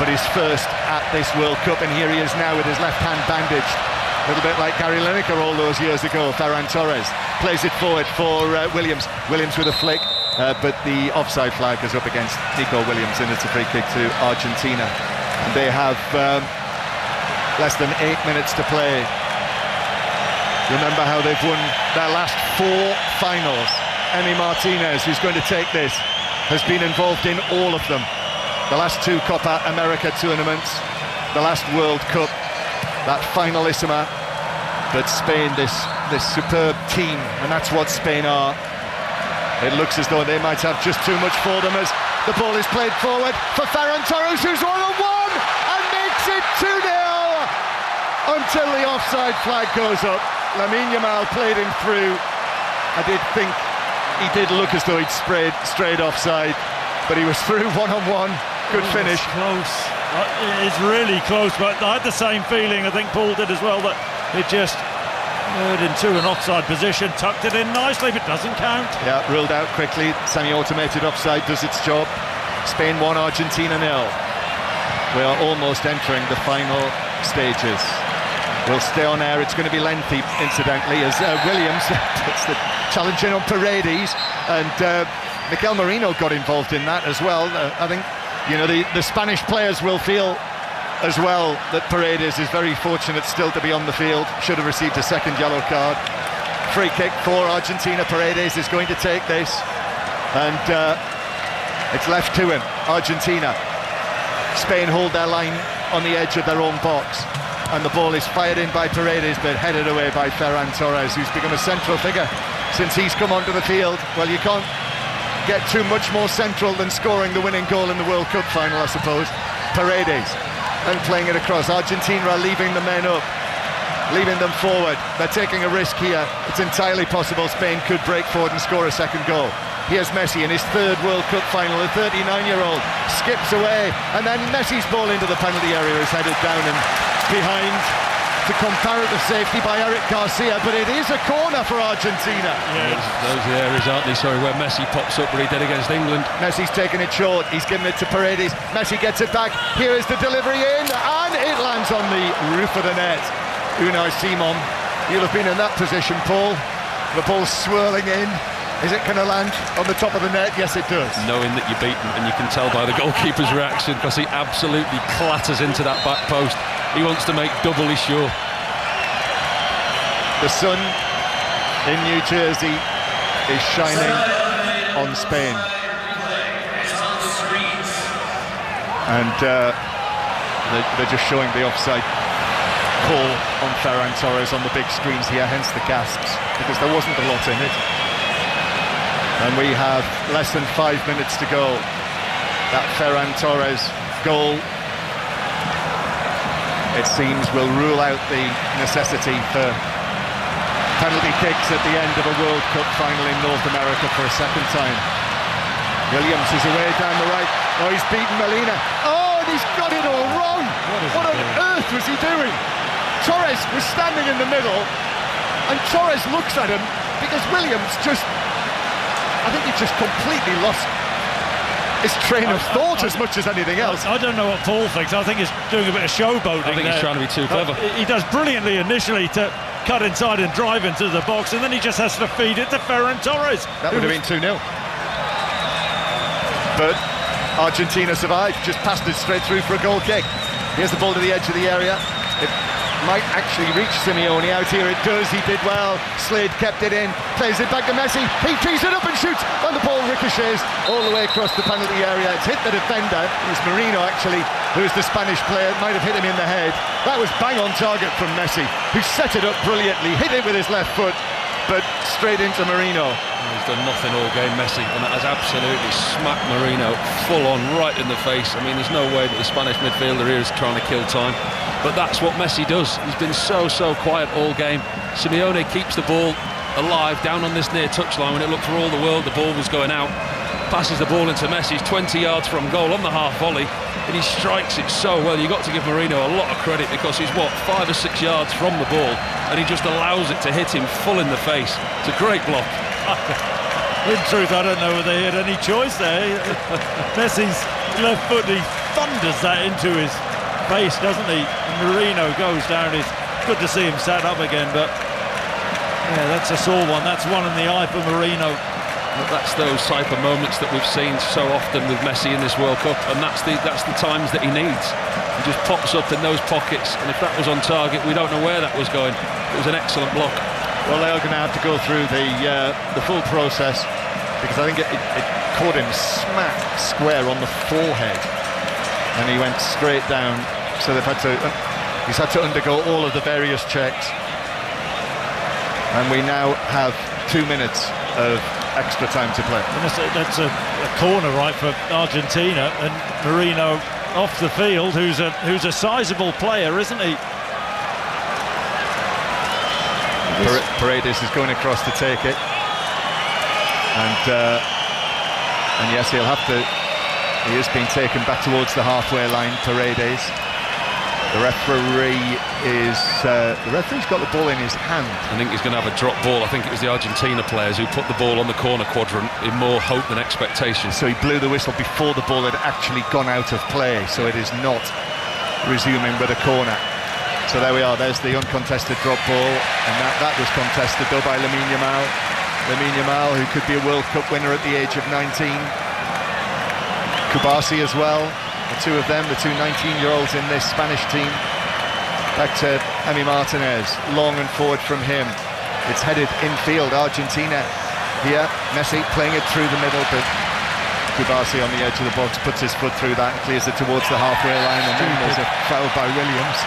but his first at this World Cup, and here he is now with his left hand bandaged, a little bit like Gary Lineker all those years ago. Ferran Torres plays it forward for Williams with a flick, but the offside flag is up against Nico Williams, and it's a free kick to Argentina. And they have less than 8 minutes to play. Remember how they've won their last 4 finals. Emi Martinez, who's going to take this, has been involved in all of them. The last 2 Copa America tournaments, the last World Cup, that finalissima. But Spain, this superb team, and that's what Spain are. It looks as though they might have just too much for them as the ball is played forward for Ferran Torres, who's 1-1 and makes it 2-0 until the offside flag goes up. Lamine Yamal played him through. I did think he did look as though he'd strayed offside, but he was through 1-on-1. Good finish. Close. It's really close, but I had the same feeling, I think Paul did as well, that it just moved into an offside position, tucked it in nicely, but doesn't count. Yeah, ruled out quickly. Semi-automated offside does its job. Spain 1, Argentina 0. We are almost entering the final stages. We'll stay on air. It's going to be lengthy, incidentally, as Williams puts the challenge in on Paredes, and Mikel Merino got involved in that as well. I think, you know, the Spanish players will feel as well that Paredes is very fortunate still to be on the field. Should have received a second yellow card. Free kick for Argentina. Paredes is going to take this, and it's left to him. Argentina. Spain hold their line on the edge of their own box, and the ball is fired in by Paredes, but headed away by Ferran Torres, who's become a central figure since he's come onto the field. Well, you can't get too much more central than scoring the winning goal in the World Cup final, I suppose. Paredes, and playing it across. Argentina are leaving the men up, leaving them forward. They're taking a risk here. It's entirely possible Spain could break forward and score a second goal. Here's Messi in his 3rd World Cup final. The 39-year-old skips away, and then Messi's ball into the penalty area is headed down and behind to comparative safety by Eric Garcia, but it is a corner for Argentina. Yeah, those are the areas, aren't they? Sorry, where Messi pops up, where he did against England. Messi's taking it short. He's giving it to Paredes. Messi gets it back. Here is the delivery in, and it lands on the roof of the net. Unai Simon, you'll have been in that position, Paul. The ball's swirling in. Is it going to land on the top of the net? Yes, it does. Knowing that you're beaten, and you can tell by the goalkeeper's reaction, because he absolutely clatters into that back post. He wants to make doubly sure. The sun in New Jersey is shining on Spain. And they're just showing the offside call on Ferran Torres on the big screens here, hence the gasps, because there wasn't a lot in it. And we have less than 5 minutes to go. That Ferran Torres goal, it seems, will rule out the necessity for penalty kicks at the end of a World Cup final in North America for a second time. Williams is away down the right. Oh, he's beaten Molina. Oh, and he's got it all wrong. What on earth was he doing? Torres was standing in the middle, and Torres looks at him because Williams I think he just completely lost his train of thought as much as anything else. I don't know what Paul thinks. I think he's doing a bit of showboating. I think he's trying to be too clever. He does brilliantly initially to cut inside and drive into the box, and then he just has to feed it to Ferran Torres. That would have been 2-0. But Argentina survived, just passed it straight through for a goal kick. Here's the ball to the edge of the area. It might actually reach Simeone out here. It does. He did well. Slade kept it in, plays it back to Messi. He tees it up and shoots, and the ball ricochets all the way across the penalty area. It's hit the defender. It was Marino, actually, who's the Spanish player. It might have hit him in the head. That was bang on target from Messi, who set it up brilliantly, hit it with his left foot, but straight into Marino. He's done nothing all game, Messi, and that has absolutely smacked Marino full on right in the face. I mean, there's no way that the Spanish midfielder here is trying to kill time, but that's what Messi does. He's been so quiet all game. Simeone keeps the ball alive down on this near touchline when it looked for all the world the ball was going out. Passes the ball into Messi. He's 20 yards from goal on the half volley, and he strikes it so well. You've got to give Marino a lot of credit, because he's 5 or 6 yards from the ball, and he just allows it to hit him full in the face. It's a great block. In truth, I don't know whether he had any choice there. Messi's left foot, he thunders that into his face, doesn't he? And Marino goes down. It's good to see him sat up again, but yeah, that's a sore one. That's one in the eye for Marino. But that's those type of moments that we've seen so often with Messi in this World Cup, and that's the times that he needs. He just pops up in those pockets, and if that was on target, we don't know where that was going. It was an excellent block. Well, they are going to have to go through the full process, because I think it caught him smack square on the forehead, and he went straight down. So he's had to undergo all of the various checks, and we now have 2 minutes of extra time to play. That's a corner, right, for Argentina, and Marino off the field, who's a sizable player, isn't he? Paredes is going across to take it, and yes, he has been taken back towards the halfway line, Paredes. The referee's got the ball in his hand. I think he's going to have a drop ball. I think it was the Argentina players who put the ball on the corner quadrant in more hope than expectation. So he blew the whistle before the ball had actually gone out of play, so it is not resuming with a corner. So there we are, there's the uncontested drop ball, and that was contested though by Lamine Yamal. Lamine Yamal, who could be a World Cup winner at the age of 19. Kubasi as well. The two of them, the two 19-year-olds in this Spanish team. Back to Emi Martinez, long and forward from him. It's headed infield, Argentina here. Messi playing it through the middle, but Kubasi on the edge of the box puts his foot through that and clears it towards the halfway line, and then there's a foul by Williams.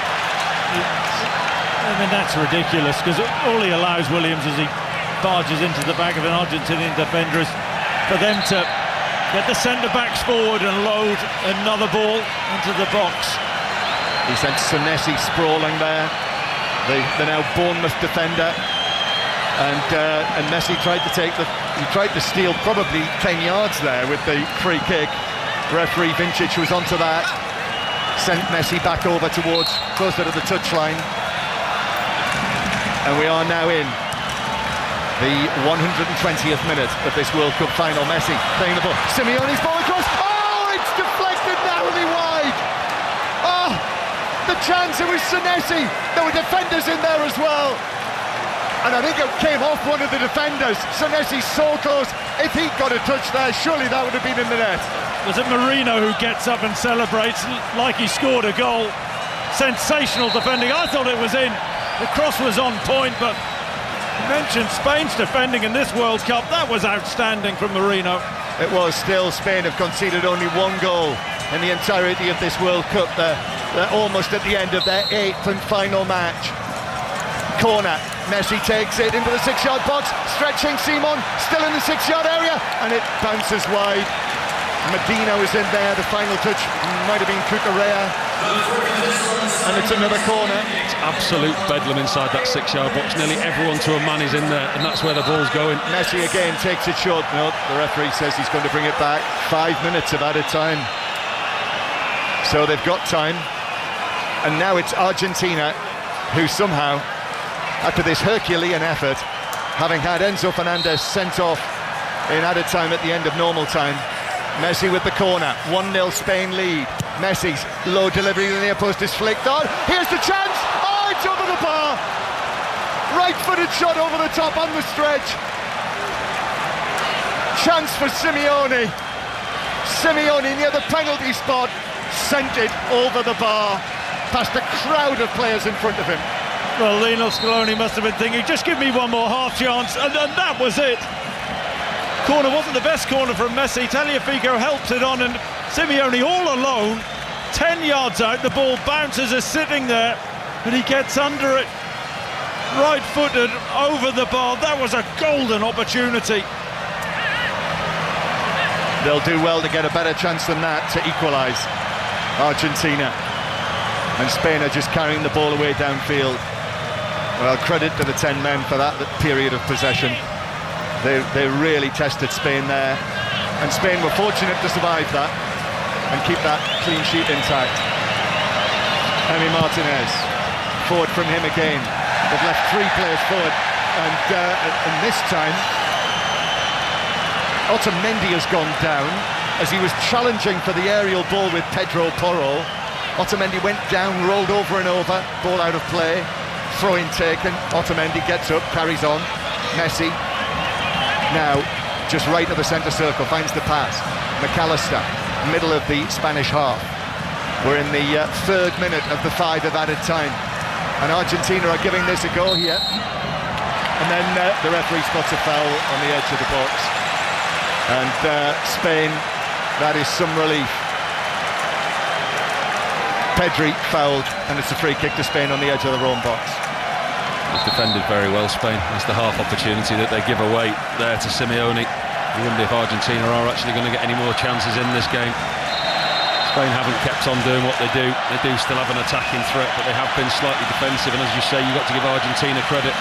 I mean, that's ridiculous, because all he allows Williams as he barges into the back of an Argentinian defender is for them to get the centre-backs forward and load another ball into the box. He sent Senesi sprawling there, the now Bournemouth defender, and Messi tried to steal probably 10 yards there with the free kick. Referee Vincic was onto that, sent Messi back over towards closer to the touchline. And we are now in the 120th minute of this World Cup final. Messi playing the ball. Simeone's ball across. Oh, it's deflected narrowly wide. Oh, the chance. It was Senesi. There were defenders in there as well. And I think it came off one of the defenders. Senesi so close. If he got a touch there, surely that would have been in the net. Was it Marino who gets up and celebrates like he scored a goal? Sensational defending. I thought it was in. The cross was on point, but you mentioned Spain's defending in this World Cup. That was outstanding from Marino. It was. Still, Spain have conceded only one goal in the entirety of this World Cup. They're almost at the end of their 8th and final match. Corner. Messi takes it into the 6-yard box, stretching Simon, still in the 6-yard area, and it bounces wide. Medina was in there. The final touch might have been Cucurella, and it's another corner. It's absolute bedlam inside that 6-yard box. Nearly everyone to a man is in there, and that's where the ball's going. Messi again takes it short. No, the referee says he's going to bring it back. 5 minutes of added time, so they've got time. And now it's Argentina who somehow, after this Herculean effort, having had Enzo Fernandez sent off in added time at the end of normal time, Messi with the corner, 1-0 Spain lead. Messi's low delivery to the near post is flicked on. Here's the chance! Oh, it's over the bar! Right-footed shot over the top on the stretch. Chance for Simeone. Simeone near the penalty spot, sent it over the bar, past a crowd of players in front of him. Well, Lionel Scaloni must have been thinking, just give me one more half chance, and that was it. Corner wasn't the best corner from Messi. Tagliafico helps it on, and Simeone all alone, 10 yards out. The ball bounces, is sitting there, but he gets under it, right-footed over the bar. That was a golden opportunity. They'll do well to get a better chance than that to equalise, Argentina. And Spain are just carrying the ball away downfield. Well, credit to the 10 men for that period of possession. They really tested Spain there, and Spain were fortunate to survive that and keep that clean sheet intact. Emi Martinez, forward from him again. They've left 3 players forward, and this time Otamendi has gone down as he was challenging for the aerial ball with Pedro Porro. Otamendi went down, rolled over and over, ball out of play, throw-in taken. Otamendi gets up, carries on. Messi now just right of the centre circle, finds the pass. McAllister, middle of the Spanish half. We're in the 3rd minute of the 5 of added time, and Argentina are giving this a go here. And then the referee spots a foul on the edge of the box, and Spain, that is some relief. Pedri fouled, and it's a free kick to Spain on the edge of their own box. It's defended very well, Spain. It's the half opportunity that they give away there to Simeone. You wonder if Argentina are actually going to get any more chances in this game. Spain haven't kept on doing what they do. They do still have an attacking threat, but they have been slightly defensive. And as you say, you've got to give Argentina credit,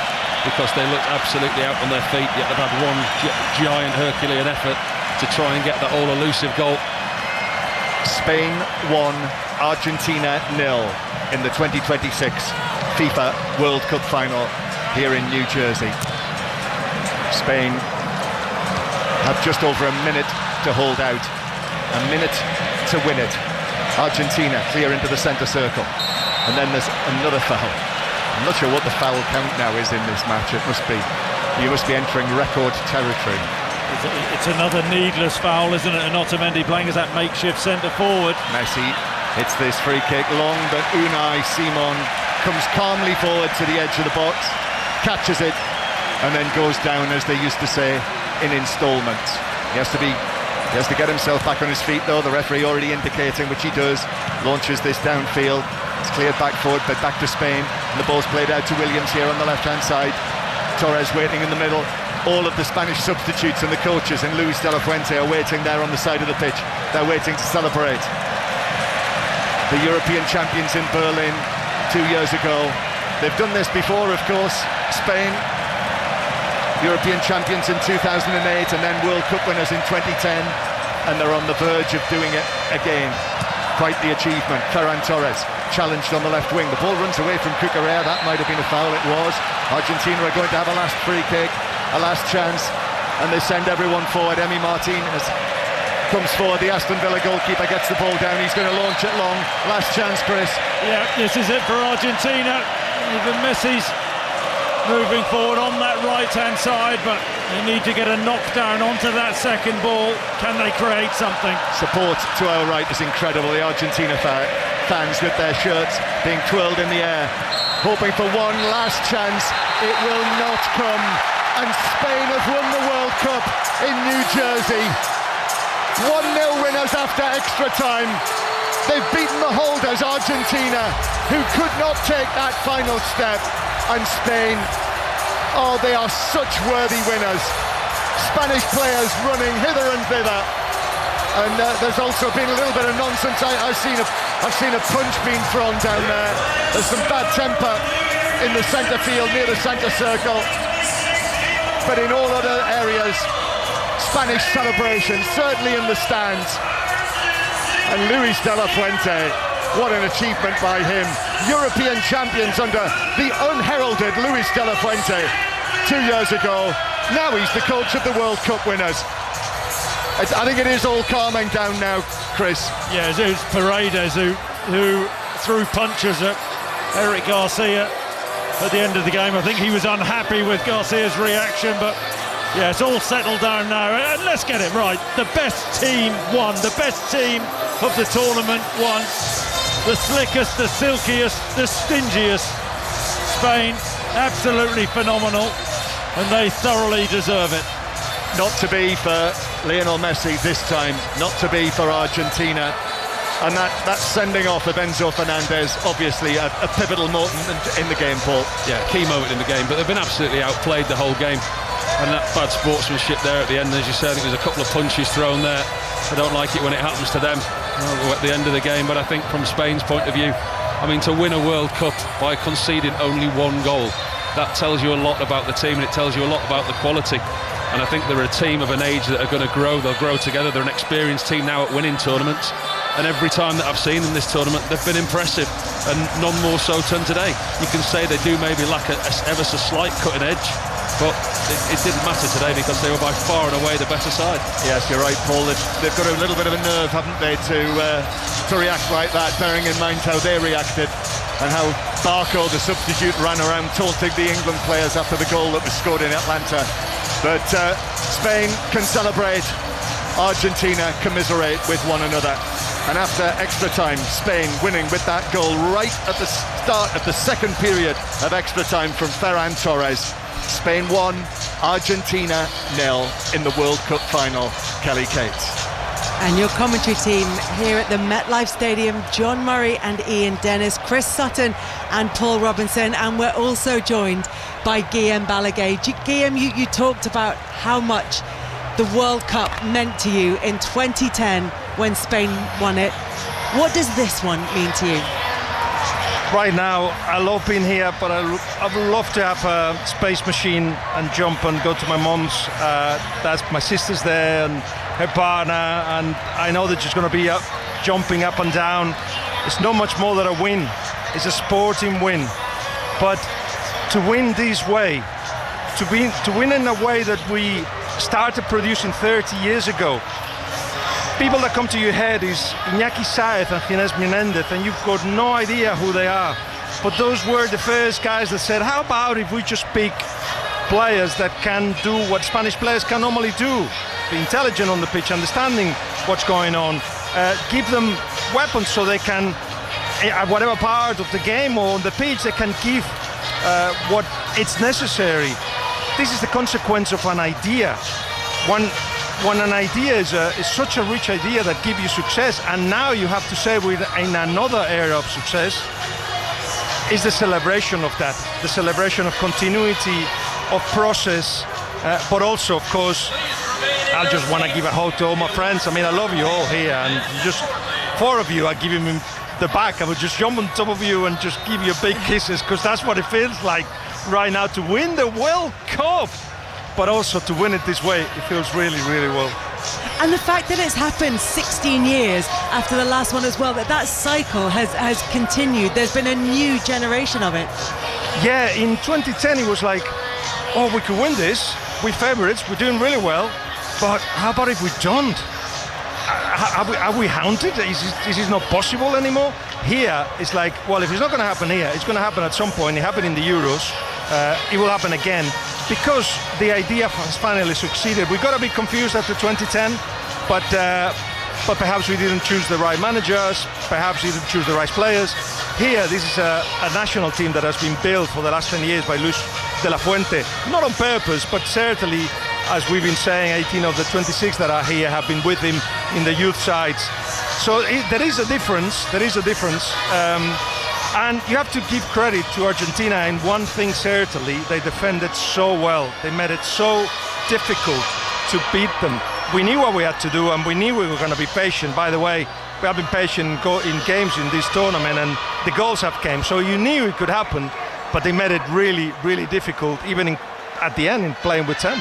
because they looked absolutely out on their feet, yet they've had one giant Herculean effort to try and get that all-elusive goal. Spain 1, Argentina 0 in the 2026 FIFA World Cup final here in New Jersey. Spain have just over a minute to hold out, a minute to win it. Argentina clear into the centre circle, and then there's another foul. I'm not sure what the foul count now is in this match. It must be, you must be entering record territory. It's another needless foul, isn't it? And Otamendi playing as that makeshift centre forward. Messi hits this free kick long, but Unai Simon comes calmly forward to the edge of the box, catches it, and then goes down, as they used to say, in instalments. He has to get himself back on his feet, though. The referee already indicating, which he does, launches this downfield. It's cleared back forward, but back to Spain, and the ball's played out to Williams here on the left-hand side. Torres waiting in the middle. All of the Spanish substitutes and the coaches and Luis de la Fuente are waiting there on the side of the pitch. They're waiting to celebrate. The European champions in Berlin 2 years ago. They've done this before, of course. Spain, European champions in 2008, and then World Cup winners in 2010, and they're on the verge of doing it again. Quite the achievement. Ferran Torres challenged on the left wing. The ball runs away from Cucurella. That might have been a foul. It was. Argentina are going to have a last free kick, a last chance, and they send everyone forward. Emi Martinez comes forward. The Aston Villa goalkeeper gets the ball down. He's going to launch it long. Last chance, Chris. Yeah, this is it for Argentina. Even Messi's moving forward on that right-hand side, but they need to get a knockdown onto that second ball. Can they create something? Support to our right is incredible. The Argentina fans with their shirts being twirled in the air, hoping for one last chance. It will not come. And Spain have won the World Cup in New Jersey. 1-0 winners after extra time. They've beaten the holders, Argentina, who could not take that final step. And Spain, oh, they are such worthy winners. Spanish players running hither and thither. And there's also been a little bit of nonsense. I've seen a punch being thrown down there. There's some bad temper in the centre field, near the centre circle. But in all other areas, Spanish celebration, certainly in the stands. And Luis de la Fuente, what an achievement by him. European champions under the unheralded Luis de la Fuente 2 years ago. Now he's the coach of the World Cup winners. I think it is all calming down now, Chris. Yeah, it was Paredes who threw punches at Eric Garcia at the end of the game. I think he was unhappy with Garcia's reaction, but yeah, it's all settled down now. And let's get it right. The best team won. The best team of the tournament won. The slickest, the silkiest, the stingiest. Spain, absolutely phenomenal. And they thoroughly deserve it. Not to be for Lionel Messi this time. Not to be for Argentina. And that sending off of Enzo Fernandez, obviously a pivotal moment in the game, Paul. Yeah, key moment in the game, but they've been absolutely outplayed the whole game. And that bad sportsmanship there at the end, as you said, I think there's a couple of punches thrown there. I don't like it when it happens to them at the end of the game, but I think from Spain's point of view, I mean, to win a World Cup by conceding only one goal, that tells you a lot about the team, and it tells you a lot about the quality. And I think they're a team of an age that are going to grow. They'll grow together. They're an experienced team now at winning tournaments. And every time that I've seen in this tournament, they've been impressive, and none more so than today. You can say they do maybe lack ever so slight cutting edge, but it didn't matter today because they were by far and away the better side. Yes, you're right, Paul. They've got a little bit of a nerve, haven't they, to react like that, bearing in mind how they reacted and how Barco, the substitute, ran around taunting the England players after the goal that was scored in Atlanta. But Spain can celebrate, Argentina commiserate with one another. And after extra time, Spain winning with that goal right at the start of the second period of extra time from Ferran Torres. Spain 1, Argentina 0 in the World Cup final. Kelly Cates. And your commentary team here at the MetLife Stadium, John Murray and Ian Dennis, Chris Sutton and Paul Robinson. And we're also joined by Guillaume Balaguer. Guillaume, you talked about how much the World Cup meant to you in 2010 when Spain won it. What does this one mean to you? Right now, I love being here, but I would love to have a space machine and jump and go to my mom's. That's my sister's there and her partner, and I know that she's going to be jumping up and down. It's not much more than a win. It's a sporting win. But to win this way, to win in a way that we started producing 30 years ago, people that come to your head is Iñaki Saez and Ginés Menendez, and you've got no idea who they are. But those were the first guys that said, how about if we just pick players that can do what Spanish players can normally do? Be intelligent on the pitch, understanding what's going on, give them weapons so they can, at whatever part of the game or on the pitch, they can give what it's necessary. This is the consequence of an idea. When an idea is such a rich idea that gives you success, and now you have to say in another area of success, is the celebration of that, the celebration of continuity, of process, but also, of course, I just want to give a hug to all my friends. I mean, I love you all here, and just 4 of you, I give him the back. I would just jump on top of you and just give you big kisses, because that's what it feels like right now to win the World Cup. But also to win it this way, it feels really, really well. And the fact that it's happened 16 years after the last one as well, that cycle has continued. There's been a new generation of it. Yeah, in 2010 it was like, oh, we could win this. We're favourites, we're doing really well. But how about if we don't? Are we haunted? Is this not possible anymore? Here, it's like, well, if it's not going to happen here, it's going to happen at some point. It happened in the Euros. It will happen again. Because the idea has finally succeeded. We got a bit confused after 2010, but perhaps we didn't choose the right managers, perhaps we didn't choose the right players. Here, this is a national team that has been built for the last 10 years by Luis de la Fuente. Not on purpose, but certainly, as we've been saying, 18 of the 26 that are here have been with him in the youth sides. So there is a difference. And you have to give credit to Argentina in one thing certainly. They defended so well. They made it so difficult to beat them. We knew what we had to do, and we knew we were going to be patient. By the way, we have been patient in games in this tournament, and the goals have come. So you knew it could happen, but they made it really, really difficult, even at the end in playing with 10.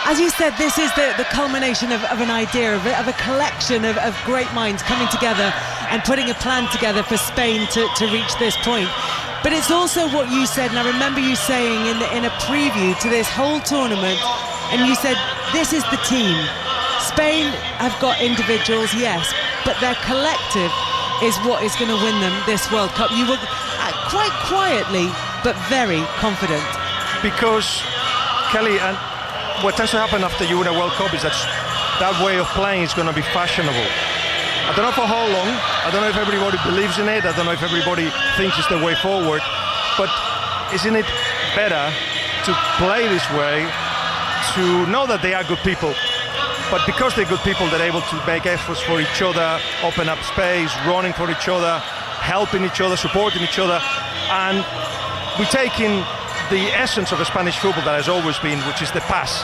As you said, this is the culmination of an idea, of a collection of great minds coming together and putting a plan together for Spain to reach this point. But it's also what you said, and I remember you saying in a preview to this whole tournament, and you said, this is the team. Spain have got individuals, yes, but their collective is what is going to win them this World Cup. You were quite quietly, but very confident. Because, Kelly, and what tends to happen after you win a World Cup is that way of playing is going to be fashionable. I don't know for how long, I don't know if everybody believes in it, I don't know if everybody thinks it's the way forward, but isn't it better to play this way, to know that they are good people, but because they're good people, they're able to make efforts for each other, open up space, running for each other, helping each other, supporting each other, and we're taking the essence of a Spanish football that has always been, which is the pass,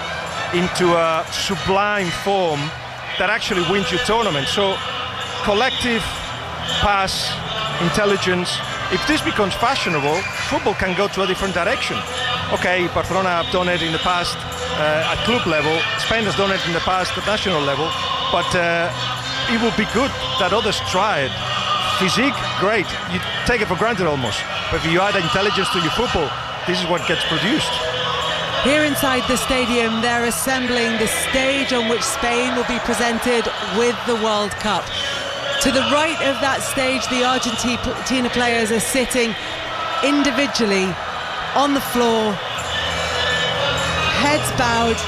into a sublime form that actually wins your tournament. So collective pass, intelligence, if this becomes fashionable, football can go to a different direction. Okay, Barcelona have done it in the past at club level, Spain has done it in the past at national level, but it would be good that others try it. Physique, great, you take it for granted almost, but if you add intelligence to your football, this is what gets produced. Here inside the stadium, they're assembling the stage on which Spain will be presented with the World Cup. To the right of that stage, the Argentina players are sitting individually on the floor, heads bowed,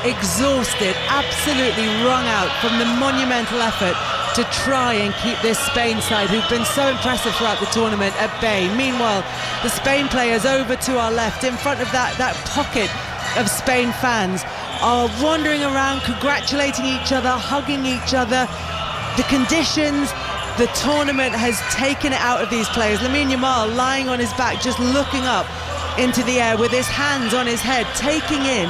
exhausted, absolutely wrung out from the monumental effort to try and keep this Spain side, who've been so impressive throughout the tournament, at bay. Meanwhile, the Spain players over to our left, in front of that pocket of Spain fans, are wandering around, congratulating each other, hugging each other. The conditions, the tournament has taken it out of these players. Lamine Yamal lying on his back, just looking up into the air with his hands on his head, taking in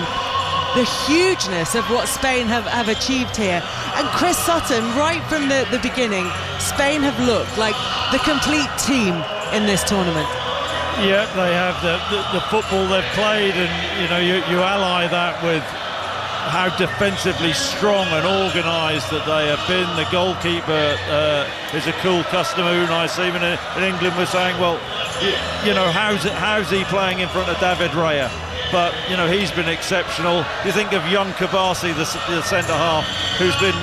the hugeness of what Spain have achieved here. And Chris Sutton, right from the beginning, Spain have looked like the complete team in this tournament. Yeah, they have the football they've played, and you ally that with how defensively strong and organised that they have been. The goalkeeper is a cool customer. Unai Simon in England was saying, well, how's he playing in front of David Raya? But he's been exceptional. You think of young Kibasi, the centre half, who's been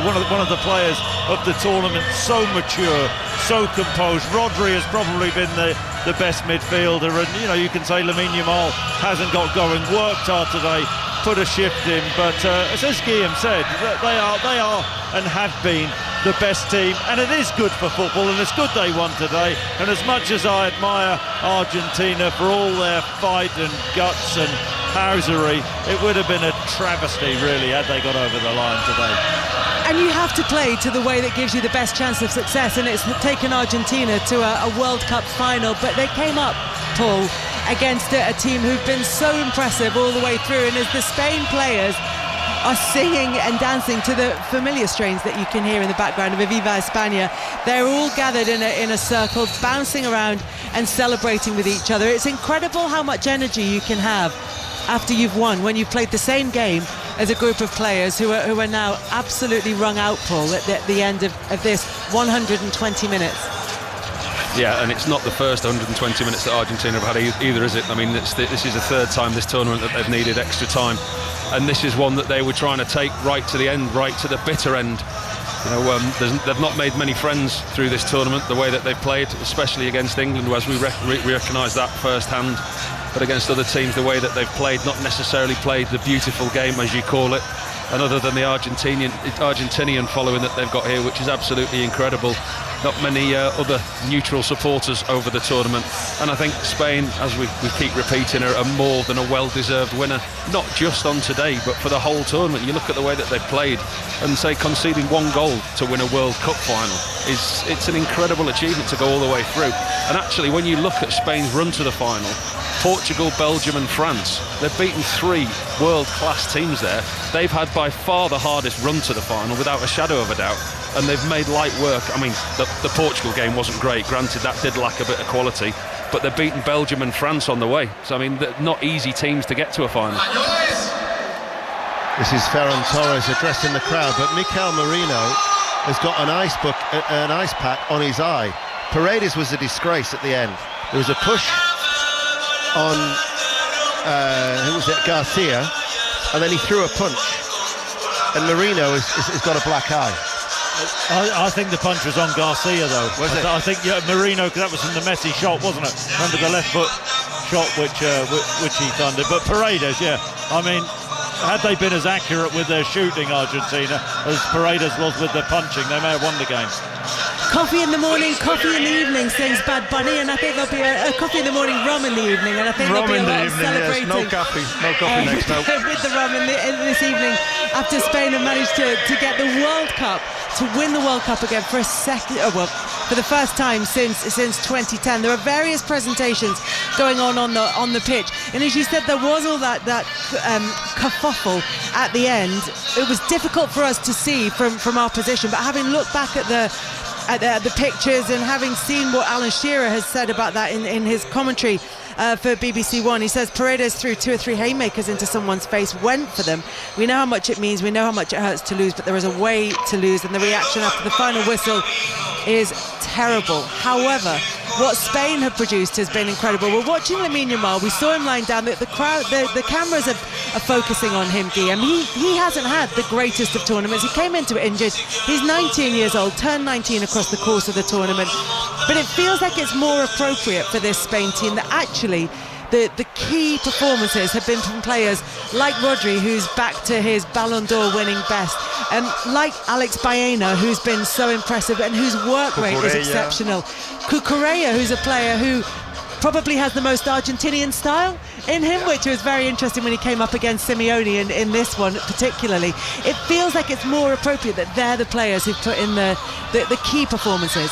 one of the players of the tournament, so mature, so composed. Rodri has probably been the best midfielder, and you can say Lamine Yamal hasn't got going, worked hard today, put a shift in, but as Guillaume said, they are and have been the best team, and it is good for football, and it's good they won today. And as much as I admire Argentina for all their fight and guts and housery, it would have been a travesty really had they got over the line today. And you have to play to the way that gives you the best chance of success, and it's taken Argentina to a World Cup final, but they came up, Paul, against a team who've been so impressive all the way through. And as the Spain players are singing and dancing to the familiar strains that you can hear in the background of Viva España, they're all gathered in a circle, bouncing around and celebrating with each other. It's incredible how much energy you can have after you've won when you've played the same game as a group of players who are now absolutely wrung out, Paul, at the end of this 120 minutes. Yeah, and it's not the first 120 minutes that Argentina have had either, is it? I mean, this is the third time this tournament that they've needed extra time, and this is one that they were trying to take right to the end, right to the bitter end. You know, they've not made many friends through this tournament, the way that they've played, especially against England, as we recognise that firsthand. But against other teams, the way that they've played, not necessarily played the beautiful game, as you call it. And other than the Argentinian following that they've got here, which is absolutely incredible, not many other neutral supporters over the tournament. And I think Spain, as we keep repeating, are more than a well-deserved winner, not just on today, but for the whole tournament. You look at the way that they've played, and say conceding 1 goal to win a World Cup final it's an incredible achievement to go all the way through. And actually, when you look at Spain's run to the final, Portugal, Belgium and France, they've beaten 3 world-class teams there. They've had by far the hardest run to the final, without a shadow of a doubt, and they've made light work. I mean, the Portugal game wasn't great, granted that did lack a bit of quality, but they've beaten Belgium and France on the way. So I mean, they're not easy teams to get to a final. This is Ferran Torres addressing the crowd, but Mikel Merino has got an ice pack on his eye. Paredes was a disgrace at the end. There was a push on who was it, Garcia, and then he threw a punch, and Merino has got a black eye. I think the punch was on Garcia, though. Was it? I think Merino, because that was from the Messi shot, wasn't it? Remember the left foot shot which he thundered. But Paredes, yeah, I mean, had they been as accurate with their shooting, Argentina, as Paredes was with their punching, they may have won the game. Coffee in the morning, coffee in the evening, sings Bad Bunny, and I think there'll be a coffee in the morning, rum in the evening, and I think rum there'll be a lot in the of evening, celebrating. yes. No coffee next, no. With the rum in this evening, after Spain have managed to get the World Cup, to win the World Cup again for for the first time since 2010. There are various presentations going on the pitch, and as you said, there was all that kerfuffle at the end. It was difficult for us to see from our position, but having looked back at the pictures and having seen what Alan Shearer has said about that in his commentary for BBC One, he says Paredes threw 2 or 3 haymakers into someone's face, went for them. We know how much it means, we know how much it hurts to lose, but there is a way to lose, and the reaction after the final whistle is terrible. However, what Spain have produced has been incredible. We're watching Lamine Yamal. We saw him lying down. The crowd, the cameras are focusing on him, Guillaume. He hasn't had the greatest of tournaments. He came into it injured. He's 19 years old, turned 19 across the course of the tournament. But it feels like it's more appropriate for this Spain team that actually the key performances have been from players like Rodri, who's back to his Ballon d'Or winning best, and like Alex Baena, who's been so impressive and whose work rate is exceptional. Cucurella, who's a player who probably has the most Argentinian style in him, which was very interesting when he came up against Simeone in this one particularly. It feels like it's more appropriate that they're the players who've put in the key performances.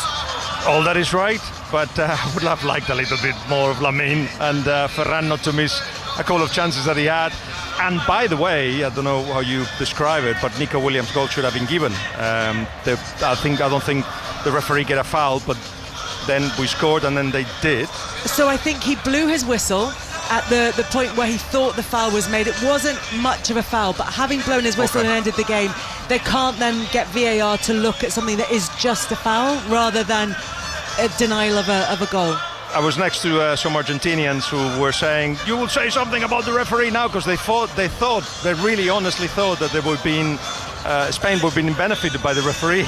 All that is right, but I would have liked a little bit more of Lamine and Ferran not to miss a couple of chances that he had. And by the way, I don't know how you describe it, but Nico Williams' goal should have been given. I don't think the referee get a foul, but then we scored and then they did. So I think he blew his whistle at the point where he thought the foul was made. It wasn't much of a foul, but having blown his whistle and ended the game, they can't then get VAR to look at something that is just a foul rather than a denial of a goal. I was next to some Argentinians who were saying, you will say something about the referee now, because they really honestly thought that Spain would be benefited by the referee.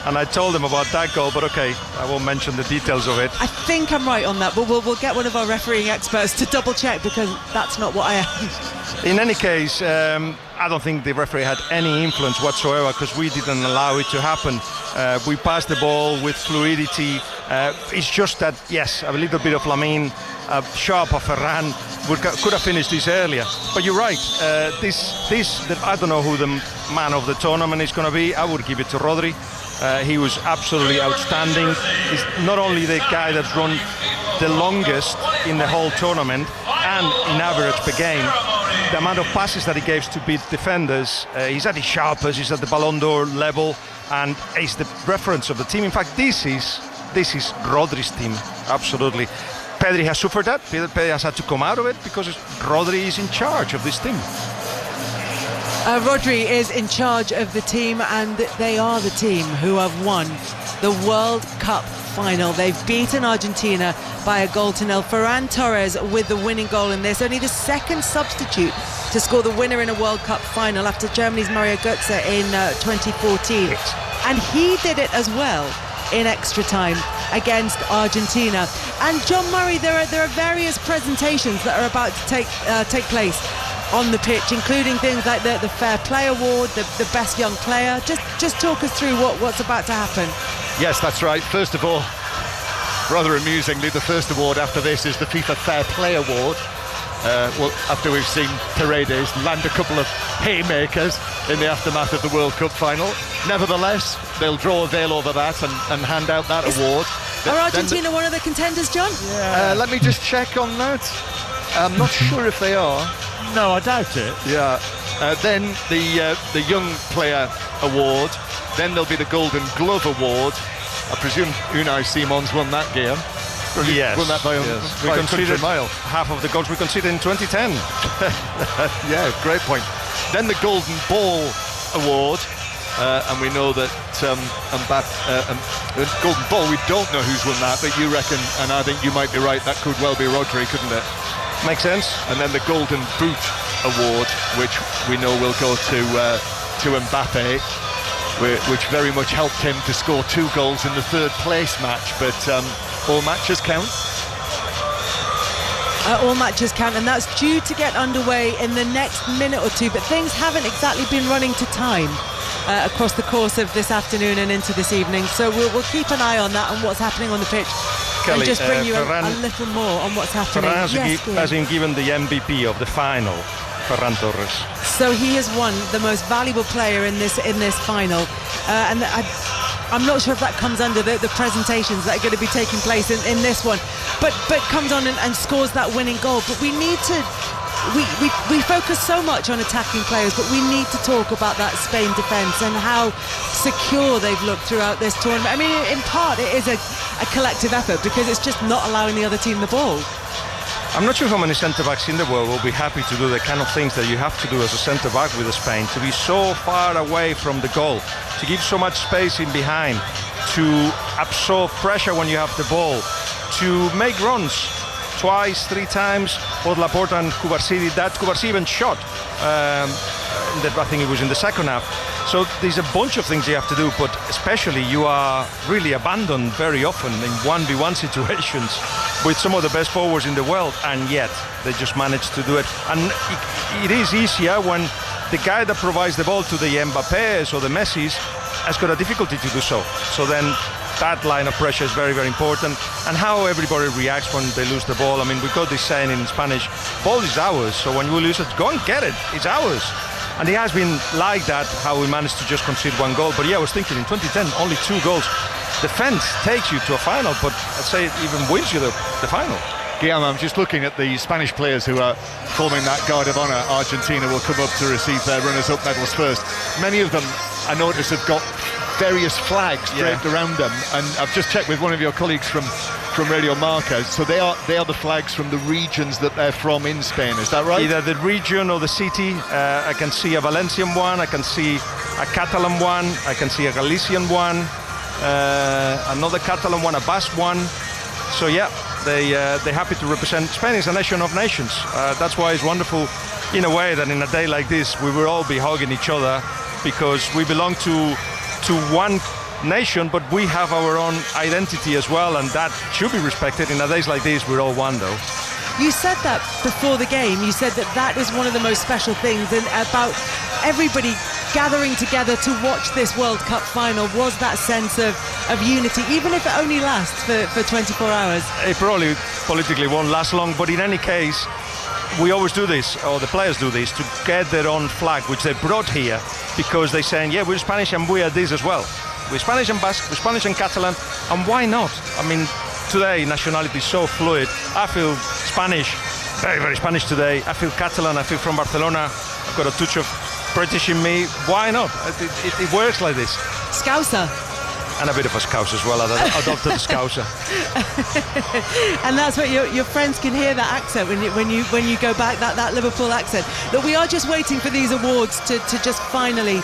And I told them about that goal, but okay, I won't mention the details of it. I think I'm right on that, but we'll get one of our refereeing experts to double check, because that's not what I am. In any case, I don't think the referee had any influence whatsoever, because we didn't allow it to happen. We passed the ball with fluidity. It's just that, yes, a little bit of Lamine, sharp of Ferran could have finished this earlier. But you're right, I don't know who the man of the tournament is going to be. I would give it to Rodri. He was absolutely outstanding. He's not only the guy that's run the longest in the whole tournament and in average per game, the amount of passes that he gives to beat defenders, he's at his sharpest, he's at the Ballon d'Or level, and he's the reference of the team. In fact, this is Rodri's team, absolutely. Pedri has suffered that. Pedri has had to come out of it because Rodri is in charge of this team. Rodri is in charge of the team, and they are the team who have won the World Cup final. They've beaten Argentina by 1-0. Ferran Torres with the winning goal in this. Only the second substitute to score the winner in a World Cup final after Germany's Mario Götze in 2014. And he did it as well in extra time against Argentina. And John Murray, there are various presentations that are about to take place on the pitch, including things like the Fair Play Award, the Best Young Player. Just talk us through what's about to happen. Yes, that's right. First of all, rather amusingly, the first award after this is the FIFA Fair Play Award. Well, after we've seen Paredes land a couple of haymakers in the aftermath of the World Cup final. Nevertheless, they'll draw a veil over that and hand out that award. Are Argentina one of the contenders, John? Yeah. Let me just check on that. I'm not sure if they are. No, I doubt it. Yeah. Then the Young Player Award. Then there'll be the Golden Glove Award. I presume Unai Simon's won that game. Yes. Won that by we conceded mile. Half of the goals we conceded in 2010. Yeah, great point. Then the Golden Ball Award. And we know that Golden Ball, we don't know who's won that, but you reckon, and I think you might be right, that could well be Rodri, couldn't it? Makes sense. And then the Golden Boot Award, which we know will go to Mbappe, which very much helped him to score 2 goals in the third place match. But all matches count. All matches count, and that's due to get underway in the next minute or two. But things haven't exactly been running to time across the course of this afternoon and into this evening. So we'll keep an eye on that and what's happening on the pitch. Kelly, and just bring you a little more on what's happening. Ferran has been given the MVP of the final, Ferran Torres. So he has won the most valuable player in this final, and I'm not sure if that comes under the presentations that are going to be taking place in this one, but comes on and scores that winning goal. But we need to. We focus so much on attacking players, but we need to talk about that Spain defence and how secure they've looked throughout this tournament. I mean, in part, it is a collective effort because it's just not allowing the other team the ball. I'm not sure how many centre-backs in the world will be happy to do the kind of things that you have to do as a centre-back with Spain, to be so far away from the goal, to give so much space in behind, to absorb pressure when you have the ball, to make runs. Twice, 3 times, both Laporta and Cubarsí did that. Cubarsí even shot. I think it was in the second half. So there's a bunch of things you have to do, but especially you are really abandoned very often in 1v1 situations with some of the best forwards in the world, and yet they just manage to do it. And it is easier when the guy that provides the ball to the Mbappés or the Messis has got a difficulty to do so. So then that line of pressure is very, very important, and how everybody reacts when they lose the ball. I mean, we've got this saying in Spanish, ball is ours, so when we lose it, go and get it, it's ours. And it has been like that, how we managed to just concede 1 goal. But yeah, I was thinking in 2010, only 2 goals. Defence takes you to a final, but I'd say it even wins you the final. Guillaume, I'm just looking at the Spanish players who are forming that guard of honour. Argentina will come up to receive their runners-up medals first. Many of them, I notice, have got various flags draped around them, and I've just checked with one of your colleagues from Radio Marca, so they are the flags from the regions that they're from in Spain, is that right? Either the region or the city. I can see a Valencian one, I can see a Catalan one, I can see a Galician one, another Catalan one, a Basque one. So yeah, they're happy to represent Spain as a nation of nations. That's why it's wonderful in a way that in a day like this we will all be hugging each other, because we belong to one nation, but we have our own identity as well, and that should be respected. In a days like this, we're all one, though. You said that before the game. You said that is one of the most special things, and about everybody gathering together to watch this World Cup final was that sense of unity, even if it only lasts for 24 hours. It probably politically won't last long, but in any case, we always do this, or the players do this, to get their own flag, which they brought here, because they're saying, yeah, we're Spanish and we are this as well. We're Spanish and Basque, we're Spanish and Catalan, and why not? I mean, today nationality is so fluid. I feel Spanish, very, very Spanish today. I feel Catalan, I feel from Barcelona. I've got a touch of British in me. Why not? It works like this. Scouser. And a bit of a Scouse as well. I adopted a Scouser. And that's what your friends can hear, that accent when you go back, that Liverpool accent. Look, we are just waiting for these awards to just finally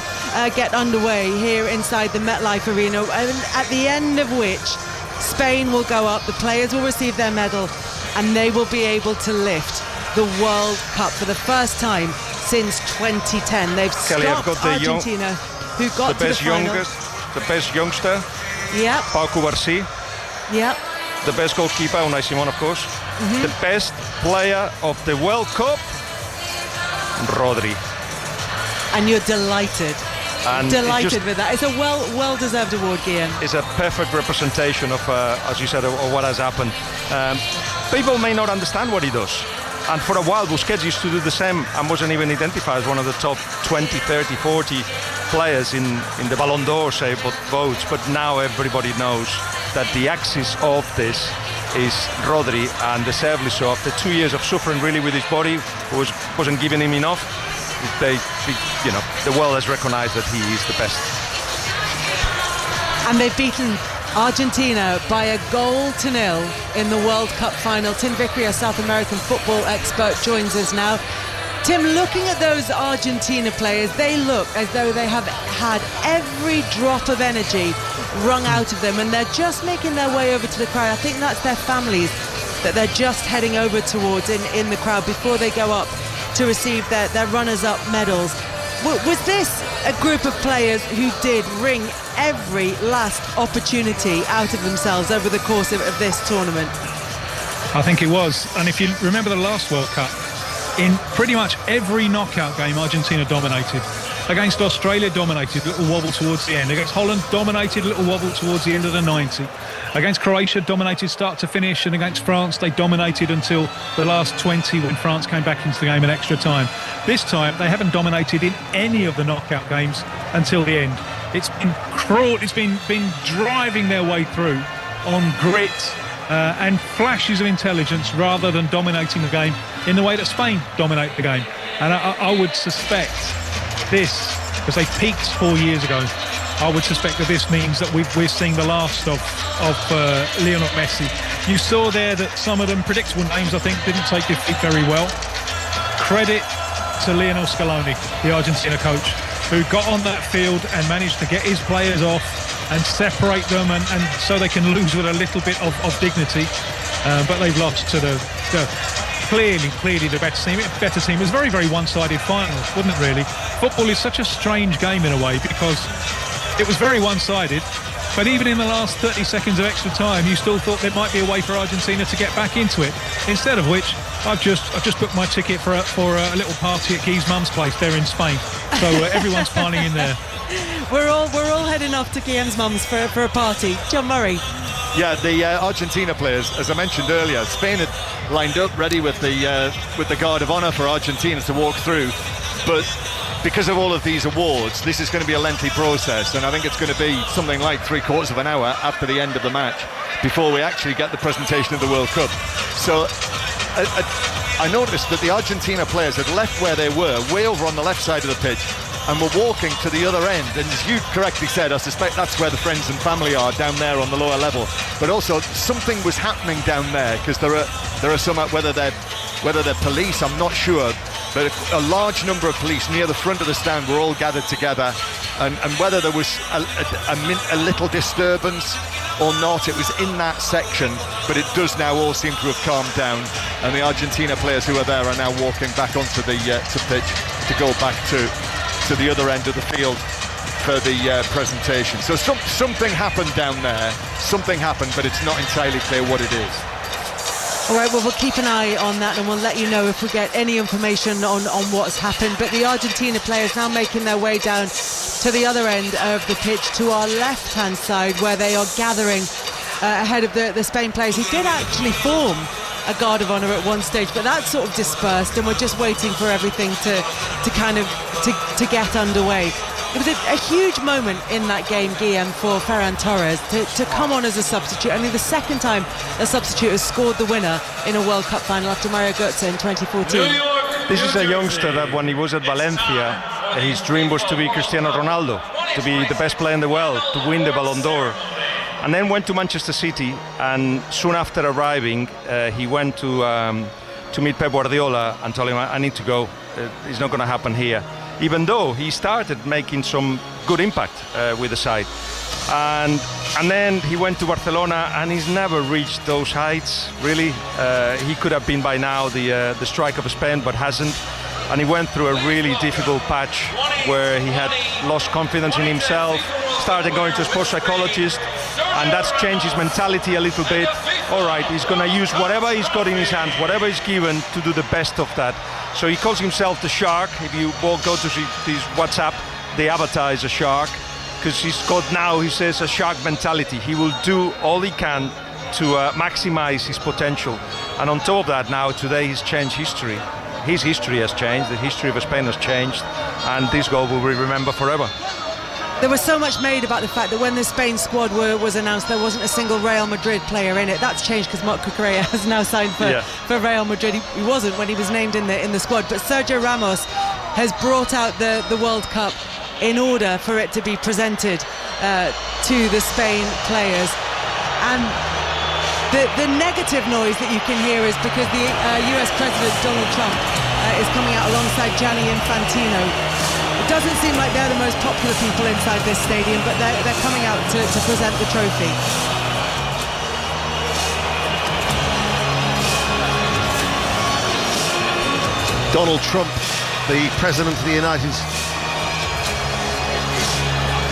get underway here inside the MetLife Arena, and at the end of which Spain will go up, the players will receive their medal, and they will be able to lift the World Cup for the first time since 2010. They've stopped Argentina, who got to the final. The best youngster, yep. Pau Cubarsí. Yep. The best goalkeeper, Unai Simon, of course. Mm-hmm. The best player of the World Cup, Rodri. And you're delighted. And delighted with that. It's a well-deserved award, Guillaume. It's a perfect representation of, as you said, of what has happened. People may not understand what he does. And for a while, Busquets used to do the same and wasn't even identified as one of the top 20, 30, 40 players in the Ballon d'Or, say, votes. But now everybody knows that the axis of this is Rodri, and deservedly so. After 2 years of suffering really with his body, wasn't giving him enough, the world has recognised that he is the best. And they've beaten Argentina by 1-0 in the World Cup final. Tim Vickery, a South American football expert, joins us now. Tim, looking at those Argentina players, they look as though they have had every drop of energy wrung out of them, and they're just making their way over to the crowd. I think that's their families that they're just heading over towards in the crowd before they go up to receive their runners-up medals. Was this a group of players who did wring every last opportunity out of themselves over the course of this tournament? I think it was. And if you remember the last World Cup, in pretty much every knockout game, Argentina dominated. Against Australia, dominated, little wobble towards the end. Against Holland, dominated, little wobble towards the end of the 90. Against Croatia, dominated start to finish. And against France, they dominated until the last 20 when France came back into the game in extra time. This time, they haven't dominated in any of the knockout games until the end. It's been cruel. It's been driving their way through on grit and flashes of intelligence rather than dominating the game in the way that Spain dominate the game. And I would suspect this, because they peaked 4 years ago, I would suspect that this means that we're seeing the last of Lionel Messi. You saw there that some of them, predictable names, I think, didn't take defeat very well. Credit to Lionel Scaloni, the Argentina coach, who got on that field and managed to get his players off and separate them, and so they can lose with a little bit of dignity. But they've lost to the clearly the better team. It was very, very one-sided final, wasn't it, really? Football is such a strange game in a way, because it was very one-sided, but even in the last 30 seconds of extra time, you still thought there might be a way for Argentina to get back into it. Instead of which, I've just booked my ticket for a little party at Guy's mum's place there in Spain. So everyone's piling in there. We're all heading off to Guillaume's mum's for a party. John Murray. Yeah, the Argentina players, as I mentioned earlier, Spain had lined up ready with the guard of honour for Argentina to walk through, but because of all of these awards, this is going to be a lengthy process, and I think it's going to be something like 3/4 of an hour after the end of the match before we actually get the presentation of the World Cup. So I noticed that the Argentina players had left where they were, way over on the left side of the pitch, and were walking to the other end. And as you correctly said, I suspect that's where the friends and family are, down there on the lower level. But also something was happening down there, because there are some, whether they're police, I'm not sure, but a large number of police near the front of the stand were all gathered together, and whether there was a little disturbance or not, it was in that section, but it does now all seem to have calmed down, and the Argentina players who are there are now walking back onto the pitch to go back to the other end of the field for the presentation. So something happened down there, but it's not entirely clear what it is. All right, well, we'll keep an eye on that, and we'll let you know if we get any information on what's happened. But the Argentina players now making their way down to the other end of the pitch, to our left-hand side, where they are gathering ahead of the Spain players, who did actually form a guard of honour at one stage, but that's sort of dispersed, and we're just waiting for everything to get underway. It was a huge moment in that game, Guillaume, for Ferran Torres to come on as a substitute. I mean, the second time a substitute has scored the winner in a World Cup final after Mario Götze in 2014. This is a youngster that when he was at Valencia, his dream was to be Cristiano Ronaldo. to be the best player in the world, to win the Ballon d'Or. And then went to Manchester City, and soon after arriving, he went to meet Pep Guardiola and told him, I need to go. It's not going to happen here. Even though he started making some good impact with the side. And then he went to Barcelona, and he's never reached those heights, really. He could have been by now the striker of Spain, but hasn't. And he went through a really difficult patch where he had lost confidence in himself, started going to a sports psychologist, and that's changed his mentality a little bit. All right, he's going to use whatever he's got in his hands, whatever he's given, to do the best of that. So he calls himself the Shark. If you go to his WhatsApp, the avatar is a shark, because he's got now, he says, a shark mentality. He will do all he can to maximize his potential. And on top of that, now today he's changed history. His history has changed, the history of Spain has changed, and this goal will be remembered forever. There was so much made about the fact that when the Spain squad was announced, there wasn't a single Real Madrid player in it. That's changed because Marc Cucurella has now signed for Real Madrid. He wasn't when he was named in the squad, but Sergio Ramos has brought out the World Cup in order for it to be presented to the Spain players. And the negative noise that you can hear is because the US President Donald Trump is coming out alongside Gianni Infantino. It doesn't seem like they're the most popular people inside this stadium, but they're coming out to present the trophy. Donald Trump, the President of the United States,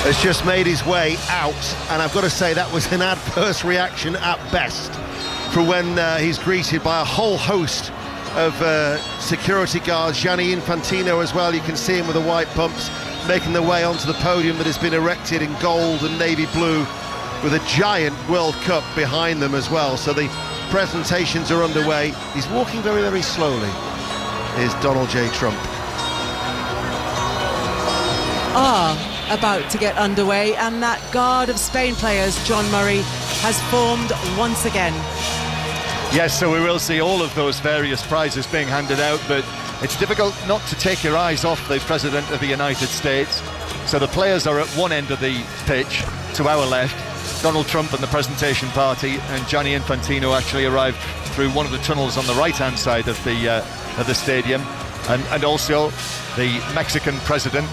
has just made his way out, and I've got to say that was an adverse reaction at best for when he's greeted by a whole host of security guards. Gianni Infantino as well, you can see him with the white pumps making their way onto the podium that has been erected in gold and navy blue with a giant World Cup behind them as well. So the presentations are underway. He's walking very, very slowly, is Donald J. Trump. About to get underway, and that guard of Spain players, John Murray, has formed once again. Yes, so we will see all of those various prizes being handed out, but it's difficult not to take your eyes off the President of the United States. So the players are at one end of the pitch, to our left. Donald Trump and the presentation party, and Gianni Infantino actually arrived through one of the tunnels on the right-hand side of the stadium, and also the Mexican president,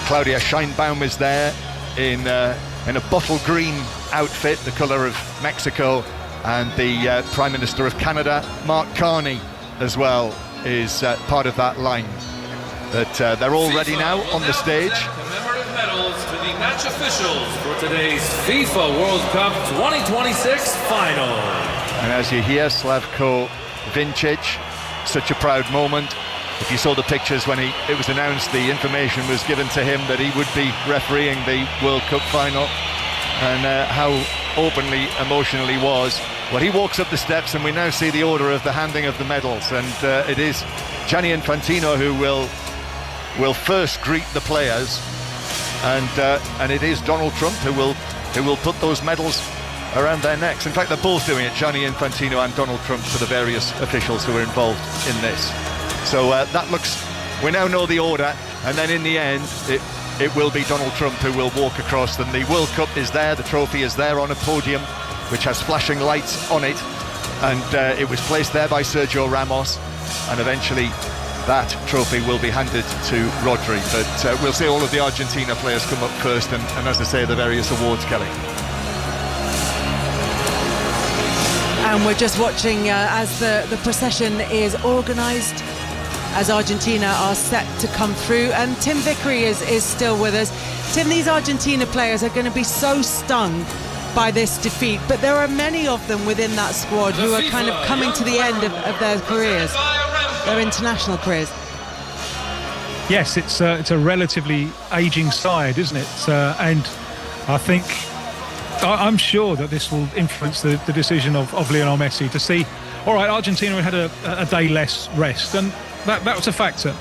Claudia Sheinbaum, is there in a bottle green outfit, the colour of Mexico, and the Prime Minister of Canada, Mark Carney, as well, is part of that line. But they're all ready now on the stage. Commemorative medals to the match officials for today's FIFA World Cup 2026 final. And as you hear, Slavko Vincic, such a proud moment. If you saw the pictures when it was announced, the information was given to him that he would be refereeing the World Cup final, and how openly emotional he was. Well, he walks up the steps, and we now see the order of the handing of the medals, and it is Gianni Infantino who will first greet the players, and it is Donald Trump who will put those medals around their necks. In fact, they're both doing it, Gianni Infantino and Donald Trump, for the various officials who are involved in this. So that looks, we now know the order, and then in the end it will be Donald Trump who will walk across them. The World Cup is there, the trophy is there on a podium which has flashing lights on it, and it was placed there by Sergio Ramos, and eventually that trophy will be handed to Rodri. But we'll see all of the Argentina players come up first, and as I say, the various awards, Kelly. And we're just watching as the procession is organised, as Argentina are set to come through, and Tim Vickery is still with us. Tim, these Argentina players are going to be so stung by this defeat, but there are many of them within that squad who are kind of coming to the end of their careers, their international careers. Yes, it's a relatively ageing side, isn't it? And I think, I'm sure that this will influence the decision of Lionel Messi to see, all right, Argentina had a day less rest, and that was a factor,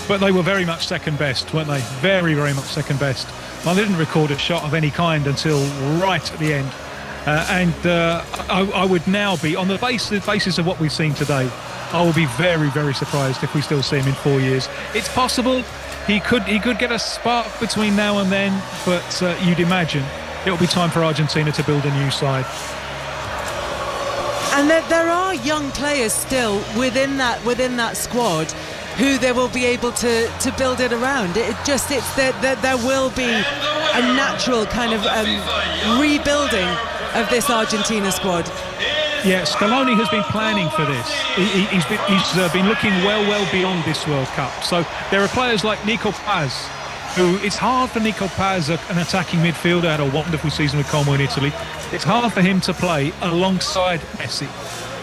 but they were very much second best, weren't they? Very, very much second best. Well, they didn't record a shot of any kind until right at the end, and I would now be, on the basis of what we've seen today, I will be very, very surprised if we still see him in 4 years. It's possible, he could get a spark between now and then, but you'd imagine it'll be time for Argentina to build a new side. And there are young players still within that squad who they will be able to build it around. There will be a natural kind of rebuilding of this Argentina squad. Yeah, Scaloni has been planning for this. He's been looking well beyond this World Cup. So there are players like Nico Paz, who it's hard for Nico Paz, an attacking midfielder, had a wonderful season with Como in Italy. It's hard for him to play alongside Messi.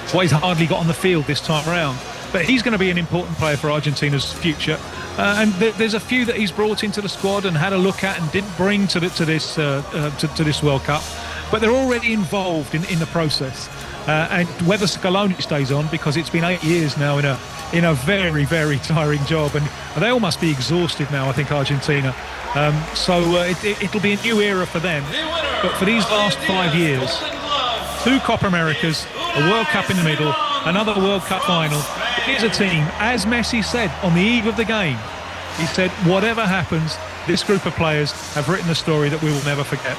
That's why he's hardly got on the field this time around. But he's going to be an important player for Argentina's future. And there's a few that he's brought into the squad and had a look at and didn't bring to this World Cup. But they're already involved in the process. And whether Scaloni stays on, because it's been 8 years now in a very, very tiring job, and they all must be exhausted now, I think, Argentina. It'll be a new era for them. But for these last 5 years, 2 Copa Americas, a World Cup in the middle, another World Cup final. Here's a team, as Messi said on the eve of the game, he said, whatever happens, this group of players have written a story that we will never forget.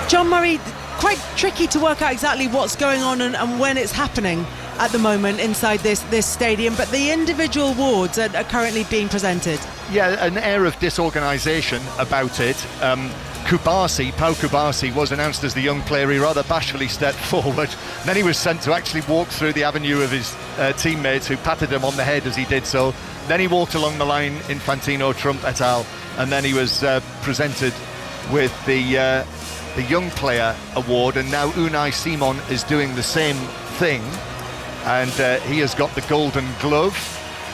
John Murray, quite tricky to work out exactly what's going on and when it's happening at the moment inside this stadium, but the individual awards are currently being presented. Yeah, an air of disorganisation about it. Pau Kubasi was announced as the young player. He rather bashfully stepped forward. Then he was sent to actually walk through the avenue of his teammates, who patted him on the head as he did so. Then he walked along the line, Infantino, Trump et al., and then he was presented with the Young Player Award, and now Unai Simon is doing the same thing, and he has got the Golden Glove,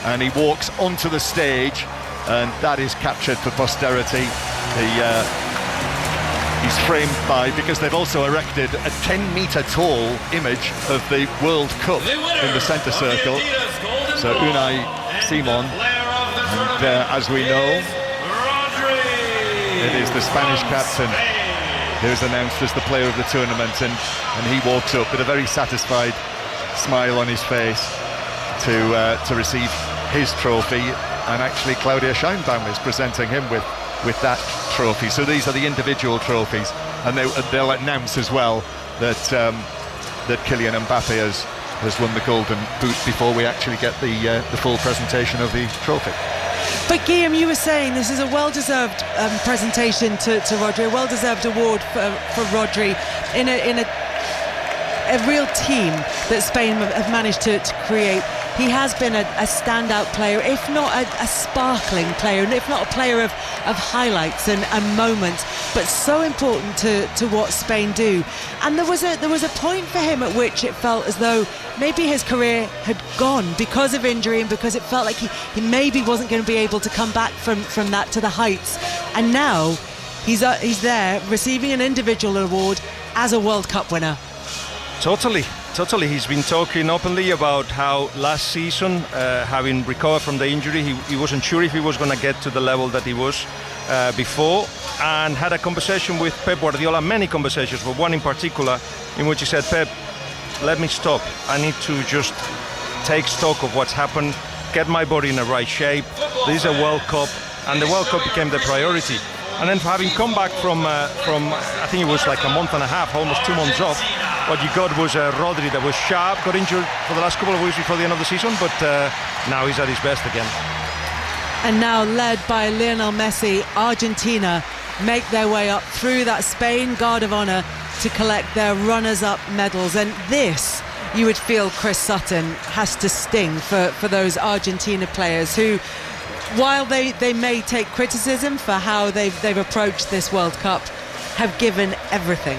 and he walks onto the stage, and that is captured for posterity. He's framed because they've also erected a 10-metre tall image of the World Cup in the centre circle. So Unai Simon, and as we know, it is the Spanish captain who is announced as the player of the tournament, and he walks up with a very satisfied smile on his face to receive his trophy, and actually Claudia Scheinbaum is presenting him with that trophy. So these are the individual trophies, and they'll announce as well that Kylian Mbappe has won the Golden Boot before we actually get the full presentation of the trophy. But Guillaume, you were saying this is a well-deserved presentation to Rodri, a well-deserved award for Rodri in a real team that Spain have managed to create. He has been a standout player, if not a sparkling player, and if not a player of highlights and moments, but so important to what Spain do. And there was a point for him at which it felt as though maybe his career had gone because of injury, and because it felt like he maybe wasn't going to be able to come back from that to the heights. And now he's there receiving an individual award as a World Cup winner. Totally. He's been talking openly about how last season, having recovered from the injury, he wasn't sure if he was going to get to the level that he was before, and had a conversation with Pep Guardiola, many conversations, but one in particular in which he said, Pep, let me stop. I need to just take stock of what's happened, get my body in the right shape. This is a World Cup, and the World Cup became the priority. And then having come back from I think it was like a month and a half, almost 2 months off, what you got was Rodri that was sharp, got injured for the last couple of weeks before the end of the season, but now he's at his best again. And now, led by Lionel Messi, Argentina make their way up through that Spain Guard of Honour to collect their runners-up medals. And this, you would feel, Chris Sutton, has to sting for those Argentina players who, while they may take criticism for how they've approached this World Cup, have given everything.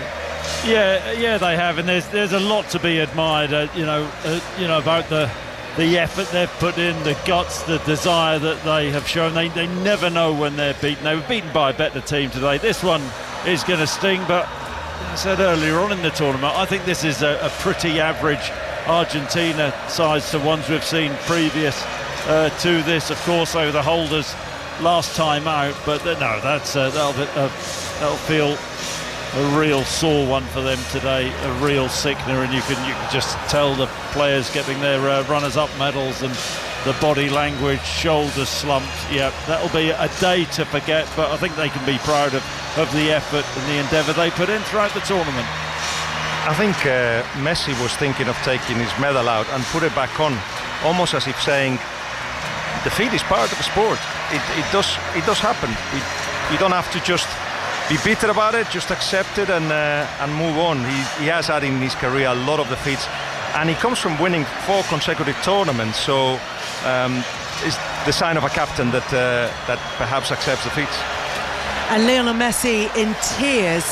Yeah, they have, and there's a lot to be admired. About the effort they've put in, the guts, the desire that they have shown. They never know when they're beaten. They were beaten by a better team today. This one is going to sting, but as I said earlier on in the tournament, I think this is a pretty average Argentina size to ones we've seen previous to this. Of course, they were the holders last time out, but no, that'll feel a real sore one for them today, a real sickener, and you can just tell the players getting their runners-up medals, and the body language, shoulders slumped. Yeah, that'll be a day to forget, but I think they can be proud of the effort and the endeavour they put in throughout the tournament. I think Messi was thinking of taking his medal out and put it back on, almost as if saying, defeat is part of the sport. It does happen. You don't have to just be bitter about it, just accept it and move on. He has had in his career a lot of defeats, and he comes from winning 4 consecutive tournaments, so it's the sign of a captain that perhaps accepts defeats. And Lionel Messi in tears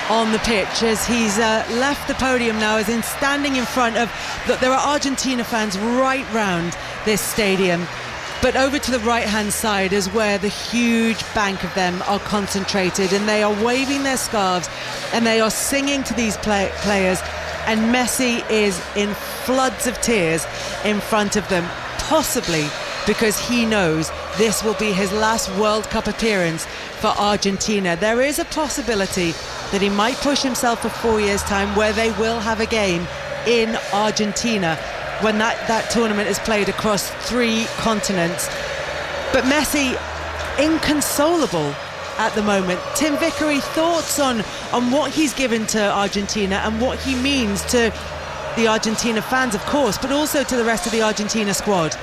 on the pitch as he's left the podium now, as in standing in front of, look, there are Argentina fans right round this stadium, but over to the right hand side is where the huge bank of them are concentrated, and they are waving their scarves and they are singing to these players, and Messi is in floods of tears in front of them, possibly because he knows this will be his last World Cup appearance for Argentina. There is a possibility that he might push himself for 4 years' time, where they will have a game in Argentina when that tournament is played across 3 continents. But Messi, inconsolable at the moment. Tim Vickery, thoughts on what he's given to Argentina and what he means to the Argentina fans, of course, but also to the rest of the Argentina squad?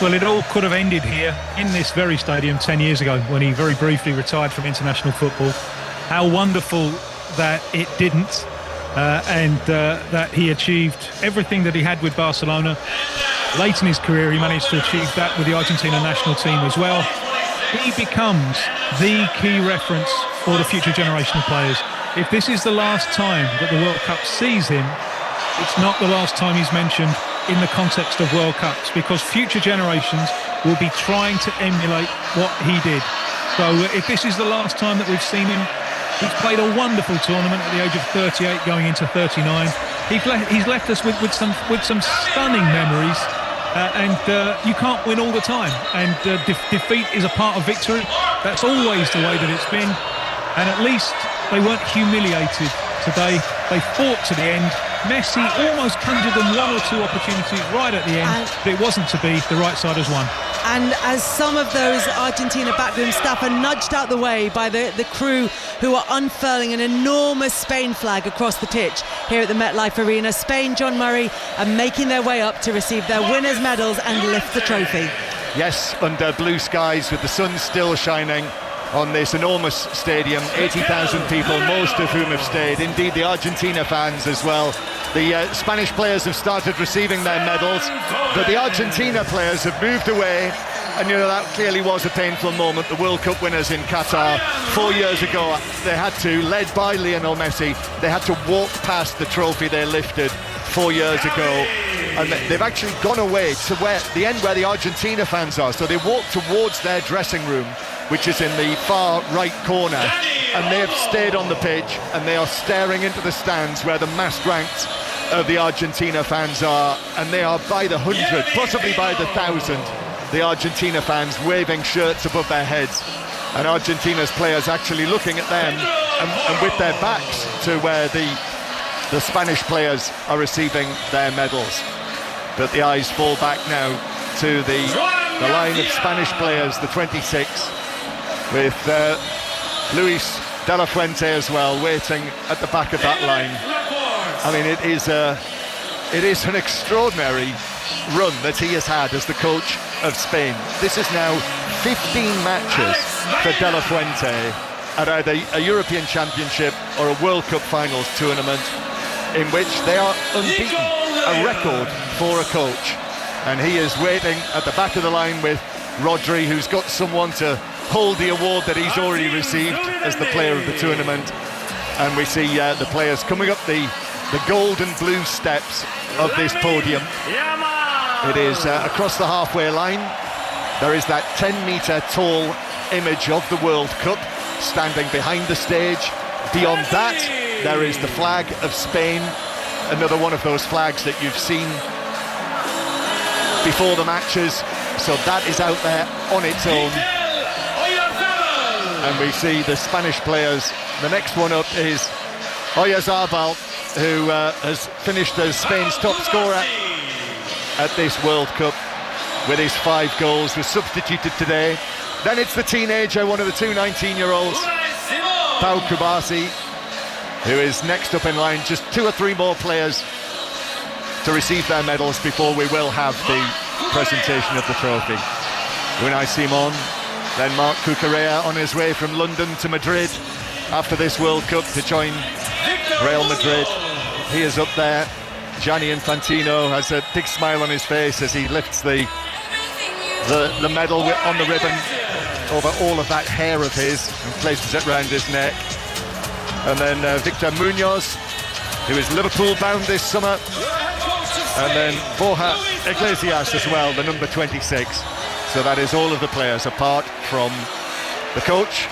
Well, it all could have ended here in this very stadium 10 years ago when he very briefly retired from international football. How wonderful that it didn't, and that he achieved everything that he had with Barcelona. Late in his career, he managed to achieve that with the Argentina national team as well. He becomes the key reference for the future generation of players. If this is the last time that the World Cup sees him, it's not the last time he's mentioned in the context of World Cups, because future generations will be trying to emulate what he did. So if this is the last time that we've seen him, he's played a wonderful tournament at the age of 38 going into 39. He's left us with some stunning memories, and you can't win all the time, and defeat is a part of victory. That's always the way that it's been, and at least they weren't humiliated today. They fought to the end. Messi almost conjured them 1 or 2 opportunities right at the end, but it wasn't to be. The right side has won. And as some of those Argentina backroom staff are nudged out the way by the crew who are unfurling an enormous Spain flag across the pitch here at the MetLife Arena, Spain, John Murray, are making their way up to receive their winners' medals and lift the trophy. Yes, under blue skies with the sun still shining on this enormous stadium, 80,000 people, most of whom have stayed. Indeed, the Argentina fans as well. The Spanish players have started receiving their medals, but the Argentina players have moved away, and that clearly was a painful moment. The World Cup winners in Qatar 4 years ago, they had to, led by Lionel Messi, they had to walk past the trophy they lifted 4 years ago, and they've actually gone away to the end where the Argentina fans are, so they walk towards their dressing room, which is in the far right corner, and they have stayed on the pitch and they are staring into the stands where the massed ranks of the Argentina fans are, and they are by the 100, possibly by the 1,000, the Argentina fans waving shirts above their heads, and Argentina's players actually looking at them and with their backs to where the Spanish players are receiving their medals. But the eyes fall back now to the line of Spanish players, the 26, with Luis de la Fuente as well, waiting at the back of that line. I mean, it is an extraordinary run that he has had as the coach of Spain. This is now 15 matches for de la Fuente at either a European Championship or a World Cup Finals tournament, in which they are unbeaten, a record for a coach. And he is waiting at the back of the line with Rodri, who's got someone to hold the award that he's already received as the player of the tournament. And we see the players coming up the gold and blue steps of this podium. It is across the halfway line. There is that 10-metre tall image of the World Cup standing behind the stage. Beyond that, there is the flag of Spain, another one of those flags that you've seen before the matches. So that is out there on its own. And we see the Spanish players. The next one up is Oyarzabal, who has finished as Spain's top scorer at this World Cup. with his 5 goals, was substituted today. Then it's the teenager, one of the two 19-year-olds, Pau Kubasi, who is next up in line. Just 2 or 3 more players to receive their medals before we will have the presentation of the trophy. Unai Simon, then Marc Cucurella on his way from London to Madrid after this World Cup to join Real Madrid. He is up there. Gianni Infantino has a big smile on his face as he lifts the medal on the ribbon over all of that hair of his and places it round his neck. And then Victor Munoz, who is Liverpool bound this summer, and then Borja Iglesias as well, the number 26. So that is all of the players apart from the coach,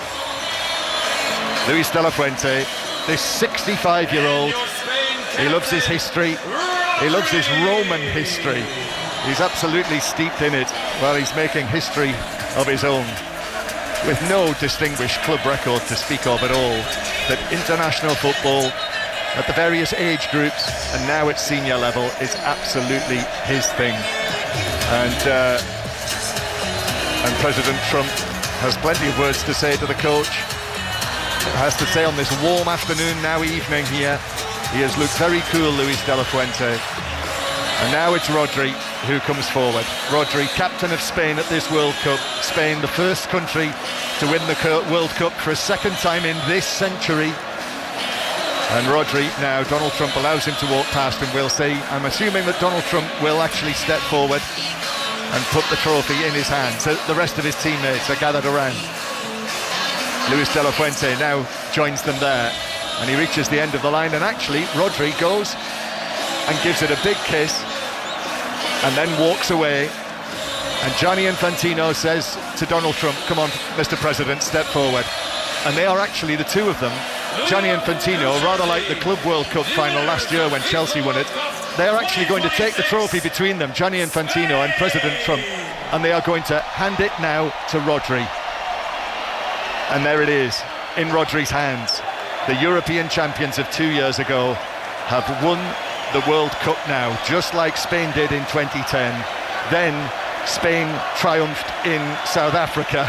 Luis de la Fuente, this 65-year-old. He loves his history, he loves his Roman history. He's absolutely steeped in it while he's making history of his own, with no distinguished club record to speak of at all. But international football at the various age groups and now at senior level is absolutely his thing. And President Trump has plenty of words to say to the coach. Has to say on this warm afternoon, now evening here, he has looked very cool, Luis de la Fuente. And now it's Rodri who comes forward. Rodri, captain of Spain at this World Cup. Spain, the first country to win the World Cup for a second time in this century. And Rodri, now Donald Trump allows him to walk past, and we'll see. I'm assuming that Donald Trump will actually step forward and put the trophy in his hands. The rest of his teammates are gathered around. Luis de la Fuente now joins them there, and he reaches the end of the line, and actually Rodri goes and gives it a big kiss and then walks away. And Gianni Infantino says to Donald Trump, come on, Mr. President, step forward. And they are actually, the two of them, Gianni Infantino, rather like the Club World Cup final last year when Chelsea won it, they are actually going to take the trophy between them, Gianni Infantino and President Trump, and they are going to hand it now to Rodri. And there it is, in Rodri's hands. The European champions of 2 years ago have won the World Cup now, just like Spain did in 2010. Then Spain triumphed in South Africa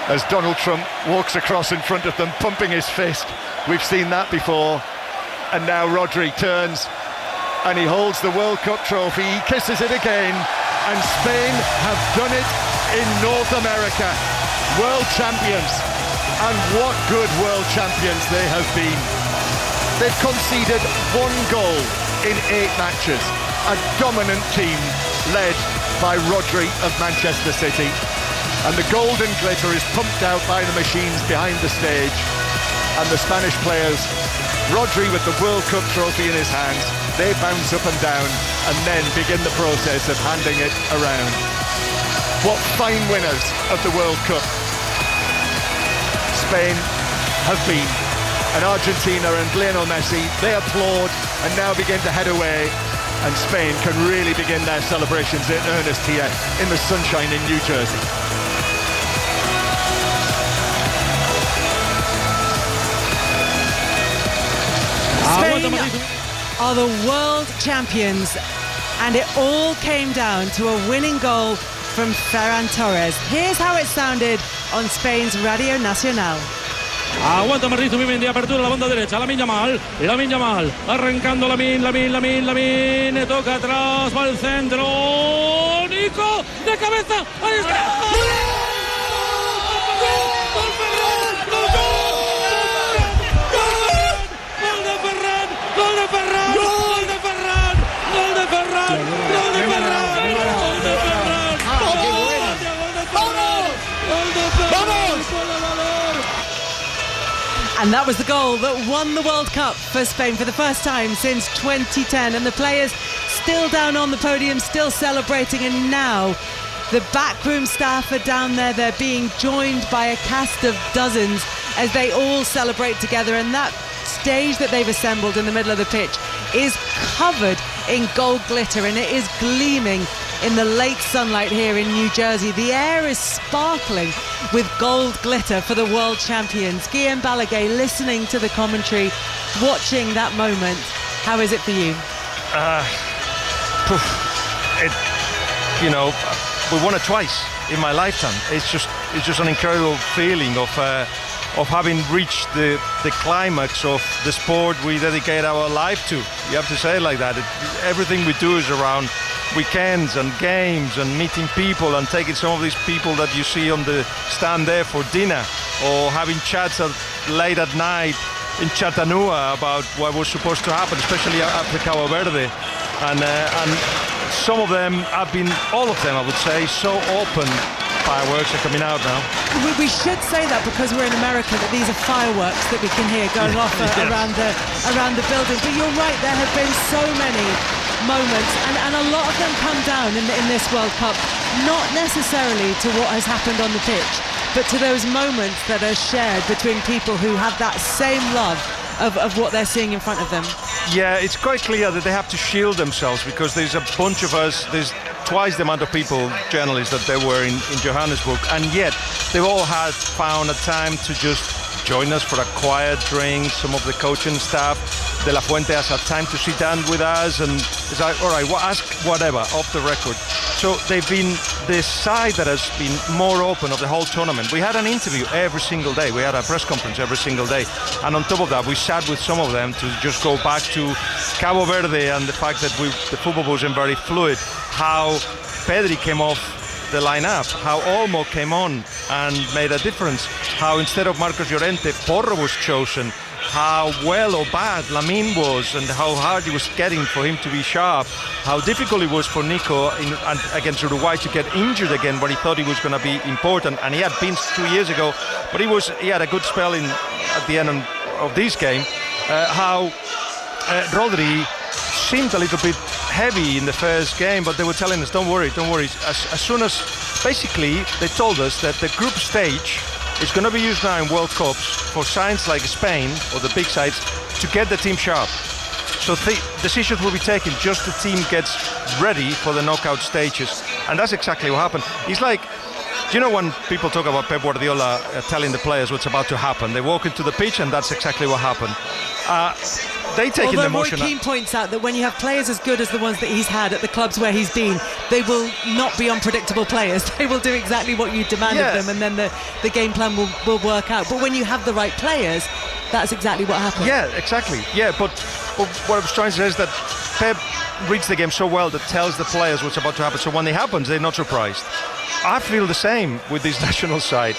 as Donald Trump walks across in front of them, pumping his fist. We've seen that before. And now Rodri turns and he holds the World Cup trophy. He kisses it again, and Spain have done it in North America. World champions, and what good world champions they have been. They've conceded 1 goal in 8 matches. A dominant team led by Rodri of Manchester City. And the golden glitter is pumped out by the machines behind the stage. And the Spanish players, Rodri with the World Cup trophy in his hands, they bounce up and down and then begin the process of handing it around. What fine winners of the World Cup Spain have been. And Argentina and Lionel Messi, they applaud and now begin to head away, and Spain can really begin their celebrations in earnest here in the sunshine in New Jersey. Spain are the world champions, and it all came down to a winning goal from Ferran Torres. Here's how it sounded on Spain's Radio Nacional. Aguanta Marrito, muy bien de apertura, la banda derecha, Lamine Yamal, arrancando Lamine, toca atrás, va al centro, Nico, de cabeza, ahí está. And that was the goal that won the World Cup for Spain for the first time since 2010. And the players still down on the podium, still celebrating. And now the backroom staff are down there. They're being joined by a cast of dozens as they all celebrate together. And that stage that they've assembled in the middle of the pitch is covered in gold glitter, and it is gleaming in the late sunlight here in New Jersey. The air is sparkling with gold glitter for the world champions. Guillaume Balaguer, listening to the commentary, watching that moment, how is it for you? we won it twice in my lifetime. It's just an incredible feeling of having reached the climax of the sport we dedicate our life to. You have to say it like that. Everything we do is around weekends and games and meeting people and taking some of these people that you see on the stand there for dinner, or having chats late at night in Chattanooga about what was supposed to happen, especially after Cabo Verde. And some of them have been, all of them I would say, so open. Fireworks are coming out now. We should say that because we're in America, that these are fireworks that we can hear going off around the building. But you're right, there have been so many moments, and a lot of them come down in this World Cup, not necessarily to what has happened on the pitch, but to those moments that are shared between people who have that same love of what they're seeing in front of them. Yeah, it's quite clear that they have to shield themselves, because there's a bunch of us, there's twice the amount of people, journalists, that there were in Johannesburg, and yet they've all found a time to just join us for a quiet drink. Some of the coaching staff, De La Fuente, has had time to sit down with us, and it's like, all right, ask whatever, off the record. So they've been the side that has been more open of the whole tournament. We had an interview every single day. We had a press conference every single day. And on top of that, we sat with some of them to just go back to Cabo Verde and the fact that the football wasn't very fluid. How Pedri came off the lineup, how Olmo came on and made a difference, how instead of Marcos Llorente, Porro was chosen, how well or bad Lamine was, and how hard it was getting for him to be sharp, how difficult it was for Nico against Uruguay to get injured again when he thought he was going to be important, and he had been 2 years ago, but he had a good spell at the end of this game. How Rodri seemed a little bit heavy in the first game, but they were telling us, don't worry. As soon as, basically, they told us that the group stage is going to be used now in World Cups for sides like Spain, or the big sides, to get the team sharp. So decisions will be taken just the team gets ready for the knockout stages. And that's exactly what happened. It's like, when people talk about Pep Guardiola telling the players what's about to happen, they walk into the pitch and that's exactly what happened. They take in the motion. Although Roy Keane points out that when you have players as good as the ones that he's had at the clubs where he's been, they will not be unpredictable players. They will do exactly what you demand of them, and then the game plan will work out. But when you have the right players, that's exactly what happens. Yeah, exactly. Yeah, but what I was trying to say is that Pep reads the game so well that tells the players what's about to happen. So when it happens, they're not surprised. I feel the same with this national side.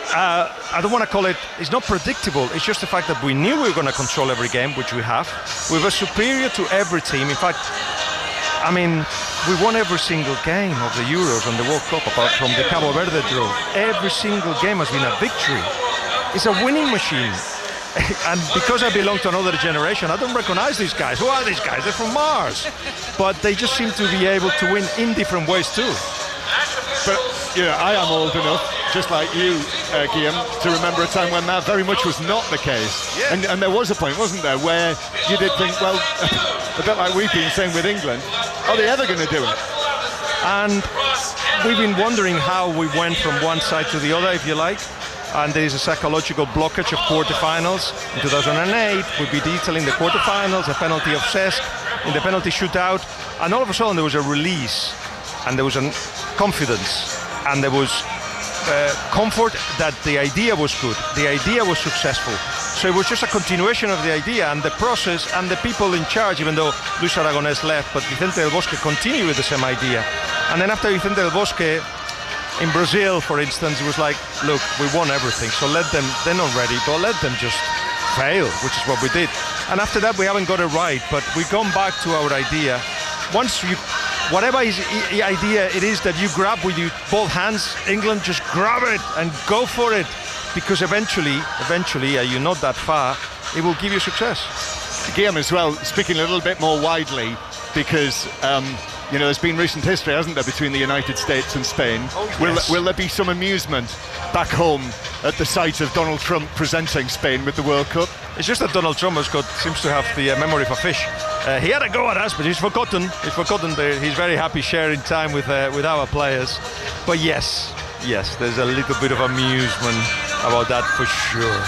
I don't want to call it's not predictable, it's just the fact that we knew we were going to control every game, which we have. We were superior to every team. In fact, we won every single game of the Euros and the World Cup, apart from the Cabo Verde draw. Every single game has been a victory. It's a winning machine. And because I belong to another generation, I don't recognize these guys. Who are these guys? They're from Mars. But they just seem to be able to win in different ways too. But I am old enough, just like you, Guillaume, to remember a time when that very much was not the case. Yeah. And there was a point, wasn't there, where you did think, well, a bit like we've been saying with England, are they ever going to do it? And we've been wondering how we went from one side to the other, if you like. And there is a psychological blockage of quarterfinals. In 2008, we'd be detailing the quarterfinals, a penalty of Cesc in the penalty shootout, and all of a sudden there was a release, and there was a confidence, and there was comfort that the idea was good, the idea was successful. So it was just a continuation of the idea and the process, and the people in charge, even though Luis Aragonés left, but Vicente del Bosque continued with the same idea. And then after Vicente del Bosque, in Brazil, for instance, it was like, look, we won everything, so let them, they're not ready, but let them just fail, which is what we did. And after that, we haven't got it right, but we've gone back to our idea. Once you, whatever idea it is that you grab with you both hands, England, just grab it and go for it, because eventually, you're not that far, it will give you success. Guillaume, as well, speaking a little bit more widely, because there's been recent history, hasn't there, between the United States and Spain. Oh, yes. Will there be some amusement back home at the sight of Donald Trump presenting Spain with the World Cup? It's just that Donald Trump seems to have the memory of a fish. He had a go at us, but he's forgotten. He's very happy sharing time with our players. But yes, there's a little bit of amusement about that for sure.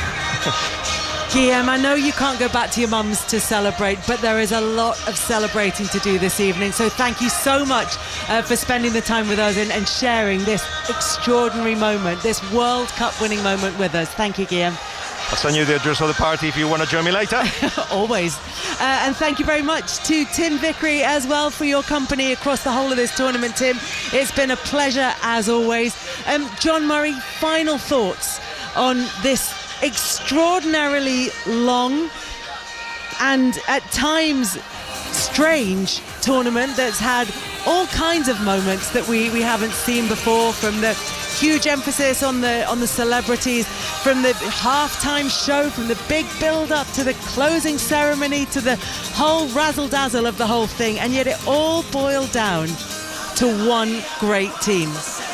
Guillaume, I know you can't go back to your mum's to celebrate, but there is a lot of celebrating to do this evening. So thank you so much for spending the time with us and sharing this extraordinary moment, this World Cup winning moment with us. Thank you, Guillaume. I'll send you the address of the party if you want to join me later. Always. And thank you very much to Tim Vickery as well for your company across the whole of this tournament, Tim. It's been a pleasure as always. John Murray, final thoughts on this extraordinarily long and at times strange tournament that's had all kinds of moments that we haven't seen before, from the huge emphasis on the celebrities, from the halftime show, from the big build-up to the closing ceremony, to the whole razzle-dazzle of the whole thing, and yet it all boiled down to one great team.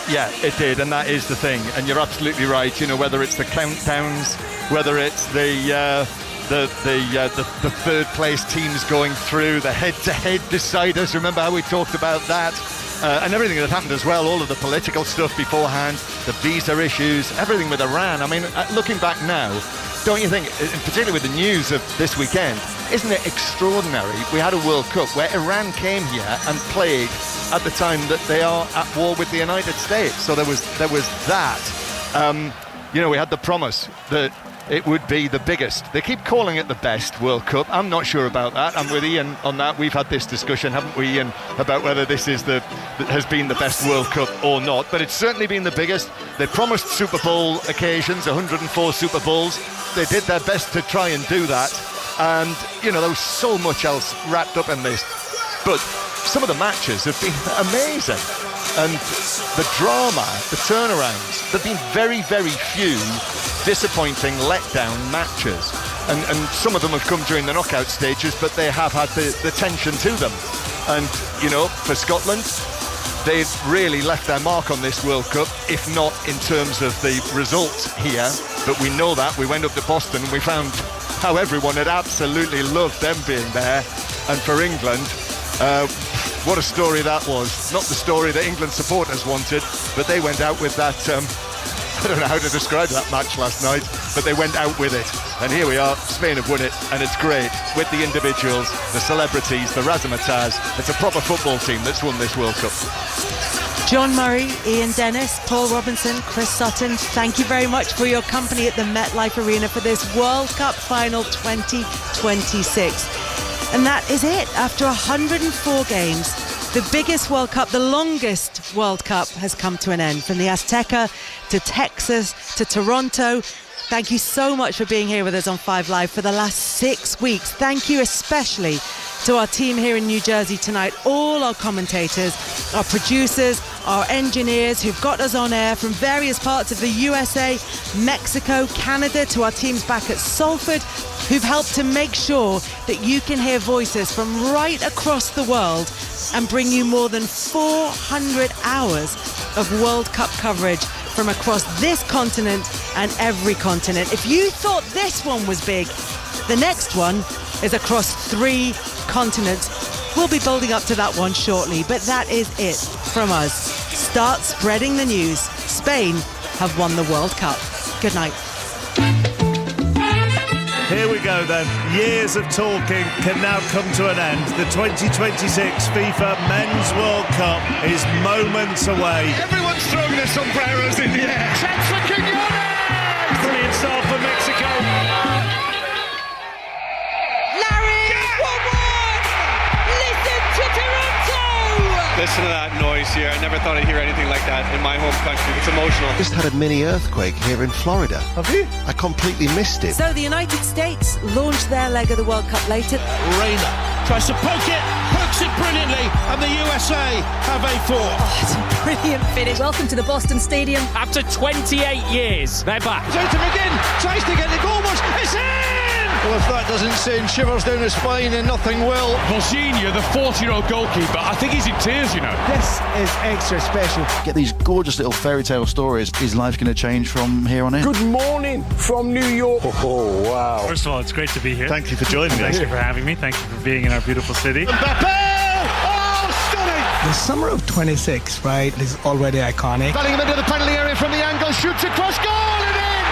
Yeah, it did, and that is the thing. And you're absolutely right. You know, whether it's the countdowns, whether it's the third place teams going through, the head-to-head deciders. Remember how we talked about that? And everything that happened as well, all of the political stuff beforehand, the visa issues, everything with Iran. I mean, looking back now, don't you think, particularly with the news of this weekend, isn't it extraordinary? We had a World Cup where Iran came here and played at the time that they are at war with the United States. So there was that. You know, we had the promise that it would be the biggest. They keep calling it the best World Cup. I'm not sure about that. I'm with Ian on that. We've had this discussion, haven't we, Ian, about whether this has been the best World Cup or not. But it's certainly been the biggest. They promised Super Bowl occasions, 104 Super Bowls. They did their best to try and do that. And, you know, there was so much else wrapped up in this. But some of the matches have been amazing. And the drama, the turnarounds, there have been very, very few disappointing letdown matches, and some of them have come during the knockout stages, but they have had the tension to them. And you know, for Scotland, they've really left their mark on this World Cup, if not in terms of the results here, but we know that. We went up to Boston and we found how everyone had absolutely loved them being there. And for England, what a story that was. Not the story that England supporters wanted, but they went out with that, I don't know how to describe that match last night, but they went out with it. And here we are, Spain have won it, and it's great. With the individuals, the celebrities, the razzmatazz. It's a proper football team that's won this World Cup. John Murray, Ian Dennis, Paul Robinson, Chris Sutton, thank you very much for your company at the MetLife Arena for this World Cup Final 2026. And that is it. After 104 games, the biggest World Cup, the longest World Cup has come to an end. From the Azteca to Texas to Toronto. Thank you so much for being here with us on 5 Live for the last 6 weeks. Thank you especially to our team here in New Jersey tonight, all our commentators, our producers, our engineers who've got us on air from various parts of the USA, Mexico, Canada, to our teams back at Salford, who've helped to make sure that you can hear voices from right across the world and bring you more than 400 hours of World Cup coverage from across this continent and every continent. If you thought this one was big, the next one is across 3 continents. We'll be building up to that one shortly, but that is it from us. Start spreading the news. Spain have won the World Cup. Good night. Here we go then. Years of talking can now come to an end. The 2026 FIFA Men's World Cup is moments away. Everyone's throwing their sombreros in the air. Chance for Quiñones! Brilliant start for Mexico. Listen to that noise here. I never thought I'd hear anything like that in my home country. It's emotional. Just had a mini earthquake here in Florida. Have you? I completely missed it. So the United States launched their leg of the World Cup later. Reina tries to poke it, pokes it brilliantly, and the USA have a 4. Oh, it's a brilliant finish. Welcome to the Boston Stadium. After 28 years, they're back. Out to McGinn, tries to get the goal once. It's in! Well, if that doesn't send shivers down his spine, then nothing will. Jorginho, the 40-year-old goalkeeper, I think he's in tears, you know. This is extra special. Get these gorgeous little fairy tale stories. His life's going to change from here on in. Good morning from New York. Oh, wow. First of all, it's great to be here. Thank you for joining me. Thank you for having me. Thank you for being in our beautiful city. Mbappe! Oh, stunning! The summer of 26, right, is already iconic. Bellingham into the penalty area from the angle, shoots across goal and in!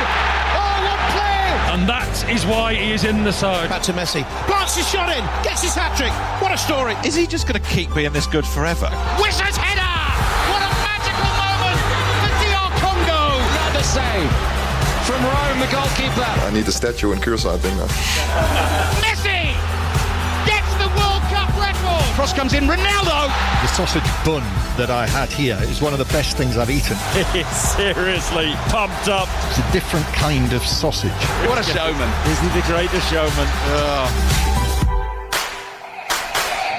Oh, what play! And that is why he is in the side. Back to Messi. Plants his shot in, gets his hat-trick. What a story. Is he just going to keep being this good forever? Wizard's header! away from Rome, the goalkeeper. I need a statue in Curacao, I think. Messi gets the World Cup record. Cross comes in, Ronaldo. The sausage bun that I had here is one of the best things I've eaten. It's seriously pumped up. It's a different kind of sausage. What a showman. Isn't he the greatest showman?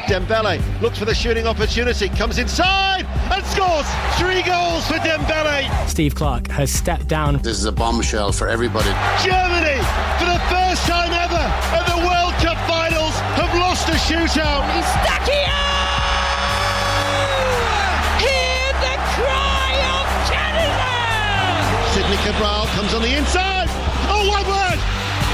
Dembele looks for the shooting opportunity, comes inside and scores! 3 goals for Dembele! Steve Clark has stepped down. This is a bombshell for everybody. Germany, for the first time ever at the World Cup finals, have lost a shootout. Eustáquio! Hear the cry of Canada! Sidney Cabral comes on the inside. Oh my word!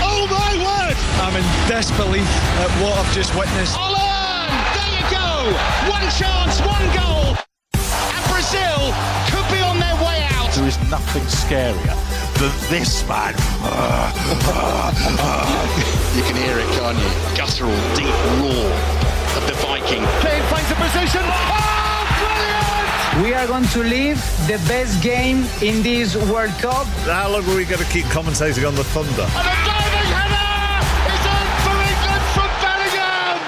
Oh my word! I'm in disbelief at what I've just witnessed. There you go! One chance, one goal! And Brazil could be on their way out. There is nothing scarier than this man. You can hear it, can't you? Guttural, deep roar of the Viking. Kane finds a position. Oh, brilliant! We are going to live the best game in this World Cup. How long are we going to keep commentating on the thunder? And a diving header is in for England from Bellingham!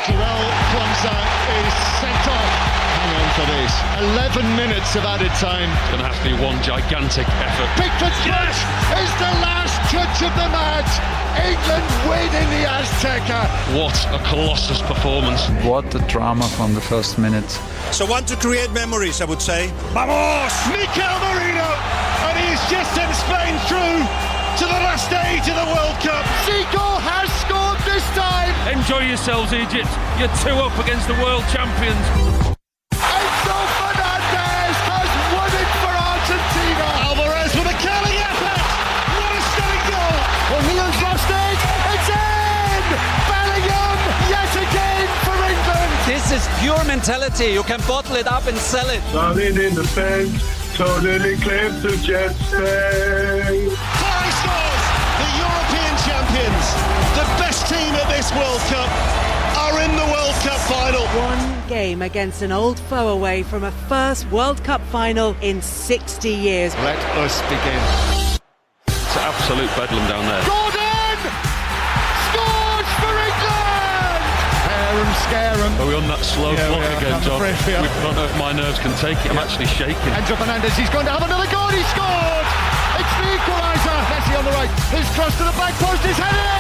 Joel Kwanzaa is sent off. Hang on for this. 11 minutes of added time. It's going to have to be one gigantic effort. Pickford's touch is the last touch of the match. England win in the Azteca. What a colossus performance. What a drama from the first minute. So one to create memories, I would say. Vamos! Mikel Merino! And he has just sent Spain through to the last stage of the World Cup. Zico has scored this time. Enjoy yourselves, Egypt. You're 2 up against the world champions. Enzo Fernandez has won it for Argentina. Alvarez with a curling effort. What a stunning goal. Well, Milan's lost it. It's in. Bellingham yet again for England. This is pure mentality. You can bottle it up and sell it. Running in the fence, totally claims to jet stay. Flurry scores. The European champions, the best team at this World Cup, are in the World Cup final. One game against an old foe away from a first World Cup final in 60 years. Let us begin. It's absolute bedlam down there. Gordon scores for England. Scare 'em, scare 'em. Are we on that slow clock again, John? I don't know if my nerves can take it. I'm actually shaking. Enzo Fernandez, he's going to have another goal. He scored. It's the equaliser. Messi on the right. His cross to the back post is headed in.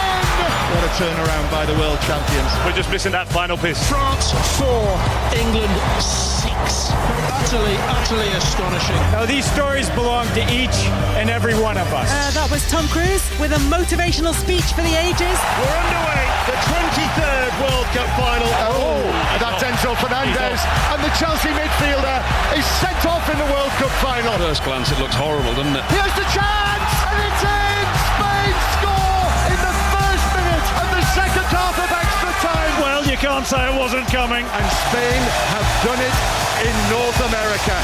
What a turnaround by the world champions. We're just missing that final piece. France 4, England 6. Utterly astonishing. Now these stories belong to each and every one of us. That was Tom Cruise with a motivational speech for the ages. We're underway. The 23rd World Cup final. Oh, that's Enzo Fernandez. And the Chelsea midfielder is sent off in the World Cup final. At first glance, it looks horrible, doesn't it? Here's the chance, and it's in. Spain score in the first minute of the second half of extra time. Well, you can't say it wasn't coming. And Spain have done it in North America.